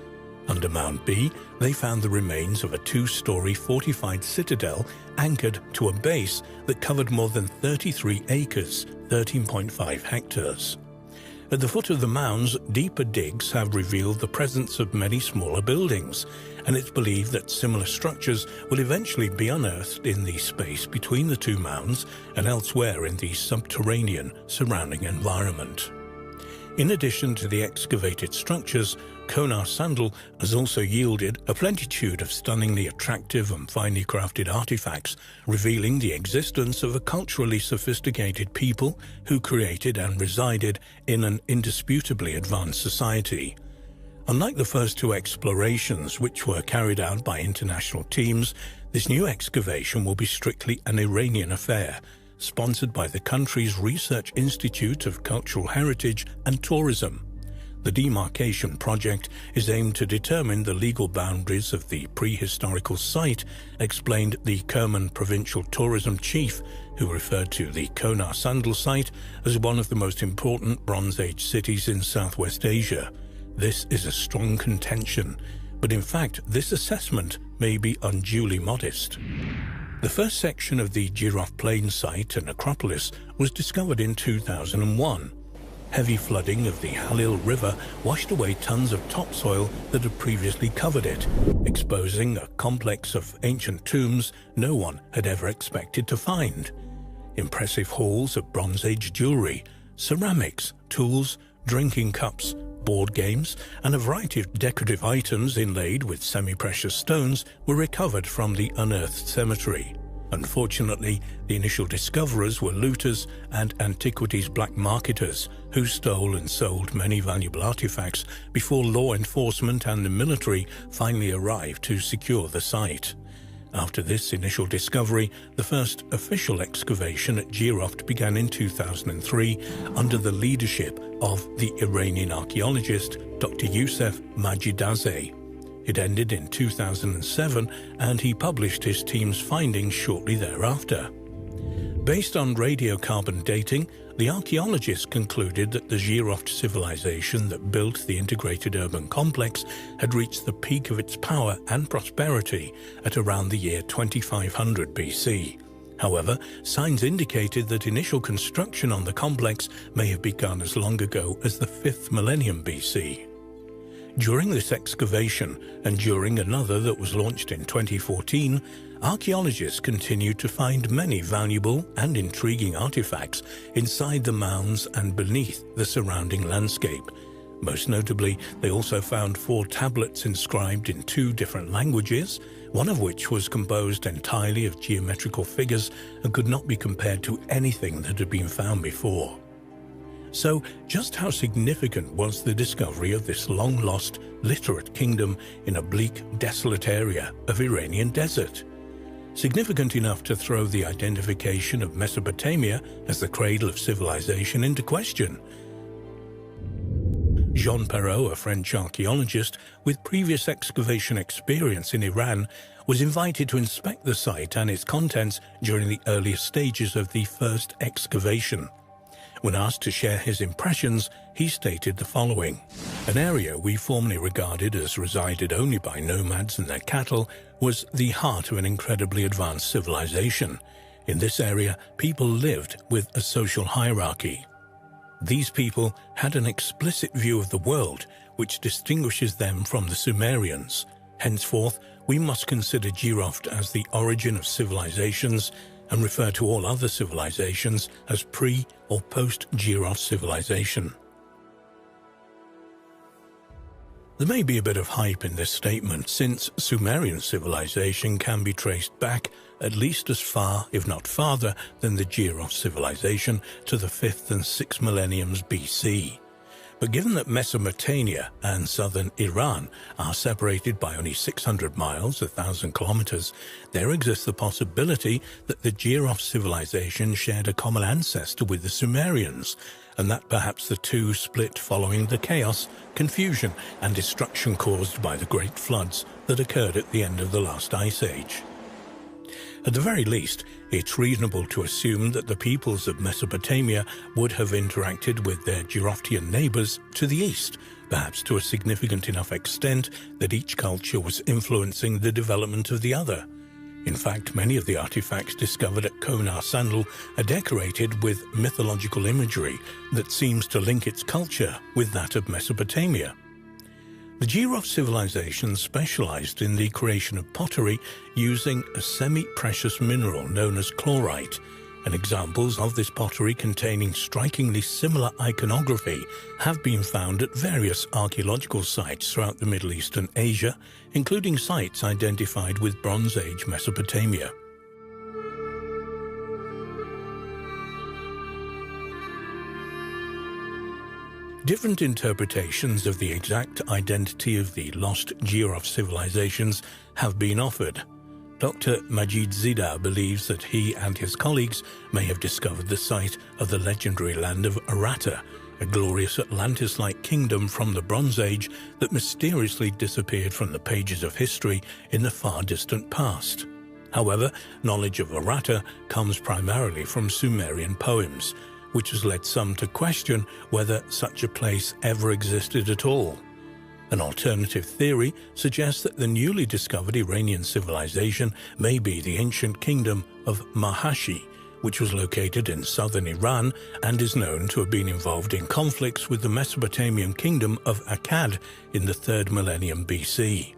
Under Mound B, they found the remains of a 2-story fortified citadel anchored to a base that covered more than 33 acres, 13.5 hectares. At the foot of the mounds, deeper digs have revealed the presence of many smaller buildings, and it's believed that similar structures will eventually be unearthed in the space between the two mounds and elsewhere in the subterranean surrounding environment. In addition to the excavated structures, Konar Sandal has also yielded a plenitude of stunningly attractive and finely crafted artifacts, revealing the existence of a culturally sophisticated people who created and resided in an indisputably advanced society. Unlike the first two explorations, which were carried out by international teams, this new excavation will be strictly an Iranian affair, sponsored by the country's Research Institute of Cultural Heritage and Tourism. The demarcation project is aimed to determine the legal boundaries of the prehistorical site, explained the Kerman provincial tourism chief, who referred to the Konar Sandal site as one of the most important Bronze Age cities in Southwest Asia. This is a strong contention, but in fact this assessment may be unduly modest. The first section of the Jiroft Plain site and necropolis was discovered in 2001. Heavy flooding of the Halil River washed away tons of topsoil that had previously covered it, exposing a complex of ancient tombs no one had ever expected to find. Impressive hauls of Bronze Age jewelry, ceramics, tools, drinking cups, board games, and a variety of decorative items inlaid with semi-precious stones were recovered from the unearthed cemetery. Unfortunately, the initial discoverers were looters and antiquities black marketers who stole and sold many valuable artifacts before law enforcement and the military finally arrived to secure the site. After this initial discovery, the first official excavation at Jiroft began in 2003 under the leadership of the Iranian archaeologist Dr. Youssef Majidazeh. It ended in 2007, and he published his team's findings shortly thereafter. Based on radiocarbon dating, the archaeologists concluded that the Jiroft civilization that built the integrated urban complex had reached the peak of its power and prosperity at around the year 2500 BC. However, signs indicated that initial construction on the complex may have begun as long ago as the 5th millennium BC. During this excavation, and during another that was launched in 2014, archaeologists continued to find many valuable and intriguing artifacts inside the mounds and beneath the surrounding landscape. Most notably, they also found 4 tablets inscribed in 2 different languages, one of which was composed entirely of geometrical figures and could not be compared to anything that had been found before. So, just how significant was the discovery of this long-lost, literate kingdom in a bleak, desolate area of Iranian desert? Significant enough to throw the identification of Mesopotamia as the cradle of civilization into question. Jean Perrault, a French archaeologist with previous excavation experience in Iran, was invited to inspect the site and its contents during the earliest stages of the first excavation. When asked to share his impressions, he stated the following. An area we formerly regarded as resided only by nomads and their cattle was the heart of an incredibly advanced civilization. In this area, people lived with a social hierarchy. These people had an explicit view of the world, which distinguishes them from the Sumerians. Henceforth, we must consider Jiroft as the origin of civilizations and refer to all other civilizations as pre- or post-Jiroft civilization. There may be a bit of hype in this statement, since Sumerian civilization can be traced back at least as far, if not farther, than the Jiroft civilization to the 5th and 6th millenniums BC. But given that Mesopotamia and southern Iran are separated by only 600 miles, 1,000 kilometers, there exists the possibility that the Jiroft civilization shared a common ancestor with the Sumerians, and that perhaps the two split following the chaos, confusion, and destruction caused by the great floods that occurred at the end of the last ice age. At the very least, it's reasonable to assume that the peoples of Mesopotamia would have interacted with their Jiroftian neighbors to the east, perhaps to a significant enough extent that each culture was influencing the development of the other. In fact, many of the artifacts discovered at Konar Sandal are decorated with mythological imagery that seems to link its culture with that of Mesopotamia. The Jiroft civilization specialized in the creation of pottery using a semi-precious mineral known as chlorite, and examples of this pottery containing strikingly similar iconography have been found at various archaeological sites throughout the Middle East and Asia, including sites identified with Bronze Age Mesopotamia. Different interpretations of the exact identity of the lost Jiroft civilizations have been offered. Dr. Majid Zida believes that he and his colleagues may have discovered the site of the legendary land of Aratta, a glorious Atlantis-like kingdom from the Bronze Age that mysteriously disappeared from the pages of history in the far distant past. However, knowledge of Aratta comes primarily from Sumerian poems, which has led some to question whether such a place ever existed at all. An alternative theory suggests that the newly discovered Iranian civilization may be the ancient kingdom of Mahashi, which was located in southern Iran and is known to have been involved in conflicts with the Mesopotamian kingdom of Akkad in the 3rd millennium BC.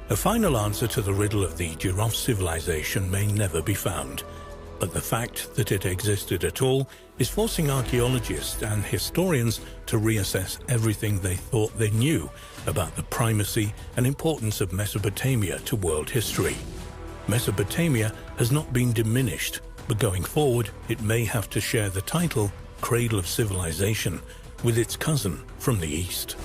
A final answer to the riddle of the Jiroft civilization may never be found, but the fact that it existed at all is forcing archaeologists and historians to reassess everything they thought they knew about the primacy and importance of Mesopotamia to world history. Mesopotamia has not been diminished, but going forward it may have to share the title Cradle of Civilization with its cousin from the east.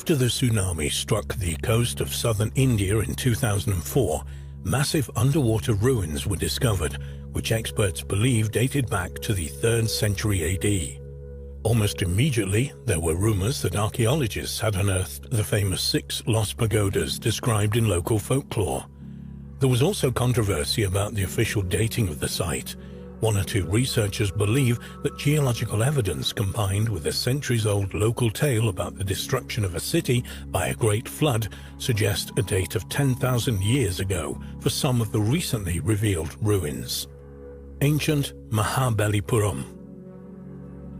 After the tsunami struck the coast of southern India in 2004, massive underwater ruins were discovered, which experts believe dated back to the 3rd century AD. Almost immediately, there were rumors that archaeologists had unearthed the famous 6 lost pagodas described in local folklore. There was also controversy about the official dating of the site. 1 or 2 researchers believe that geological evidence combined with a centuries-old local tale about the destruction of a city by a great flood suggest a date of 10,000 years ago for some of the recently revealed ruins. Ancient Mahabalipuram.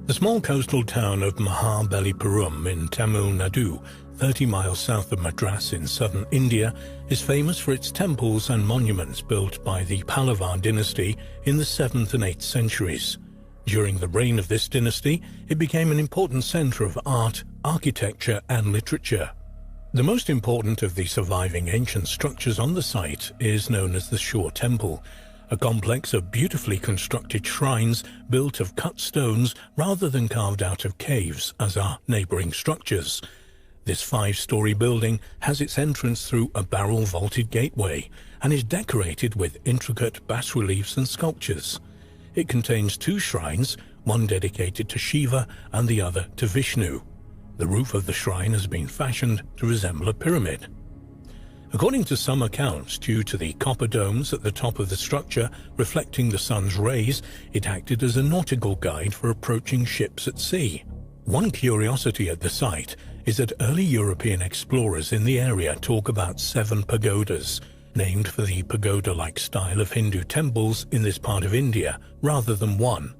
The small coastal town of Mahabalipuram in Tamil Nadu, 30 miles south of Madras in southern India, is famous for its temples and monuments built by the Pallava dynasty in the 7th and 8th centuries. During the reign of this dynasty, it became an important center of art, architecture, and literature. The most important of the surviving ancient structures on the site is known as the Shore Temple, a complex of beautifully constructed shrines built of cut stones rather than carved out of caves, as are neighboring structures. This 5-story building has its entrance through a barrel-vaulted gateway and is decorated with intricate bas-reliefs and sculptures. It contains 2 shrines, one dedicated to Shiva and the other to Vishnu. The roof of the shrine has been fashioned to resemble a pyramid. According to some accounts, due to the copper domes at the top of the structure reflecting the sun's rays, it acted as a nautical guide for approaching ships at sea. One curiosity at the site is that early European explorers in the area talk about 7 pagodas, named for the pagoda-like style of Hindu temples in this part of India, rather than 1.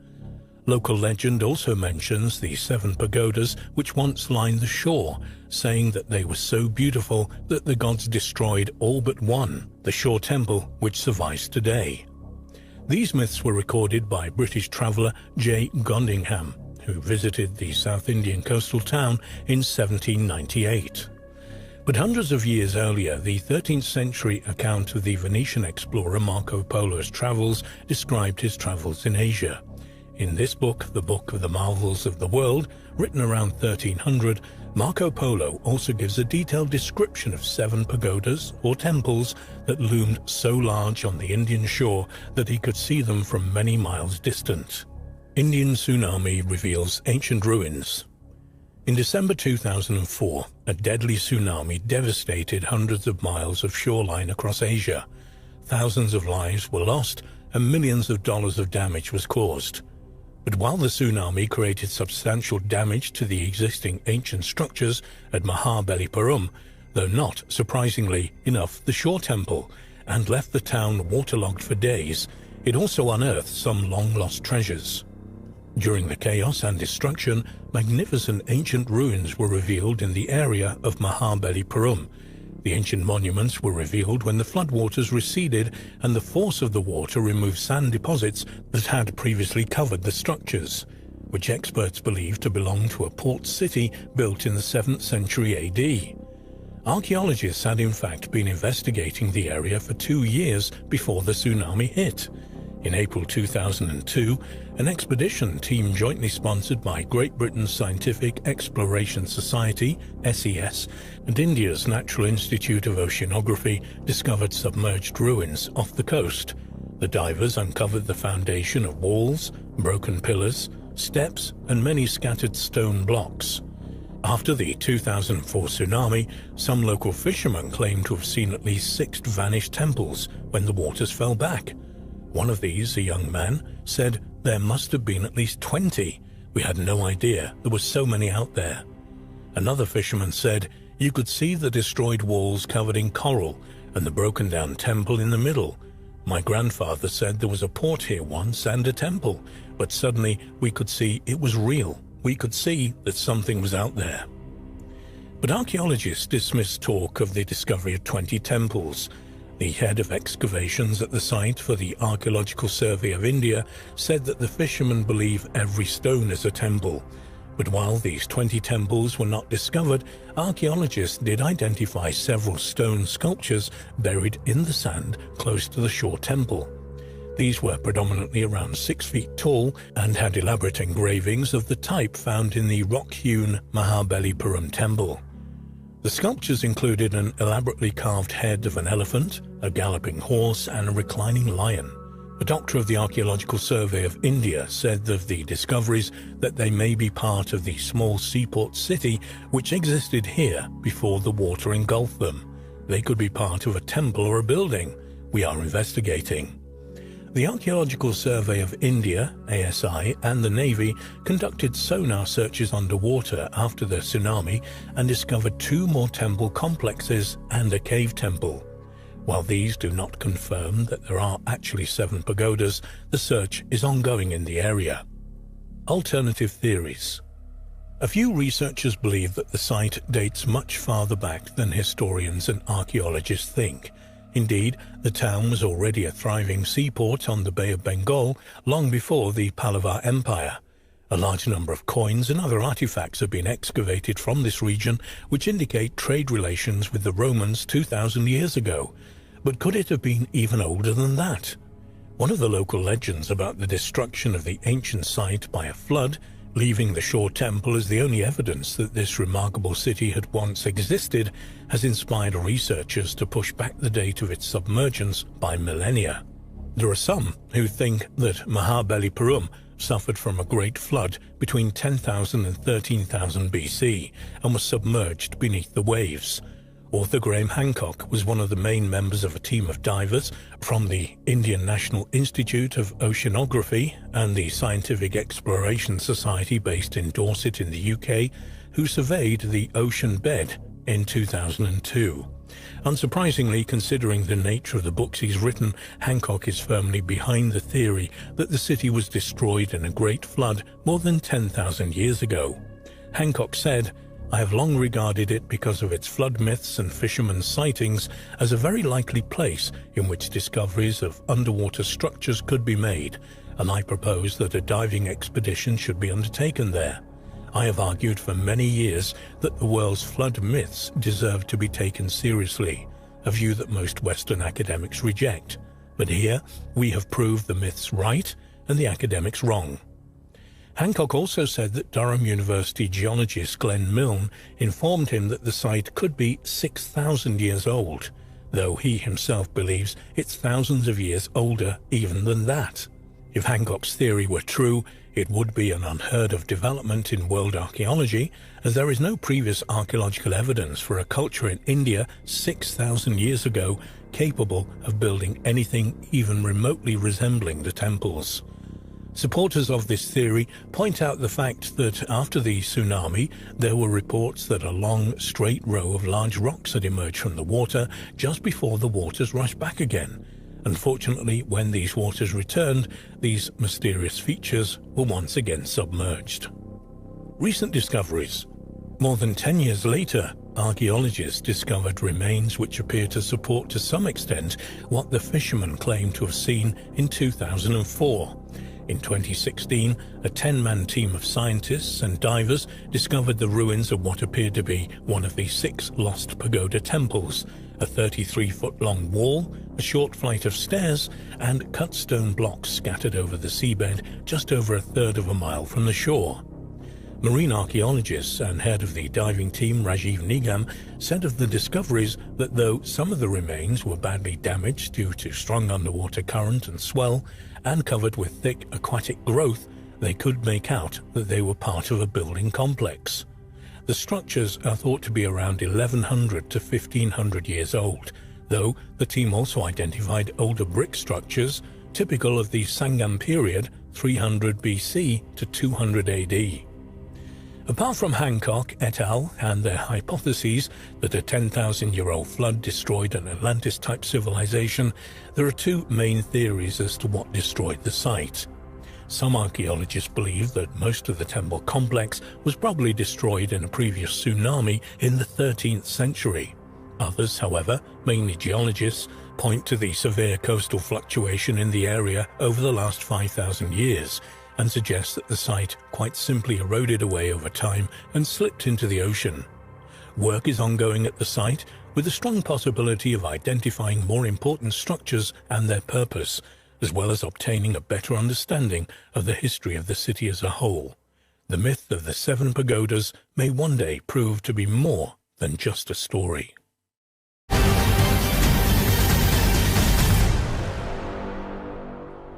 Local legend also mentions the 7 pagodas which once lined the shore, saying that they were so beautiful that the gods destroyed all but 1, the Shore Temple, which survives today. These myths were recorded by British traveller J. Gondingham, who visited the South Indian coastal town in 1798. But hundreds of years earlier, the 13th century account of the Venetian explorer Marco Polo's travels described his travels in Asia. In this book, The Book of the Marvels of the World, written around 1300, Marco Polo also gives a detailed description of 7 pagodas or temples that loomed so large on the Indian shore that he could see them from many miles distant. Indian tsunami reveals ancient ruins. In December 2004, a deadly tsunami devastated hundreds of miles of shoreline across Asia. Thousands of lives were lost and millions of dollars of damage was caused. But while the tsunami created substantial damage to the existing ancient structures at Mahabalipuram, though not, surprisingly enough, the Shore Temple, and left the town waterlogged for days, it also unearthed some long-lost treasures. During the chaos and destruction, magnificent ancient ruins were revealed in the area of Mahabalipuram. The ancient monuments were revealed when the floodwaters receded and the force of the water removed sand deposits that had previously covered the structures, which experts believe to belong to a port city built in the 7th century AD. Archaeologists had in fact been investigating the area for 2 years before the tsunami hit. In April 2002, an expedition team jointly sponsored by Great Britain's Scientific Exploration Society, SES, and India's Natural Institute of Oceanography discovered submerged ruins off the coast. The divers uncovered the foundation of walls, broken pillars, steps, and many scattered stone blocks. After the 2004 tsunami, some local fishermen claimed to have seen at least 6 vanished temples when the waters fell back. One of these, a young man, said, "There must have been at least 20. We had no idea there were so many out there." Another fisherman said, "You could see the destroyed walls covered in coral and the broken down temple in the middle. My grandfather said there was a port here once and a temple, but suddenly we could see it was real. We could see that something was out there." But archaeologists dismissed talk of the discovery of 20 temples. The head of excavations at the site for the Archaeological Survey of India said that the fishermen believe every stone is a temple. But while these 20 temples were not discovered, archaeologists did identify several stone sculptures buried in the sand close to the Shore Temple. These were predominantly around 6 feet tall and had elaborate engravings of the type found in the rock-hewn Mahabalipuram temple. The sculptures included an elaborately carved head of an elephant, a galloping horse, and a reclining lion. A doctor of the Archaeological Survey of India said of the discoveries that they may be part of the small seaport city which existed here before the water engulfed them. They could be part of a temple or a building. We are investigating. The Archaeological Survey of India, ASI, and the Navy conducted sonar searches underwater after the tsunami and discovered 2 more temple complexes and a cave temple. While these do not confirm that there are actually 7 pagodas, the search is ongoing in the area. Alternative theories. A few researchers believe that the site dates much farther back than historians and archaeologists think. Indeed, the town was already a thriving seaport on the Bay of Bengal long before the Pallava Empire. A large number of coins and other artifacts have been excavated from this region, which indicate trade relations with the Romans 2,000 years ago. But could it have been even older than that? One of the local legends about the destruction of the ancient site by a flood, leaving the shore temple as the only evidence that this remarkable city had once existed, has inspired researchers to push back the date of its submergence by millennia. There are some who think that Mahabalipuram suffered from a great flood between 10,000 and 13,000 BC and was submerged beneath the waves. Author Graham Hancock was one of the main members of a team of divers from the Indian National Institute of Oceanography and the Scientific Exploration Society based in Dorset in the UK, who surveyed the ocean bed in 2002. Unsurprisingly, considering the nature of the books he's written, Hancock is firmly behind the theory that the city was destroyed in a great flood more than 10,000 years ago. Hancock said, "I have long regarded it because of its flood myths and fishermen's sightings as a very likely place in which discoveries of underwater structures could be made, and I propose that a diving expedition should be undertaken there. I have argued for many years that the world's flood myths deserve to be taken seriously, a view that most Western academics reject. But here we have proved the myths right and the academics wrong." Hancock also said that Durham University geologist Glenn Milne informed him that the site could be 6,000 years old, though he himself believes it's thousands of years older even than that. If Hancock's theory were true, it would be an unheard-of development in world archaeology, as there is no previous archaeological evidence for a culture in India 6,000 years ago capable of building anything even remotely resembling the temples. Supporters of this theory point out the fact that after the tsunami, there were reports that a long, straight row of large rocks had emerged from the water just before the waters rushed back again. Unfortunately, when these waters returned, these mysterious features were once again submerged. Recent discoveries. More than 10 years later, archaeologists discovered remains which appear to support to some extent what the fishermen claimed to have seen in 2004. In 2016, a 10-man team of scientists and divers discovered the ruins of what appeared to be one of the 6 lost pagoda temples, a 33-foot-long wall, a short flight of stairs, and cut stone blocks scattered over the seabed just over a third of a mile from the shore. Marine archaeologists and head of the diving team Rajiv Nigam said of the discoveries that though some of the remains were badly damaged due to strong underwater current and swell and covered with thick aquatic growth, they could make out that they were part of a building complex. The structures are thought to be around 1,100 to 1,500 years old, though the team also identified older brick structures typical of the Sangam period, 300 BC to 200 AD. Apart from Hancock et al. And their hypotheses that a 10,000-year-old flood destroyed an Atlantis-type civilization, there are 2 main theories as to what destroyed the site. Some archaeologists believe that most of the temple complex was probably destroyed in a previous tsunami in the 13th century. Others, however, mainly geologists, point to the severe coastal fluctuation in the area over the last 5,000 years, and suggest that the site quite simply eroded away over time and slipped into the ocean. Work is ongoing at the site, with a strong possibility of identifying more important structures and their purpose, as well as obtaining a better understanding of the history of the city as a whole. The myth of the 7 pagodas may one day prove to be more than just a story.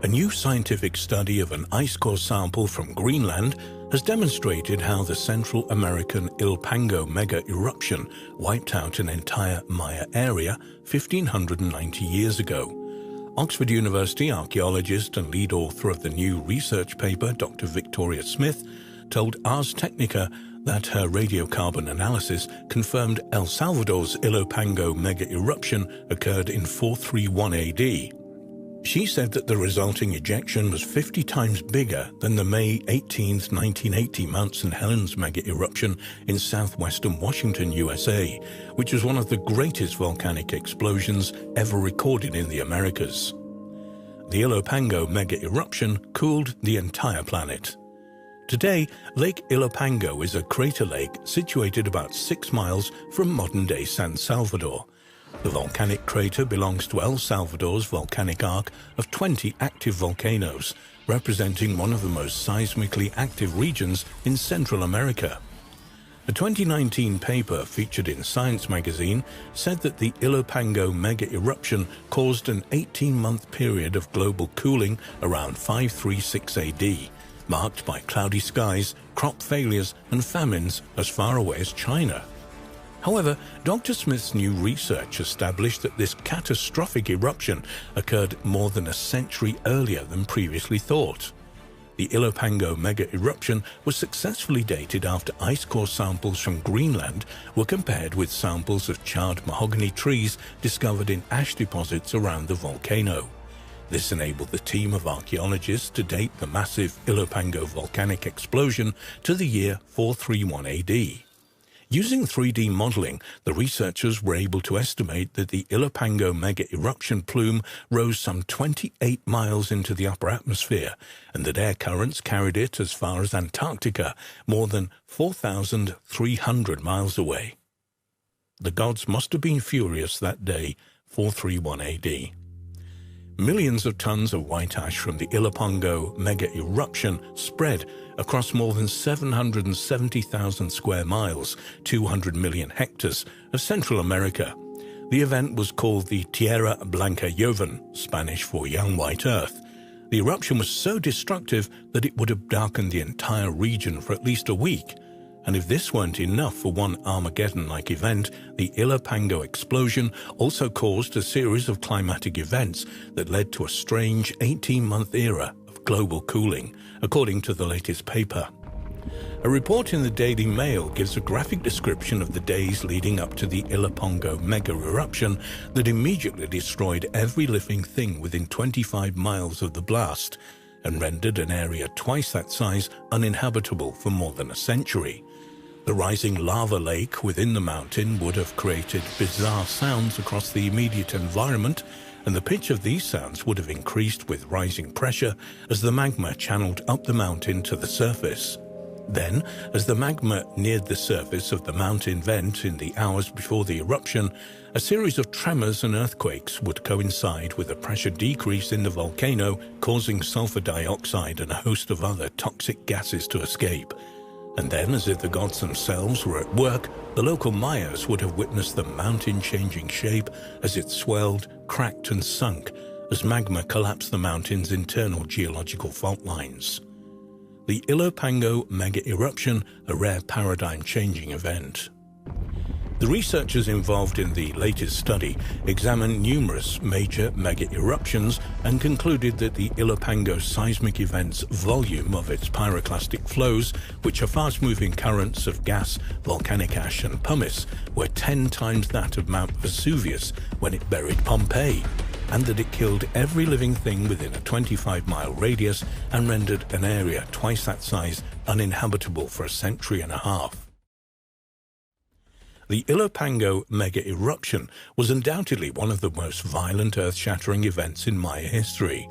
A new scientific study of an ice core sample from Greenland has demonstrated how the Central American Ilopango mega eruption wiped out an entire Maya area 1,590 years ago. Oxford University archaeologist and lead author of the new research paper, Dr. Victoria Smith, told Ars Technica that her radiocarbon analysis confirmed El Salvador's Ilopango mega eruption occurred in 431 AD. She said that the resulting ejection was 50 times bigger than the May 18, 1980 Mount St. Helens mega eruption in southwestern Washington, USA, which was one of the greatest volcanic explosions ever recorded in the Americas. The Ilopango mega eruption cooled the entire planet. Today, Lake Ilopango is a crater lake situated about 6 miles from modern-day San Salvador. The volcanic crater belongs to El Salvador's volcanic arc of 20 active volcanoes, representing one of the most seismically active regions in Central America. A 2019 paper featured in Science magazine said that the Ilopango mega eruption caused an 18-month period of global cooling around 536 AD, marked by cloudy skies, crop failures, and famines as far away as China. However, Dr. Smith's new research established that this catastrophic eruption occurred more than a century earlier than previously thought. The Ilopango mega eruption was successfully dated after ice core samples from Greenland were compared with samples of charred mahogany trees discovered in ash deposits around the volcano. This enabled the team of archaeologists to date the massive Ilopango volcanic explosion to the year 431 AD. Using 3D modeling, the researchers were able to estimate that the Ilopango mega eruption plume rose some 28 miles into the upper atmosphere, and that air currents carried it as far as Antarctica, more than 4,300 miles away. The gods must have been furious that day, 431 AD. Millions of tons of white ash from the Ilopango mega eruption spread across more than 770,000 square miles, 200 million hectares, of Central America. The event was called the Tierra Blanca Joven, Spanish for Young White Earth. The eruption was so destructive that it would have darkened the entire region for at least a week. And if this weren't enough for one Armageddon-like event, the Ilopango explosion also caused a series of climatic events that led to a strange 18-month era of global cooling, according to the latest paper. A report in the Daily Mail gives a graphic description of the days leading up to the Ilopango mega eruption that immediately destroyed every living thing within 25 miles of the blast and rendered an area twice that size uninhabitable for more than a century. The rising lava lake within the mountain would have created bizarre sounds across the immediate environment, and the pitch of these sounds would have increased with rising pressure as the magma channeled up the mountain to the surface. Then, as the magma neared the surface of the mountain vent in the hours before the eruption, a series of tremors and earthquakes would coincide with a pressure decrease in the volcano, causing sulfur dioxide and a host of other toxic gases to escape. And then, as if the gods themselves were at work, the local Mayas would have witnessed the mountain changing shape as it swelled, cracked and sunk as magma collapsed the mountain's internal geological fault lines. The Ilopango mega eruption, a rare paradigm-changing event. The researchers involved in the latest study examined numerous major mega eruptions and concluded that the Ilopango seismic event's volume of its pyroclastic flows, which are fast-moving currents of gas, volcanic ash and pumice, were 10 times that of Mount Vesuvius when it buried Pompeii, and that it killed every living thing within a 25-mile radius and rendered an area twice that size uninhabitable for a century and a half. The Ilopango mega eruption was undoubtedly one of the most violent, earth-shattering events in Maya history.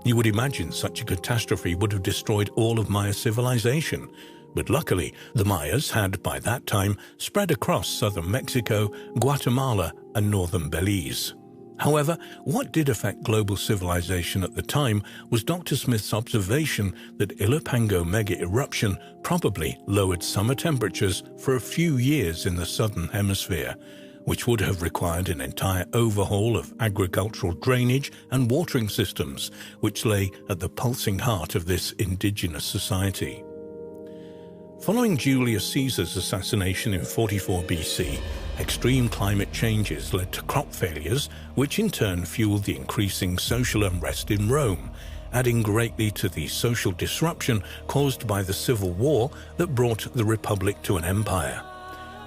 You would imagine such a catastrophe would have destroyed all of Maya civilization, but luckily the Mayas had, by that time, spread across southern Mexico, Guatemala, and northern Belize. However, what did affect global civilization at the time was Dr. Smith's observation that Ilopango mega-eruption probably lowered summer temperatures for a few years in the southern hemisphere, which would have required an entire overhaul of agricultural drainage and watering systems, which lay at the pulsing heart of this indigenous society. Following Julius Caesar's assassination in 44 BC, extreme climate changes led to crop failures, which in turn fueled the increasing social unrest in Rome, adding greatly to the social disruption caused by the civil war that brought the Republic to an empire.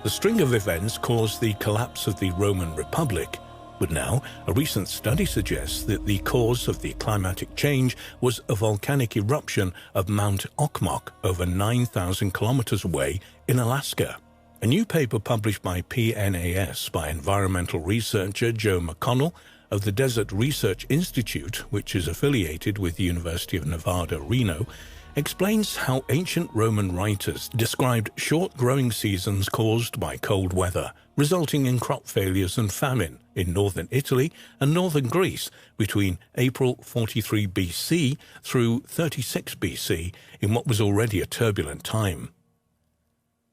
The string of events caused the collapse of the Roman Republic, but now a recent study suggests that the cause of the climatic change was a volcanic eruption of Mount Okmok over 9,000 kilometers away in Alaska. A new paper published by PNAS by environmental researcher Joe McConnell of the Desert Research Institute, which is affiliated with the University of Nevada, Reno, explains how ancient Roman writers described short growing seasons caused by cold weather, resulting in crop failures and famine in northern Italy and northern Greece between April 43 BC through 36 BC in what was already a turbulent time.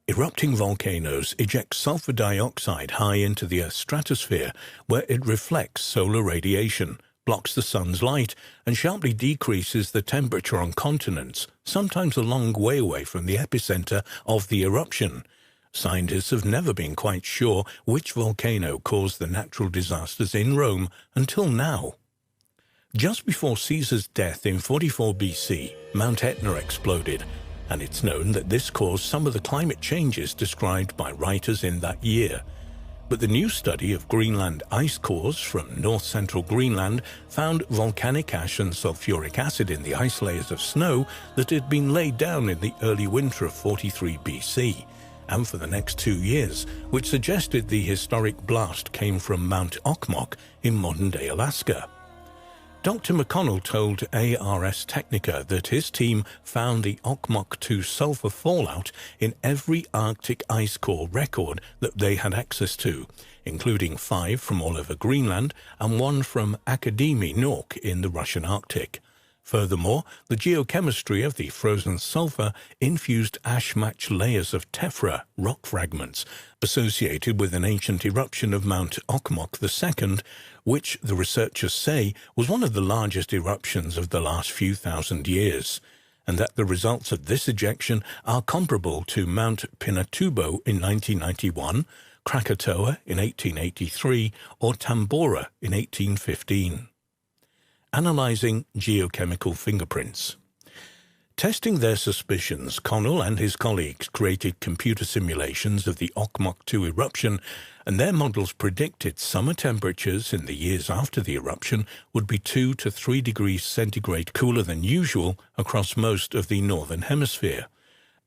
Erupting volcanoes eject sulfur dioxide high into the Earth's stratosphere, where it reflects solar radiation, blocks the sun's light, and sharply decreases the temperature on continents, sometimes a long way away from the epicenter of the eruption. Scientists have never been quite sure which volcano caused the natural disasters in Rome until now. Just before Caesar's death in 44 BC, Mount Etna exploded, and it's known that this caused some of the climate changes described by writers in that year. But the new study of Greenland ice cores from north-central Greenland found volcanic ash and sulfuric acid in the ice layers of snow that had been laid down in the early winter of 43 BC, and for the next 2 years, which suggested the historic blast came from Mount Okmok in modern-day Alaska. Dr. McConnell told Ars Technica that his team found the Okmok 2 sulfur fallout in every Arctic ice core record that they had access to, including 5 from all over Greenland and 1 from Akademi Nok in the Russian Arctic. Furthermore, the geochemistry of the frozen sulfur infused ash-matched layers of tephra rock fragments associated with an ancient eruption of Mount Okmok II, which the researchers say was one of the largest eruptions of the last few thousand years, and that the results of this ejection are comparable to Mount Pinatubo in 1991, Krakatoa in 1883, or Tambora in 1815. Analyzing geochemical fingerprints. Testing their suspicions, Connell and his colleagues created computer simulations of the Okmok 2 eruption, and their models predicted summer temperatures in the years after the eruption would be 2 to 3 degrees centigrade cooler than usual across most of the northern hemisphere,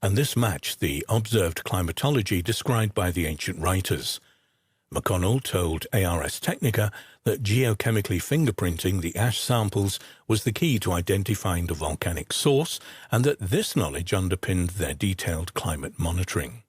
and this matched the observed climatology described by the ancient writers. McConnell told Ars Technica that geochemically fingerprinting the ash samples was the key to identifying the volcanic source, and that this knowledge underpinned their detailed climate monitoring.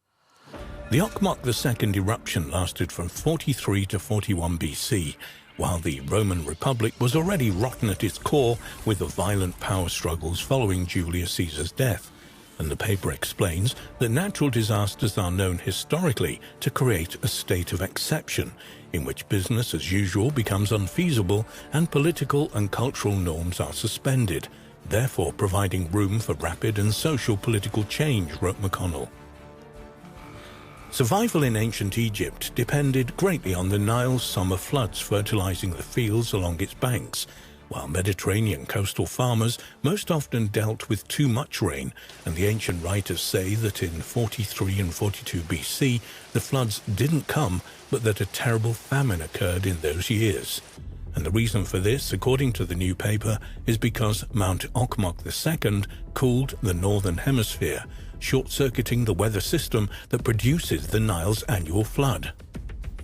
The Okmok II eruption lasted from 43 to 41 BC, while the Roman Republic was already rotten at its core with the violent power struggles following Julius Caesar's death. And the paper explains that natural disasters are known historically to create a state of exception, in which business as usual becomes unfeasible and political and cultural norms are suspended, therefore providing room for rapid and social political change, wrote McConnell. Survival in ancient Egypt depended greatly on the Nile's summer floods fertilizing the fields along its banks, while Mediterranean coastal farmers most often dealt with too much rain, and the ancient writers say that in 43 and 42 BC the floods didn't come, but that a terrible famine occurred in those years. And the reason for this, according to the new paper, is because Mount Okmok II cooled the northern hemisphere, short-circuiting the weather system that produces the Nile's annual flood.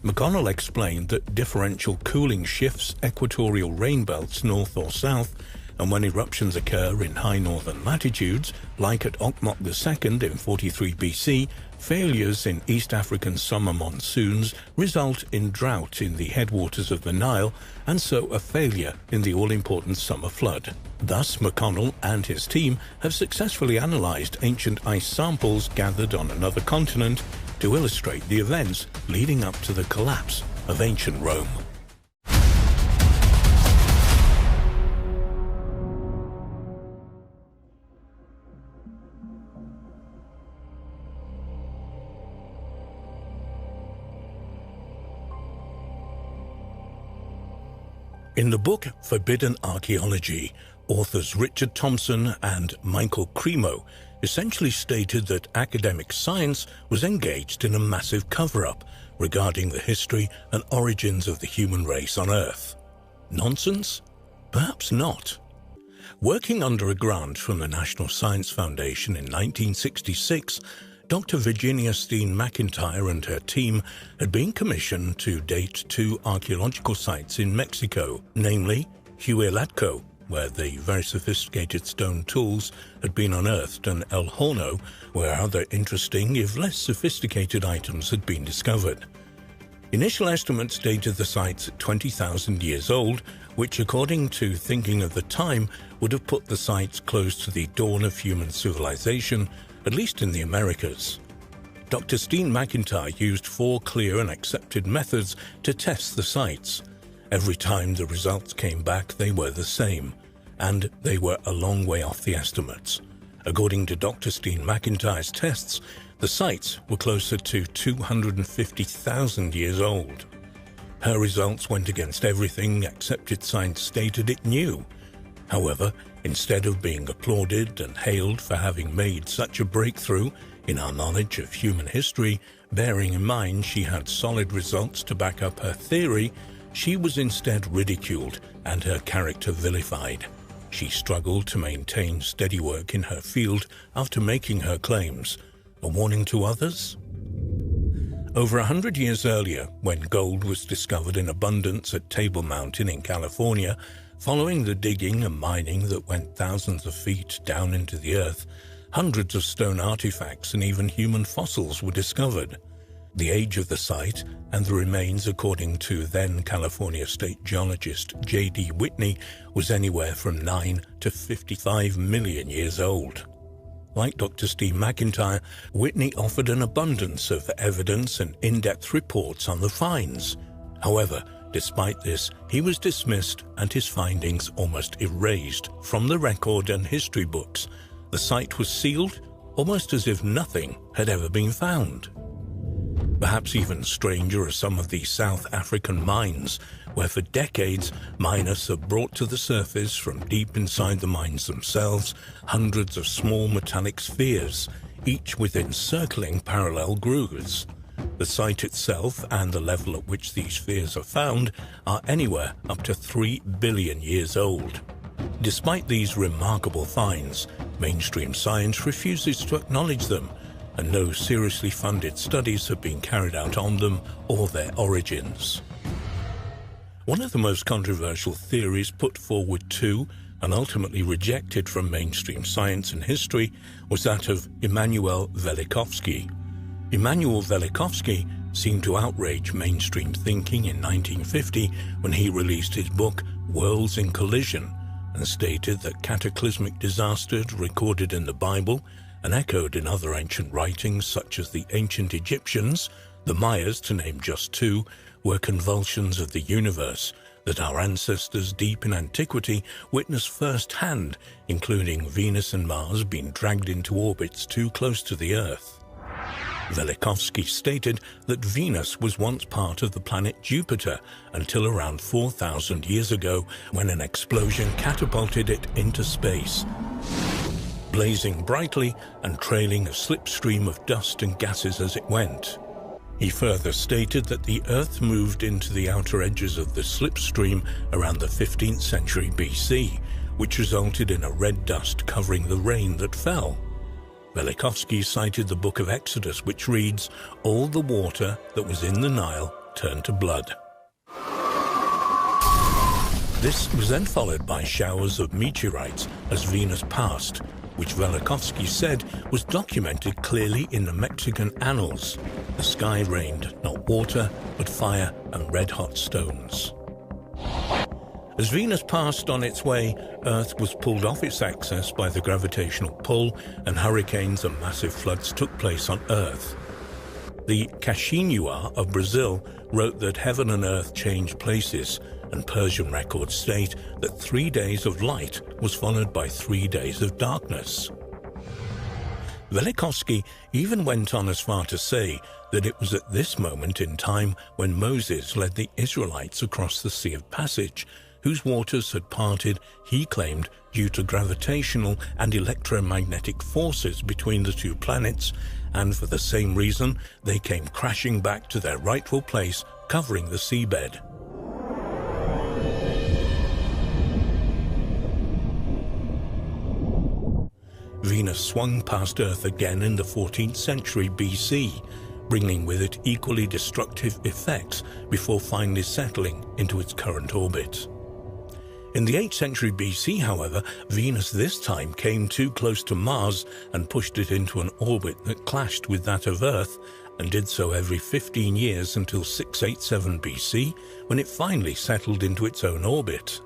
McConnell explained that differential cooling shifts equatorial rain belts north or south, and when eruptions occur in high northern latitudes, like at Okmok II in 43 BC, Failures in East African summer monsoons result in drought in the headwaters of the Nile, and so a failure in the all-important summer flood. Thus, McConnell and his team have successfully analysed ancient ice samples gathered on another continent to illustrate the events leading up to the collapse of ancient Rome. In the book Forbidden Archaeology, authors Richard Thompson and Michael Cremo essentially stated that academic science was engaged in a massive cover-up regarding the history and origins of the human race on Earth. Nonsense? Perhaps not. Working under a grant from the National Science Foundation in 1966, Dr. Virginia Steen McIntyre and her team had been commissioned to date 2 archaeological sites in Mexico, namely Huehuetlacco, where the very sophisticated stone tools had been unearthed, and El Horno, where other interesting, if less sophisticated items had been discovered. Initial estimates dated the sites at 20,000 years old, which, according to thinking of the time, would have put the sites close to the dawn of human civilization, at least in the Americas. Dr. Steen McIntyre used 4 clear and accepted methods to test the sites. Every time the results came back, they were the same, and they were a long way off the estimates. According to Dr. Steen McIntyre's tests, the sites were closer to 250,000 years old. Her results went against everything accepted science stated it knew. However, instead of being applauded and hailed for having made such a breakthrough in our knowledge of human history, bearing in mind she had solid results to back up her theory, she was instead ridiculed and her character vilified. She struggled to maintain steady work in her field after making her claims. A warning to others? Over 100 years earlier, when gold was discovered in abundance at Table Mountain in California, following the digging and mining that went thousands of feet down into the earth, hundreds of stone artifacts and even human fossils were discovered. The age of the site and the remains, according to then California State Geologist J.D. Whitney, was anywhere from 9 to 55 million years old. Like Dr. Steen McIntyre, Whitney offered an abundance of evidence and in-depth reports on the finds. However, despite this, he was dismissed and his findings almost erased from the record and history books. The site was sealed, almost as if nothing had ever been found. Perhaps even stranger are some of the South African mines, where for decades miners have brought to the surface from deep inside the mines themselves hundreds of small metallic spheres, each with encircling parallel grooves. The site itself and the level at which these spheres are found are anywhere up to 3 billion years old. Despite these remarkable finds, mainstream science refuses to acknowledge them, and no seriously funded studies have been carried out on them or their origins. One of the most controversial theories put forward to and ultimately rejected from mainstream science and history was that of Immanuel Velikovsky. Immanuel Velikovsky seemed to outrage mainstream thinking in 1950 when he released his book Worlds in Collision and stated that cataclysmic disasters recorded in the Bible and echoed in other ancient writings such as the ancient Egyptians, the Mayas to name just 2, were convulsions of the universe that our ancestors deep in antiquity witnessed firsthand, including Venus and Mars being dragged into orbits too close to the Earth. Velikovsky stated that Venus was once part of the planet Jupiter until around 4,000 years ago when an explosion catapulted it into space, blazing brightly and trailing a slipstream of dust and gases as it went. He further stated that the Earth moved into the outer edges of the slipstream around the 15th century BC, which resulted in a red dust covering the rain that fell. Velikovsky cited the Book of Exodus, which reads, "All the water that was in the Nile turned to blood." This was then followed by showers of meteorites as Venus passed, which Velikovsky said was documented clearly in the Mexican annals. The sky rained not water, but fire and red-hot stones. As Venus passed on its way, Earth was pulled off its axis by the gravitational pull, and hurricanes and massive floods took place on Earth. The Caxinhua of Brazil wrote that heaven and earth changed places, and Persian records state that 3 days of light was followed by 3 days of darkness. Velikovsky even went on as far to say that it was at this moment in time when Moses led the Israelites across the Sea of Passage, whose waters had parted, he claimed, due to gravitational and electromagnetic forces between the two planets, and for the same reason they came crashing back to their rightful place, covering the seabed. Venus swung past Earth again in the 14th century BC, bringing with it equally destructive effects before finally settling into its current orbit. In the 8th century BC, however, Venus this time came too close to Mars and pushed it into an orbit that clashed with that of Earth, and did so every 15 years until 687 BC, when it finally settled into its own orbit.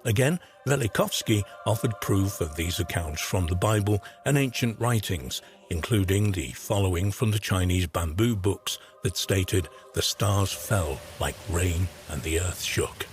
Again, Velikovsky offered proof of these accounts from the Bible and ancient writings, including the following from the Chinese bamboo books that stated, "The stars fell like rain and the earth shook."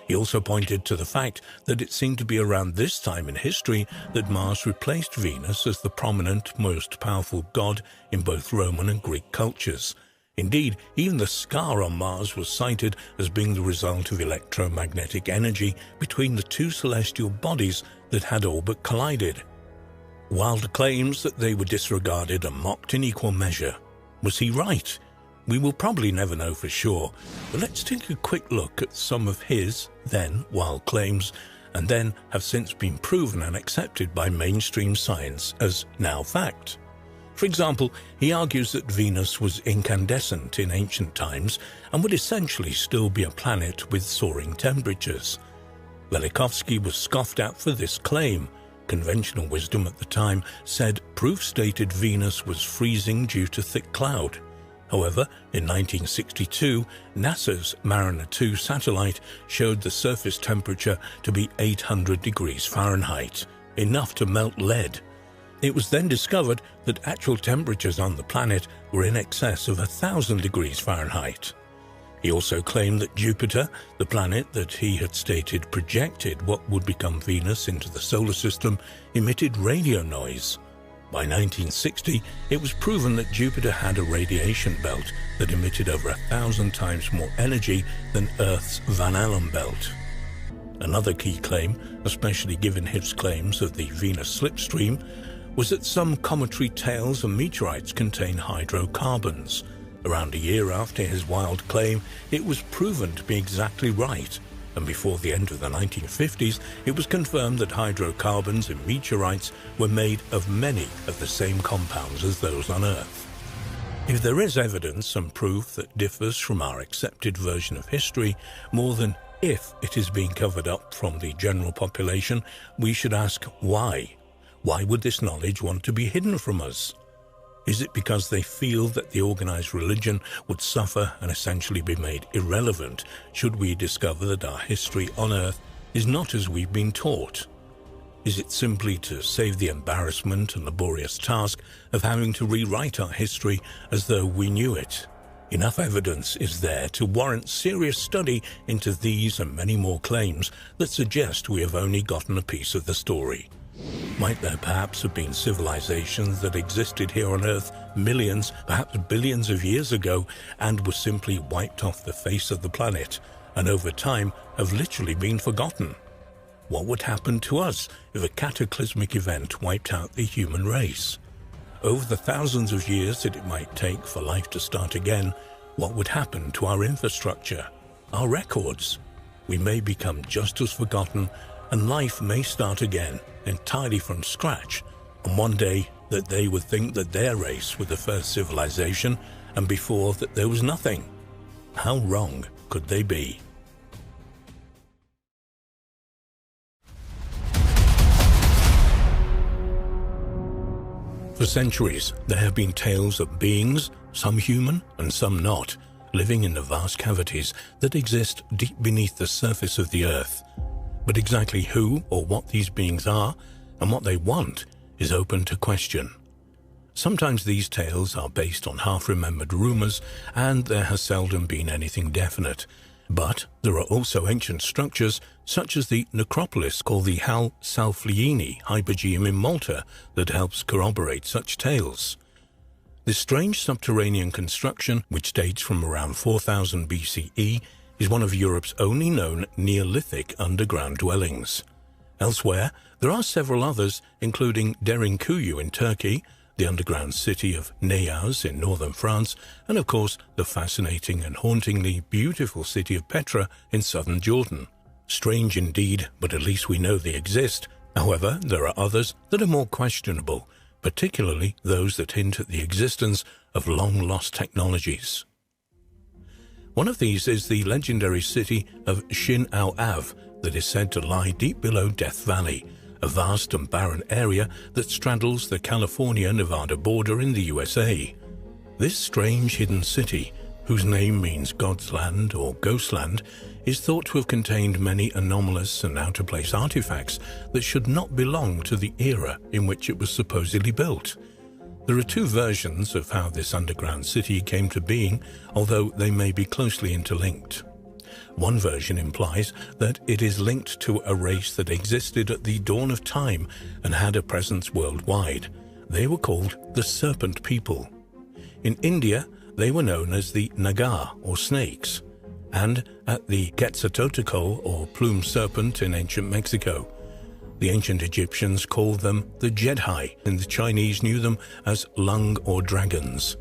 He also pointed to the fact that it seemed to be around this time in history that Mars replaced Venus as the prominent, most powerful god in both Roman and Greek cultures. Indeed, even the scar on Mars was cited as being the result of electromagnetic energy between the two celestial bodies that had all but collided. Wild claims that they were disregarded and mocked in equal measure. Was he right? We will probably never know for sure, but let's take a quick look at some of his, then, wild claims, and then have since been proven and accepted by mainstream science as now fact. For example, he argues that Venus was incandescent in ancient times and would essentially still be a planet with soaring temperatures. Velikovsky was scoffed at for this claim. Conventional wisdom at the time said proof stated Venus was freezing due to thick cloud. However, in 1962, NASA's Mariner 2 satellite showed the surface temperature to be 800 degrees Fahrenheit, enough to melt lead. It was then discovered that actual temperatures on the planet were in excess of 1,000 degrees Fahrenheit. He also claimed that Jupiter, the planet that he had stated projected what would become Venus into the solar system, emitted radio noise. By 1960, it was proven that Jupiter had a radiation belt that emitted over 1,000 times more energy than Earth's Van Allen belt. Another key claim, especially given his claims of the Venus slipstream, was that some cometary tails and meteorites contain hydrocarbons. Around a year after his wild claim, it was proven to be exactly right, and before the end of the 1950s, it was confirmed that hydrocarbons in meteorites were made of many of the same compounds as those on Earth. If there is evidence and proof that differs from our accepted version of history, more than if it is being covered up from the general population, we should ask why. Why would this knowledge want to be hidden from us? Is it because they feel that the organized religion would suffer and essentially be made irrelevant should we discover that our history on Earth is not as we've been taught? Is it simply to save the embarrassment and laborious task of having to rewrite our history as though we knew it? Enough evidence is there to warrant serious study into these and many more claims that suggest we have only gotten a piece of the story. Might there perhaps have been civilizations that existed here on Earth millions, perhaps billions of years ago and were simply wiped off the face of the planet, and over time have literally been forgotten? What would happen to us if a cataclysmic event wiped out the human race? Over the thousands of years that it might take for life to start again, what would happen to our infrastructure, our records? We may become just as forgotten, and life may start again, entirely from scratch, and one day that they would think that their race were the first civilization, and before that there was nothing. How wrong could they be? For centuries, there have been tales of beings, some human and some not, living in the vast cavities that exist deep beneath the surface of the earth. But exactly who or what these beings are and what they want is open to question. Sometimes these tales are based on half-remembered rumors, and there has seldom been anything definite. But there are also ancient structures, such as the necropolis called the Hal Saflieni Hypogeum in Malta, that helps corroborate such tales. This strange subterranean construction, which dates from around 4000 BCE, is one of Europe's only known Neolithic underground dwellings. Elsewhere, there are several others, including Derinkuyu in Turkey, the underground city of Neyaz in northern France, and of course the fascinating and hauntingly beautiful city of Petra in southern Jordan. Strange indeed, but at least we know they exist. However, there are others that are more questionable, particularly those that hint at the existence of long-lost technologies. One of these is the legendary city of Shin Au Av that is said to lie deep below Death Valley, a vast and barren area that straddles the California-Nevada border in the USA. This strange hidden city, whose name means God's land or ghost land, is thought to have contained many anomalous and out-of-place artifacts that should not belong to the era in which it was supposedly built. There are two versions of how this underground city came to being, although they may be closely interlinked. One version implies that it is linked to a race that existed at the dawn of time and had a presence worldwide. They were called the Serpent People. In India, they were known as the Naga, or snakes, and at the Quetzalcoatl, or plumed serpent, in ancient Mexico. The ancient Egyptians called them the Jedhai, and the Chinese knew them as lung or dragons.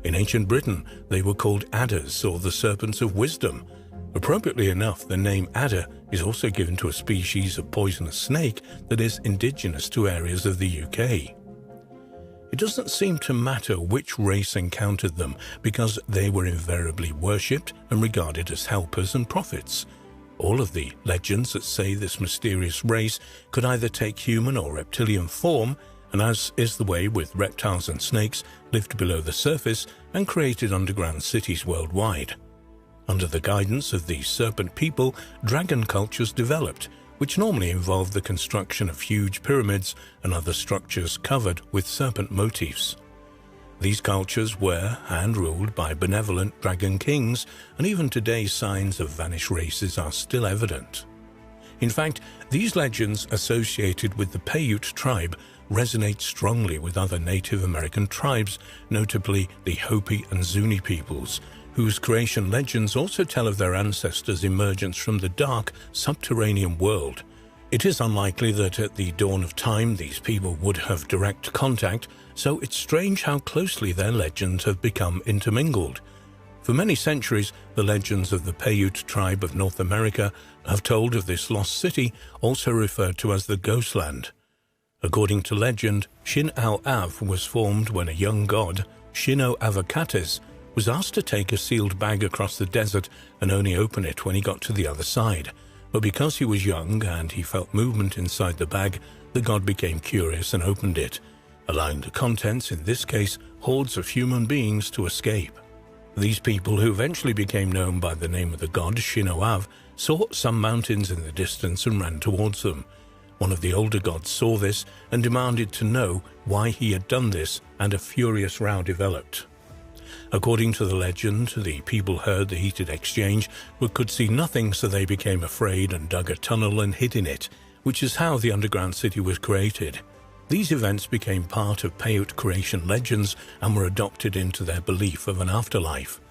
In ancient Britain, they were called adders, or the serpents of wisdom. Appropriately enough, the name adder is also given to a species of poisonous snake that is indigenous to areas of the UK. It doesn't seem to matter which race encountered them, because they were invariably worshipped and regarded as helpers and prophets. All of the legends that say this mysterious race could either take human or reptilian form, and as is the way with reptiles and snakes, lived below the surface and created underground cities worldwide. Under the guidance of these serpent people, dragon cultures developed, which normally involved the construction of huge pyramids and other structures covered with serpent motifs. These cultures were hand-ruled by benevolent dragon kings, and even today signs of vanished races are still evident. In fact, these legends associated with the Paiute tribe resonate strongly with other Native American tribes, notably the Hopi and Zuni peoples, whose creation legends also tell of their ancestors' emergence from the dark, subterranean world. It is unlikely that at the dawn of time these people would have direct contact, so it's strange how closely their legends have become intermingled. For many centuries, the legends of the Paiute tribe of North America have told of this lost city, also referred to as the Ghost Land. According to legend, Shin Au Av was formed when a young god, Shino Avakates, was asked to take a sealed bag across the desert and only open it when he got to the other side. But because he was young and he felt movement inside the bag, the god became curious and opened it, allowing the contents, in this case hordes of human beings, to escape. These people, who eventually became known by the name of the god Shino Av, saw some mountains in the distance and ran towards them. One of the older gods saw this and demanded to know why he had done this, and a furious row developed. According to the legend, the people heard the heated exchange but could see nothing, so they became afraid and dug a tunnel and hid in it, which is how the underground city was created. These events became part of Paiute creation legends and were adopted into their belief of an afterlife.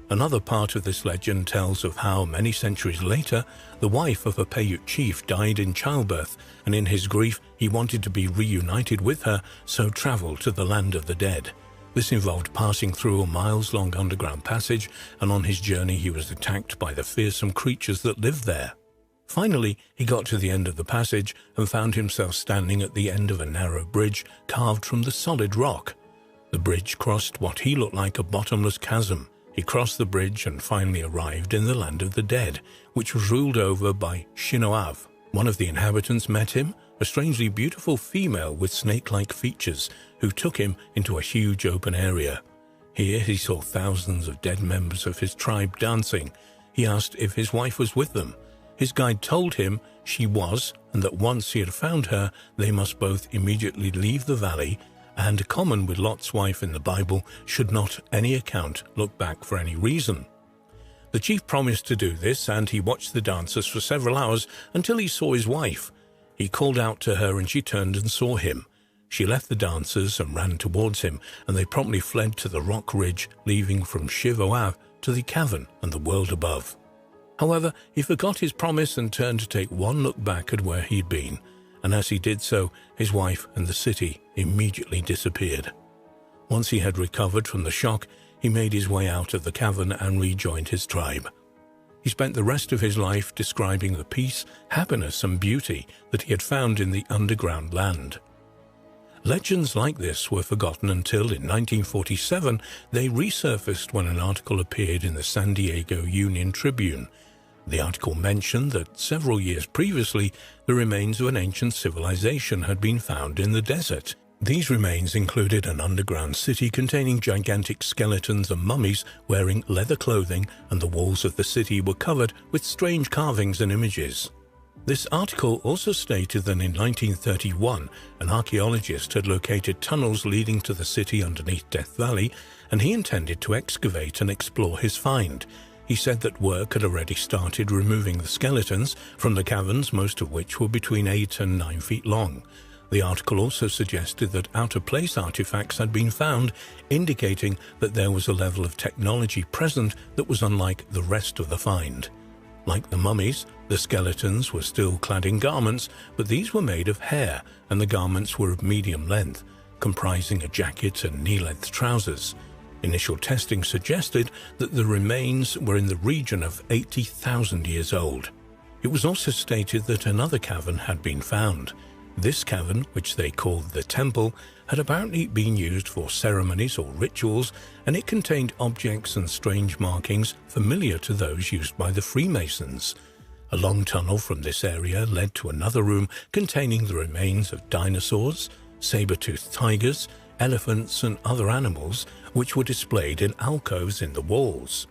Another part of this legend tells of how, many centuries later, the wife of a Paiute chief died in childbirth, and in his grief he wanted to be reunited with her, so travelled to the land of the dead. This involved passing through a miles-long underground passage, and on his journey he was attacked by the fearsome creatures that lived there. Finally, he got to the end of the passage and found himself standing at the end of a narrow bridge carved from the solid rock. The bridge crossed what he looked like a bottomless chasm. He crossed the bridge and finally arrived in the land of the dead, which was ruled over by Shino Av, One of the inhabitants met him, a strangely beautiful female with snake-like features, who took him into a huge open area. Here he saw thousands of dead members of his tribe dancing. He asked if his wife was with them. His guide told him she was, and that once he had found her, they must both immediately leave the valley, and, common with Lot's wife in the Bible, should not any account look back for any reason. The chief promised to do this, and he watched the dancers for several hours until he saw his wife. He called out to her, and she turned and saw him. She left the dancers and ran towards him, and they promptly fled to the rock ridge, leaving from Shiv Oav to the cavern and the world above. However, he forgot his promise and turned to take one look back at where he'd been, and as he did so, his wife and the city immediately disappeared. Once he had recovered from the shock, he made his way out of the cavern and rejoined his tribe. He spent the rest of his life describing the peace, happiness, and beauty that he had found in the underground land. Legends like this were forgotten until, in 1947, they resurfaced when an article appeared in the San Diego Union Tribune. The article mentioned that several years previously, the remains of an ancient civilization had been found in the desert. These remains included an underground city containing gigantic skeletons and mummies wearing leather clothing, and the walls of the city were covered with strange carvings and images. This article also stated that in 1931, an archaeologist had located tunnels leading to the city underneath Death Valley, and he intended to excavate and explore his find. He said that work had already started removing the skeletons from the caverns, most of which were between 8 and 9 feet long. The article also suggested that out-of-place artifacts had been found, indicating that there was a level of technology present that was unlike the rest of the find. Like the mummies, the skeletons were still clad in garments, but these were made of hair, and the garments were of medium length, comprising a jacket and knee-length trousers. Initial testing suggested that the remains were in the region of 80,000 years old. It was also stated that another cavern had been found. This cavern, which they called the Temple, had apparently been used for ceremonies or rituals, and it contained objects and strange markings familiar to those used by the Freemasons. A long tunnel from this area led to another room containing the remains of dinosaurs, saber-toothed tigers, elephants, and other animals, which were displayed in alcoves in the walls.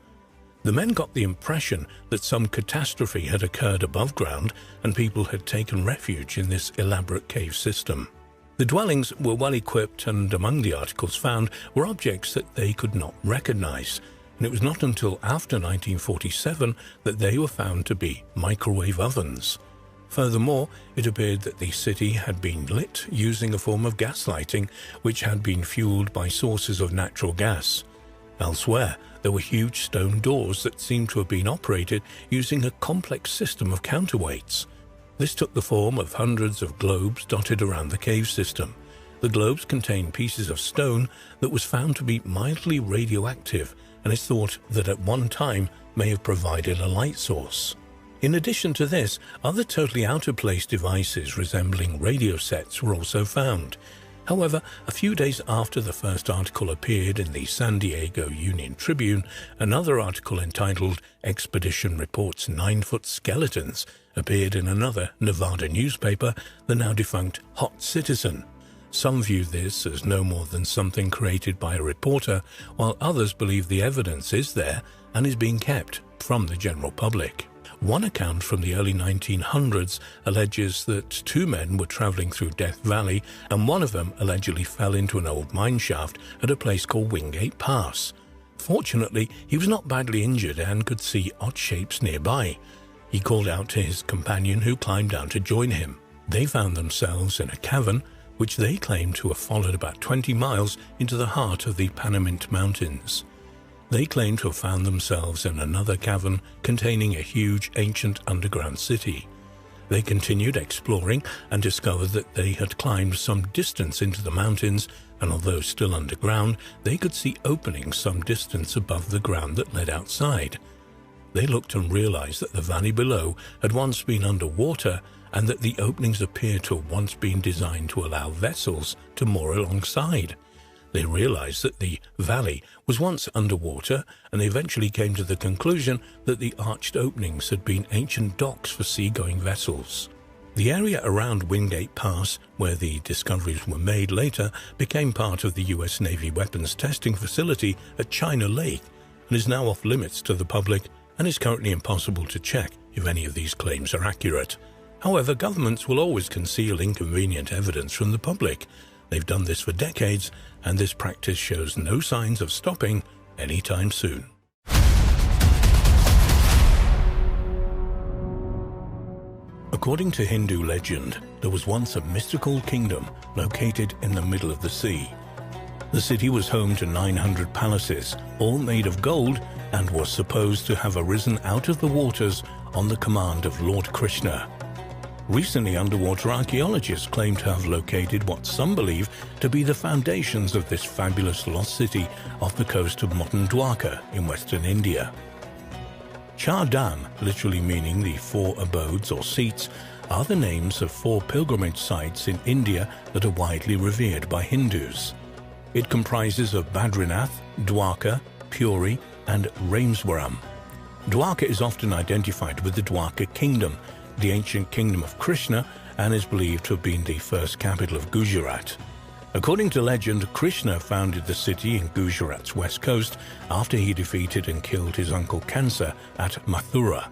The men got the impression that some catastrophe had occurred above ground and people had taken refuge in this elaborate cave system. The dwellings were well equipped, and among the articles found were objects that they could not recognize, and it was not until after 1947 that they were found to be microwave ovens. Furthermore, it appeared that the city had been lit using a form of gas lighting, which had been fueled by sources of natural gas. Elsewhere, there were huge stone doors that seemed to have been operated using a complex system of counterweights. This took the form of hundreds of globes dotted around the cave system. The globes contained pieces of stone that was found to be mildly radioactive, and it's thought that at one time may have provided a light source. In addition to this, other totally out-of-place devices resembling radio sets were also found. However, a few days after the first article appeared in the San Diego Union Tribune, another article entitled "Expedition Reports 9-Foot Skeletons" appeared in another Nevada newspaper, the now-defunct Hot Citizen. Some view this as no more than something created by a reporter, while others believe the evidence is there and is being kept from the general public. One account from the early 1900s alleges that 2 men were traveling through Death Valley, and one of them allegedly fell into an old mine shaft at a place called Wingate Pass. Fortunately, he was not badly injured and could see odd shapes nearby. He called out to his companion, who climbed down to join him. They found themselves in a cavern, which they claimed to have followed about 20 miles into the heart of the Panamint Mountains. They claimed to have found themselves in another cavern containing a huge ancient underground city. They continued exploring and discovered that they had climbed some distance into the mountains, and although still underground, they could see openings some distance above the ground that led outside. They looked and realized that the valley below had once been underwater, and that the openings appeared to have once been designed to allow vessels to moor alongside. They realized that the valley was once underwater, and they eventually came to the conclusion that the arched openings had been ancient docks for seagoing vessels. The area around Wingate Pass, where the discoveries were made later, became part of the US Navy weapons testing facility at China Lake and is now off limits to the public and is currently impossible to check if any of these claims are accurate. However, governments will always conceal inconvenient evidence from the public. They've done this for decades, and this practice shows no signs of stopping anytime soon. According to Hindu legend, there was once a mystical kingdom located in the middle of the sea. The city was home to 900 palaces, all made of gold, and was supposed to have arisen out of the waters on the command of Lord Krishna. Recently, underwater archaeologists claim to have located what some believe to be the foundations of this fabulous lost city off the coast of modern Dwarka in western India. Char Dham, literally meaning the four abodes or seats, are the names of four pilgrimage sites in India that are widely revered by Hindus. It comprises of Badrinath, Dwarka, Puri, and Rameswaram. Dwarka is often identified with the Dwarka kingdom, the ancient kingdom of Krishna, and is believed to have been the first capital of Gujarat. According to legend, Krishna founded the city in Gujarat's west coast after he defeated and killed his uncle Kansa at Mathura.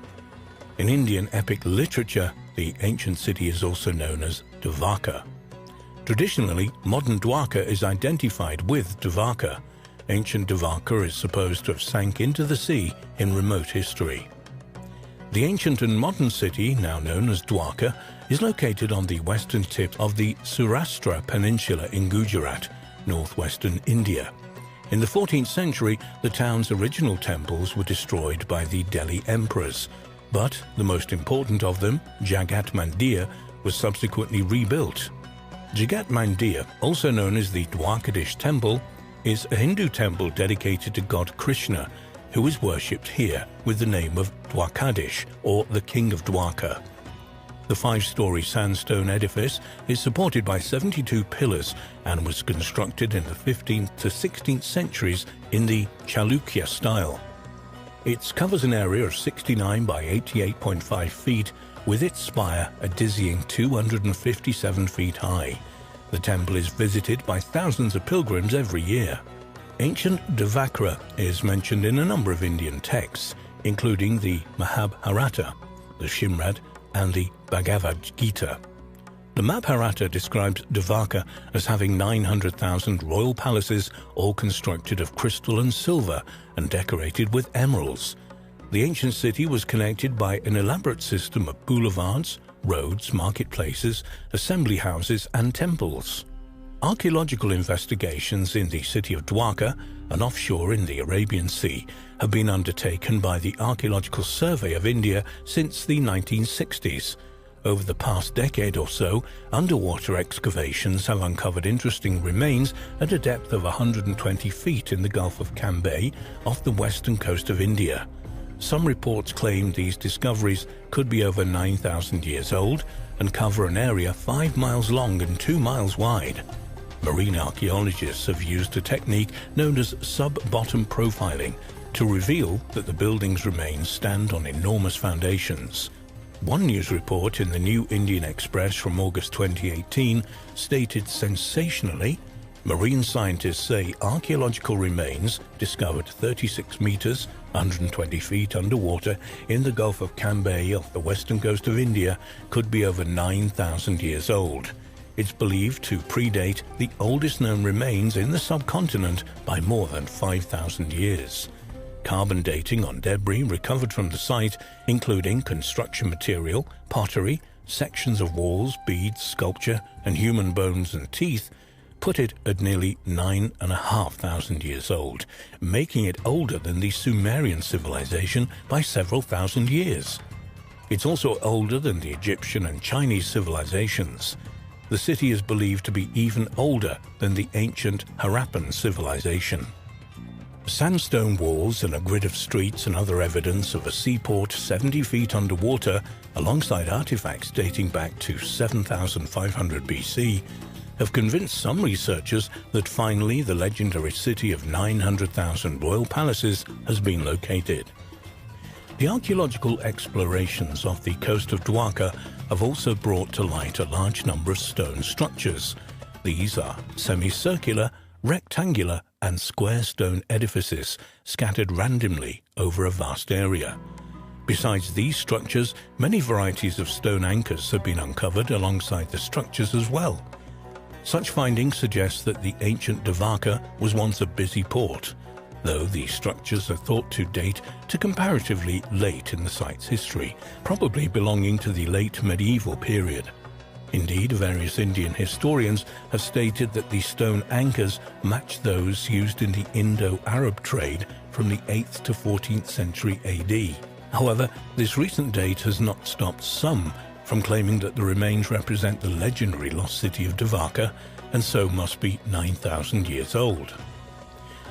In Indian epic literature, the ancient city is also known as Dwarka. Traditionally, modern Dwarka is identified with Dwarka. Ancient Dwarka is supposed to have sank into the sea in remote history. The ancient and modern city, now known as Dwarka, is located on the western tip of the Saurashtra Peninsula in Gujarat, northwestern India. In the 14th century, the town's original temples were destroyed by the Delhi emperors, but the most important of them, Jagat Mandir, was subsequently rebuilt. Jagat Mandir, also known as the Dwarkadish Temple, is a Hindu temple dedicated to god Krishna, who is worshipped here with the name of Dwarkadish, or the King of Dwarka. The 5-story sandstone edifice is supported by 72 pillars and was constructed in the 15th to 16th centuries in the Chalukya style. It covers an area of 69 by 88.5 feet, with its spire a dizzying 257 feet high. The temple is visited by thousands of pilgrims every year. Ancient Dvakra is mentioned in a number of Indian texts, including the Mahabharata, the Shrimad, and the Bhagavad Gita. The Mahabharata describes Dvarka as having 900,000 royal palaces, all constructed of crystal and silver and decorated with emeralds. The ancient city was connected by an elaborate system of boulevards, roads, marketplaces, assembly houses, and temples. Archaeological investigations in the city of Dwarka and offshore in the Arabian Sea have been undertaken by the Archaeological Survey of India since the 1960s. Over the past decade or so, underwater excavations have uncovered interesting remains at a depth of 120 feet in the Gulf of Cambay off the western coast of India. Some reports claim these discoveries could be over 9,000 years old and cover an area 5 miles long and 2 miles wide. Marine archaeologists have used a technique known as sub-bottom profiling to reveal that the building's remains stand on enormous foundations. One news report in the New Indian Express from August 2018 stated sensationally, marine scientists say archaeological remains discovered 36 meters, 120 feet underwater in the Gulf of Cambay off the western coast of India could be over 9,000 years old. It's believed to predate the oldest known remains in the subcontinent by more than 5,000 years. Carbon dating on debris recovered from the site, including construction material, pottery, sections of walls, beads, sculpture, and human bones and teeth, put it at nearly 9,500 years old, making it older than the Sumerian civilization by several thousand years. It's also older than the Egyptian and Chinese civilizations. The city is believed to be even older than the ancient Harappan civilization. Sandstone walls and a grid of streets and other evidence of a seaport 70 feet underwater, alongside artifacts dating back to 7,500 BC, have convinced some researchers that finally the legendary city of 900,000 royal palaces has been located. The archaeological explorations off the coast of Dwarka have also brought to light a large number of stone structures. These are semicircular, rectangular and square stone edifices scattered randomly over a vast area. Besides these structures, many varieties of stone anchors have been uncovered alongside the structures as well. Such findings suggest that the ancient Dwarka was once a busy port, though these structures are thought to date to comparatively late in the site's history, probably belonging to the late medieval period. Indeed, various Indian historians have stated that the stone anchors match those used in the Indo-Arab trade from the 8th to 14th century AD. However, this recent date has not stopped some from claiming that the remains represent the legendary lost city of Dwarka and so must be 9,000 years old.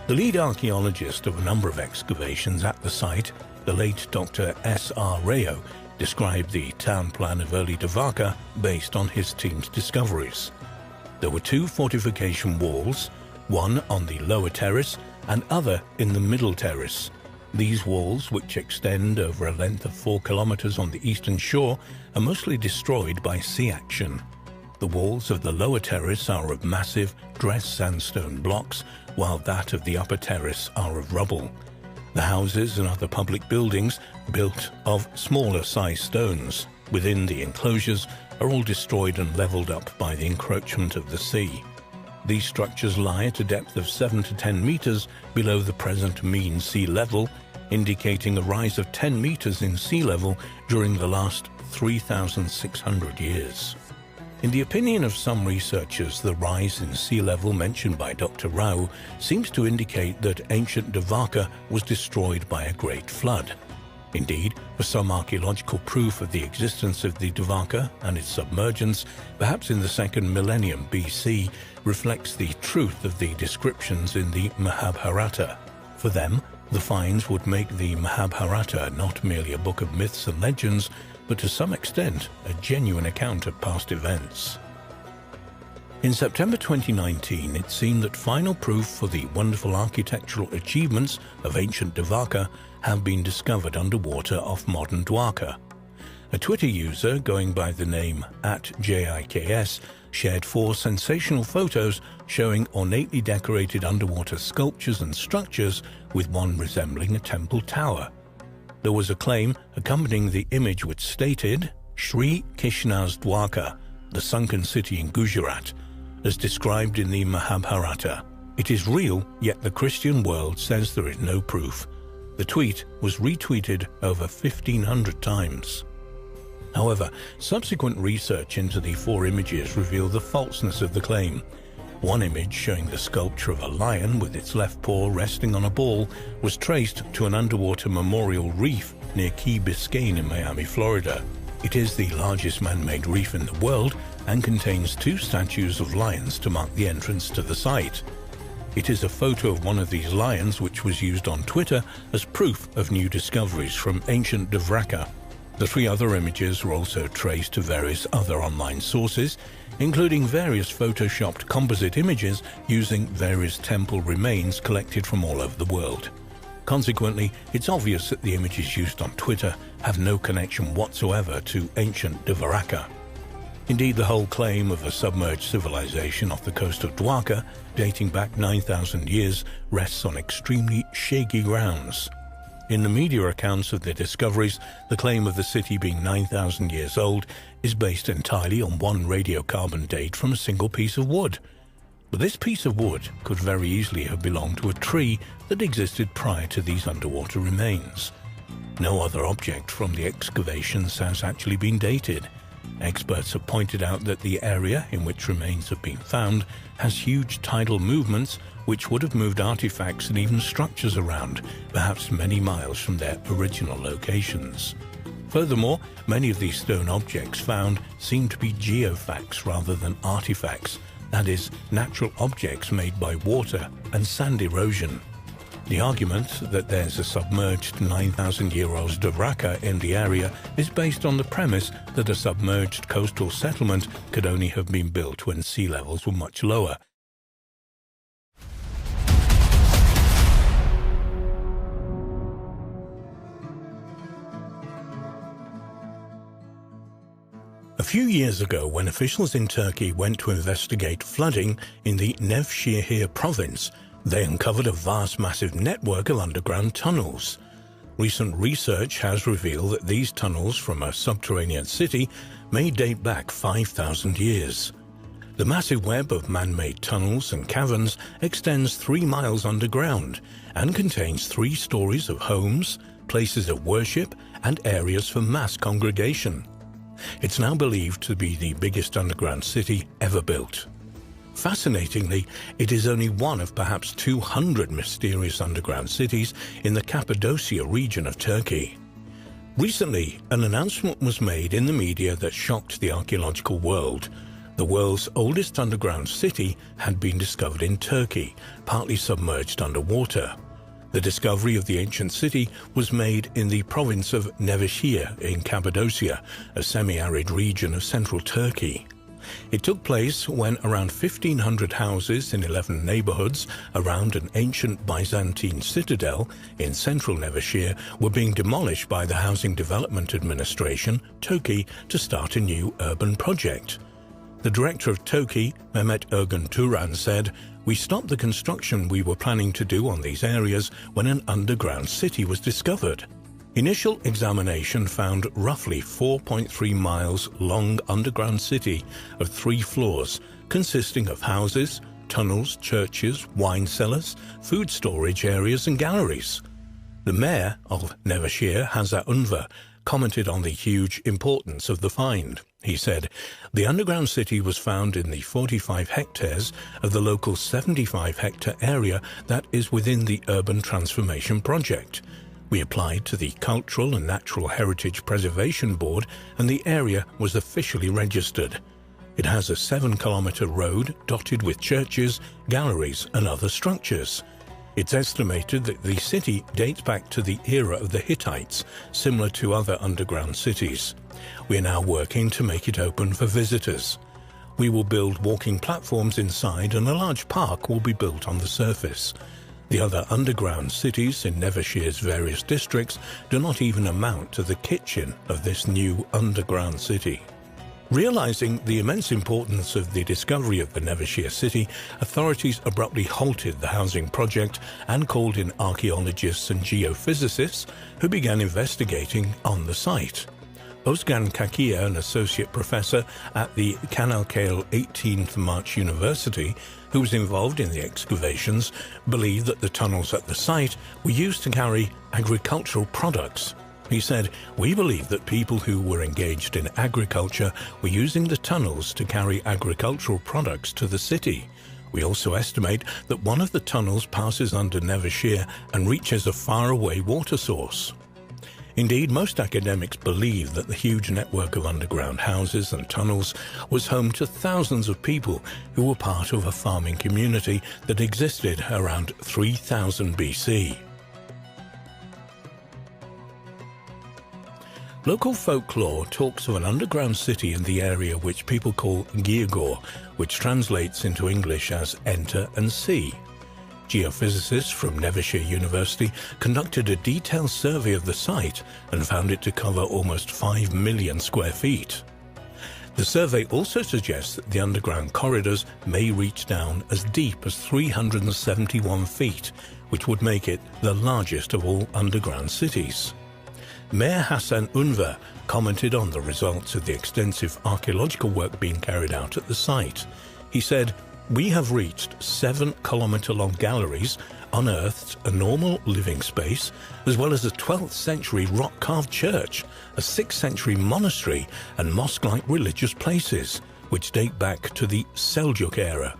The lead archaeologist of a number of excavations at the site, the late Dr. S.R. Rao, described the town plan of early Dwarka based on his team's discoveries. There were 2 fortification walls, one on the lower terrace and other in the middle terrace. These walls, which extend over a length of 4 kilometers on the eastern shore, are mostly destroyed by sea action. The walls of the lower terrace are of massive, dressed sandstone blocks, while that of the upper terrace are of rubble. The houses and other public buildings, built of smaller size stones within the enclosures, are all destroyed and leveled up by the encroachment of the sea. These structures lie at a depth of 7 to 10 meters below the present mean sea level, indicating a rise of 10 meters in sea level during the last 3,600 years. In the opinion of some researchers, the rise in sea level mentioned by Dr. Rao seems to indicate that ancient Dwarka was destroyed by a great flood. Indeed, for some archaeological proof of the existence of the Dwarka and its submergence, perhaps in the 2nd millennium BC, reflects the truth of the descriptions in the Mahabharata. For them, the finds would make the Mahabharata not merely a book of myths and legends, but to some extent a genuine account of past events. In September 2019, it seemed that final proof for the wonderful architectural achievements of ancient Dwarka have been discovered underwater off modern Dwarka. A Twitter user going by the name @JIKS shared 4 sensational photos showing ornately decorated underwater sculptures and structures, with one resembling a temple tower. There was a claim accompanying the image which stated, "Sri Krishna's Dwarka, the sunken city in Gujarat, as described in the Mahabharata. It is real, yet the Christian world says there is no proof." The tweet was retweeted over 1,500 times. However, subsequent research into the 4 images revealed the falseness of the claim. One image, showing the sculpture of a lion with its left paw resting on a ball, was traced to an underwater memorial reef near Key Biscayne in Miami, Florida. It is the largest man-made reef in the world and contains 2 statues of lions to mark the entrance to the site. It is a photo of one of these lions which was used on Twitter as proof of new discoveries from ancient Dwarka. The 3 other images were also traced to various other online sources, including various photoshopped composite images using various temple remains collected from all over the world. Consequently, it's obvious that the images used on Twitter have no connection whatsoever to ancient Dwarka. Indeed, the whole claim of a submerged civilization off the coast of Dwarka, dating back 9,000 years, rests on extremely shaky grounds. In the media accounts of the discoveries, the claim of the city being 9,000 years old is based entirely on one radiocarbon date from a single piece of wood. But this piece of wood could very easily have belonged to a tree that existed prior to these underwater remains. No other object from the excavations has actually been dated. Experts have pointed out that the area in which remains have been found has huge tidal movements which would have moved artifacts and even structures around, perhaps many miles from their original locations. Furthermore, many of these stone objects found seem to be geofacts rather than artifacts, that is, natural objects made by water and sand erosion. The argument that there's a submerged 9,000-year-old Dwarka in the area is based on the premise that a submerged coastal settlement could only have been built when sea levels were much lower. few years ago, when officials in Turkey went to investigate flooding in the Nevşehir province, they uncovered a vast, massive network of underground tunnels. Recent research has revealed that these tunnels from a subterranean city may date back 5,000 years. The massive web of man-made tunnels and caverns extends 3 miles underground and contains 3 stories of homes, places of worship, and areas for mass congregation. It's now believed to be the biggest underground city ever built. Fascinatingly, it is only one of perhaps 200 mysterious underground cities in the Cappadocia region of Turkey. Recently, an announcement was made in the media that shocked the archaeological world. The world's oldest underground city had been discovered in Turkey, partly submerged underwater. The discovery of the ancient city was made in the province of Nevşehir in Cappadocia, a semi-arid region of central Turkey. It took place when around 1,500 houses in 11 neighborhoods around an ancient Byzantine citadel in central Nevşehir were being demolished by the Housing Development Administration, TOKİ, to start a new urban project. The director of TOKİ, Mehmet Ergun Turan, said, "We stopped the construction we were planning to do on these areas when an underground city was discovered." Initial examination found roughly 4.3 miles long underground city of 3 floors, consisting of houses, tunnels, churches, wine cellars, food storage areas and galleries. The mayor of Nevşehir, Hazar Unver, commented on the huge importance of the find. He said, "The underground city was found in the 45 hectares of the local 75-hectare area that is within the Urban Transformation Project. We applied to the Cultural and Natural Heritage Preservation Board and the area was officially registered. It has a 7-kilometer road dotted with churches, galleries and other structures. It's estimated that the city dates back to the era of the Hittites, similar to other underground cities. We are now working to make it open for visitors. We will build walking platforms inside and a large park will be built on the surface. The other underground cities in Nevşehir's various districts do not even amount to the kitchen of this new underground city." Realizing the immense importance of the discovery of the Nevşehir city, authorities abruptly halted the housing project and called in archaeologists and geophysicists who began investigating on the site. Özgen Kakia, an associate professor at the Çanakkale 18th March University, who was involved in the excavations, believed that the tunnels at the site were used to carry agricultural products. He said, "We believe that people who were engaged in agriculture were using the tunnels to carry agricultural products to the city. We also estimate that one of the tunnels passes under Nevşehir and reaches a faraway water source." Indeed, most academics believe that the huge network of underground houses and tunnels was home to thousands of people who were part of a farming community that existed around 3000 BC. Local folklore talks of an underground city in the area which people call Giegor, which translates into English as enter and see. Geophysicists from Nevşehir University conducted a detailed survey of the site and found it to cover almost 5 million square feet. The survey also suggests that the underground corridors may reach down as deep as 371 feet, which would make it the largest of all underground cities. Mayor Hasan Unver commented on the results of the extensive archaeological work being carried out at the site. He said, "We have reached 7-kilometer-long galleries, unearthed a normal living space, as well as a 12th century rock-carved church, a 6th century monastery, and mosque-like religious places, which date back to the Seljuk era.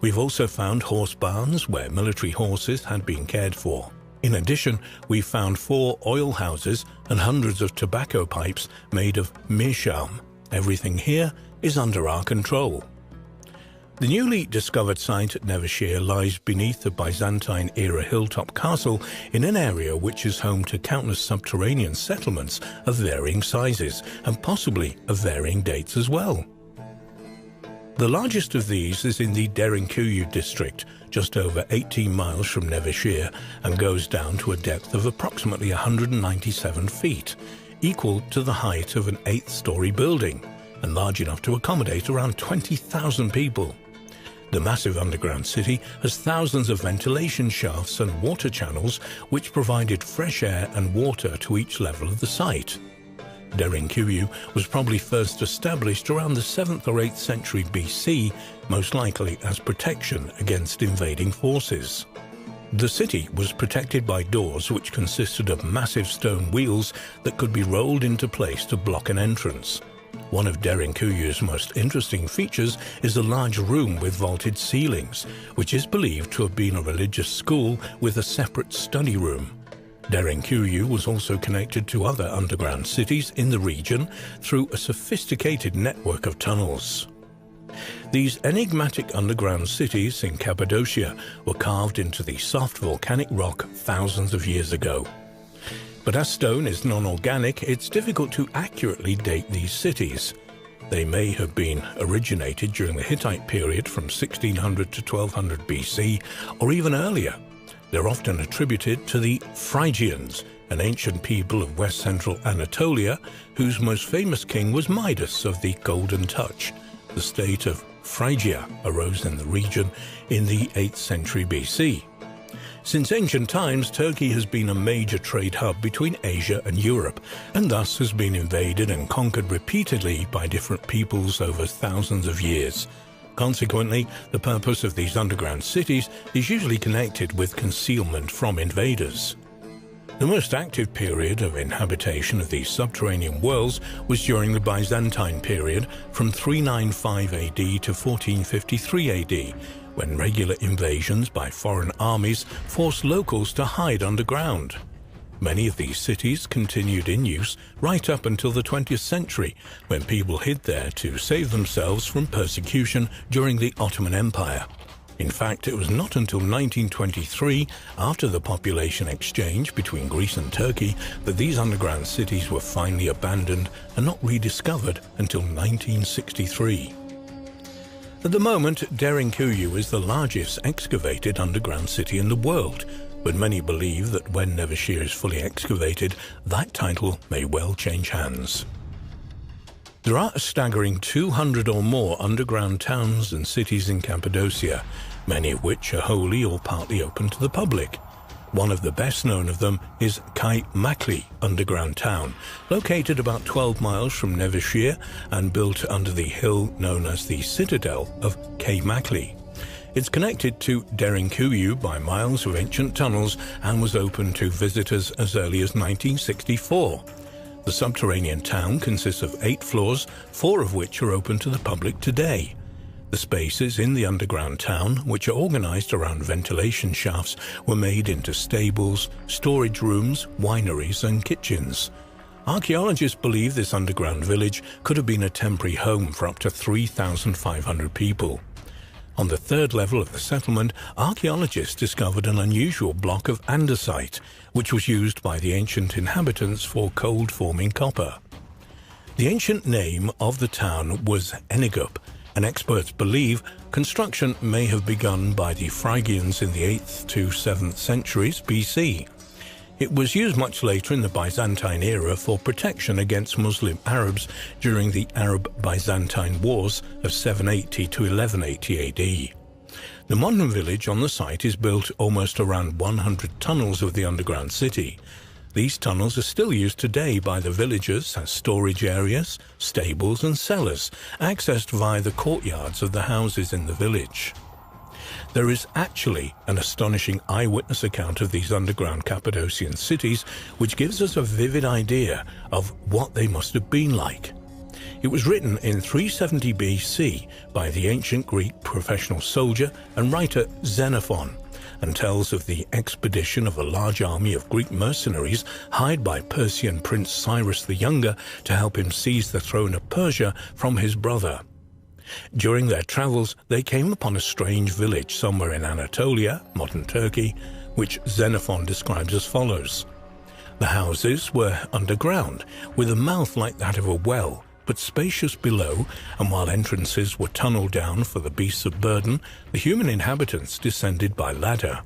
We've also found horse barns where military horses had been cared for. In addition, we found 4 oil houses and hundreds of tobacco pipes made of meerschaum. Everything here is under our control." The newly discovered site at Nevşehir lies beneath the Byzantine-era hilltop castle in an area which is home to countless subterranean settlements of varying sizes and possibly of varying dates as well. The largest of these is in the Derinkuyu district, just over 18 miles from Nevşehir, and goes down to a depth of approximately 197 feet, equal to the height of an 8th-story building, and large enough to accommodate around 20,000 people. The massive underground city has thousands of ventilation shafts and water channels which provided fresh air and water to each level of the site. Derinkuyu was probably first established around the 7th or 8th century BC, most likely as protection against invading forces. The city was protected by doors which consisted of massive stone wheels that could be rolled into place to block an entrance. One of Derinkuyu's most interesting features is a large room with vaulted ceilings, which is believed to have been a religious school with a separate study room. Derinkuyu was also connected to other underground cities in the region through a sophisticated network of tunnels. These enigmatic underground cities in Cappadocia were carved into the soft volcanic rock thousands of years ago. But as stone is non-organic, it's difficult to accurately date these cities. They may have been originated during the Hittite period from 1600 to 1200 BC, or even earlier. They're often attributed to the Phrygians, an ancient people of west-central Anatolia, whose most famous king was Midas of the Golden Touch. The state of Phrygia arose in the region in the 8th century BC. Since ancient times, Turkey has been a major trade hub between Asia and Europe, and thus has been invaded and conquered repeatedly by different peoples over thousands of years. Consequently, the purpose of these underground cities is usually connected with concealment from invaders. The most active period of inhabitation of these subterranean worlds was during the Byzantine period from 395 AD to 1453 AD, when regular invasions by foreign armies forced locals to hide underground. Many of these cities continued in use right up until the 20th century, when people hid there to save themselves from persecution during the Ottoman Empire. In fact, it was not until 1923, after the population exchange between Greece and Turkey, that these underground cities were finally abandoned and not rediscovered until 1963. At the moment, Derinkuyu is the largest excavated underground city in the world, but many believe that when Nevşehir is fully excavated, that title may well change hands. There are a staggering 200 or more underground towns and cities in Cappadocia, many of which are wholly or partly open to the public. One of the best known of them is Kaymakli underground town, located about 12 miles from Nevşehir and built under the hill known as the Citadel of Kaymakli. It's connected to Derinkuyu by miles of ancient tunnels and was open to visitors as early as 1964. The subterranean town consists of 8 floors, 4 of which are open to the public today. The spaces in the underground town, which are organized around ventilation shafts, were made into stables, storage rooms, wineries and kitchens. Archaeologists believe this underground village could have been a temporary home for up to 3,500 people. On the 3rd level of the settlement, archaeologists discovered an unusual block of andesite, which was used by the ancient inhabitants for cold-forming copper. The ancient name of the town was Enigup, and experts believe construction may have begun by the Phrygians in the 8th to 7th centuries BC. It was used much later in the Byzantine era for protection against Muslim Arabs during the Arab-Byzantine Wars of 780 to 1180 AD. The modern village on the site is built almost around 100 tunnels of the underground city. These tunnels are still used today by the villagers as storage areas, stables and cellars, accessed via the courtyards of the houses in the village. There is actually an astonishing eyewitness account of these underground Cappadocian cities, which gives us a vivid idea of what they must have been like. It was written in 370 BC by the ancient Greek professional soldier and writer Xenophon, and tells of the expedition of a large army of Greek mercenaries hired by Persian Prince Cyrus the Younger to help him seize the throne of Persia from his brother. During their travels, they came upon a strange village somewhere in Anatolia, modern Turkey, which Xenophon describes as follows. The houses were underground, with a mouth like that of a well, but spacious below, and while entrances were tunneled down for the beasts of burden, the human inhabitants descended by ladder.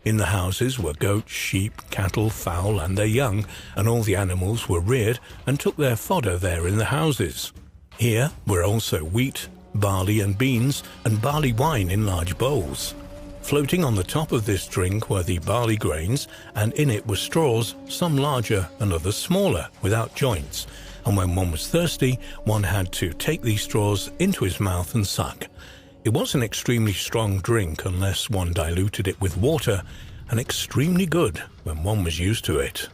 In the houses were goats, sheep, cattle, fowl, and their young, and all the animals were reared and took their fodder there in the houses. Here were also wheat, barley and beans, and barley wine in large bowls. Floating on the top of this drink were the barley grains, and in it were straws, some larger and others smaller, without joints, and when one was thirsty, one had to take these straws into his mouth and suck. It was an extremely strong drink unless one diluted it with water, and extremely good when one was used to it.